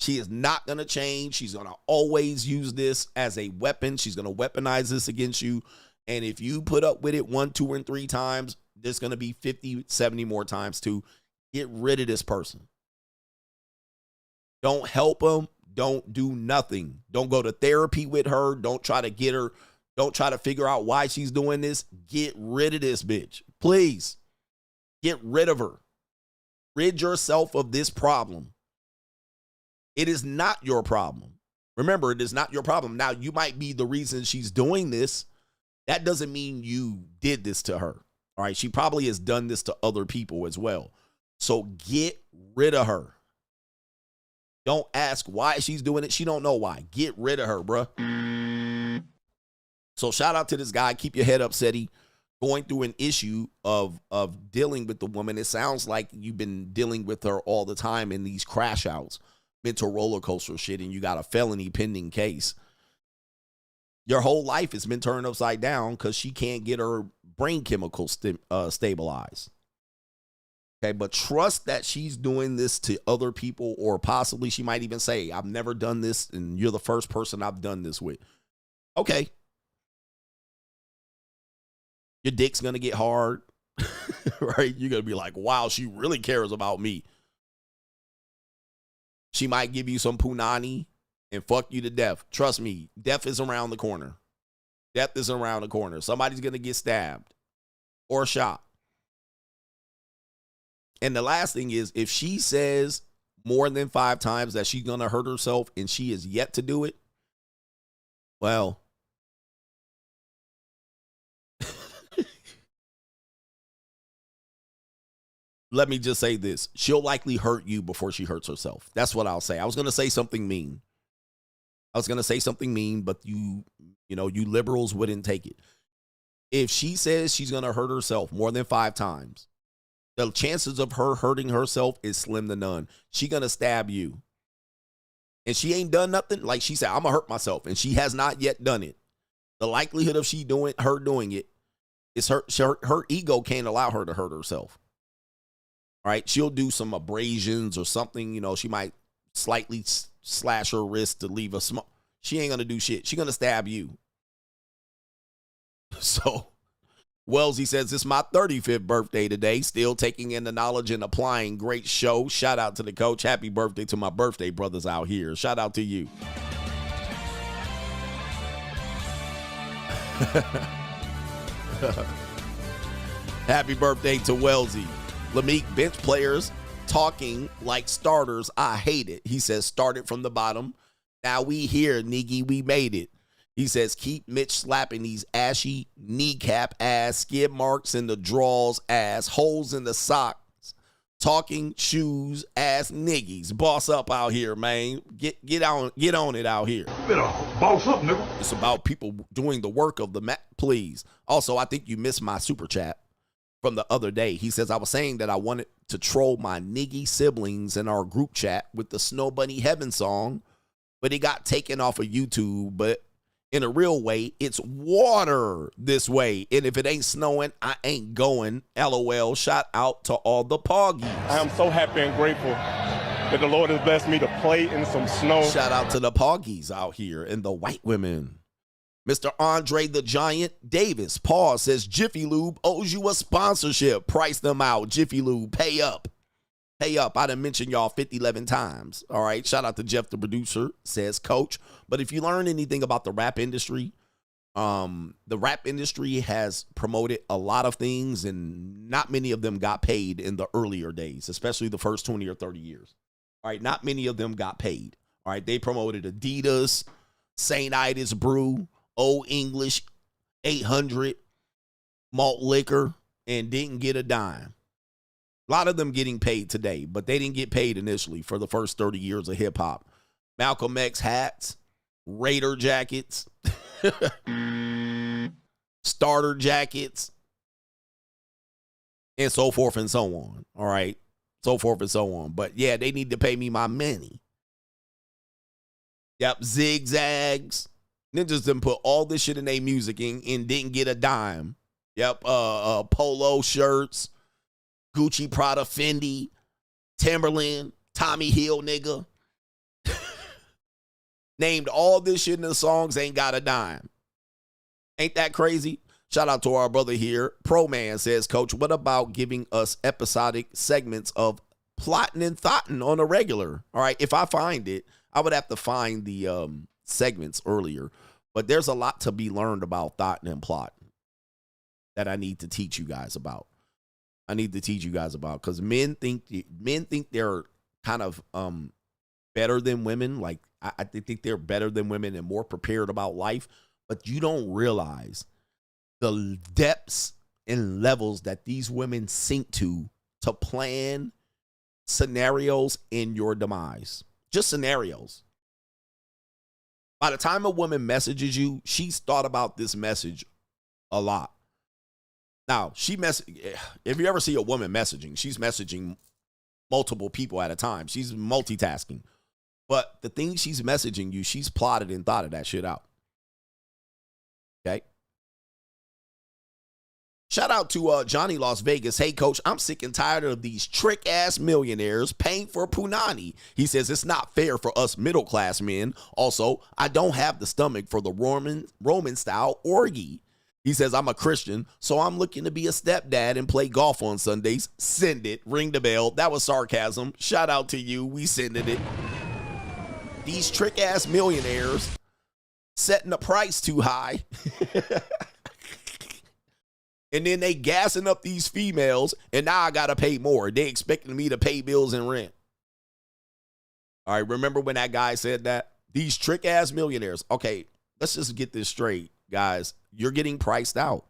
S3: She is not going to change. She's going to always use this as a weapon. She's going to weaponize this against you. And if you put up with it 1, 2, and 3 times, there's going to be 50, 70 more times too. Get rid of this person. Don't help them. Don't do nothing. Don't go to therapy with her. Don't try to get her. Don't try to figure out why she's doing this. Get rid of this bitch. Please. Get rid of her. Rid yourself of this problem. It is not your problem. Remember, it is not your problem. Now, you might be the reason she's doing this. That doesn't mean you did this to her. All right. She probably has done this to other people as well. So get rid of her. Don't ask why she's doing it. She don't know why. Get rid of her, bruh. So shout out to this guy. Keep your head up, Seti. Going through an issue of dealing with the woman. It sounds like you've been dealing with her all the time in these crash outs, mental roller coaster shit, and you got a felony pending case. Your whole life has been turned upside down because she can't get her brain chemicals stabilized. Okay, but trust that she's doing this to other people, or possibly she might even say, I've never done this, and you're the first person I've done this with. Okay. Your dick's going to get hard, right? You're going to be like, wow, she really cares about me. She might give you some punani and fuck you to death. Trust me, death is around the corner. Death is around the corner. Somebody's going to get stabbed or shot. And the last thing is, if she says more than 5 times that she's going to hurt herself and she is yet to do it, well, let me just say this. She'll likely hurt you before she hurts herself. That's what I'll say. I was going to say something mean. But you liberals wouldn't take it. If she says she's going to hurt herself more than 5 times, the chances of her hurting herself is slim to none. She going to stab you. And she ain't done nothing. Like she said, I'm going to hurt myself. And she has not yet done it. The likelihood of her doing it is her ego can't allow her to hurt herself. All right, she'll do some abrasions or something. You know, she might slightly slash her wrist to leave a small. She ain't going to do shit. She's going to stab you. So, Wellesley says, it's my 35th birthday today. Still taking in the knowledge and applying. Great show. Shout out to the coach. Happy birthday to my birthday brothers out here. Shout out to you. Happy birthday to Wellesley. Lameek, bench players talking like starters. I hate it. He says, started from the bottom. Now we here, Niggy. We made it. He says, keep Mitch slapping these ashy kneecap ass, skid marks in the drawers ass, holes in the socks, talking shoes ass niggies. Boss up out here, man. Get on it out here.
S14: You better boss up, nigga.
S3: It's about people doing the work of the please. Also, I think you missed my super chat from the other day. He says, I was saying that I wanted to troll my niggy siblings in our group chat with the Snow Bunny Heaven song, but it got taken off of YouTube. But in a real way, it's water this way. And if it ain't snowing, I ain't going. LOL. Shout out to all the poggies.
S12: I am so happy and grateful that the Lord has blessed me to play in some snow.
S3: Shout out to the poggies out here and the white women. Mr. Andre the Giant Davis, Paul says, Jiffy Lube owes you a sponsorship. Price them out. Jiffy Lube, pay up. Pay up. I done mentioned y'all 11 times. All right. Shout out to Jeff, the producer, says Coach. But if you learn anything about the rap industry, the rap industry has promoted a lot of things, and not many of them got paid in the earlier days, especially the first 20 or 30 years. All right. Not many of them got paid. All right. They promoted Adidas, St. Ida's Brew, Old English, 800, malt liquor, and didn't get a dime. A lot of them getting paid today, but they didn't get paid initially for the first 30 years of hip hop. Malcolm X hats, Raider jackets, starter jackets, and so forth and so on. All right. So forth and so on. But yeah, they need to pay me my money. Yep. Zigzags. Ninjas didn't put all this shit in their music and didn't get a dime. Yep. Polo shirts, Gucci, Prada, Fendi, Timberland, Tommy Hill, nigga. Named all this shit in the songs, ain't got a dime. Ain't that crazy? Shout out to our brother here. Pro Man says, Coach, what about giving us episodic segments of plotting and thoughting on a regular? All right, if I find it, I would have to find the segments earlier. But there's a lot to be learned about thoughting and plotting that I need to teach you guys about. Because men think they're kind of better than women. Like I think they're better than women and more prepared about life. But you don't realize the depths and levels that these women sink to plan scenarios in your demise. Just scenarios. By the time a woman messages you, she's thought about this message a lot. Now, if you ever see a woman messaging, she's messaging multiple people at a time. She's multitasking. But the thing she's messaging you, she's plotted and thought of that shit out. Okay? Shout out to Johnny Las Vegas. Hey, Coach, I'm sick and tired of these trick-ass millionaires paying for punani. He says it's not fair for us middle-class men. Also, I don't have the stomach for the Roman-style orgy. He says, I'm a Christian, so I'm looking to be a stepdad and play golf on Sundays. Send it. Ring the bell. That was sarcasm. Shout out to you. We sending it. These trick-ass millionaires setting the price too high. And then they gassing up these females, and now I got to pay more. They expecting me to pay bills and rent. All right, remember when that guy said that? These trick-ass millionaires. Okay, let's just get this straight, guys. You're getting priced out.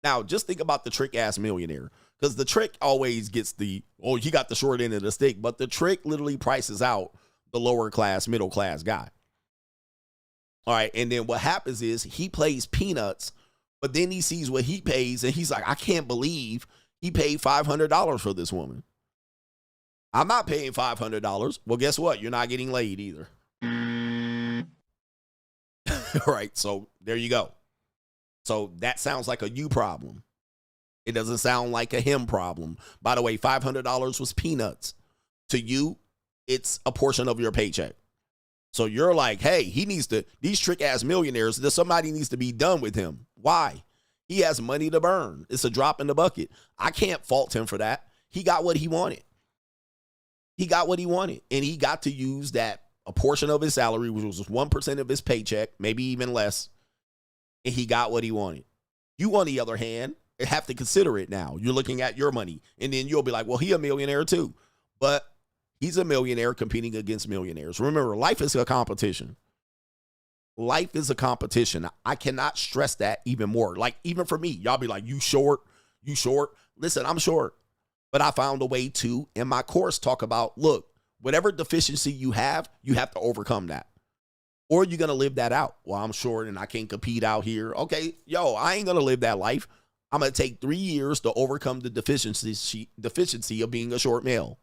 S3: Now, just think about the trick-ass millionaire, because the trick always gets he got the short end of the stick, but the trick literally prices out the lower-class, middle-class guy. All right, and then what happens is he plays peanuts, but then he sees what he pays, and he's like, I can't believe he paid $500 for this woman. I'm not paying $500. Well, guess what? You're not getting laid either. All right, so there you go. So that sounds like a you problem. It doesn't sound like a him problem. By the way, $500 was peanuts. To you, it's a portion of your paycheck. So you're like, hey, these trick-ass millionaires, somebody needs to be done with him. Why? He has money to burn. It's a drop in the bucket. I can't fault him for that. He got what he wanted. And he got to use a portion of his salary, which was 1% of his paycheck, maybe even less. And he got what he wanted. You, on the other hand, have to consider it now. You're looking at your money. And then you'll be like, well, he a millionaire too. But he's a millionaire competing against millionaires. Remember, life is a competition. Life is a competition. I cannot stress that even more. Like, even for me, y'all be like, you short. Listen, I'm short. But I found a way to, in my course, talk about, look, whatever deficiency you have to overcome that. Or you're going to live that out. Well, I'm short and I can't compete out here. Okay, I ain't going to live that life. I'm going to take 3 years to overcome the deficiency of being a short male.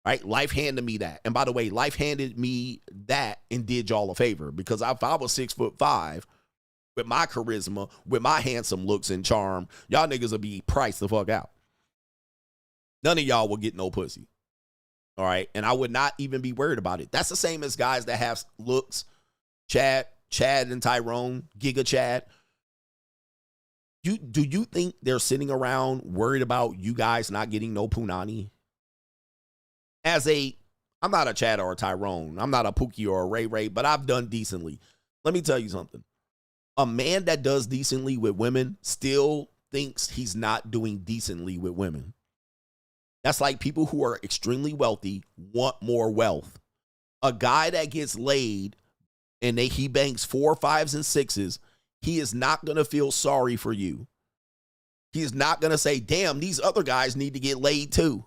S3: Right? Life handed me that. And by the way, life handed me that and did y'all a favor, because if I was 6'5", with my charisma, with my handsome looks and charm, y'all niggas would be priced the fuck out. None of y'all will get no pussy. All right? And I would not even be worried about it. That's the same as guys that have looks. Chad and Tyrone, Giga Chad. Do you think they're sitting around worried about you guys not getting no punani? I'm not a Chad or a Tyrone. I'm not a Pookie or a Ray Ray, but I've done decently. Let me tell you something. A man that does decently with women still thinks he's not doing decently with women. That's like people who are extremely wealthy want more wealth. A guy that gets laid and he banks 4, 5s, and 6s, he is not going to feel sorry for you. He's not going to say, damn, these other guys need to get laid too.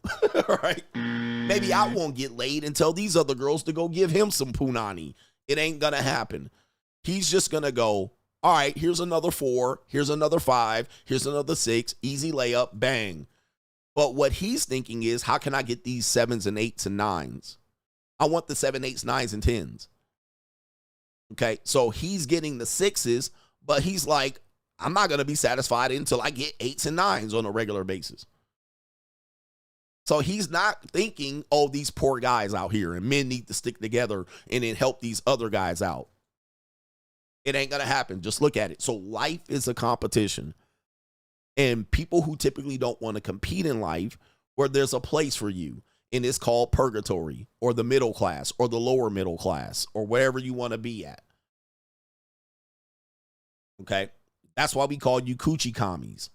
S3: Right? Maybe I won't get laid and tell these other girls to go give him some punani. It ain't going to happen. He's just going to go, all right, here's another 4. Here's another 5. Here's another 6. Easy layup, bang. But what he's thinking is, how can I get these 7s and 8s and 9s? I want the 7, 8s, 9s, and 10s. Okay, so he's getting the 6s, but he's like, I'm not going to be satisfied until I get 8s and 9s on a regular basis. So he's not thinking, oh, these poor guys out here and men need to stick together and then help these other guys out. It ain't going to happen. Just look at it. So life is a competition. And people who typically don't want to compete in life, where there's a place for you, and it's called purgatory or the middle class or the lower middle class or wherever you want to be at. Okay? That's why we call you coochie commies.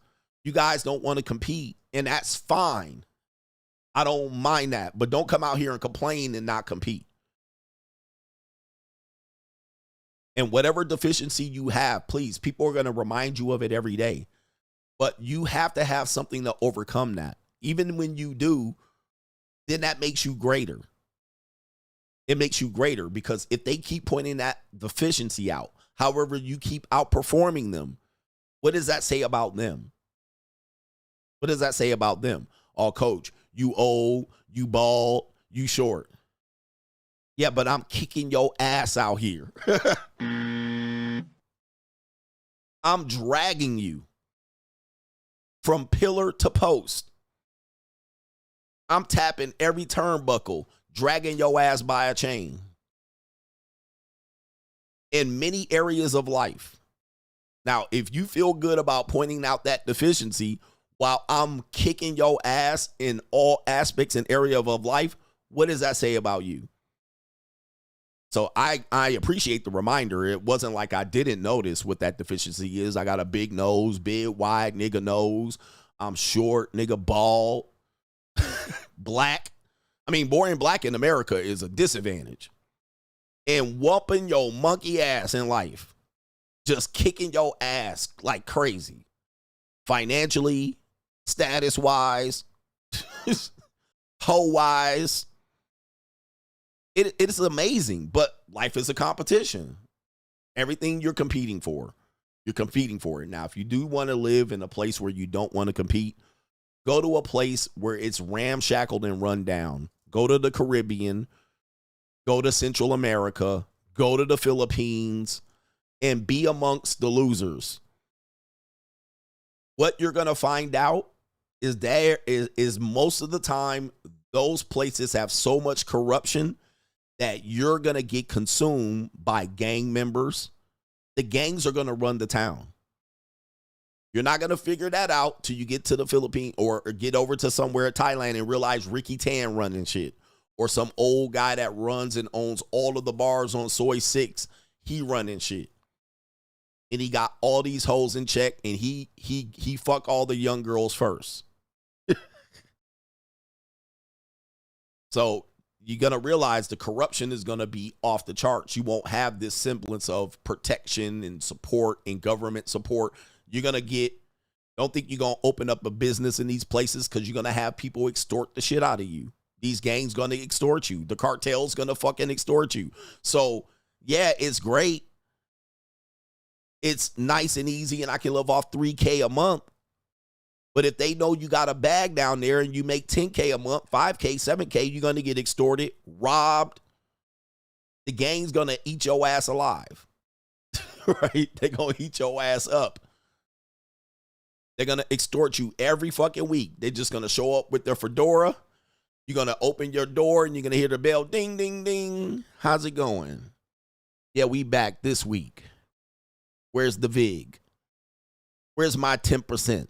S3: You guys don't want to compete, and that's fine. I don't mind that, but don't come out here and complain and not compete. And whatever deficiency you have, please, people are going to remind you of it every day. But you have to have something to overcome that. Even when you do, then that makes you greater. It makes you greater because if they keep pointing that deficiency out, however, you keep outperforming them, what does that say about them? What does that say about them? Oh, coach, you old, you bald, you short. Yeah, but I'm kicking your ass out here. I'm dragging you from pillar to post. I'm tapping every turnbuckle, dragging your ass by a chain. In many areas of life. Now, if you feel good about pointing out that deficiency while I'm kicking your ass in all aspects and areas of life, what does that say about you? So I appreciate the reminder. It wasn't like I didn't notice what that deficiency is. I got a big nose, big, wide nigga nose. I'm short, nigga bald, black. I mean, boring black in America is a disadvantage. And whooping your monkey ass in life. Just kicking your ass like crazy. Financially, status-wise, hoe-wise. It is amazing, but life is a competition. Everything you're competing for it. Now, if you do want to live in a place where you don't want to compete, go to a place where it's ramshackled and run down. Go to the Caribbean, go to Central America, go to the Philippines, and be amongst the losers. What you're going to find out is most of the time, those places have so much corruption that you're going to get consumed by gang members. The gangs are going to run the town. You're not going to figure that out till you get to the Philippines or get over to somewhere in Thailand and realize Ricky Tan running shit. Or some old guy that runs and owns all of the bars on Soy 6. He running shit. And he got all these hoes in check and he fuck all the young girls first. So you're going to realize the corruption is going to be off the charts. You won't have this semblance of protection and support and government support. You're going to don't think you're going to open up a business in these places because you're going to have people extort the shit out of you. These gangs going to extort you. The cartel's going to fucking extort you. So, yeah, it's great. It's nice and easy and I can live off $3K a month. But if they know you got a bag down there and you make $10K a month, $5K, $7K, you're going to get extorted, robbed. The gang's going to eat your ass alive. Right? They're going to eat your ass up. They're going to extort you every fucking week. They're just going to show up with their fedora. You're going to open your door and you're going to hear the bell, ding, ding, ding. How's it going? Yeah, we back this week. Where's the VIG? Where's my 10%?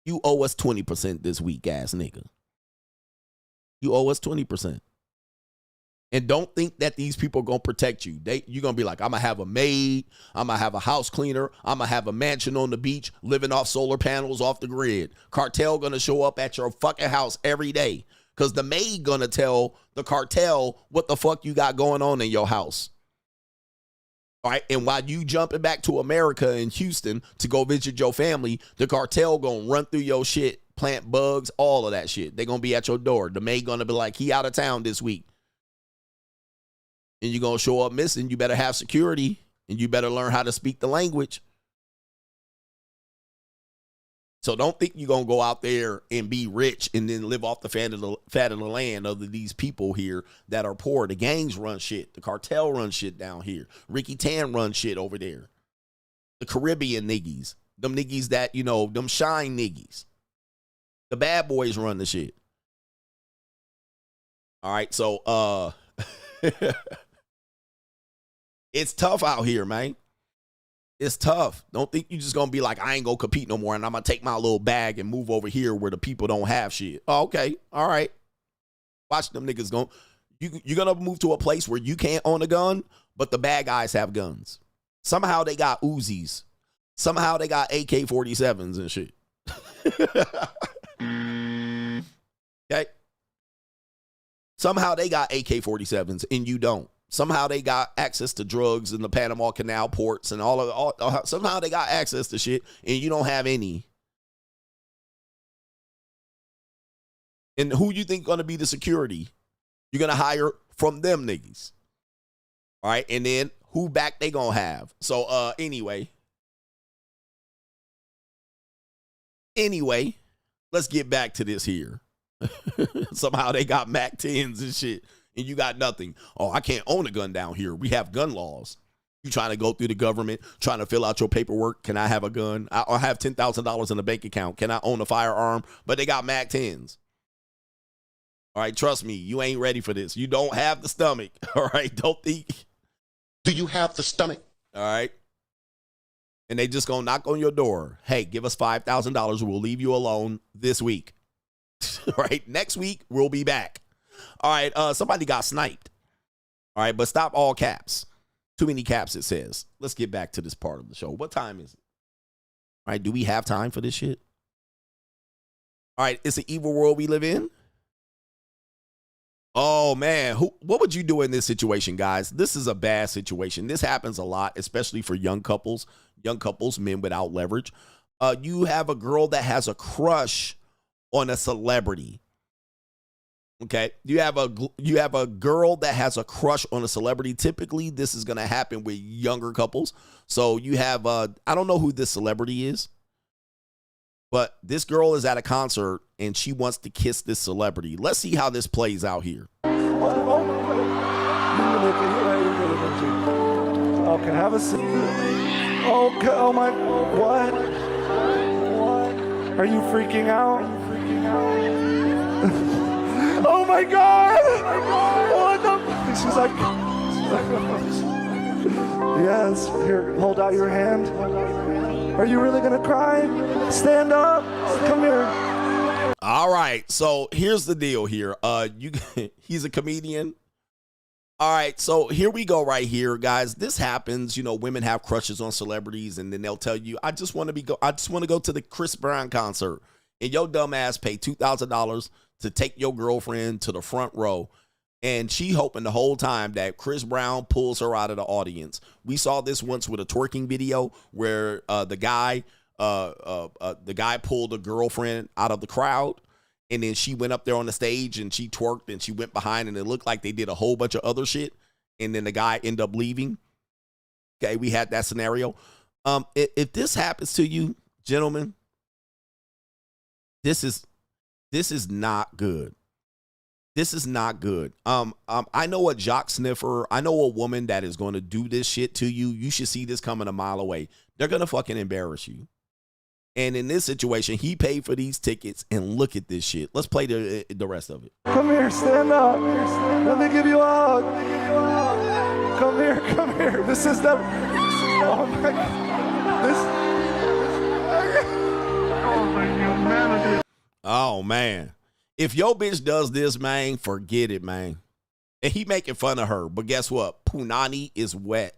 S3: You owe us 20% this week, ass nigga. You owe us 20%. And don't think that these people are going to protect you. You're going to be like, I'm going to have a maid. I'm going to have a house cleaner. I'm going to have a mansion on the beach, living off solar panels off the grid. Cartel going to show up at your fucking house every day because the maid going to tell the cartel what the fuck you got going on in your house. All right, and while you jumping back to America in Houston to go visit your family, the cartel gonna run through your shit, plant bugs, all of that shit. They gonna be at your door. The maid gonna be like, he out of town this week. And you gonna show up missing. You better have security, and you better learn how to speak the language. So don't think you're going to go out there and be rich and then live off the fat of the land of these people here that are poor. The gangs run shit. The cartel run shit down here. Ricky Tan run shit over there. The Caribbean niggies. Them niggies that, you know, them shine niggies. The bad boys run the shit. All right, so it's tough out here, man. It's tough. Don't think you just gonna be like, I ain't gonna compete no more and I'm gonna take my little bag and move over here where the people don't have shit. Oh, okay. All right. Watch them niggas go. You're gonna move to a place where you can't own a gun, but the bad guys have guns. Somehow they got Uzis. Somehow they got AK-47s and shit. Okay. Somehow they got AK-47s and you don't. Somehow they got access to drugs in the Panama Canal ports and somehow they got access to shit and you don't have any. And who you think going to be the security? You're going to hire from them niggas. All right. And then who back they going to have? So anyway, let's get back to this here. Somehow they got MAC 10s and shit. And you got nothing. Oh, I can't own a gun down here. We have gun laws. You trying to go through the government, trying to fill out your paperwork. Can I have a gun? I have $10,000 in the bank account. Can I own a firearm? But they got MAC 10s. All right, trust me, you ain't ready for this. You don't have the stomach. All right, don't think.
S13: Do you have the stomach?
S3: All right. And they just gonna knock on your door. Hey, give us $5,000. We'll leave you alone this week. All right, next week we'll be back. All right, somebody got sniped. All right, but stop all caps. Too many caps, it says. Let's get back to this part of the show. What time is it? All right, do we have time for this shit? All right, it's an evil world we live in. Oh, man. What would you do in this situation, guys? This is a bad situation. This happens a lot, especially for young couples, men without leverage. You have a girl that has a crush on a celebrity. Okay, you have a girl that has a crush on a celebrity. Typically, this is going to happen with younger couples. So you have, I don't know who this celebrity is, but this girl is at a concert and she wants to kiss this celebrity. Let's see how this plays out here.
S15: Okay, have a seat. Okay, oh my, what? Are you freaking out? Oh my God! What the? She's like, yes. Here, hold out your hand. Are you really gonna cry? Stand up. Come here.
S3: All right. So here's the deal. Here, he's a comedian. All right. So here we go. Right here, guys. This happens. You know, women have crushes on celebrities, and then they'll tell you, I just want to go to the Chris Brown concert, and your dumb ass pay $2,000 to take your girlfriend to the front row, and she hoping the whole time that Chris Brown pulls her out of the audience. We saw this once with a twerking video where the guy pulled a girlfriend out of the crowd, and then she went up there on the stage and she twerked and she went behind, and it looked like they did a whole bunch of other shit, and then the guy ended up leaving. Okay, we had that scenario. If this happens to you, gentlemen, this is not good. This is not good. I know a jock sniffer. I know a woman that is going to do this shit to you. You should see this coming a mile away. They're going to fucking embarrass you. And in this situation, he paid for these tickets, and look at this shit. Let's play the rest of it.
S15: Come here, stand up. Let me give you a hug. Come here. This is the. Oh my God.
S3: Oh, man. If your bitch does this, man, forget it, man. And he making fun of her. But guess what? Punani is wet.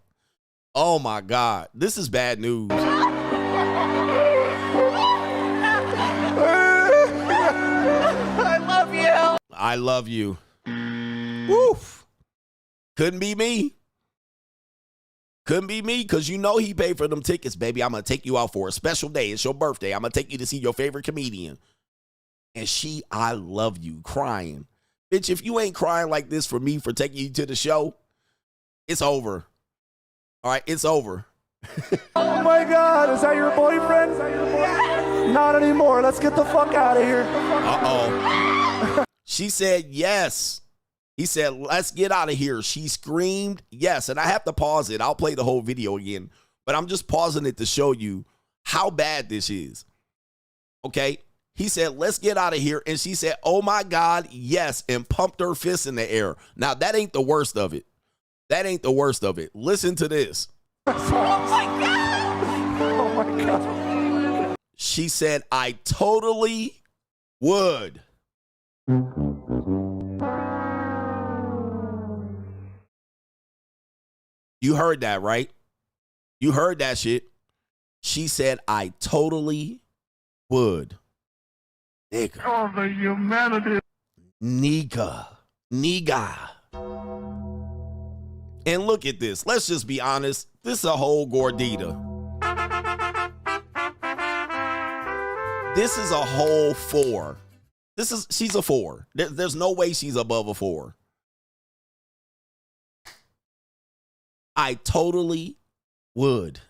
S3: Oh, my God. This is bad news.
S15: I love you.
S3: I love you. Woof. Couldn't be me. Couldn't be me, because you know he paid for them tickets, baby. I'm going to take you out for a special day. It's your birthday. I'm going to take you to see your favorite comedian. And she, I love you, crying. Bitch, if you ain't crying like this for me for taking you to the show, it's over. All right, it's over.
S15: Oh my God, is that your boyfriend? Not anymore. Let's get the fuck out of here.
S3: Uh-oh. She said yes. He said, let's get out of here. She screamed yes. And I have to pause it. I'll play the whole video again. But I'm just pausing it to show you how bad this is. Okay? He said, let's get out of here. And she said, oh my God, yes. And pumped her fist in the air. Now, that ain't the worst of it. That ain't the worst of it. Listen to this.
S15: Oh my God. Oh my God.
S3: She said, I totally would. You heard that, right? You heard that shit. She said, I totally would. Nigga.
S14: Oh, the humanity.
S3: Nigga. And look at this. Let's just be honest. This is a whole gordita. This is a whole 4. She's a 4. There's no way she's above a 4. I totally would.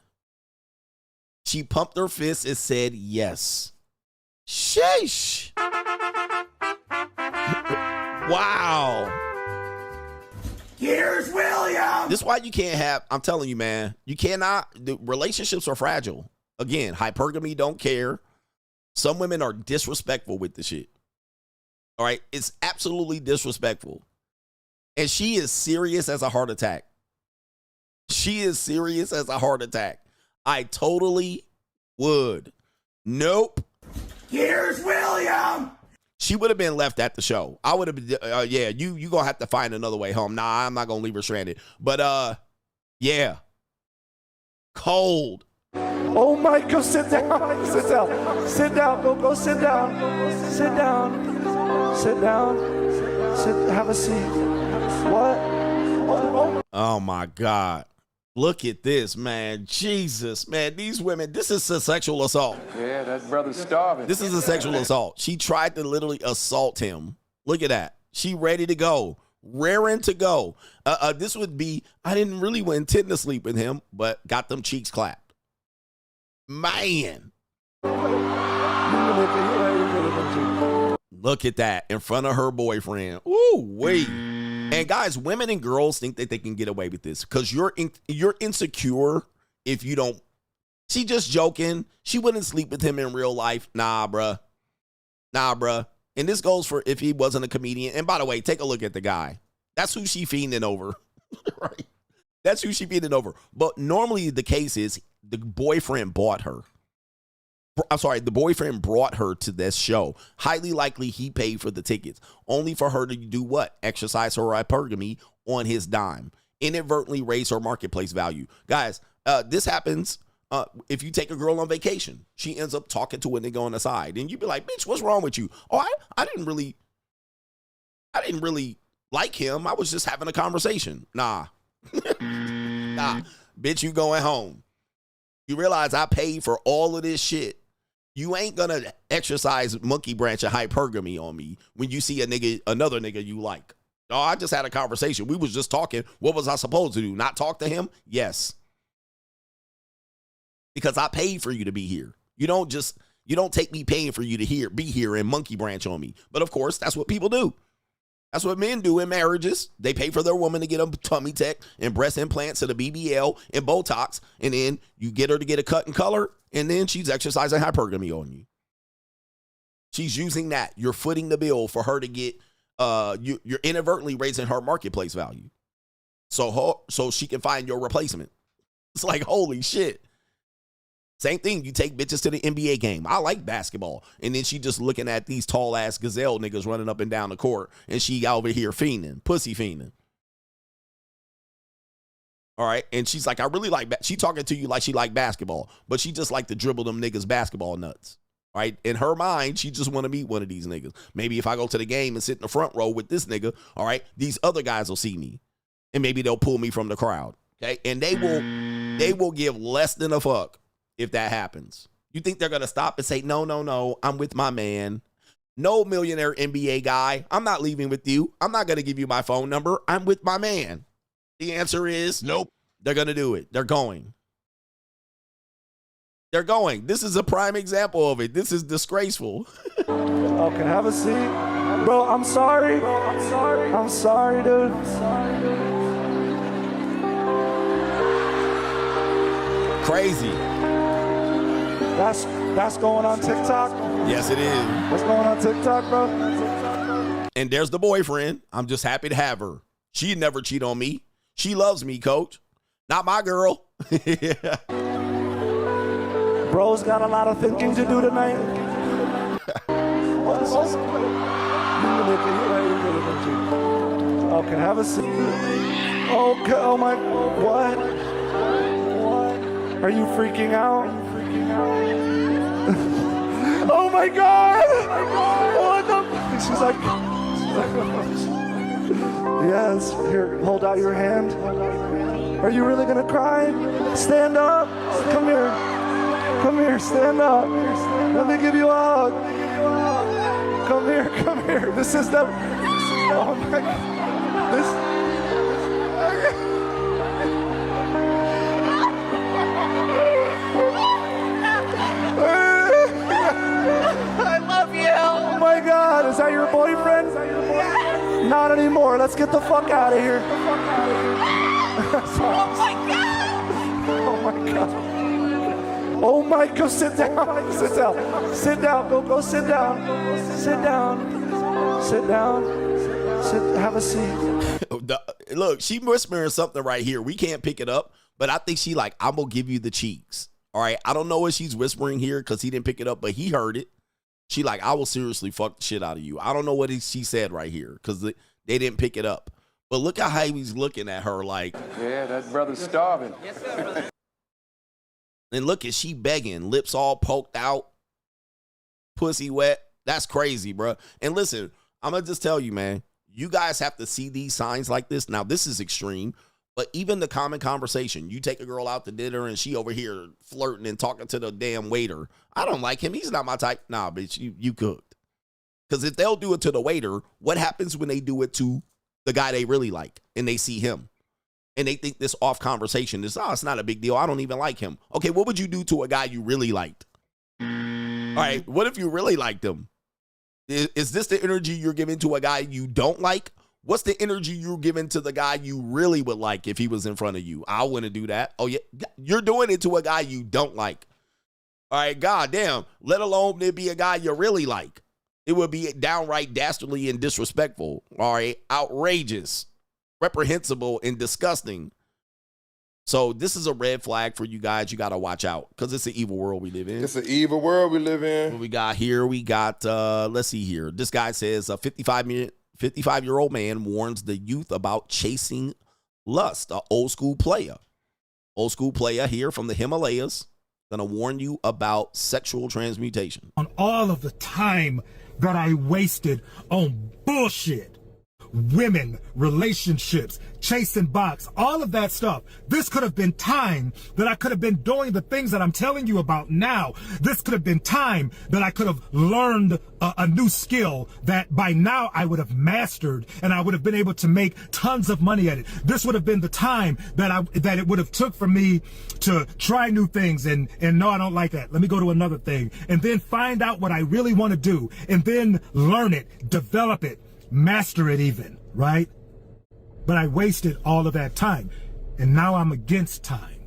S3: She pumped her fist and said yes. Sheesh. Wow.
S22: Here's William.
S3: This is why you can't have, I'm telling you, man, you cannot, the relationships are fragile. Again, hypergamy don't care. Some women are disrespectful with the shit. All right. It's absolutely disrespectful. And she is serious as a heart attack. She is serious as a heart attack. I totally would. Nope.
S22: Here's William.
S3: She would have been left at the show. I would have been, yeah, you going to have to find another way home. Nah, I'm not going to leave her stranded. But, yeah. Cold.
S15: Oh my, go sit down. Sit down. Sit down. Go sit down. Sit down. Sit down. Sit, have a seat. What?
S3: Oh my God. Look at this, man. Jesus, man. These women, this is a sexual assault.
S16: Yeah, that brother's starving.
S3: This is a sexual assault. She tried to literally assault him. Look at that. She ready to go. Raring to go. This would be, I didn't really intend to sleep with him, but got them cheeks clapped. Man. Look at that. In front of her boyfriend. Ooh, wait. And guys, women and girls think that they can get away with this because you're insecure if you don't. She just joking. She wouldn't sleep with him in real life. Nah, bruh. Nah, bruh. And this goes for if he wasn't a comedian. And by the way, take a look at the guy. That's who she fiending over. Right? That's who she fiending over. But normally the case is the boyfriend bought her. I'm sorry, the boyfriend brought her to this show. Highly likely he paid for the tickets, only for her to do what? Exercise her hypergamy on his dime. Inadvertently raise her marketplace value. Guys, this happens if you take a girl on vacation. She ends up talking to a nigga on the side. And you be like, bitch, what's wrong with you? Oh, I didn't really like him. I was just having a conversation. Nah. Nah. Bitch, you going home. You realize I paid for all of this shit. You ain't gonna exercise monkey branch of hypergamy on me when you see another nigga you like. Oh, I just had a conversation. We was just talking. What was I supposed to do? Not talk to him? Yes. Because I paid for you to be here. You don't take me paying for you to be here and monkey branch on me. But of course, that's what people do. That's what men do in marriages. They pay for their woman to get a tummy tuck and breast implants and a BBL and Botox. And then you get her to get a cut and color. And then she's exercising hypergamy on you. She's using that. You're footing the bill for her to get, you're inadvertently raising her marketplace value. So she can find your replacement. It's like, holy shit. Same thing. You take bitches to the NBA game. I like basketball. And then she just looking at these tall ass gazelle niggas running up and down the court. And she over here fiending, pussy fiending. All right. And she's like, I really like, she talking to you like she like basketball, but she just like to dribble them niggas basketball nuts. All right. In her mind, she just want to meet one of these niggas. Maybe if I go to the game and sit in the front row with this nigga, all right, these other guys will see me and maybe they'll pull me from the crowd. Okay, and they will give less than a fuck if that happens. You think they're gonna stop and say, no, I'm with my man. No, millionaire NBA guy, I'm not leaving with you. I'm not gonna give you my phone number. I'm with my man. The answer is nope. They're gonna do it. They're going. They're going. This is a prime example of it. This is disgraceful.
S15: Okay, have a seat. Bro, I'm sorry. I'm sorry, dude.
S3: Crazy.
S15: That's going on TikTok?
S3: Yes, it is.
S15: What's going on TikTok, bro?
S3: And there's the boyfriend. I'm just happy to have her. She'd never cheat on me. She loves me, coach. Not my girl.
S15: Bro's got a lot of thinking to do tonight. Okay, have a seat. Okay, oh my, what? Are you freaking out? Oh my God! What the? She's like, yes, here, hold out your hand. Are you really gonna cry? Stand up. Come here. Come here, stand up. Let me give you a hug. Come here. This is the, oh my God.
S22: I love you.
S15: Oh my God, is that your boyfriend? Not anymore. Let's get the fuck out of here.
S22: Oh my God.
S15: Oh my God. Oh my, go sit down. Sit down. Sit down. Go sit down. Sit down. Sit down. Have a seat.
S3: Look, she whispering something right here. We can't pick it up, but I think she like, I'm going to give you the cheeks. All right. I don't know what she's whispering here because he didn't pick it up, but he heard it. She like, I will seriously fuck the shit out of you. I don't know what she said right here because they didn't pick it up. But look at how he's looking at her like.
S16: Yeah, that brother's starving.
S22: Yes, sir.
S3: And look at she begging, lips all poked out, pussy wet. That's crazy, bro. And listen, I'm going to just tell you, man, you guys have to see these signs like this. Now, this is extreme, but even the common conversation, you take a girl out to dinner and she over here flirting and talking to the damn waiter. I don't like him. He's not my type. Nah, bitch, you cooked. Because if they'll do it to the waiter, what happens when they do it to the guy they really like and they see him? And they think this off conversation is, it's not a big deal. I don't even like him. Okay, what would you do to a guy you really liked? All right, what if you really liked him? Is this the energy you're giving to a guy you don't like? What's the energy you're giving to the guy you really would like if he was in front of you? I wouldn't do that. Oh, yeah, you're doing it to a guy you don't like. All right, goddamn, let alone it be a guy you really like. It would be downright dastardly and disrespectful. All right, outrageous, reprehensible, and disgusting. So this is a red flag for you guys. You got to watch out because it's an evil world we live in.
S22: It's an evil world we live in.
S3: What we got here, we got, let's see here. This guy says a 55-year-old man warns the youth about chasing lust. An old school Playa. Old school Playa here from the Himalayas. Gonna warn you about sexual transmutation.
S17: On all of the time that I wasted on bullshit. Women, relationships, chasing box, all of that stuff. This could have been time that I could have been doing the things that I'm telling you about now. This could have been time that I could have learned a new skill that by now I would have mastered and I would have been able to make tons of money at it. This would have been the time that it would have took for me to try new things and no, I don't like that. Let me go to another thing and then find out what I really want to do and then learn it, develop it. Master it even, right? But I wasted all of that time, and now I'm against time.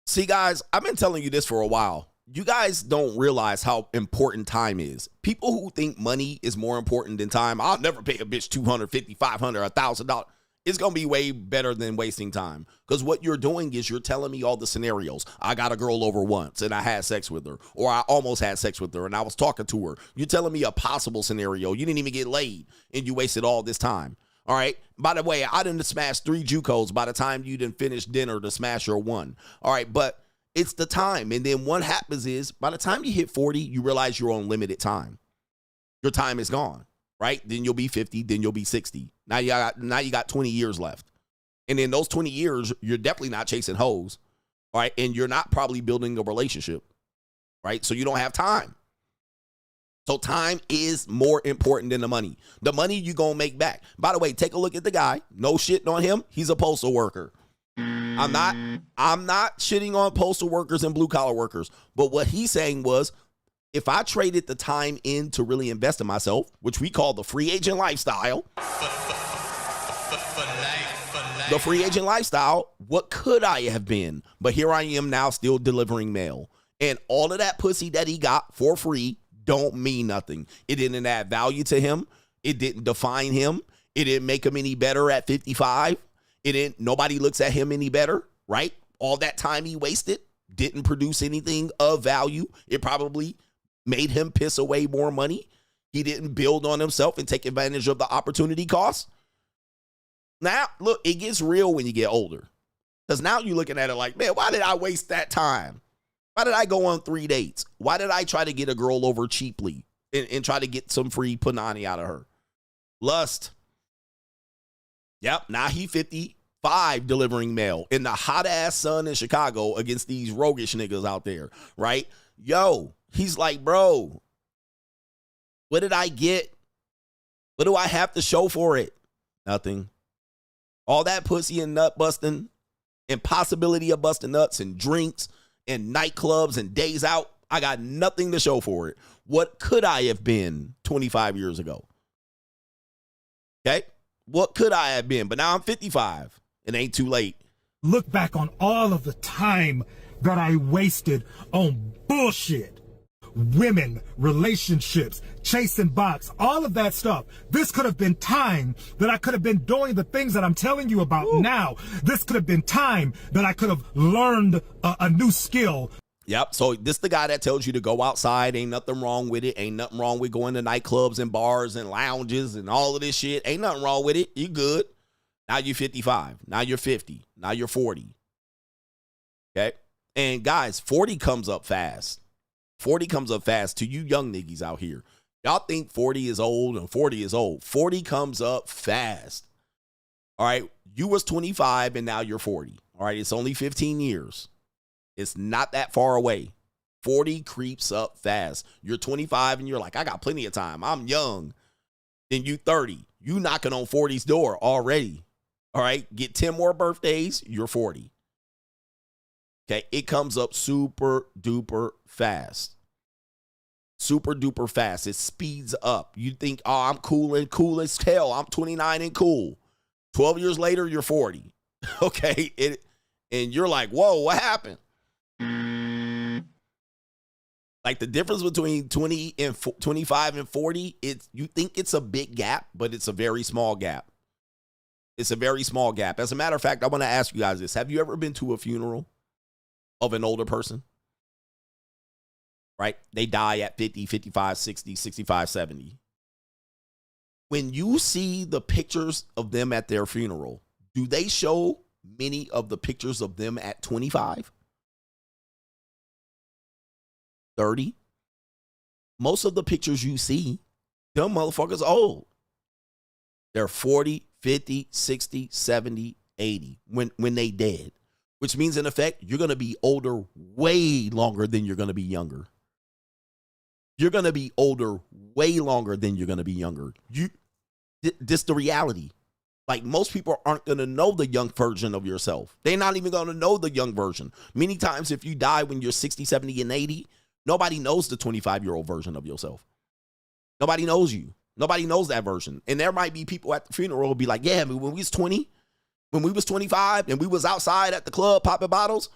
S3: See, guys, I've been telling you this for a while. You guys don't realize how important time is. People who think money is more important than time, I'll never pay a bitch $250, $500, $1,000. It's going to be way better than wasting time. Because what you're doing is you're telling me all the scenarios. I got a girl over once and I had sex with her. Or I almost had sex with her and I was talking to her. You're telling me a possible scenario. You didn't even get laid and you wasted all this time. All right. By the way, I didn't smash 3 JUCOs by the time you didn't finish dinner to smash your 1. All right. But it's the time. And then what happens is by the time you hit 40, you realize you're on limited time. Your time is gone. Right? Then you'll be 50. Then you'll be 60. Now you got 20 years left. And in those 20 years, you're definitely not chasing hoes, all right? And you're not probably building a relationship, right? So you don't have time. So time is more important than the money. The money you're going to make back. By the way, take a look at the guy. No shitting on him. He's a postal worker. I'm not shitting on postal workers and blue collar workers. But what he's saying was, if I traded the time in to really invest in myself, which we call the free agent lifestyle, the free agent lifestyle, what could I have been? But here I am now still delivering mail. And all of that pussy that he got for free don't mean nothing. It didn't add value to him. It didn't define him. It didn't make him any better at 55. Nobody looks at him any better, right? All that time he wasted didn't produce anything of value. It probably made him piss away more money. He didn't build on himself and take advantage of the opportunity cost. Now, look, it gets real when you get older. Because now you're looking at it like, man, why did I waste that time? Why did I go on 3 dates? Why did I try to get a girl over cheaply and try to get some free punani out of her? Lust. Yep, now he 55 delivering mail in the hot-ass sun in Chicago against these roguish niggas out there, right? Yo, he's like, bro, what did I get? What do I have to show for it? Nothing. All that pussy and nut busting and possibility of busting nuts and drinks and nightclubs and days out, I got nothing to show for it. What could I have been 25 years ago? Okay? What could I have been? But now I'm 55. It ain't too late.
S17: Look back on all of the time that I wasted on bullshit. Women, relationships, chasing box, all of that stuff. This could have been time that I could have been doing the things that I'm telling you about now. This could have been time that I could have learned a new skill.
S3: Yep. So this the guy that tells you to go outside. Ain't nothing wrong with it. Ain't nothing wrong with going to nightclubs and bars and lounges and all of this shit. Ain't nothing wrong with it. You good. Now you're 55. Now you're 50. Now you're 40. Okay. And guys, 40 comes up fast. 40 comes up fast to you young niggas out here. Y'all think 40 is old and 40 is old. 40 comes up fast. All right. You was 25 and now you're 40. All right. It's only 15 years. It's not that far away. 40 creeps up fast. You're 25 and you're like, I got plenty of time. I'm young. Then you 30. You knocking on 40's door already. All right. Get 10 more birthdays. You're 40. Okay. It comes up super duper fast. Super duper fast. It speeds up. You think, oh, I'm cool as hell. I'm 29 and cool. 12 years later, you're 40. Okay. And you're like, whoa, what happened? Like the difference between 20 and 25 and 40, you think it's a big gap, but it's a very small gap. It's a very small gap. As a matter of fact, I want to ask you guys this. Have you ever been to a funeral of an older person? Right? They die at 50, 55, 60, 65, 70. When you see the pictures of them at their funeral, do they show many of the pictures of them at 25? 30? Most of the pictures you see, them motherfuckers old. They're 40, 50, 60, 70, 80 when they dead. Which means, in effect, you're going to be older way longer than you're going to be younger. You're going to be older way longer than you're going to be younger. This the reality. Like, most people aren't going to know the young version of yourself. They're not even going to know the young version. Many times, if you die when you're 60, 70, and 80, nobody knows the 25-year-old version of yourself. Nobody knows you. Nobody knows that version. And there might be people at the funeral who will be like, yeah, when we was 20, when we was 25, and we was outside at the club popping bottles,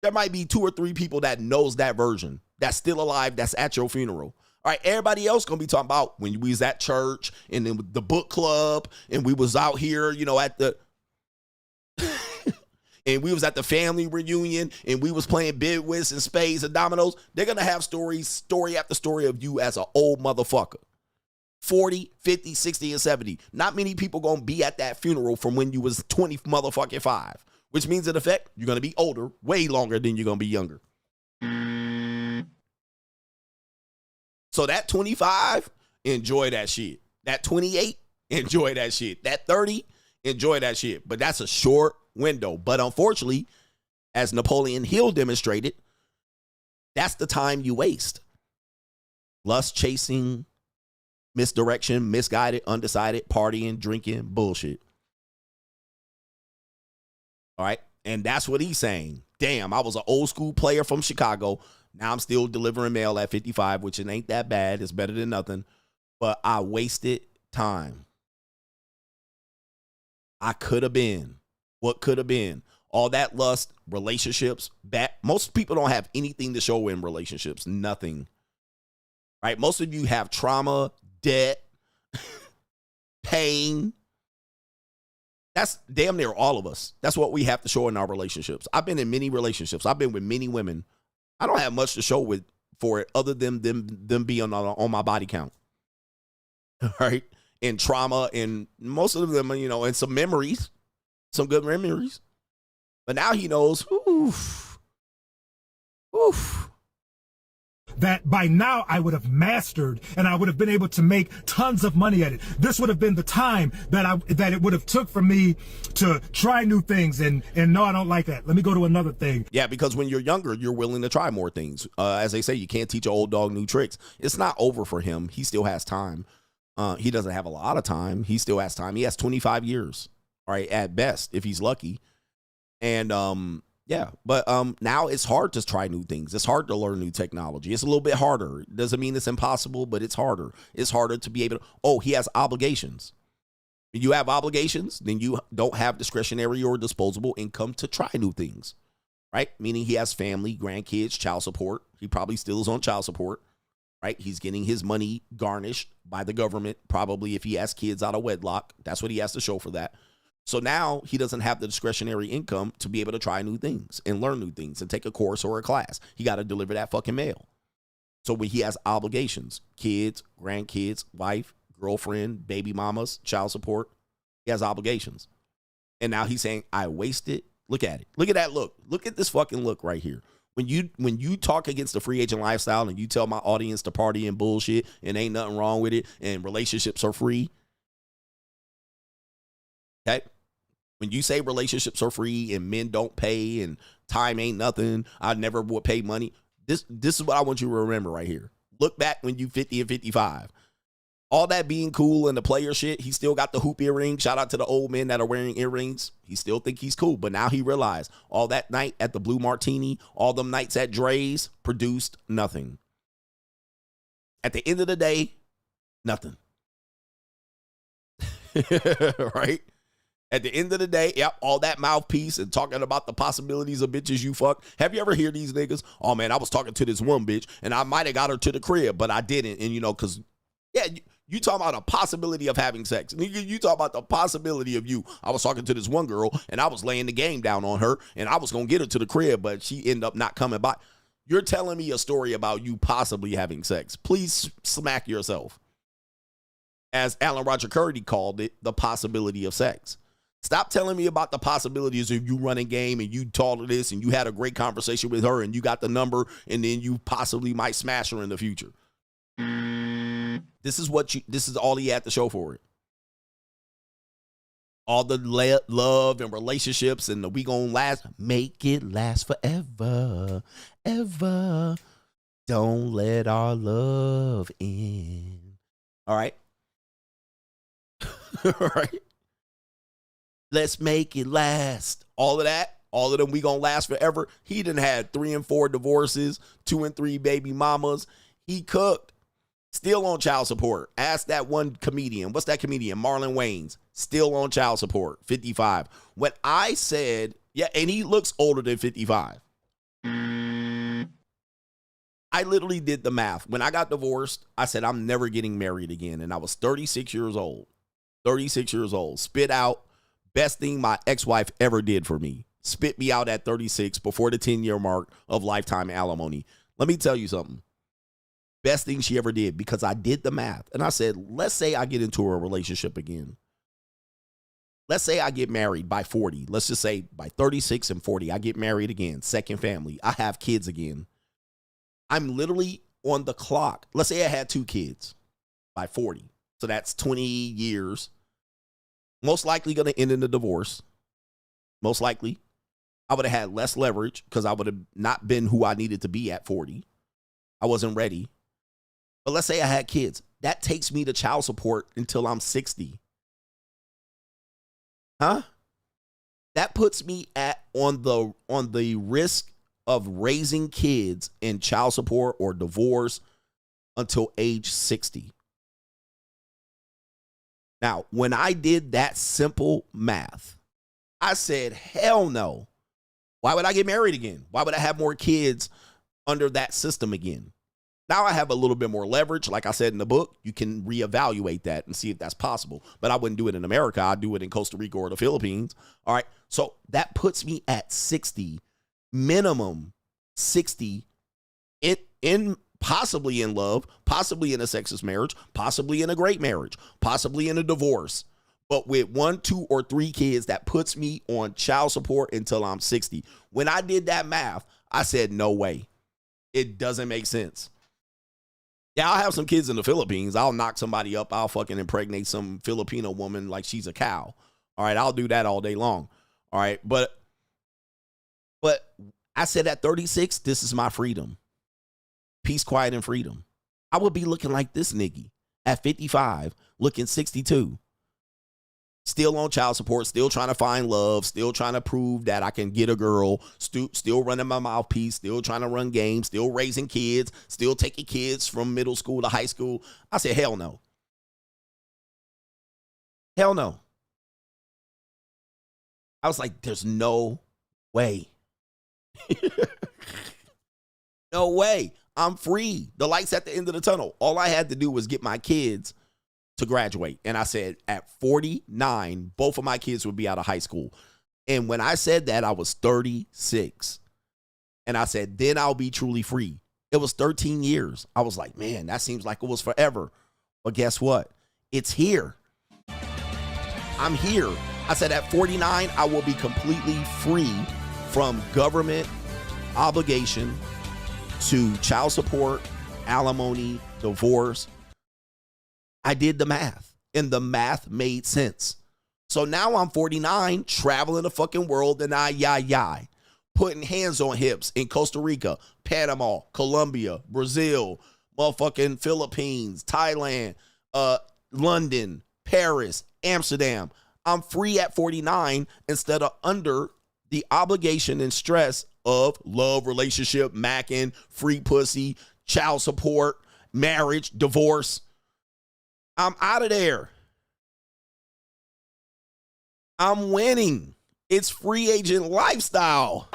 S3: there might be 2 or 3 people that knows that version, that's still alive, that's at your funeral. All right, everybody else going to be talking about when we was at church and then the book club and we was out here, you know, at the and we was at the family reunion and we was playing bid whist and spades and dominoes. They're going to have story after story of you as an old motherfucker. 40, 50, 60, and 70. Not many people going to be at that funeral from when you was 20 motherfucking 5, which means in effect, you're going to be older way longer than you're going to be younger. So that 25, enjoy that shit. That 28, enjoy that shit. That 30, Enjoy that shit. But that's a short window. But unfortunately, as Napoleon Hill demonstrated, that's the time you waste. Lust chasing, misdirection, misguided, undecided, partying, drinking, bullshit. All right. And that's what he's saying. Damn, I was an old school player from Chicago. Now I'm still delivering mail at 55, which it ain't that bad. It's better than nothing. But I wasted time. I could have been. What could have been? All that lust, relationships, most people don't have anything to show in relationships. Nothing. Right? Most of you have trauma, debt, pain. That's damn near all of us. That's what we have to show in our relationships. I've been in many relationships. I've been with many women. I don't have much to show for it other than them being on my body count. All right? And trauma and most of them, and some memories, some good memories. But now he knows, oof.
S17: That by now I would have mastered and I would have been able to make tons of money at it. This would have been the time that it would have took for me to try new things and no, I don't like that. Let me go to another thing.
S3: Yeah, because when you're younger, you're willing to try more things. As they say, you can't teach an old dog new tricks. It's not over for him. He still has time. He doesn't have a lot of time. He still has time. He has 25 years, all right, at best, if he's lucky. And yeah, but now it's hard to try new things. It's hard to learn new technology. It's a little bit harder. It doesn't mean it's impossible, but it's harder. It's harder to be able to, he has obligations. When you have obligations, then you don't have discretionary or disposable income to try new things, right? Meaning he has family, grandkids, child support. He probably still is on child support, right? He's getting his money garnished by the government, probably if he has kids out of wedlock. That's what he has to show for that. So now he doesn't have the discretionary income to be able to try new things and learn new things and take a course or a class. He got to deliver that fucking mail. So when he has obligations, kids, grandkids, wife, girlfriend, baby mamas, child support, he has obligations. And now he's saying, I wasted. Look at it. Look at that look. Look at this fucking look right here. When you talk against the free agent lifestyle and you tell my audience to party and bullshit and ain't nothing wrong with it and relationships are free. Okay. When you say relationships are free and men don't pay and time ain't nothing, I never would pay money. This is what I want you to remember right here. Look back when you 50 and 55. All that being cool and the player shit, he still got the hoop earring. Shout out to the old men that are wearing earrings. He still think he's cool. But now he realized all that night at the Blue Martini, all them nights at Dre's produced nothing. At the end of the day, nothing. Right? At the end of the day, yep, all that mouthpiece and talking about the possibilities of bitches you fuck. Have you ever heard these niggas? Oh, man, I was talking to this one bitch, and I might have got her to the crib, but I didn't. And, because, yeah, you talk about a possibility of having sex. You talk about the possibility of you. I was talking to this one girl, and I was laying the game down on her, and I was going to get her to the crib, but she ended up not coming by. You're telling me a story about you possibly having sex. Please smack yourself. As Alan Roger Curdy called it, the possibility of sex. Stop telling me about the possibilities of you running game and you told her this and you had a great conversation with her and you got the number and then you possibly might smash her in the future. This is all he had to show for it. All the love and relationships and we gonna make it last forever, ever. Don't let our love end. All right. All right. Let's make it last. All of that, all of them, we gonna last forever. He done had 3 and 4 divorces, 2 and 3 baby mamas. He cooked. Still on child support. Ask that one comedian. What's that comedian? Marlon Wayans. Still on child support. 55. When I said, yeah, and he looks older than 55. I literally did the math. When I got divorced, I said, I'm never getting married again. And I was 36 years old. 36 years old. Spit out. Best thing my ex-wife ever did for me. Spit me out at 36 before the 10-year mark of lifetime alimony. Let me tell you something. Best thing she ever did, because I did the math. And I said, let's say I get into a relationship again. Let's say I get married by 40. Let's just say by 36 and 40, I get married again. Second family. I have kids again. I'm literally on the clock. Let's say I had 2 kids by 40. So that's 20 years. Most likely going to end in a divorce. Most likely. I would have had less leverage because I would have not been who I needed to be at 40. I wasn't ready. But let's say I had kids. That takes me to child support until I'm 60. Huh? That puts me on the risk of raising kids in child support or divorce until age 60. Now, when I did that simple math, I said, hell no. Why would I get married again? Why would I have more kids under that system again? Now I have a little bit more leverage. Like I said in the book, you can reevaluate that and see if that's possible. But I wouldn't do it in America. I'd do it in Costa Rica or the Philippines. All right. So that puts me at 60, minimum 60, in possibly in love, possibly in a sexist marriage, possibly in a great marriage, possibly in a divorce. But with 1, 2, or 3 kids, that puts me on child support until I'm 60. When I did that math, I said, no way. It doesn't make sense. Yeah, I'll have some kids in the Philippines. I'll knock somebody up. I'll fucking impregnate some Filipino woman like she's a cow. All right, I'll do that all day long. All right, but I said at 36, this is my freedom. Peace, quiet, and freedom. I would be looking like this nigga at 55, looking 62. Still on child support, still trying to find love, still trying to prove that I can get a girl, still running my mouthpiece, still trying to run games, still raising kids, still taking kids from middle school to high school. I said, hell no. Hell no. I was like, there's no way. No way. I'm free. The light's at the end of the tunnel. All I had to do was get my kids to graduate. And I said at 49, both of my kids would be out of high school. And when I said that, I was 36. And I said, then I'll be truly free. It was 13 years. I was like, man, that seems like it was forever. But guess what? It's here. I'm here. I said at 49, I will be completely free from government obligation to child support, alimony, divorce. I did the math, and the math made sense. So now I'm 49, traveling the fucking world, and putting hands on hips in Costa Rica, Panama, Colombia, Brazil, motherfucking Philippines, Thailand, London, Paris, Amsterdam. I'm free at 49 instead of under the obligation and stress of love, relationship, macking, free pussy, child support, marriage, divorce. I'm out of there. I'm winning. It's free agent lifestyle.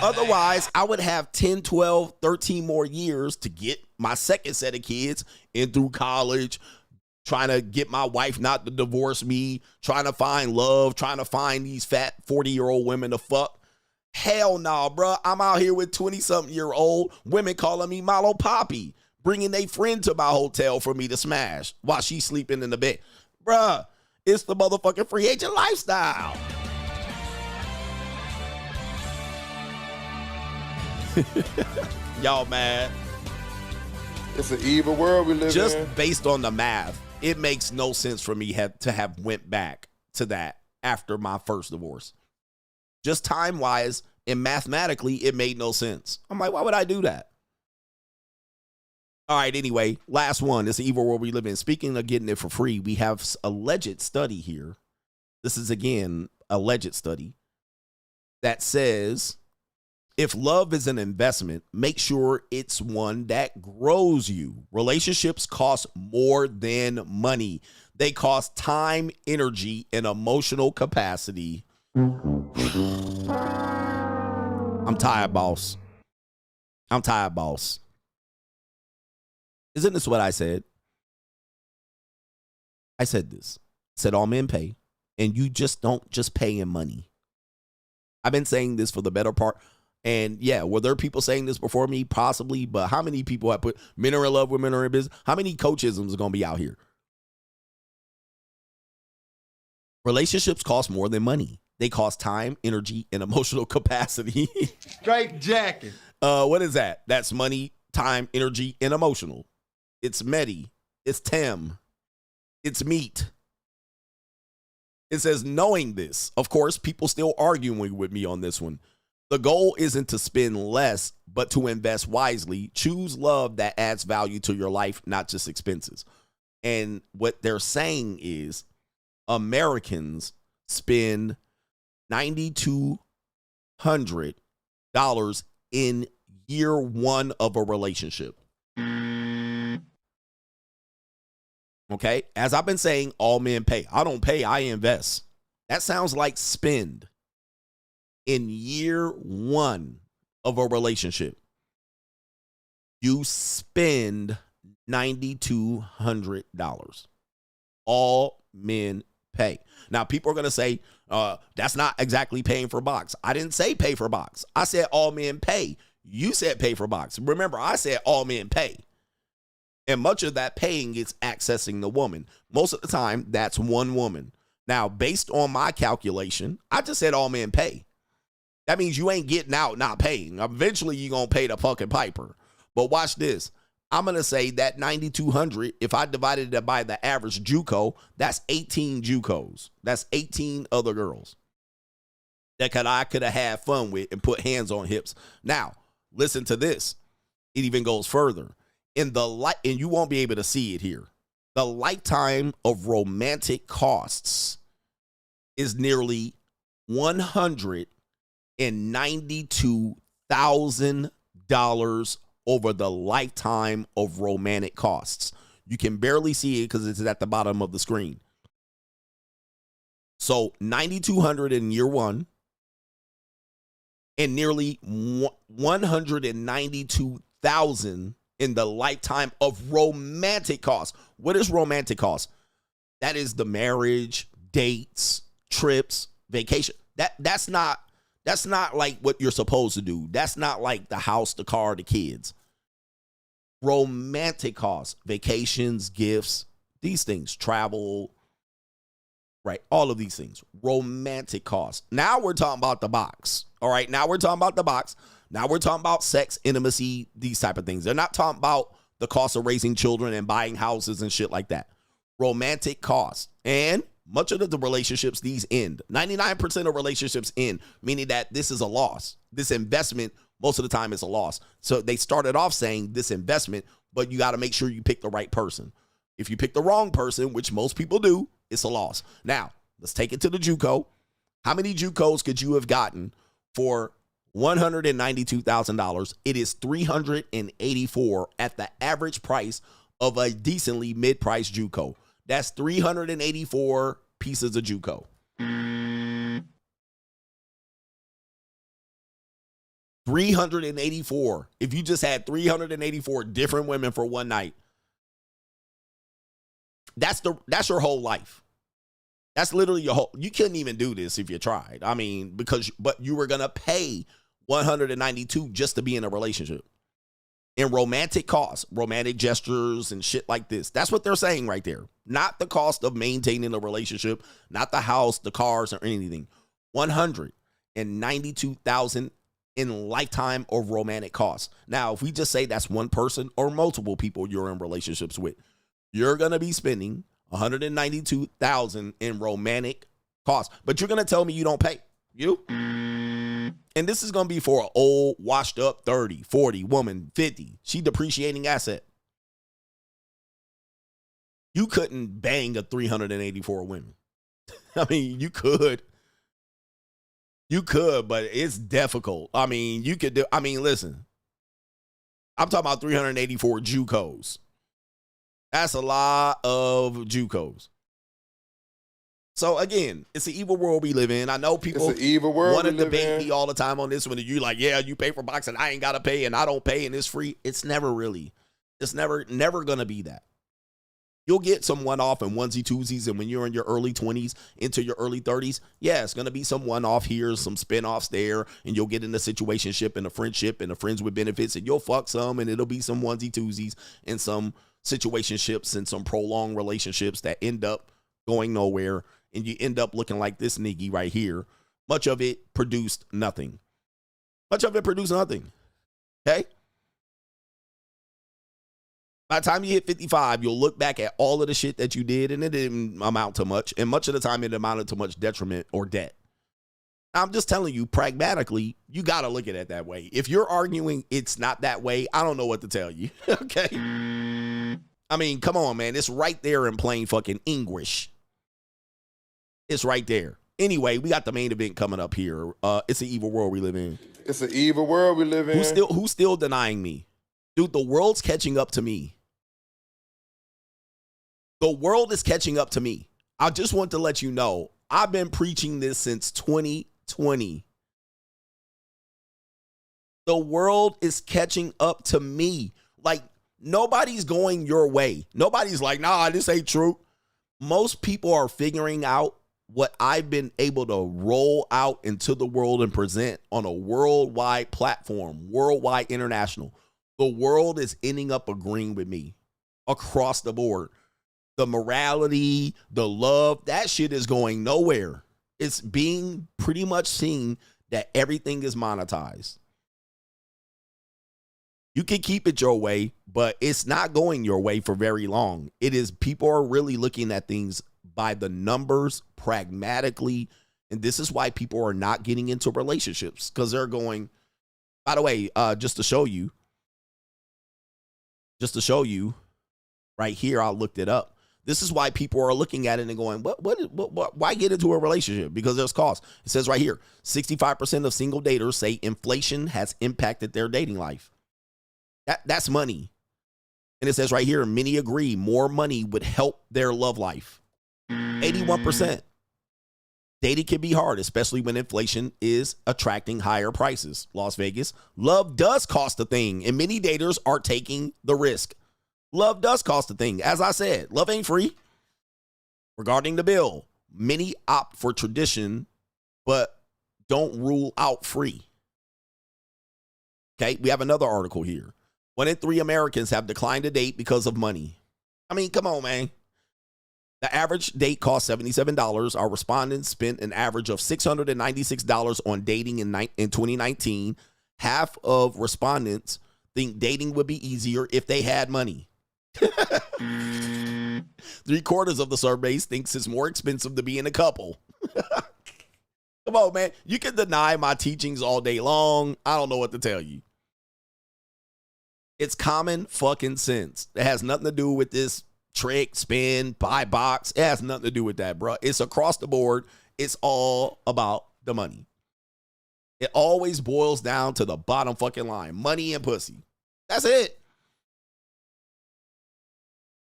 S3: Otherwise, I would have 10, 12, 13 more years to get my second set of kids in through college, trying to get my wife not to divorce me, trying to find love, trying to find these fat 40-year-old women to fuck. Hell no, bro. I'm out here with 20-something-year-old women calling me Malo Poppy, bringing their friend to my hotel for me to smash while she's sleeping in the bed. Bruh, it's the motherfucking free agent lifestyle. Y'all mad?
S11: It's an evil world we live in.
S3: Just based on the math, it makes no sense for me to have went back to that after my first divorce. Just time-wise and mathematically, it made no sense. I'm like, why would I do that? All right, anyway, last one. It's the evil world we live in. Speaking of getting it for free, we have a alleged study here. This is, again, a alleged study that says if love is an investment, make sure it's one that grows you. Relationships cost more than money. They cost time, energy, and emotional capacity. I'm tired, boss. I'm tired, boss. Isn't this what I said? I said this. I said all men pay, and you just don't just pay in money. I've been saying this for the better part. And yeah, were there people saying this before me? Possibly. But how many people have put men are in love, women are in business? How many coachisms are going to be out here? Relationships cost more than money. They cost time, energy, and emotional capacity.
S11: Straight jacket.
S3: What is that? That's money, time, energy, and emotional. It's Medi. It's Tim. It's meat. It says, knowing this, of course, people still arguing with me on this one. The goal isn't to spend less, but to invest wisely. Choose love that adds value to your life, not just expenses. And what they're saying is Americans spend $9,200 in year one of a relationship. Okay, as I've been saying, all men pay. I don't pay, I invest. That sounds like spend in year one of a relationship. You spend $9,200. All men pay. Now, people are going to say, that's not exactly paying for box. I didn't say pay for box. I said all men pay. You said pay for box. Remember, I said all men pay. And much of that paying is accessing the woman. Most of the time, that's one woman. Now, based on my calculation, I just said all men pay. That means you ain't getting out not paying. Eventually, you're going to pay the fucking piper. But watch this. I'm going to say that $9,200, if I divided it by the average JUCO, that's 18 JUCOs. That's 18 other girls that I could have had fun with and put hands on hips. Now, listen to this. It even goes further. And you won't be able to see it here. The lifetime of romantic costs is nearly $192,000 over the lifetime of romantic costs. You can barely see it because it's at the bottom of the screen. So $9,200 in year one and nearly $192,000 in the lifetime of romantic costs. What is romantic costs? That is the marriage, dates, trips, vacation. That's not like what you're supposed to do. That's not like the house, the car, the kids. Romantic costs, vacations, gifts, these things, travel, right? All of these things, romantic costs. Now we're talking about the box. All right. Now we're talking about the box. Now we're talking about sex, intimacy, these type of things. They're not talking about the cost of raising children and buying houses and shit like that. Romantic costs. And much of the relationships, these end. 99% of relationships end, meaning that this is a loss. This investment, most of the time, is a loss. So they started off saying this investment, but you got to make sure you pick the right person. If you pick the wrong person, which most people do, it's a loss. Now, let's take it to the JUCO. How many JUCOs could you have gotten for $192,000? It is $384 at the average price of a decently mid-priced JUCO. That's 384 pieces of JUCO. 384. If you just had 384 different women for one night, that's your whole life. That's literally your whole. You couldn't even do this if you tried. I mean, but you were gonna pay $192 just to be in a relationship. In romantic costs, romantic gestures and shit like this. That's what they're saying right there. Not the cost of maintaining a relationship, not the house, the cars, or anything. $192,000 in lifetime of romantic costs. Now, if we just say that's one person or multiple people you're in relationships with, you're going to be spending $192,000 in romantic costs. But you're going to tell me you don't pay. You? And this is going to be for an old, washed up 30, 40 woman, 50. She depreciating asset. You couldn't bang a 384 women. I mean, you could. You could, but it's difficult. I mean, you could do. I mean, listen. I'm talking about 384 JUCOs. That's a lot of JUCOs. So again, it's an evil world we live in. I know people want to debate me all the time on this one. And you like, yeah, you pay for box and I ain't got to pay and I don't pay and it's free. It's never going to be that. You'll get some one-off and onesie-twosies, and when you're in your early 20s into your early 30s, yeah, it's going to be some one-off here, some spin-offs there, and you'll get in a situationship and a friendship and a friends with benefits, and you'll fuck some, and it'll be some onesie-twosies and some situationships and some prolonged relationships that end up going nowhere, and you end up looking like this nigga right here. Much of it produced nothing. Okay? By the time you hit 55, you'll look back at all of the shit that you did, and it didn't amount to much. And much of the time, it amounted to much detriment or debt. I'm just telling you, pragmatically, you got to look at it that way. If you're arguing it's not that way, I don't know what to tell you. Okay? I mean, come on, man. It's right there in plain fucking English. It's right there. Anyway, we got the main event coming up here. It's an evil world we live in.
S11: It's an evil world we live in.
S3: Who's still denying me? Dude, the world's catching up to me. The world is catching up to me. I just want to let you know, I've been preaching this since 2020. The world is catching up to me. Like, nobody's going your way. Nobody's like, nah, this ain't true. Most people are figuring out what I've been able to roll out into the world and present on a worldwide platform, worldwide, international. The world is ending up agreeing with me across the board. The morality, the love, that shit is going nowhere. It's being pretty much seen that everything is monetized. You can keep it your way, but it's not going your way for very long. It is, people are really looking at things by the numbers, pragmatically, and this is why people are not getting into relationships, because they're going, by the way, just to show you, right here, I looked it up. This is why people are looking at it and going, why get into a relationship? Because there's cost. It says right here, 65% of single daters say inflation has impacted their dating life. That's money. And it says right here, many agree more money would help their love life. 81%. Dating can be hard, especially when inflation is attracting higher prices. Las Vegas, love does cost a thing, and many daters are taking the risk. Love does cost a thing. As I said, love ain't free. Regarding the bill, many opt for tradition, but don't rule out free. Okay, we have another article here. 1 in 3 Americans have declined to date because of money. I mean, come on, man. The average date cost $77. Our respondents spent an average of $696 on dating in 2019. Half of respondents think dating would be easier if they had money. 3/4 of the surveys thinks it's more expensive to be in a couple. Come on, man. You can deny my teachings all day long. I don't know what to tell you. It's common fucking sense. It has nothing to do with this trick, spin, buy box. It has nothing to do with that, bro. It's across the board. It's all about the money. It always boils down to the bottom fucking line. Money and pussy. That's it.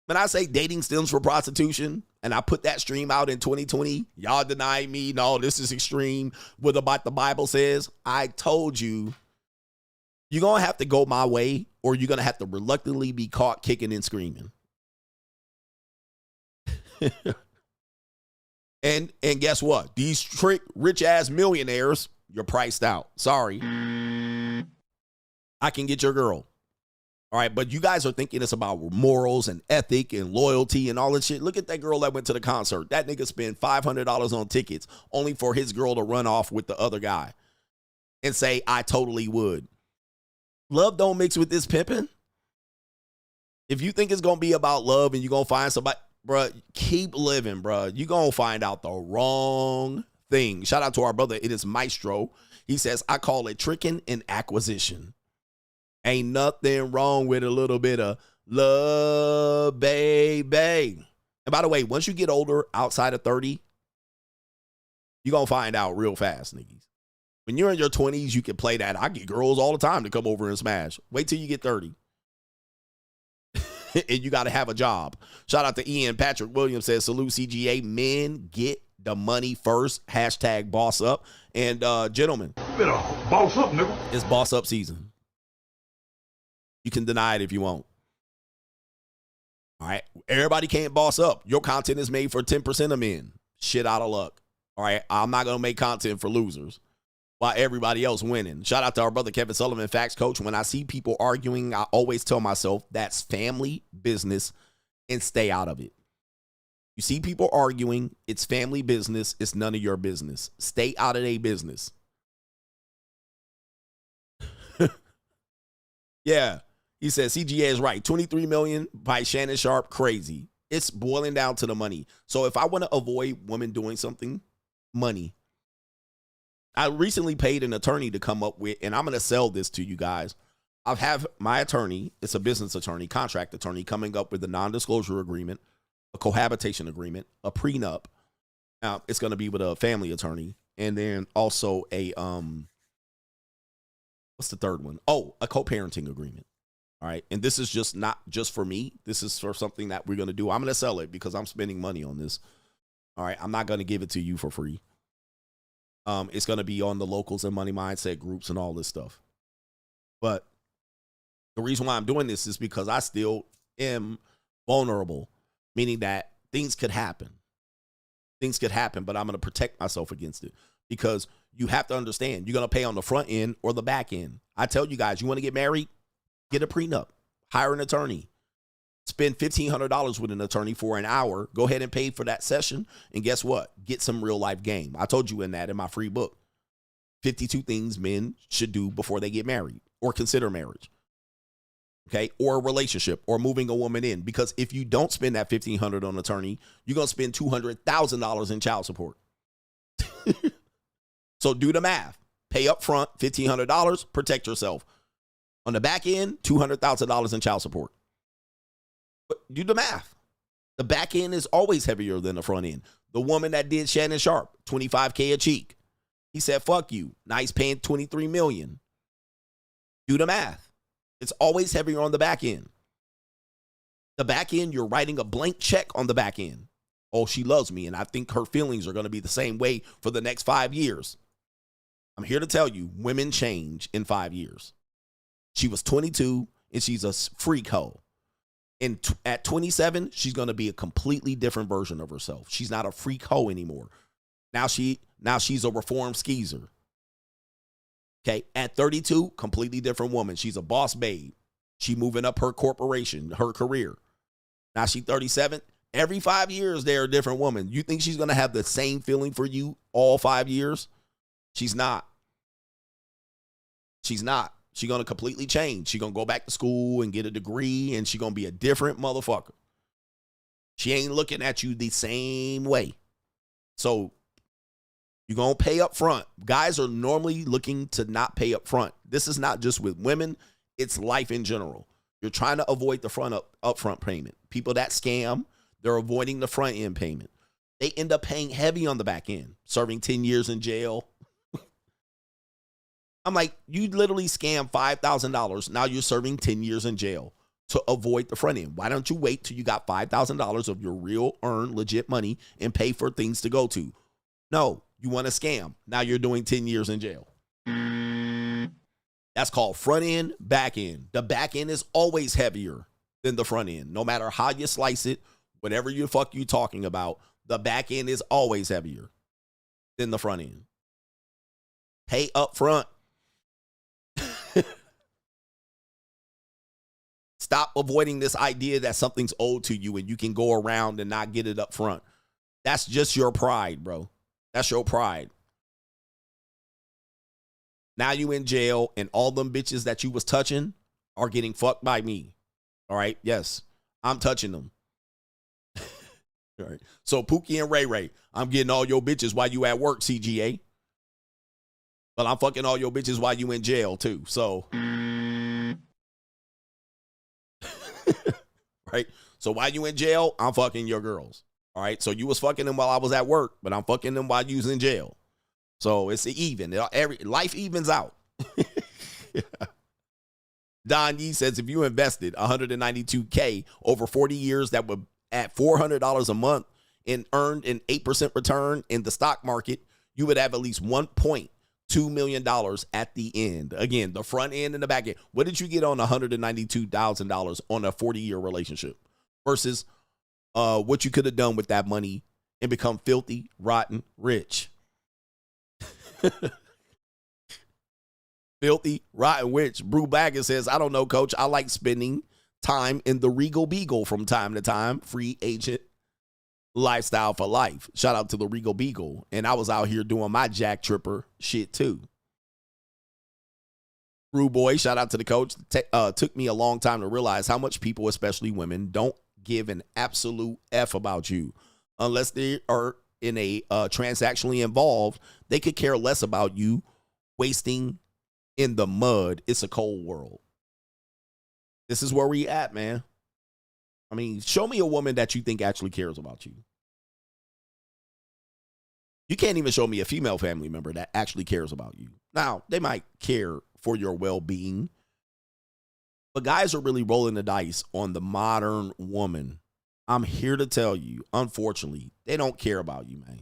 S3: When I say dating stems for prostitution, and I put that stream out in 2020, y'all deny me. No, this is extreme. What about the Bible says? I told you, you're going to have to go my way, or you're going to have to reluctantly be caught kicking and screaming. and guess what? These trick rich ass millionaires, you're priced out. Sorry. I can get your girl. All right, but you guys are thinking it's about morals and ethic and loyalty and all that shit. Look at that girl that went to the concert. That nigga spent $500 on tickets only for his girl to run off with the other guy and say, I totally would. Love don't mix with this pimping. If you think it's going to be about love and you're going to find somebody, bruh, keep living, bruh. You're going to find out the wrong thing. Shout out to our brother. It is Maestro. He says, I call it tricking and acquisition. Ain't nothing wrong with a little bit of love, baby. And by the way, once you get older, outside of 30, you're going to find out real fast, niggas. When you're in your 20s, you can play that. I get girls all the time to come over and smash. Wait till you get 30. And you got to have a job. Shout out to Ian. Patrick Williams says, salute CGA. Men get the money first. Hashtag boss up. And gentlemen,
S22: Better boss up, nigga.
S3: it's boss up season. You can deny it if you want. All right. Everybody can't boss up. Your content is made for 10% of men. Shit out of luck. All right. I'm not going to make content for losers while everybody else winning. Shout out to our brother Kevin Sullivan, Facts Coach. When I see people arguing, I always tell myself that's family business and stay out of it. You see people arguing, it's family business. It's none of your business. Stay out of their business. Yeah. He says CGA is right. 23 million by Shannon Sharp, crazy. It's boiling down to the money. So if I want to avoid women doing something, money. I recently paid an attorney to come up with, and I'm going to sell this to you guys. I have my attorney, it's a business attorney, contract attorney, coming up with a non-disclosure agreement, a cohabitation agreement, a prenup. Now, it's going to be with a family attorney, and then also a, what's the third one? Oh, a co-parenting agreement. All right. And this is just not just for me. This is for something that we're going to do. I'm going to sell it because I'm spending money on this. All right. I'm not going to give it to you for free. It's going to be on the locals and money mindset groups and all this stuff. But the reason why I'm doing this is because I still am vulnerable, meaning that things could happen. Things could happen, but I'm going to protect myself against it because you have to understand you're going to pay on the front end or the back end. I tell you guys, you want to get married, get a prenup, hire an attorney, spend $1,500 with an attorney for an hour, go ahead and pay for that session, and guess what? Get some real life game. I told you in my free book, 52 things men should do before they get married or consider marriage. Okay, or a relationship, or moving a woman in. Because if you don't spend that $1,500 on an attorney, you're going to spend $200,000 in child support. So do the math. Pay up front, $1,500, protect yourself. On the back end, $200,000 in child support. But do the math. The back end is always heavier than the front end. The woman that did Shannon Sharp, $25K a cheek. He said, fuck you. Now he's paying $23 million. Do the math. It's always heavier on the back end. The back end, you're writing a blank check on the back end. Oh, she loves me, and I think her feelings are going to be the same way for the next 5 years. I'm here to tell you, women change in 5 years. She was 22, and she's a freak hoe. And at 27, she's going to be a completely different version of herself. She's not a freak hoe anymore. Now she's a reformed skeezer. Okay, at 32, completely different woman. She's a boss babe. She moving up her corporation, her career. Now she's 37. Every 5 years, they're a different woman. You think she's going to have the same feeling for you all 5 years? She's not. She's not. She's going to completely change. She's going to go back to school and get a degree, and she's going to be a different motherfucker. She ain't looking at you the same way. So you're going to pay up front. Guys are normally looking to not pay up front. This is not just with women. It's life in general. You're trying to avoid the upfront payment. People that scam, they're avoiding the front end payment. They end up paying heavy on the back end, serving 10 years in jail. I'm like, you literally scam $5,000. Now you're serving 10 years in jail to avoid the front end. Why don't you wait till you got $5,000 of your real earned legit money and pay for things to go to? No. You want to scam. Now you're doing 10 years in jail. That's called front end, back end. The back end is always heavier than the front end. No matter how you slice it, whatever you talking about, the back end is always heavier than the front end. Pay up front. Stop avoiding this idea that something's owed to you and you can go around and not get it up front. That's just your pride, bro. That's your pride. Now you in jail and all them bitches that you was touching are getting fucked by me. All right. Yes, I'm touching them. All right. So Pookie and Ray Ray, I'm getting all your bitches while you at work, CGA. But I'm fucking all your bitches while you in jail too. So, right. So while you in jail, I'm fucking your girls. All right, so you was fucking them while I was at work, but I'm fucking them while you was in jail. So it's even. Life evens out. Don Yee says if you invested $192K over 40 years, that would at $400 a month and earned an 8% return in the stock market, you would have at least $1.2 million at the end. Again, the front end and the back end. What did you get on $192,000 on a 40-year relationship versus what you could have done with that money and become filthy, rotten, rich? Filthy, rotten, rich. Brew Bagger says, I don't know, coach. I like spending time in the Regal Beagle from time to time. Free agent lifestyle for life. Shout out to the Regal Beagle. And I was out here doing my Jack Tripper shit too. Rude boy, shout out to the coach. Took me a long time to realize how much people, especially women, don't give an absolute F about you. Unless they are in a transactionally involved, they could care less about you wasting in the mud. It's a cold world. This is where we at, man. I mean, show me a woman that you think actually cares about you. You can't even show me a female family member that actually cares about you. Now, they might care for your well-being, but guys are really rolling the dice on the modern woman. I'm here to tell you, unfortunately, they don't care about you, man.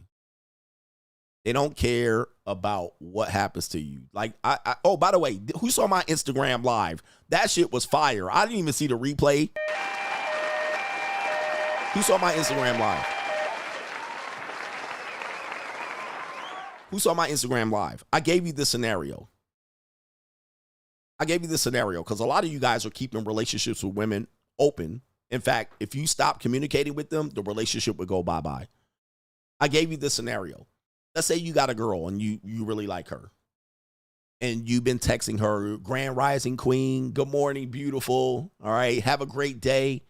S3: They don't care about what happens to you. Like, oh, by the way, who saw my Instagram live? That shit was fire. I didn't even see the replay. Who saw my Instagram live? Who saw my Instagram live? I gave you this scenario. Because a lot of you guys are keeping relationships with women open. In fact, if you stop communicating with them, the relationship would go bye-bye. I gave you this scenario. Let's say you got a girl and you really like her. And you've been texting her, Grand Rising Queen, good morning, beautiful. All right, have a great day.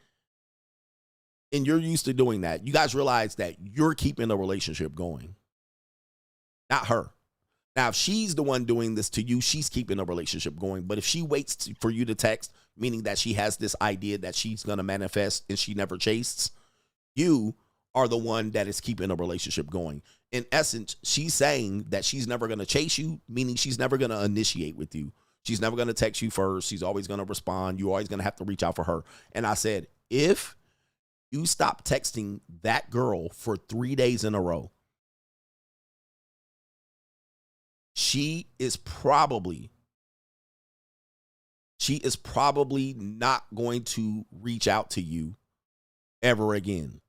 S3: And you're used to doing that. You guys realize that you're keeping the relationship going. Not her. Now, if she's the one doing this to you, she's keeping the relationship going. But if she waits for you to text, meaning that she has this idea that she's going to manifest and she never chases, you are the one that is keeping the relationship going. In essence, she's saying that she's never going to chase you, meaning she's never going to initiate with you. She's never going to text you first. She's always going to respond. You're always going to have to reach out for her. And I said, if you stop texting that girl for 3 days in a row, she is probably not going to reach out to you ever again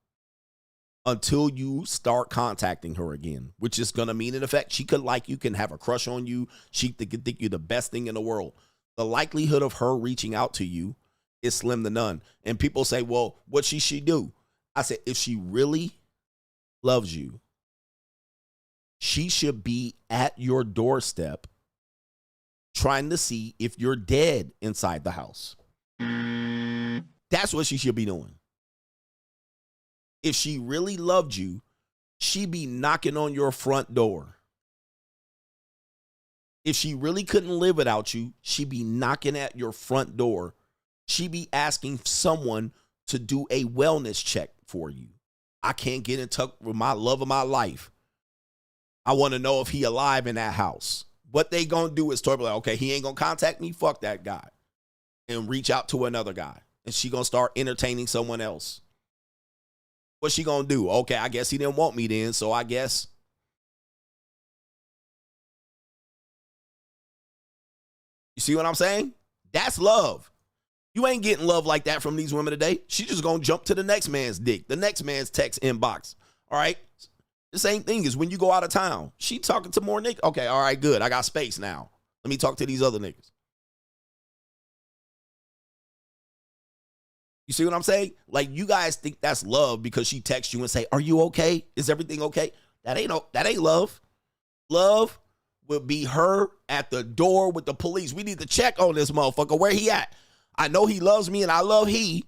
S3: until you start contacting her again, which is going to mean, in effect, she could like you, can have a crush on you. She could think you're the best thing in the world. The likelihood of her reaching out to you is slim to none. And people say, well, what should she do? I said, if she really loves you, she should be at your doorstep trying to see if you're dead inside the house. That's what she should be doing. If she really loved you, she'd be knocking on your front door. If she really couldn't live without you, she'd be knocking at your front door. She'd be asking someone to do a wellness check for you. I can't get in touch with my love of my life. I want to know if he alive in that house. What they going to do is totally like, okay, he ain't going to contact me. Fuck that guy. And reach out to another guy. And she going to start entertaining someone else. What's she going to do? Okay, I guess he didn't want me then, so I guess. You see what I'm saying? That's love. You ain't getting love like that from these women today. She just going to jump to the next man's dick, the next man's text inbox. All right? The same thing is when you go out of town. She talking to more niggas. Okay, all right, good. I got space now. Let me talk to these other niggas. You see what I'm saying? Like, you guys think that's love because she texts you and say, are you okay? Is everything okay? That ain't love. Love would be her at the door with the police. We need to check on this motherfucker. Where he at? I know he loves me and I love he.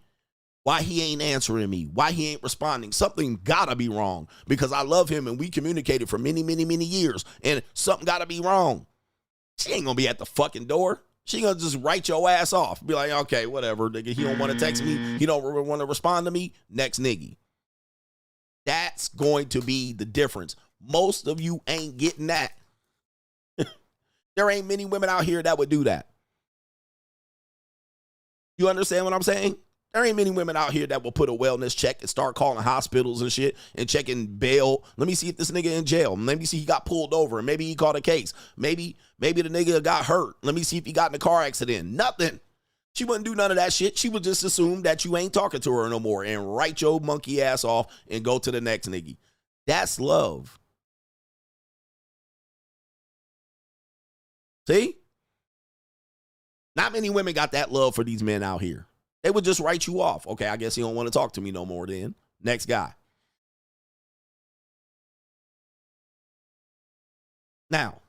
S3: Why he ain't answering me? Why he ain't responding? Something gotta be wrong because I love him and we communicated for many, many, many years and something gotta be wrong. She ain't gonna be at the fucking door. She gonna just write your ass off. Be like, okay, whatever, nigga. He don't want to text me. He don't want to respond to me. Next nigga. That's going to be the difference. Most of you ain't getting that. There ain't many women out here that would do that. You understand what I'm saying? There ain't many women out here that will put a wellness check and start calling hospitals and shit and checking bail. Let me see if this nigga in jail. Let me see he got pulled over and maybe he caught a case. Maybe the nigga got hurt. Let me see if he got in a car accident. Nothing. She wouldn't do none of that shit. She would just assume that you ain't talking to her no more and write your monkey ass off and go to the next nigga. That's love. See? Not many women got that love for these men out here. They would just write you off. Okay, I guess he don't want to talk to me no more then. Next guy. Now.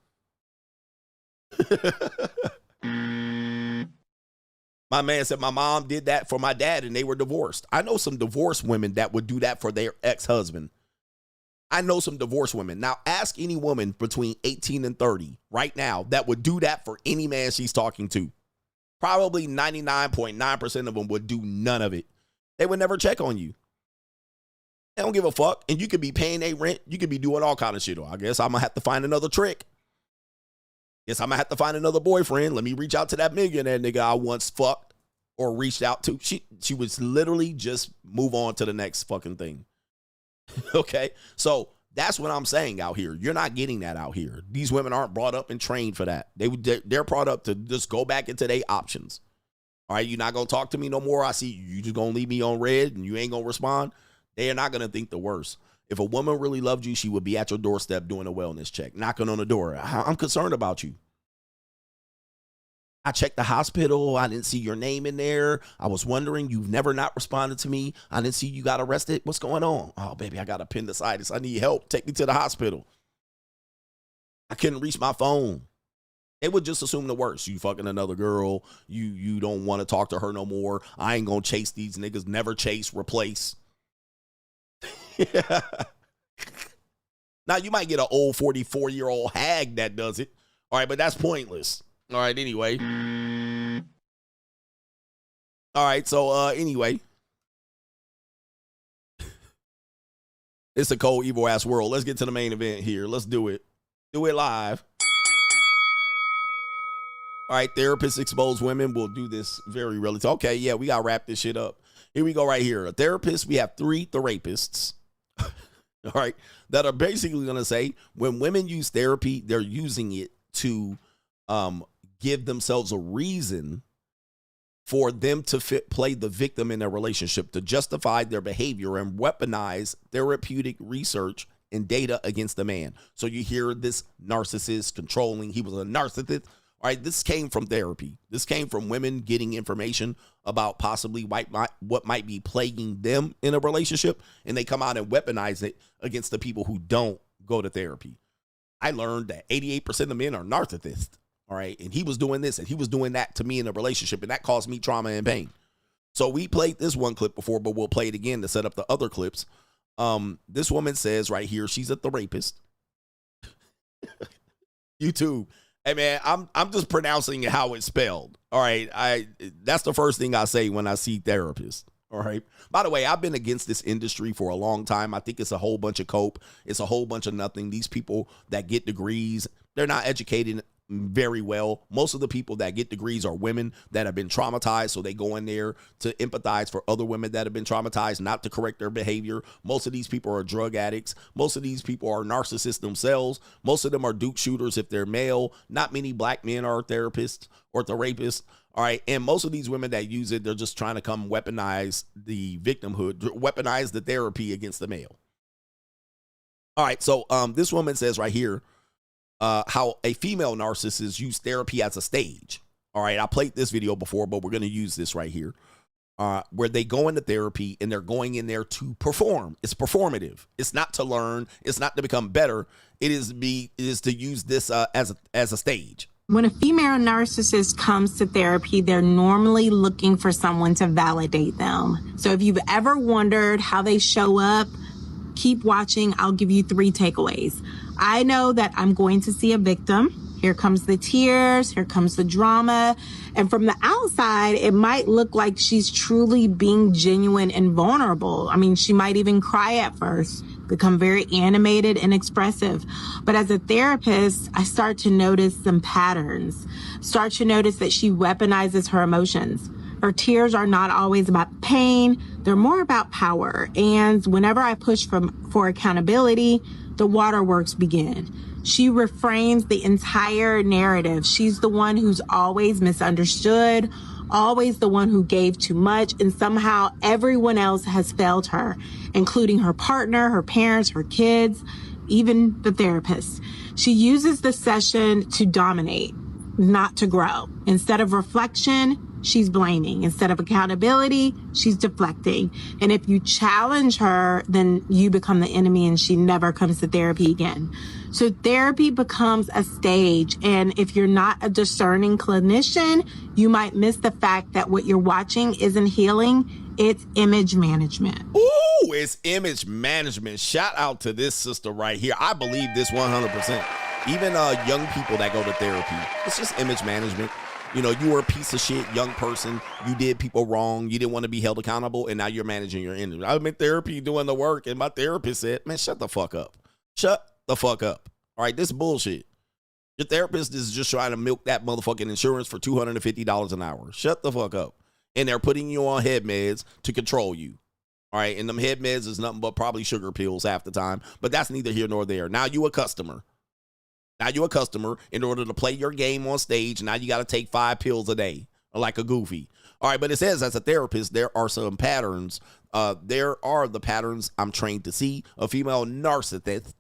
S3: My man said my mom did that for my dad and they were divorced. I know some divorced women that would do that for their ex-husband. I know some divorced women. Now, ask any woman between 18 and 30 right now that would do that for any man she's talking to. Probably 99.9% of them would do none of it. They would never check on you. They don't give a fuck. And you could be paying their rent. You could be doing all kind of shit. I guess I'm going to have to find another trick. Guess I'm going to have to find another boyfriend. Let me reach out to that millionaire nigga I once fucked or reached out to. She would literally just move on to the next fucking thing. Okay? So that's what I'm saying out here. You're not getting that out here. These women aren't brought up and trained for that. They're brought up to just go back into their options. All right, you're not going to talk to me no more. I see you just going to leave me on red and you ain't going to respond. They are not going to think the worst. If a woman really loved you, she would be at your doorstep doing a wellness check, knocking on the door. I'm concerned about you. I checked the hospital. I didn't see your name in there. I was wondering, you've never not responded to me. I didn't see you got arrested. What's going on? Oh, baby, I got appendicitis. I need help. Take me to the hospital. I couldn't reach my phone. They would just assume the worst. You fucking another girl. You don't want to talk to her no more. I ain't going to chase these niggas. Never chase, replace. Now, you might get an old 44-year-old hag that does it. All right, but that's pointless. All right, anyway. All right, so anyway. It's a cold, evil-ass world. Let's get to the main event here. Let's do it. Do it live. All right, therapists expose women. We'll do this very relatively. Okay, yeah, we got to wrap this shit up. Here we go right here. A therapist, we have 3 therapists. All right, that are basically going to say when women use therapy, they're using it to give themselves a reason for them to play the victim in their relationship, to justify their behavior and weaponize therapeutic research and data against the man. So you hear this narcissist controlling, he was a narcissist. All right, this came from therapy. This came from women getting information about possibly what might be plaguing them in a relationship, and they come out and weaponize it against the people who don't go to therapy. I learned that 88% of men are narcissists, all right? And he was doing this and he was doing that to me in a relationship, and that caused me trauma and pain. So we played this one clip before, but we'll play it again to set up the other clips. This woman says right here, she's a therapist. YouTube. Hey man, I'm just pronouncing it how it's spelled. All right, that's the first thing I say when I see therapists. All right. By the way, I've been against this industry for a long time. I think it's a whole bunch of cope. It's a whole bunch of nothing. These people that get degrees, they're not educated very well. Most of the people that get degrees are women that have been traumatized, so they go in there to empathize for other women that have been traumatized, not to correct their behavior. Most of these people are drug addicts. Most of these people are narcissists themselves. Most of them are Duke shooters if they're male. Not many black men are therapists or therapists. All right, and most of these women that use it, they're just trying to come weaponize the victimhood, weaponize the therapy against the male. All right, so this woman says right here, how a female narcissist use therapy as a stage. All right, I played this video before, but we're going to use this right here, where they go into therapy and they're going in there to perform. It's performative. It's not to learn. It's not to become better. It is to use this as a stage.
S2: When a female narcissist comes to therapy, they're normally looking for someone to validate them. So if you've ever wondered how they show up, keep watching. I'll give you 3 takeaways. I know that I'm going to see a victim. Here comes the tears. Here comes the drama. And from the outside, it might look like she's truly being genuine and vulnerable. I mean, she might even cry at first, become very animated and expressive. But as a therapist, I start to notice some patterns, start to notice that she weaponizes her emotions. Her tears are not always about pain. They're more about power. And whenever I push for accountability, the waterworks begin. She reframes the entire narrative. She's the one who's always misunderstood, always the one who gave too much, and somehow everyone else has failed her, including her partner, her parents, her kids, even the therapist. She uses the session to dominate, not to grow. Instead of reflection, she's blaming. Instead of accountability, she's deflecting. And if you challenge her, then you become the enemy and she never comes to therapy again. So therapy becomes a stage. And if you're not a discerning clinician, you might miss the fact that what you're watching isn't healing. It's image management.
S3: Ooh, it's image management. Shout out to this sister right here. I believe this 100%. Even young people that go to therapy, it's just image management. You know, you were a piece of shit young person. You did people wrong. You didn't want to be held accountable, and now you're managing your image. I'm in therapy doing the work, and my therapist said, man, shut the fuck up. Shut the fuck up. All right, this is bullshit. Your therapist is just trying to milk that motherfucking insurance for $250 an hour. Shut the fuck up. And they're putting you on head meds to control you. All right, and them head meds is nothing but probably sugar pills half the time, but that's neither here nor there. Now you a customer. Now you're a customer. In order to play your game on stage, now you got to take 5 pills a day, like a goofy. All right, but it says as a therapist, there are some patterns. There are the patterns I'm trained to see. A female narcissist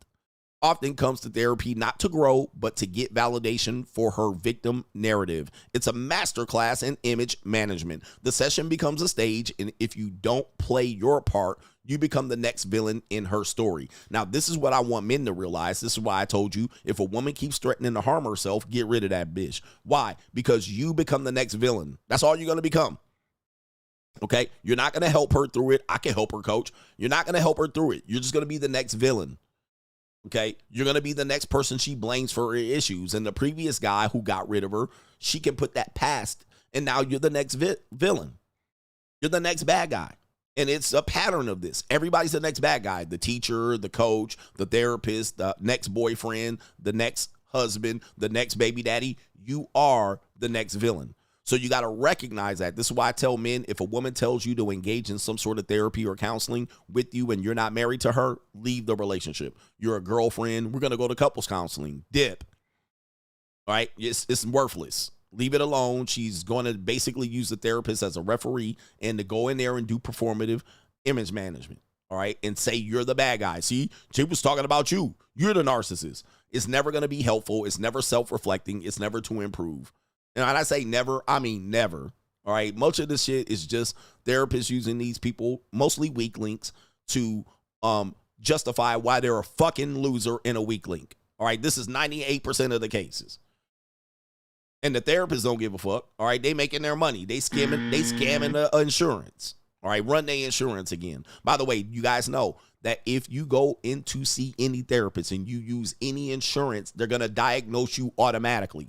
S3: often comes to therapy not to grow, but to get validation for her victim narrative. It's a masterclass in image management. The session becomes a stage, and if you don't play your part, you become the next villain in her story. Now, this is what I want men to realize. This is why I told you, if a woman keeps threatening to harm herself, get rid of that bitch. Why? Because you become the next villain. That's all you're going to become. Okay? You're not going to help her through it. I can help her, coach. You're not going to help her through it. You're just going to be the next villain. Okay? You're going to be the next person she blames for her issues. And the previous guy who got rid of her, she can put that past, and now you're the next villain. You're the next bad guy. And it's a pattern of this. Everybody's the next bad guy. The teacher, the coach, the therapist, the next boyfriend, the next husband, the next baby daddy. You are the next villain. So you got to recognize that. This is why I tell men, if a woman tells you to engage in some sort of therapy or counseling with you and you're not married to her, leave the relationship. You're a girlfriend. We're going to go to couples counseling. Dip. All right? It's worthless. Leave it alone. She's going to basically use the therapist as a referee and to go in there and do performative image management. All right. And say you're the bad guy. See, she was talking about you. You're the narcissist. It's never going to be helpful. It's never self-reflecting. It's never to improve. And when I say never, I mean never. All right. Much of this shit is just therapists using these people, mostly weak links, to justify why they're a fucking loser and a weak link. All right. This is 98% of the cases. And the therapists don't give a fuck. All right, they making their money. They scamming the insurance. All right, run their insurance again. By the way, you guys know that if you go in to see any therapist and you use any insurance, they're going to diagnose you automatically.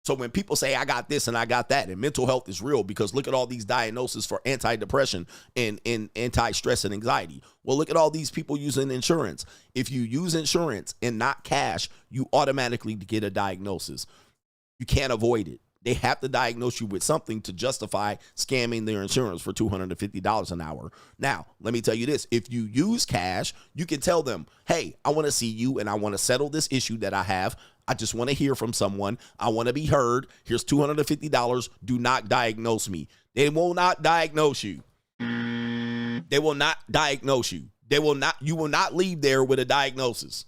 S3: So when people say, I got this and I got that, and mental health is real, because look at all these diagnoses for antidepressant and anti-stress and anxiety. Well, look at all these people using insurance. If you use insurance and not cash, you automatically get a diagnosis. You can't avoid it. They have to diagnose you with something to justify scamming their insurance for $250 an hour. Now, let me tell you this. If you use cash, you can tell them, hey, I want to see you and I want to settle this issue that I have. I just want to hear from someone. I want to be heard. Here's $250. Do not diagnose me. They will not diagnose you. They will not diagnose you. You will not leave there with a diagnosis.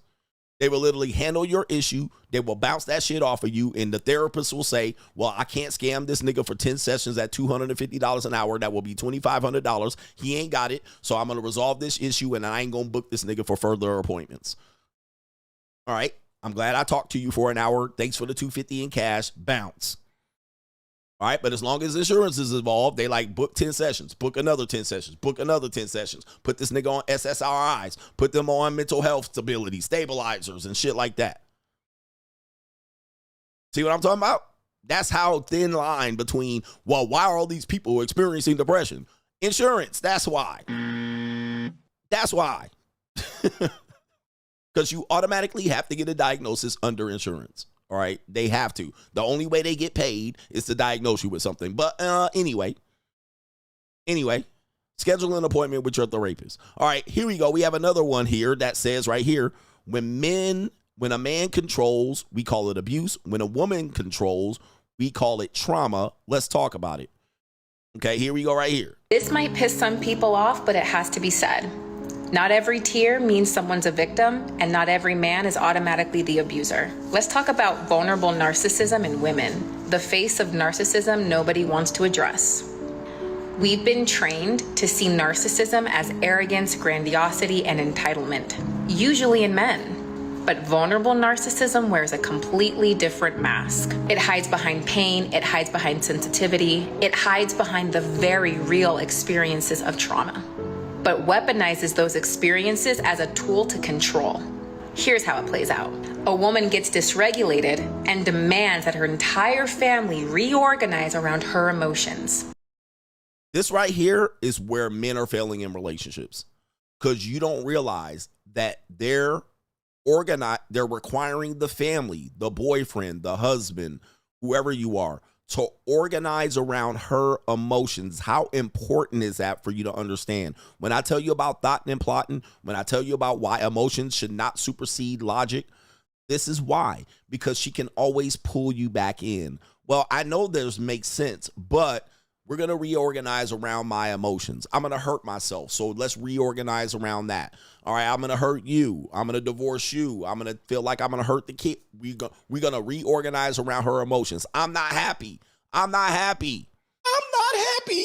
S3: They will literally handle your issue. They will bounce that shit off of you. And the therapist will say, well, I can't scam this nigga for 10 sessions at $250 an hour. That will be $2,500. He ain't got it. So I'm going to resolve this issue and I ain't going to book this nigga for further appointments. All right. I'm glad I talked to you for an hour. Thanks for the $250 in cash. Bounce. All right, but as long as insurance is involved, they like book 10 sessions, book another 10 sessions, book another 10 sessions, put this nigga on SSRIs, put them on mental health stability, stabilizers, and shit like that. See what I'm talking about? That's how thin line between, well, why are all these people experiencing depression? Insurance, that's why. That's why. Because you automatically have to get a diagnosis under insurance. All right, they have to. The only way they get paid is to diagnose you with something. But anyway, schedule an appointment with your therapist. All right, here we go. We have another one here that says right here, when a man controls, we call it abuse. When a woman controls, we call it trauma. Let's talk about it. Okay, here we go right here.
S1: This might piss some people off, but it has to be said. Not every tier means someone's a victim, and not every man is automatically the abuser. Let's talk about vulnerable narcissism in women. the face of narcissism nobody wants to address. We've been trained to see narcissism as arrogance, grandiosity, and entitlement, usually in men. But vulnerable narcissism wears a completely different mask. It hides behind pain, it hides behind sensitivity, it hides behind the very real experiences of trauma, but weaponizes those experiences as a tool to control. Here's how it plays out. A woman gets dysregulated and demands that her entire family reorganize around her emotions.
S3: This right here is where men are failing in relationships, because you don't realize that they're requiring the family, the boyfriend, the husband, whoever you are, to organize around her emotions. How important is that for you to understand? When I tell you about thoughting and plotting, when I tell you about why emotions should not supersede logic, this is why. Because she can always pull you back in. Well, I know this makes sense, but we're going to reorganize around my emotions. I'm going to hurt myself, so let's reorganize around that. All right, I'm going to hurt you. I'm going to divorce you. I'm going to feel like I'm going to hurt the kid. We're going to reorganize around her emotions. I'm not happy. I'm not happy. I'm not happy.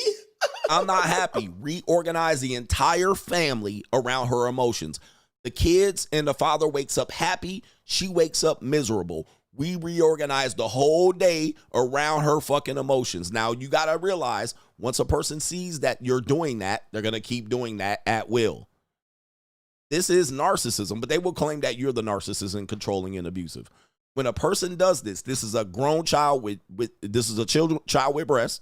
S3: I'm not happy. Reorganize the entire family around her emotions. The kids and the father wakes up happy. She wakes up miserable. We reorganize the whole day around her fucking emotions. Now, you got to realize, once a person sees that you're doing that, they're going to keep doing that at will. This is narcissism, but they will claim that you're the narcissist and controlling and abusive. When a person does this, this is a grown child this is a child with breasts,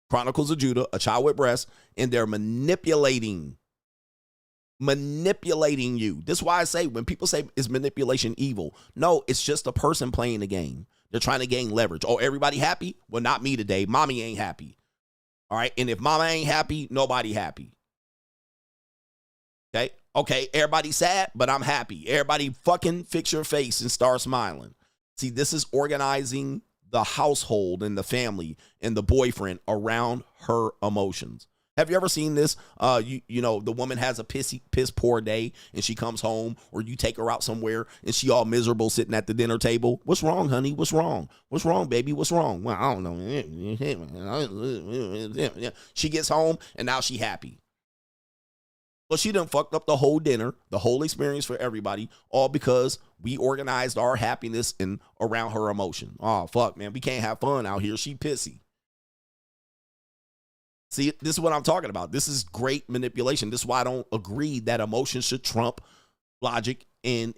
S3: Chronicles of Judah, a child with breasts, and they're manipulating you. This is why I say, when people say, is manipulation evil? No, it's just a person playing the game. They're trying to gain leverage. Oh, everybody happy? Well, not me today. Mommy ain't happy. All right. And if mama ain't happy, nobody happy. Okay. Everybody sad, but I'm happy. Everybody fucking fix your face and start smiling. See, this is organizing the household and the family and the boyfriend around her emotions. Have you ever seen this? You know, the woman has a piss poor day and she comes home, or you take her out somewhere and she all miserable sitting at the dinner table. What's wrong, honey? What's wrong? What's wrong, baby? What's wrong? Well, I don't know. She gets home and now she happy. Well, she done fucked up the whole dinner, the whole experience for everybody, all because we organized our happiness and around her emotion. Oh, fuck, man. We can't have fun out here. She pissy. See, this is what I'm talking about. This is great manipulation. This is why I don't agree that emotion should trump logic in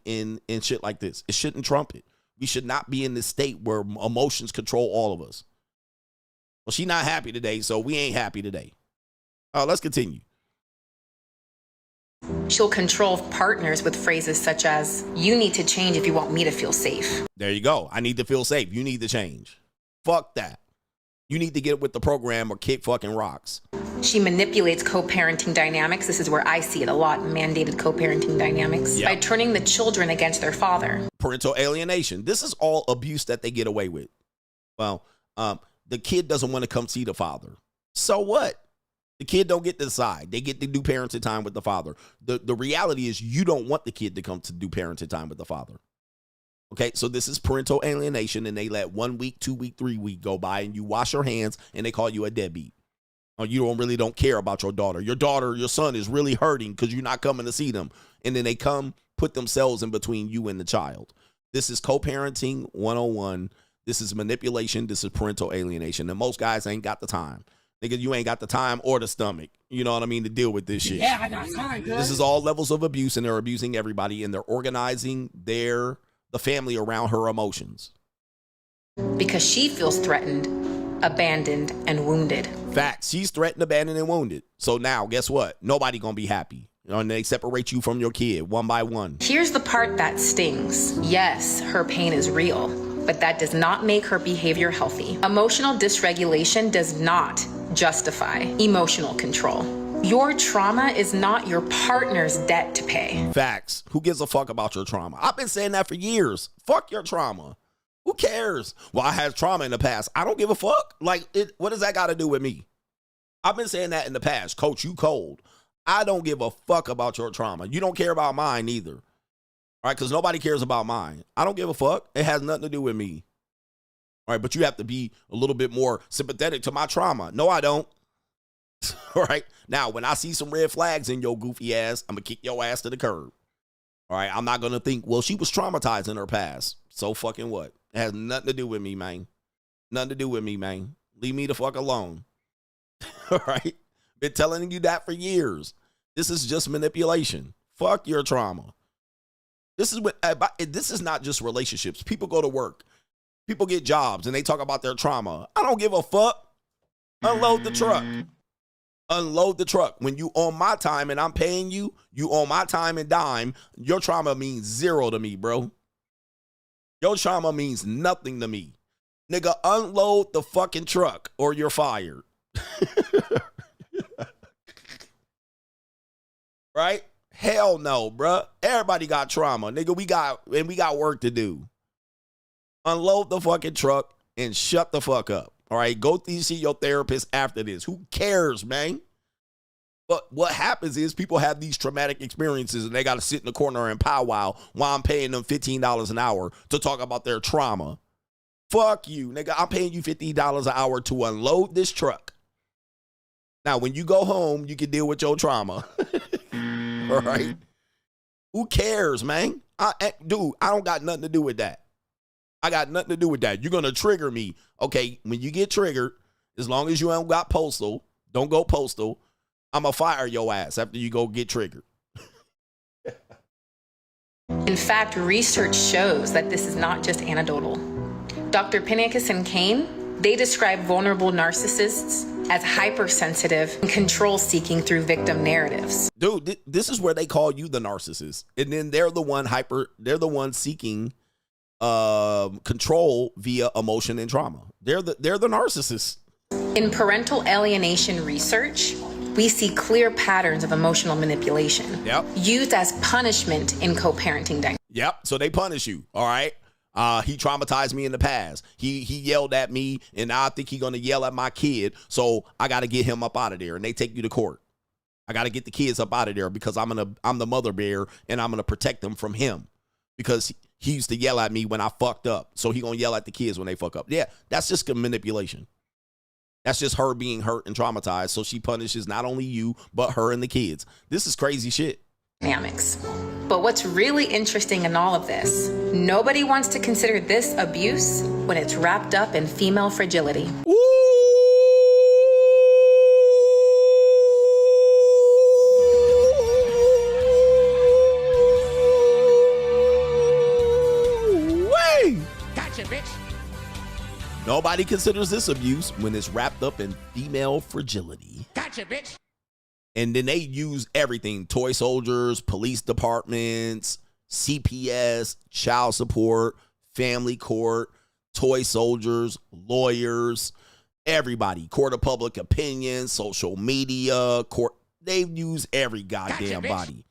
S3: shit like this. It shouldn't trump it. We should not be in this state where emotions control all of us. Well, she's not happy today, so we ain't happy today. Let's continue.
S1: She'll control partners with phrases such as, you need to change if you want me to feel safe.
S3: There you go. I need to feel safe. You need to change. Fuck that. You need to get with the program or kick fucking rocks.
S1: She manipulates co-parenting dynamics. This is where I see it a lot, mandated co-parenting dynamics, by turning the children against their father.
S3: Parental alienation. This is all abuse that they get away with. Well, the kid doesn't want to come see the father. So what? The kid don't get to decide. They get to do parenting time with the father. The reality is you don't want the kid to come to do parenting time with the father. Okay, so this is parental alienation, and they let 1 week, 2 week, 3 week go by, and you wash your hands, and they call you a deadbeat. Or you don't care about your daughter. Your son is really hurting because you're not coming to see them. And then they come put themselves in between you and the child. This is co-parenting 101. This is manipulation. This is parental alienation. And most guys ain't got the time. Nigga, you ain't got the time or the stomach, you know what I mean, to deal with this shit.
S22: Yeah, I got time, good.
S3: This is all levels of abuse, and they're abusing everybody, and they're organizing the family around her emotions.
S1: Because she feels threatened, abandoned, and wounded.
S3: Facts. She's threatened, abandoned, and wounded. So now, guess what? Nobody gonna be happy. You know, and they separate you from your kid one by one.
S1: Here's the part that stings. Yes, her pain is real, but that does not make her behavior healthy. Emotional dysregulation does not justify emotional control. Your trauma is not your partner's debt to pay.
S3: Facts. Who gives a fuck about your trauma? I've been saying that for years. Fuck your trauma. Who cares? Well, I had trauma in the past. I don't give a fuck. What does that got to do with me? I've been saying that in the past. Coach, you cold. I don't give a fuck about your trauma. You don't care about mine either. All right, because nobody cares about mine. I don't give a fuck. It has nothing to do with me. All right, but you have to be a little bit more sympathetic to my trauma. No, I don't. All right. Now, when I see some red flags in your goofy ass, I'm going to kick your ass to the curb. All right. I'm not going to think, well, she was traumatized in her past. So fucking what? It has nothing to do with me, man. Nothing to do with me, man. Leave me the fuck alone. All right. Been telling you that for years. This is just manipulation. Fuck your trauma. This is not just relationships. People go to work. People get jobs and they talk about their trauma. I don't give a fuck. Unload the truck. Unload the truck. When you on my time and I'm paying you, you on my time and dime, your trauma means zero to me, bro. Your trauma means nothing to me. Nigga, unload the fucking truck or you're fired. Right? Hell no, bruh. Everybody got trauma. Nigga, we got work to do. Unload the fucking truck and shut the fuck up. All right, go see your therapist after this. Who cares, man? But what happens is people have these traumatic experiences and they got to sit in the corner and powwow while I'm paying them $15 an hour to talk about their trauma. Fuck you, nigga. I'm paying you $15 an hour to unload this truck. Now, when you go home, you can deal with your trauma. All right? Who cares, man? Dude, I don't got nothing to do with that. I got nothing to do with that. You're going to trigger me. Okay, when you get triggered, as long as you ain't got postal, don't go postal, I'm going to fire your ass after you go get triggered.
S1: In fact, research shows that this is not just anecdotal. Dr. Pinnikus and Kane, they describe vulnerable narcissists as hypersensitive and control-seeking through victim narratives.
S3: Dude, this is where they call you the narcissist. And then they're the one seeking control via emotion and trauma. They're the narcissists.
S1: In parental alienation research, we see clear patterns of emotional manipulation used as punishment in co-parenting dynamics.
S3: Yep. So they punish you. All right. He traumatized me in the past. He yelled at me, and now I think he's gonna yell at my kid. So I got to get him up out of there. And they take you to court. I got to get the kids up out of there because I'm the mother bear, and I'm gonna protect them from him because he used to yell at me when I fucked up. So he gonna yell at the kids when they fuck up. Yeah, that's just manipulation. That's just her being hurt and traumatized. So she punishes not only you, but her and the kids. This is crazy shit.
S1: Dynamics. But what's really interesting in all of this, nobody wants to consider this abuse when it's wrapped up in female fragility.
S13: Gotcha, bitch.
S3: Nobody considers this abuse when it's wrapped up in female fragility.
S13: Gotcha, bitch.
S3: And then they use everything: toy soldiers, police departments, CPS, child support, family court, toy soldiers, lawyers, everybody, court of public opinion, social media, court. They use every goddamn body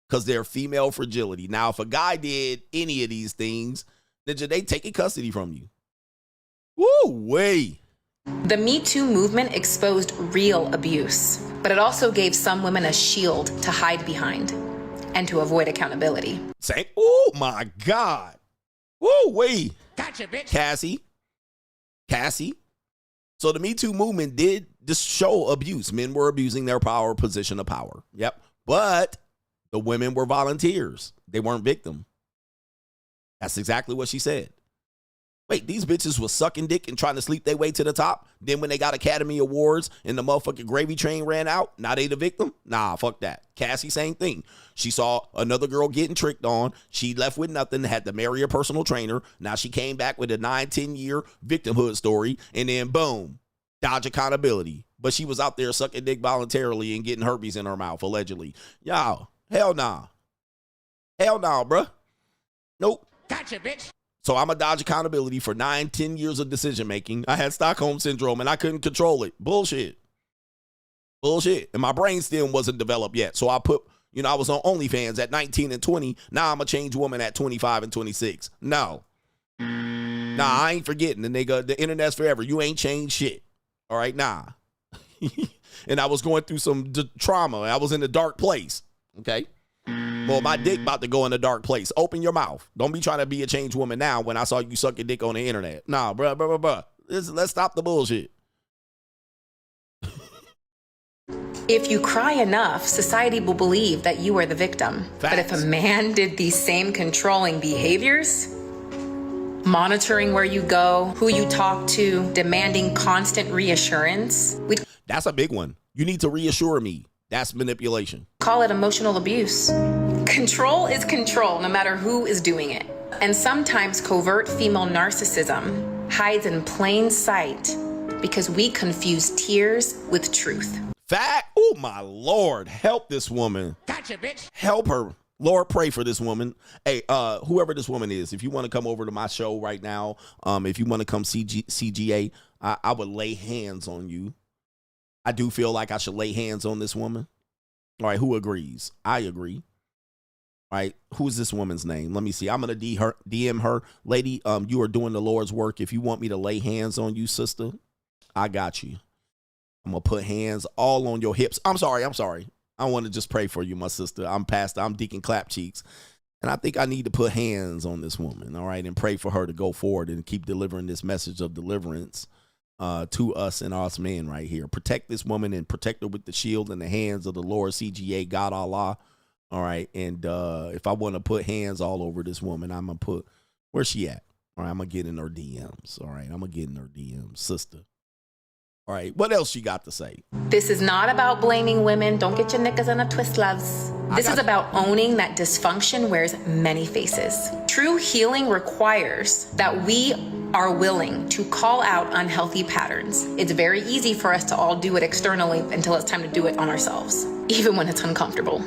S3: because they're female fragility. Now, if a guy did any of these things, then they taking custody from you. Woo, way.
S1: The Me Too movement exposed real abuse, but it also gave some women a shield to hide behind and to avoid accountability.
S3: Say, oh my God. Woo, way.
S13: Gotcha, bitch.
S3: Cassie. So the Me Too movement did just show abuse. Men were abusing their power, position of power. Yep. But the women were volunteers. They weren't victim. That's exactly what she said. Wait, these bitches was sucking dick and trying to sleep their way to the top. Then when they got Academy Awards and the motherfucking gravy train ran out, now they the victim? Nah, fuck that. Cassie, same thing. She saw another girl getting tricked on. She left with nothing, had to marry a personal trainer. Now she came back with a 9-10 year victimhood story. And then boom, dodge accountability. But she was out there sucking dick voluntarily and getting herpes in her mouth, allegedly. Y'all, hell nah. Hell nah, bruh. Nope.
S13: Gotcha, bitch.
S3: So I'm a dodge accountability for 9-10 years of decision making. I had Stockholm syndrome and I couldn't control it. Bullshit. And my brain still wasn't developed yet. So I put, I was on OnlyFans at 19 and 20. Now I'm a changed woman at 25 and 26. No. Nah, I ain't forgetting. The nigga, the internet's forever. You ain't changed shit. All right, nah. And I was going through some trauma. I was in a dark place. Okay. Well, my dick about to go in a dark place. Open your mouth. Don't be trying to be a changed woman now when I saw you suck your dick on the internet. Nah, bruh. Let's stop the bullshit.
S1: If you cry enough, society will believe that you are the victim.
S3: Facts.
S1: But if a man did these same controlling behaviors, monitoring where you go, who you talk to, demanding constant reassurance, we
S3: That's a big one. You need to reassure me. That's manipulation.
S1: call it emotional abuse. Control is control, no matter who is doing it. And sometimes covert female narcissism hides in plain sight because we confuse tears with truth.
S3: Fact. Oh, my Lord. Help this woman.
S13: Gotcha, bitch.
S3: Help her. Lord, pray for this woman. Hey, whoever this woman is, if you want to come over to my show right now, if you want to come CGA, I would lay hands on you. I do feel like I should lay hands on this woman. All right, who agrees? I agree. All right, who's this woman's name? Let me see. I'm going to DM her. Lady, you are doing the Lord's work. If you want me to lay hands on you, sister, I got you. I'm going to put hands all on your hips. I'm sorry. I want to just pray for you, my sister. I'm Deacon Clapcheeks. And I think I need to put hands on this woman, all right, and pray for her to go forward and keep delivering this message of deliverance to us and us men right here. Protect this woman and protect her with the shield in the hands of the Lord CGA, God Allah. All right. And if I want to put hands all over this woman, I'm going to put, where's she at? All right. I'm going to get in her DMs. All right. I'm going to get in her DMs, sister. All right. What else you got to say?
S1: This is not about blaming women. Don't get your knickers in a twist, loves. This is about owning that dysfunction wears many faces. True healing requires that we are willing to call out unhealthy patterns. It's very easy for us to all do it externally until it's time to do it on ourselves, even when it's uncomfortable.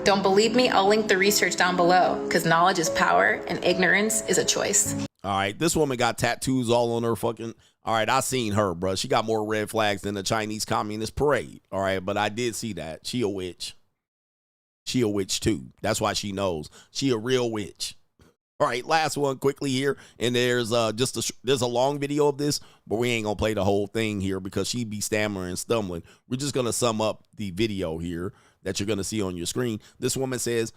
S1: Don't believe me? I'll link the research down below because knowledge is power and ignorance is a choice.
S3: All right. This woman got tattoos all on her fucking. All right. I seen her, bro. She got more red flags than the Chinese Communist Parade. All right. But I did see that. She a witch. She a witch too. That's why she knows. She a real witch. All right. Last one quickly here. And there's there's a long video of this, but we ain't going to play the whole thing here because she be stammering and stumbling. We're just going to sum up the video here that you're going to see on your screen. This woman says,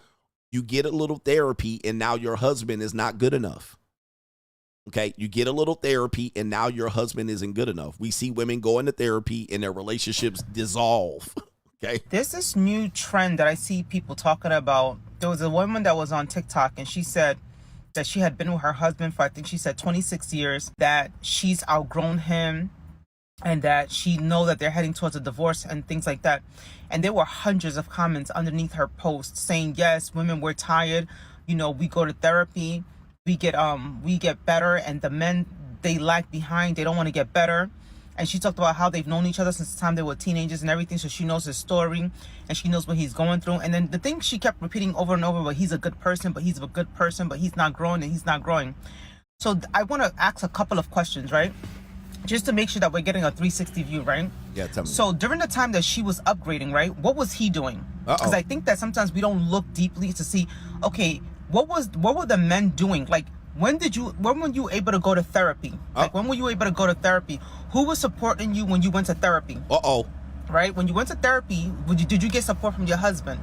S3: you get a little therapy and now your husband is not good enough. Okay, you get a little therapy and now your husband isn't good enough. We see women go into therapy and their relationships dissolve. Okay.
S2: There's this new trend that I see people talking about. There was a woman that was on TikTok and she said that she had been with her husband for, I think she said 26 years, that she's outgrown him and that she know that they're heading towards a divorce and things like that. And there were hundreds of comments underneath her post saying, yes, women, we're tired. You know, we go to therapy. We get better, and the men, they lag behind. They don't want to get better. And she talked about how they've known each other since the time they were teenagers and everything. So she knows his story and she knows what he's going through. And then the thing she kept repeating over and over, but he's a good person, but he's a good person, but he's not growing and he's not growing. So I want to ask a couple of questions, right? Just to make sure that we're getting a 360 view, right?
S3: Yeah, tell me.
S2: So during the time that she was upgrading, right? What was he doing? Because I think that sometimes we don't look deeply to see, okay, what were the men doing? Like, when were you able to go to therapy? Like, when were you able to go to therapy? Who was supporting you when you went to therapy? Right? When you went to therapy, did you get support from your husband?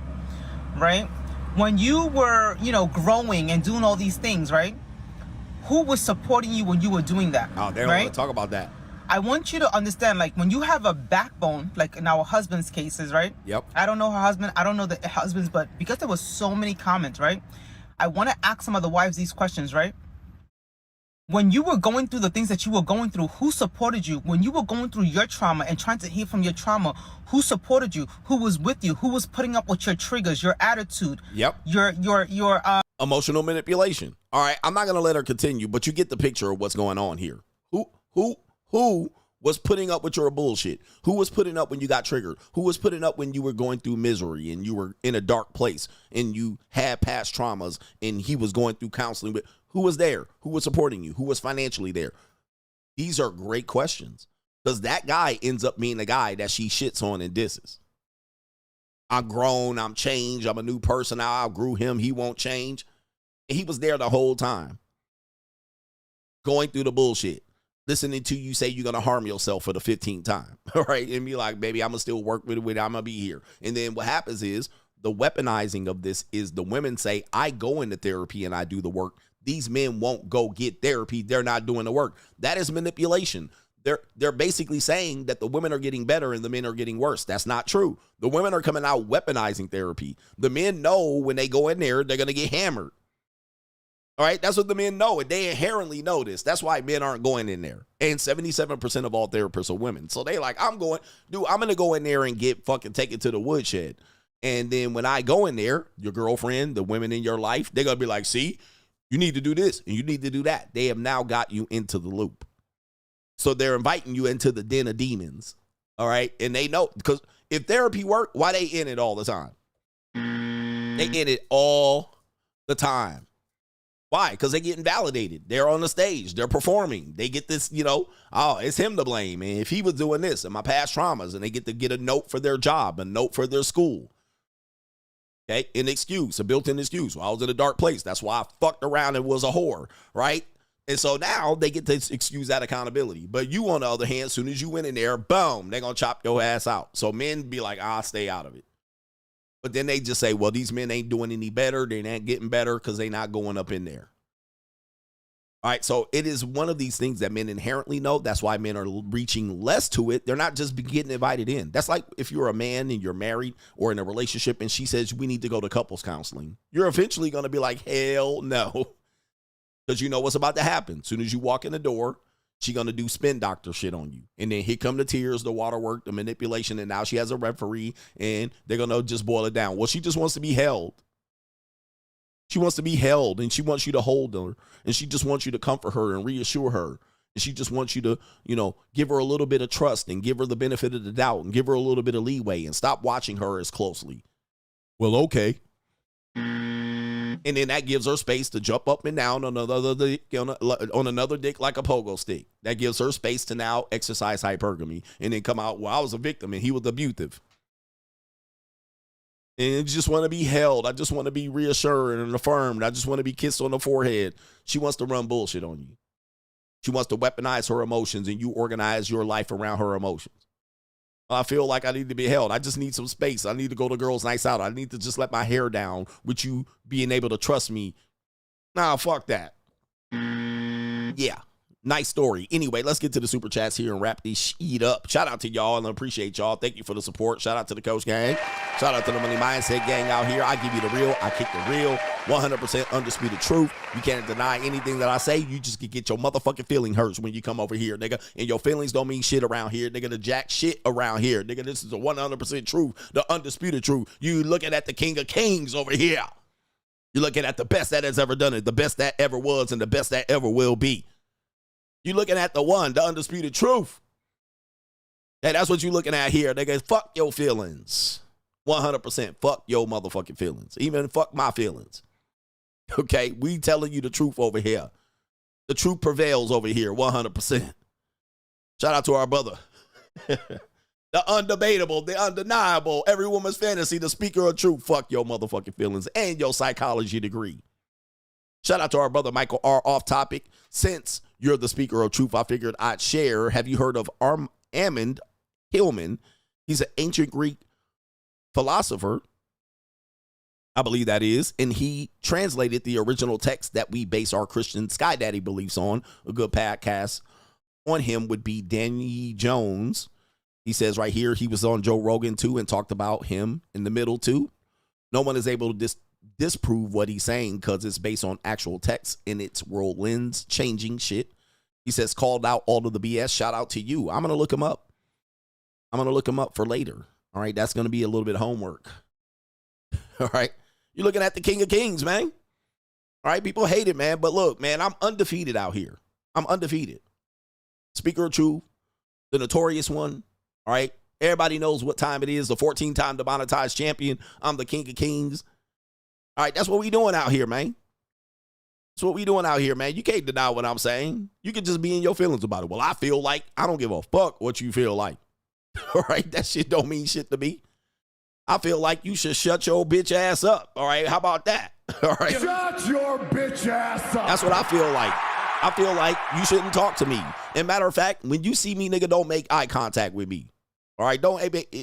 S2: Right? When you were, growing and doing all these things, right? Who was supporting you when you were doing that?
S3: Oh, they don't want to talk about that.
S2: I want you to understand, like, when you have a backbone, like in our husband's cases, right?
S3: Yep.
S2: I don't know her husband. I don't know the husbands, but because there was so many comments, right? I want to ask some of the wives these questions, right? When you were going through the things that you were going through, who supported you? When you were going through your trauma and trying to heal from your trauma, who supported you? Who was with you? Who was putting up with your triggers, your attitude?
S3: Yep.
S2: Your
S3: emotional manipulation. All right, I'm not going to let her continue, but you get the picture of what's going on here. Who was putting up with your bullshit? Who was putting up when you got triggered? Who was putting up when you were going through misery and you were in a dark place and you had past traumas and he was going through counseling? With who was there? Who was supporting you? Who was financially there? These are great questions because that guy ends up being the guy that she shits on and disses. I'm grown. I'm changed. I'm a new person. I outgrew him. He won't change. And he was there the whole time going through the bullshit. Listening to you say you're going to harm yourself for the 15th time, all right? And be like, baby, I'm going to still work with it. I'm going to be here. And then what happens is the weaponizing of this is the women say, I go into therapy and I do the work. These men won't go get therapy. They're not doing the work. That is manipulation. They're basically saying that the women are getting better and the men are getting worse. That's not true. The women are coming out weaponizing therapy. The men know when they go in there, they're going to get hammered. All right, that's what the men know, and they inherently know this. That's why men aren't going in there. And 77% of all therapists are women. So they like, I'm going to go in there and get fucking taken to the woodshed. And then when I go in there, your girlfriend, the women in your life, they're going to be like, see, you need to do this and you need to do that. They have now got you into the loop. So they're inviting you into the den of demons. All right. And they know, because if therapy work, why they in it all the time? They in it all the time. Why? Because they're getting validated. They're on the stage. They're performing. They get this, oh, it's him to blame. And if he was doing this and my past traumas, and they get to get a note for their job, a note for their school. Okay. An excuse, a built-in excuse. Well, I was in a dark place. That's why I fucked around and was a whore. Right. And so now they get to excuse that accountability. But you, on the other hand, as soon as you went in there, boom, they're going to chop your ass out. So men be like, I'll stay out of it. But then they just say, well, these men ain't doing any better. They ain't getting better because they not going up in there. All right, so it is one of these things that men inherently know. That's why men are reaching less to it. They're not just getting invited in. That's like if you're a man and you're married or in a relationship and she says, we need to go to couples counseling. You're eventually going to be like, hell no. Because you know what's about to happen. As soon as you walk in the door, she's going to do spin doctor shit on you. And then here come the tears, the water work, the manipulation, and now she has a referee, and they're going to just boil it down. Well, she just wants to be held. She wants to be held, and she wants you to hold her, and she just wants you to comfort her and reassure her. And she just wants you to, give her a little bit of trust and give her the benefit of the doubt and give her a little bit of leeway and stop watching her as closely. Well, okay. And then that gives her space to jump up and down on another dick, on another dick like a pogo stick. That gives her space to now exercise hypergamy and then come out, well, I was a victim and he was abusive. And you just want to be held. I just want to be reassured and affirmed. I just want to be kissed on the forehead. She wants to run bullshit on you. She wants to weaponize her emotions and you organize your life around her emotions. I feel like I need to be held. I just need some space. I need to go to girls' nights out. I need to just let my hair down with you being able to trust me. Nah, fuck that. Yeah. Nice story. Anyway, let's get to the super chats here and wrap this shit up. Shout out to y'all and I appreciate y'all. Thank you for the support. Shout out to the Coach Gang. Shout out to the Money Mindset Gang out here. I give you the real. I kick the real. 100% undisputed truth. You can't deny anything that I say. You just can get your motherfucking feeling hurts when you come over here, nigga. And your feelings don't mean shit around here, nigga. The jack shit around here, nigga. This is the 100% truth. The undisputed truth. You looking at the King of Kings over here. You're looking at the best that has ever done it, the best that ever was, and the best that ever will be. You looking at the one, the undisputed truth. Hey, that's what you looking at here, nigga. Fuck your feelings. 100% fuck your motherfucking feelings. Even fuck my feelings. Okay, we telling you the truth over here. The truth prevails over here, 100%. Shout out to our brother. The undebatable, the undeniable, every woman's fantasy, the speaker of truth. Fuck your motherfucking feelings and your psychology degree. Shout out to our brother Michael R. Off Topic. Since you're the speaker of truth, I figured I'd share. Have you heard of Amund Hillman? He's an ancient Greek philosopher, I believe that is, and he translated the original text that we base our Christian Sky Daddy beliefs on. A good podcast on him would be Danny Jones. He says right here, he was on Joe Rogan too and talked about him in the middle too. No one is able to disprove what he's saying because it's based on actual text and it's world lens changing shit. He says, called out all of the BS. Shout out to you. I'm going to look him up. I'm going to look him up for later. All right. That's going to be a little bit of homework. All right. You're looking at the King of Kings, man. All right. People hate it, man. But look, man, I'm undefeated out here. I'm undefeated. Speaker of truth, the notorious one. All right. Everybody knows what time it is. The 14-time Monetized champion. I'm the King of Kings. All right, that's what we doing out here, man. That's what we doing out here, man. You can't deny what I'm saying. You can just be in your feelings about it. Well, I feel like I don't give a fuck what you feel like. All right, that shit don't mean shit to me. I feel like you should shut your bitch ass up. All right, how about that? All right.
S14: Shut your bitch ass up.
S3: That's what I feel like. I feel like you shouldn't talk to me. And matter of fact, when you see me, nigga, don't make eye contact with me. All right, don't,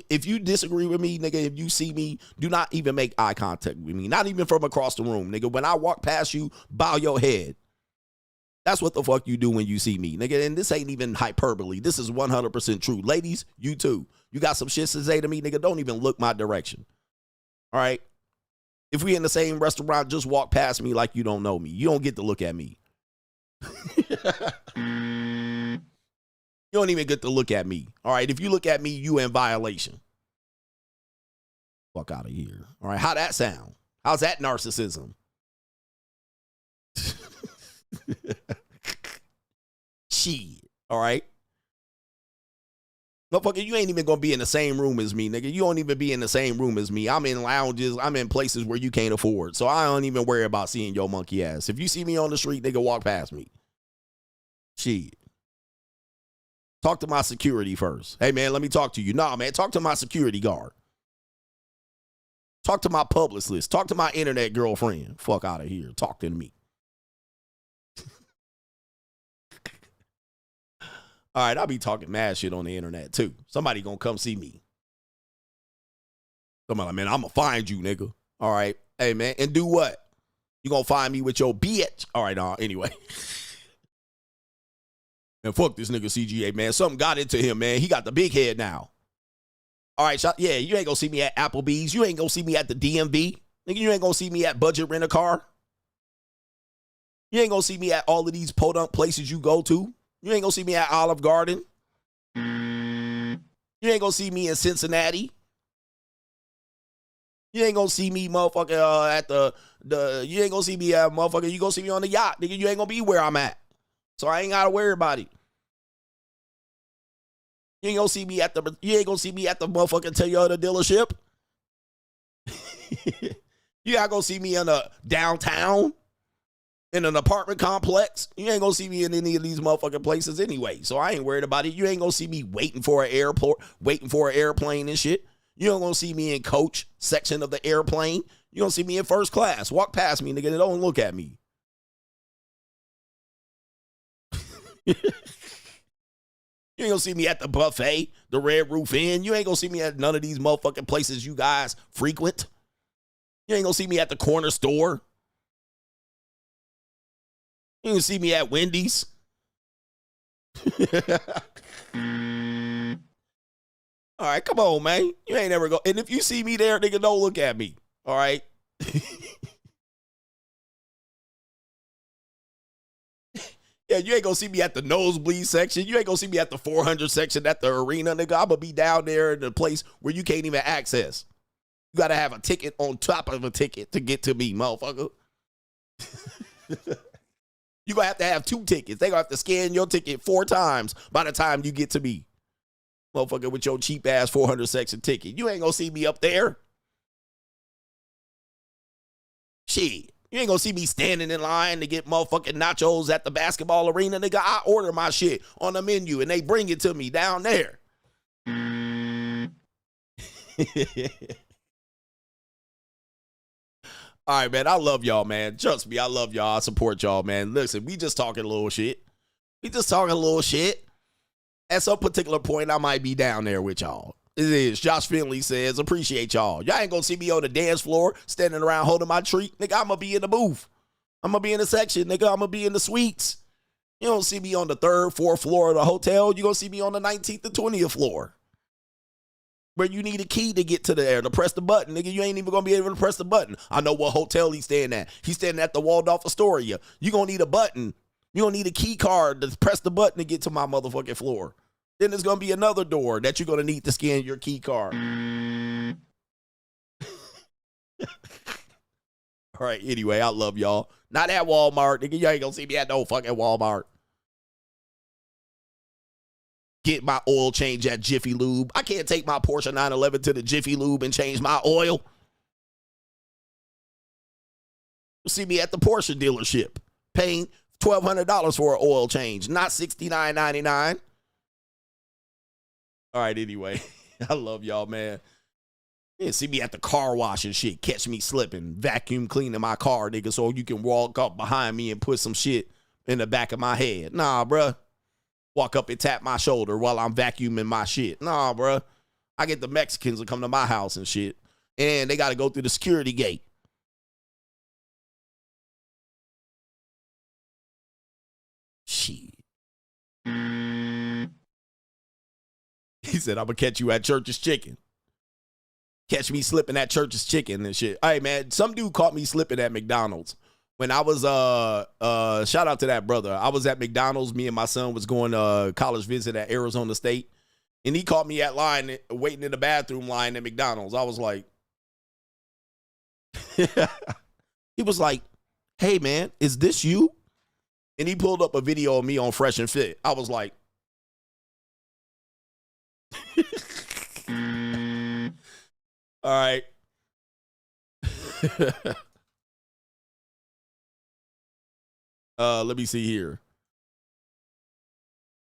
S3: if you disagree with me, nigga, if you see me, do not even make eye contact with me. Not even from across the room, nigga. When I walk past you, bow your head. That's what the fuck you do when you see me, nigga. And this ain't even hyperbole. This is 100% true. Ladies, you too. You got some shit to say to me, nigga, don't even look my direction. All right? If we in the same restaurant, just walk past me like you don't know me. You don't get to look at me. You don't even get to look at me. All right? If you look at me, you in violation. Fuck out of here. All right? How that sound? How's that narcissism? Shit. All right? Motherfucker, you ain't even gonna be in the same room as me, nigga. You don't even be in the same room as me. I'm in lounges. I'm in places where you can't afford. So I don't even worry about seeing your monkey ass. If you see me on the street, nigga, walk past me. Shit. Talk to my security first. Hey, man, let me talk to you. Nah, man, talk to my security guard. Talk to my publicist. Talk to my internet girlfriend. Fuck out of here. Talk to me. All right, I'll be talking mad shit on the internet, too. Somebody gonna come see me. Somebody like, man, I'm gonna find you, nigga. All right. Hey, man, and do what? You gonna find me with your bitch? All right, anyway. And fuck this nigga CGA, man. Something got into him, man. He got the big head now. All right, yeah, you ain't gonna see me at Applebee's. You ain't gonna see me at the DMV. Nigga, you ain't gonna see me at Budget Rent-A-Car. You ain't gonna see me at all of these podunk places you go to. You ain't gonna see me at Olive Garden. You ain't gonna see me in Cincinnati. You ain't gonna see me, motherfucker, at you ain't gonna see me at, motherfucker, you gonna see me on the yacht. Nigga, you ain't gonna be where I'm at. So I ain't gotta worry about it. You ain't gonna see me at the motherfucking Toyota dealership. You ain't gonna see me in a downtown. In an apartment complex. You ain't gonna see me in any of these motherfucking places anyway. So I ain't worried about it. You ain't gonna see me waiting for an airport, waiting for an airplane and shit. You ain't gonna see me in coach section of the airplane. You gonna see me in first class. Walk past me, nigga. Don't look at me. You ain't gonna see me at the buffet, the Red Roof Inn. You ain't gonna see me at none of these motherfucking places you guys frequent. You ain't gonna see me at the corner store. You can see me at Wendy's. All right, come on, man. You ain't never go. And if you see me there, nigga, don't look at me. All right. Yeah, you ain't gonna see me at the nosebleed section. You ain't gonna see me at the 400 section at the arena, nigga. I'm gonna be down there in the place where you can't even access. You gotta have a ticket on top of a ticket to get to me, motherfucker. You're going to have 2 tickets. They're going to have to scan your ticket 4 times by the time you get to me. Motherfucker with your cheap-ass 400 section ticket. You ain't going to see me up there. Shit. You ain't going to see me standing in line to get motherfucking nachos at the basketball arena. Nigga, I order my shit on the menu, and they bring it to me down there. All right, man, I love y'all, man. Trust me, I love y'all. I support y'all, man. Listen, we just talking a little shit. At some particular point, I might be down there with y'all. It is. Josh Finley says, appreciate y'all. Y'all ain't gonna see me on the dance floor, standing around holding my treat. Nigga, I'm gonna be in the booth. I'm gonna be in the section. Nigga, I'm gonna be in the suites. You don't see me on the 3rd, 4th floor of the hotel. You're gonna see me on the 19th to 20th floor. Where you need a key to get to there, to press the button. Nigga, you ain't even going to be able to press the button. I know what hotel he's staying at. He's staying at the Waldorf Astoria. You're going to need a button. You're going to need a key card to press the button to get to my motherfucking floor. Then there's going to be another door that you're going to need to scan your key card. All right, anyway, I love y'all. Not at Walmart. Nigga, you ain't going to see me at no fucking Walmart. Get my oil change at Jiffy Lube. I can't take my Porsche 911 to the Jiffy Lube and change my oil. You'll see me at the Porsche dealership paying $1,200 for an oil change, not $69.99. All right, anyway, I love y'all, man. You see me at the car wash and shit. Catch me slipping, vacuum cleaning my car, nigga, so you can walk up behind me and put some shit in the back of my head. Nah, bruh. Walk up and tap my shoulder while I'm vacuuming my shit. Nah, bruh. I get the Mexicans to come to my house and shit, and they got to go through the security gate. Shit. He said, I'm going to catch you at Church's Chicken. Catch me slipping at Church's Chicken and shit. Hey, man, some dude caught me slipping at McDonald's. When I was, shout out to that brother. I was at McDonald's. Me and my son was going to college visit at Arizona State. And he caught me at line, waiting in the bathroom line at McDonald's. I was like, he was like, hey, man, is this you? And he pulled up a video of me on Fresh and Fit. I was like, all right. Let me see here.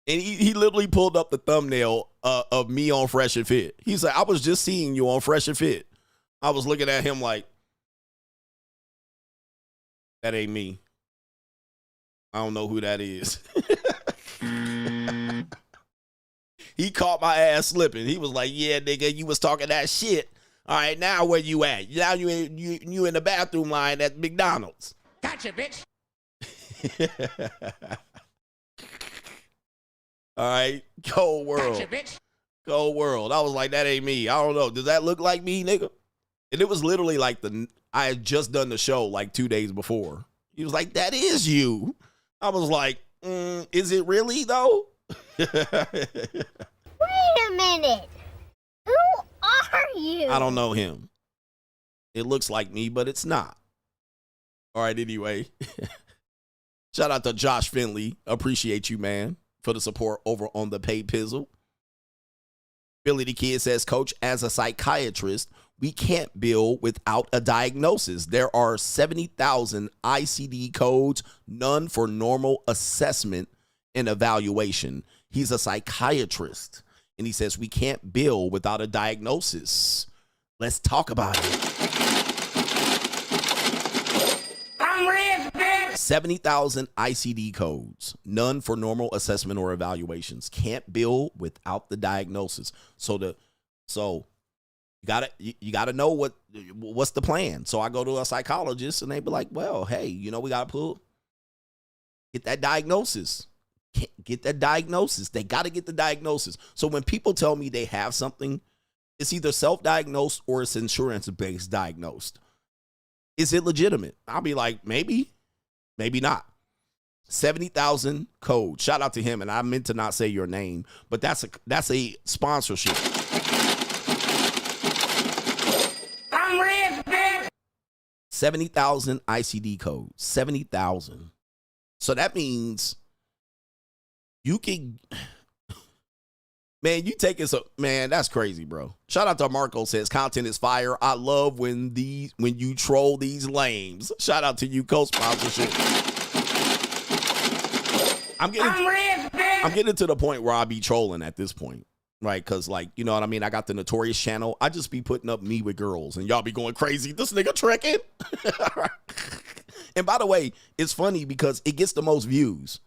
S3: And he literally pulled up the thumbnail of me on Fresh and Fit. He's like, I was just seeing you on Fresh and Fit. I was looking at him like, that ain't me. I don't know who that is. He caught my ass slipping. He was like, yeah, nigga, you was talking that shit. All right, now where you at? Now you in the bathroom line at McDonald's.
S22: Gotcha, bitch.
S3: All right, cold world.
S22: Gotcha, bitch.
S3: Cold world. I was like, that ain't me. I don't know. Does that look like me, nigga? And it was literally like I had just done the show like 2 days before. He was like, that is you. I was like, is it really though?
S18: Wait a minute. Who are you?
S3: I don't know him. It looks like me, but it's not. All right, anyway. Shout out to Josh Finley. Appreciate you, man, for the support over on the Pay Pizzle. Billy the Kid says, Coach, as a psychiatrist, we can't bill without a diagnosis. There are 70,000 ICD codes, none for normal assessment and evaluation. He's a psychiatrist, and he says we can't bill without a diagnosis. Let's talk about it.
S22: I'm rich, bitch.
S3: 70,000 ICD codes, none for normal assessment or evaluations. Can't bill without the diagnosis. So you gotta know what's the plan. So I go to a psychologist and they be like, well, hey, we gotta get that diagnosis. Get that diagnosis. They gotta get the diagnosis. So when people tell me they have something, it's either self-diagnosed or it's insurance-based diagnosed. Is it legitimate? I'll be like, maybe not. 70,000 codes. Shout out to him, and I meant to not say your name, but that's a sponsorship.
S22: I'm rich, bitch.
S3: 70,000 ICD codes. 70,000. So that means you can, man, you take it. So, man, that's crazy, bro. Shout out to Marco says content is fire. I love when you troll these lames. Shout out to you, co-sponsorship. I'm getting to the point where I'll be trolling at this point, right? Because, like, you know what I mean? I got the Notorious channel. I just be putting up me with girls, and y'all be going crazy. This nigga trekking. And by the way, it's funny because it gets the most views.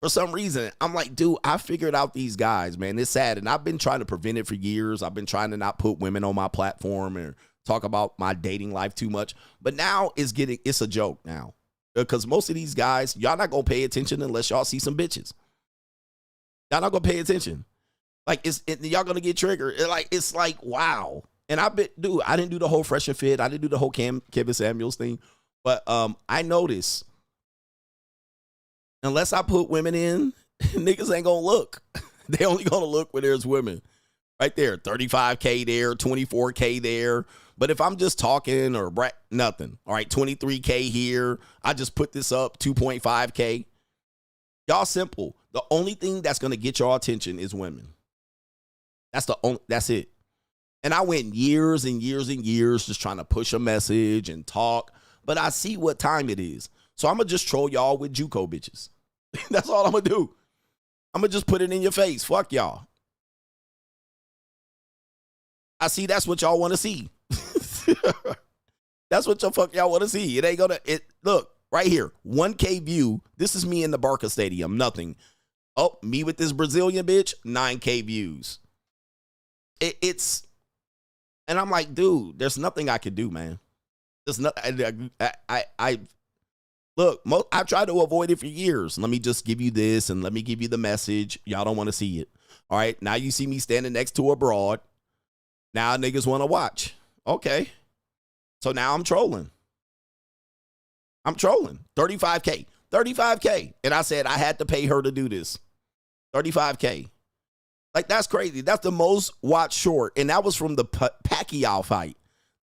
S3: For some reason, I'm like, dude, I figured out these guys, man. It's sad. And I've been trying to prevent it for years. I've been trying to not put women on my platform or talk about my dating life too much. But now it's a joke now. Because most of these guys, y'all not going to pay attention unless y'all see some bitches. Y'all not going to pay attention. Like, y'all going to get triggered. It's like, wow. And I didn't do the whole Fresh and Fit. I didn't do the whole Kevin Samuels thing. But I noticed, unless I put women in, niggas ain't going to look. They only going to look where there's women. Right there, 35K there, 24K there. But if I'm just talking or nothing, all right, 23K here. I just put this up, 2.5K. Y'all simple. The only thing that's going to get y'all attention is women. That's it. And I went years and years and years just trying to push a message and talk. But I see what time it is. So I'm going to just troll y'all with JUCO bitches. That's all I'm going to do. I'm going to just put it in your face. Fuck y'all. I see that's what y'all want to see. That's what y'all want to see. It ain't going to, look, right here, 1K view. This is me in the Barca Stadium, nothing. Oh, me with this Brazilian bitch, 9K views. it's, and I'm like, dude, there's nothing I could do, man. There's not. I look. I've tried to avoid it for years. Let me just give you this, and let me give you the message. Y'all don't want to see it. All right. Now you see me standing next to a broad. Now niggas want to watch. Okay. So now I'm trolling. 35K. 35K. And I said I had to pay her to do this. 35K. Like, that's crazy. That's the most watched short. And that was from the Pacquiao fight.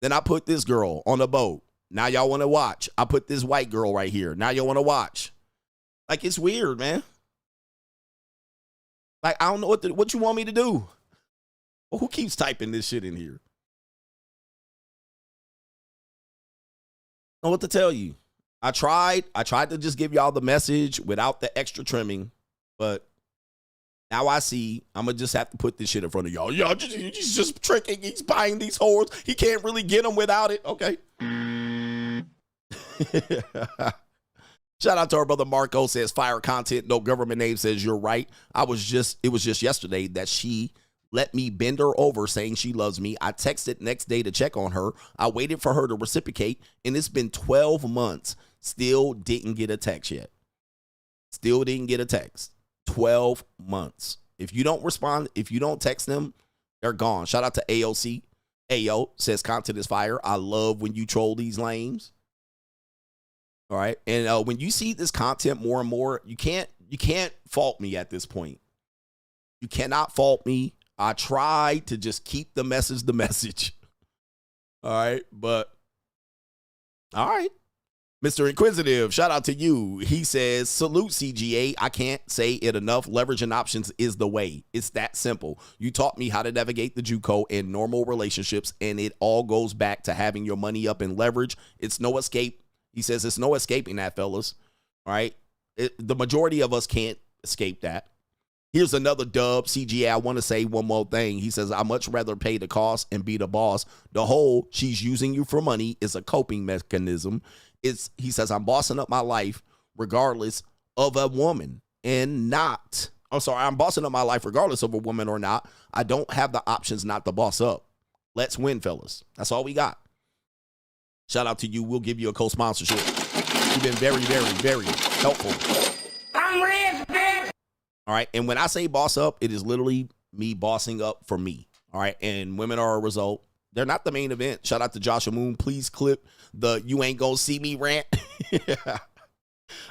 S3: Then I put this girl on the boat. Now y'all want to watch. I put this white girl right here. Now y'all want to watch. Like, it's weird, man. Like, I don't know what you want me to do. Well, who keeps typing this shit in here? I don't know what to tell you. I tried to just give y'all the message without the extra trimming, but now I see I'm going to just have to put this shit in front of y'all. Y'all, he's just tricking. He's buying these whores. He can't really get them without it. Okay. Shout out to our brother Marco, says fire content. No government name, says you're right. It was just yesterday that she let me bend her over saying she loves me. I texted next day to check on her. I waited for her to reciprocate, and it's been 12 months. Still didn't get a text yet. Still didn't get a text. 12 months. If you don't respond, if you don't text them, they're gone. Shout out to AOC. AO says content is fire. I love when you troll these lames. All right. And when you see this content more and more, you can't fault me at this point. You cannot fault me. I try to just keep the message. All right. But all right. Mr. Inquisitive, shout out to you. He says, salute CGA. I can't say it enough. Leverage and options is the way. It's that simple. You taught me how to navigate the JUCO in normal relationships, and it all goes back to having your money up in leverage. It's no escape. He says it's no escaping that, fellas. All right. The majority of us can't escape that. Here's another dub. CGA, I want to say one more thing. He says, I much rather pay the cost and be the boss. The whole she's using you for money is a coping mechanism. He says, I'm bossing up my life regardless of a woman and not. I'm bossing up my life regardless of a woman or not. I don't have the options not to boss up. Let's win, fellas. That's all we got. Shout out to you. We'll give you a co-sponsorship. You've been very, very, very helpful. I'm rich, man. All right. And when I say boss up, it is literally me bossing up for me. All right. And women are a result. They're not the main event. Shout out to Joshua Moon. Please clip the you ain't gonna see me rant.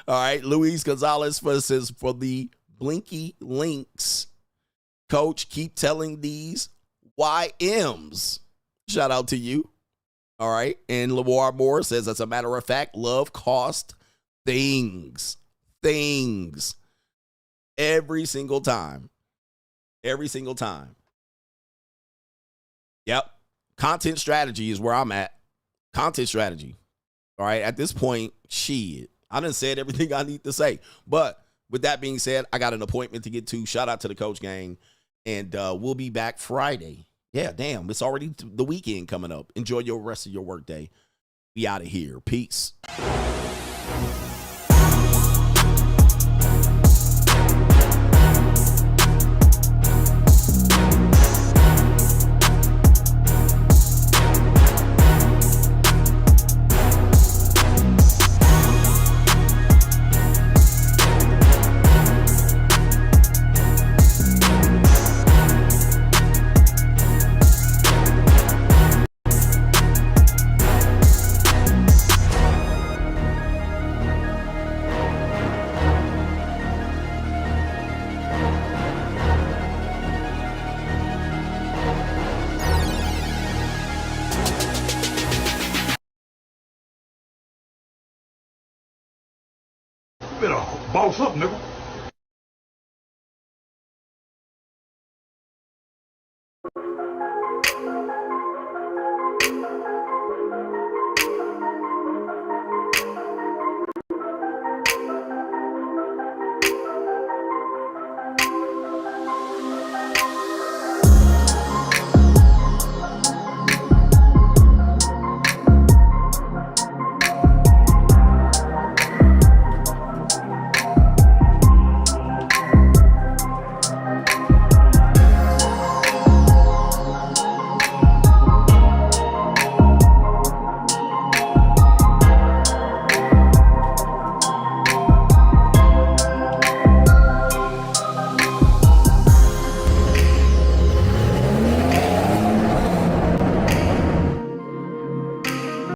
S3: All right. Luis Gonzalez says, for the blinky links, coach, keep telling these YMs. Shout out to you. All right. And Lamar Moore says, as a matter of fact, love cost things. Every single time. Yep. Content strategy is where I'm at. Content strategy. All right. At this point, shit, I done said everything I need to say. But with that being said, I got an appointment to get to. Shout out to the Coach Gang. And we'll be back Friday. Yeah, damn. It's already the weekend coming up. Enjoy your rest of your work day. Be out of here. Peace.
S14: Better boss up, nigga.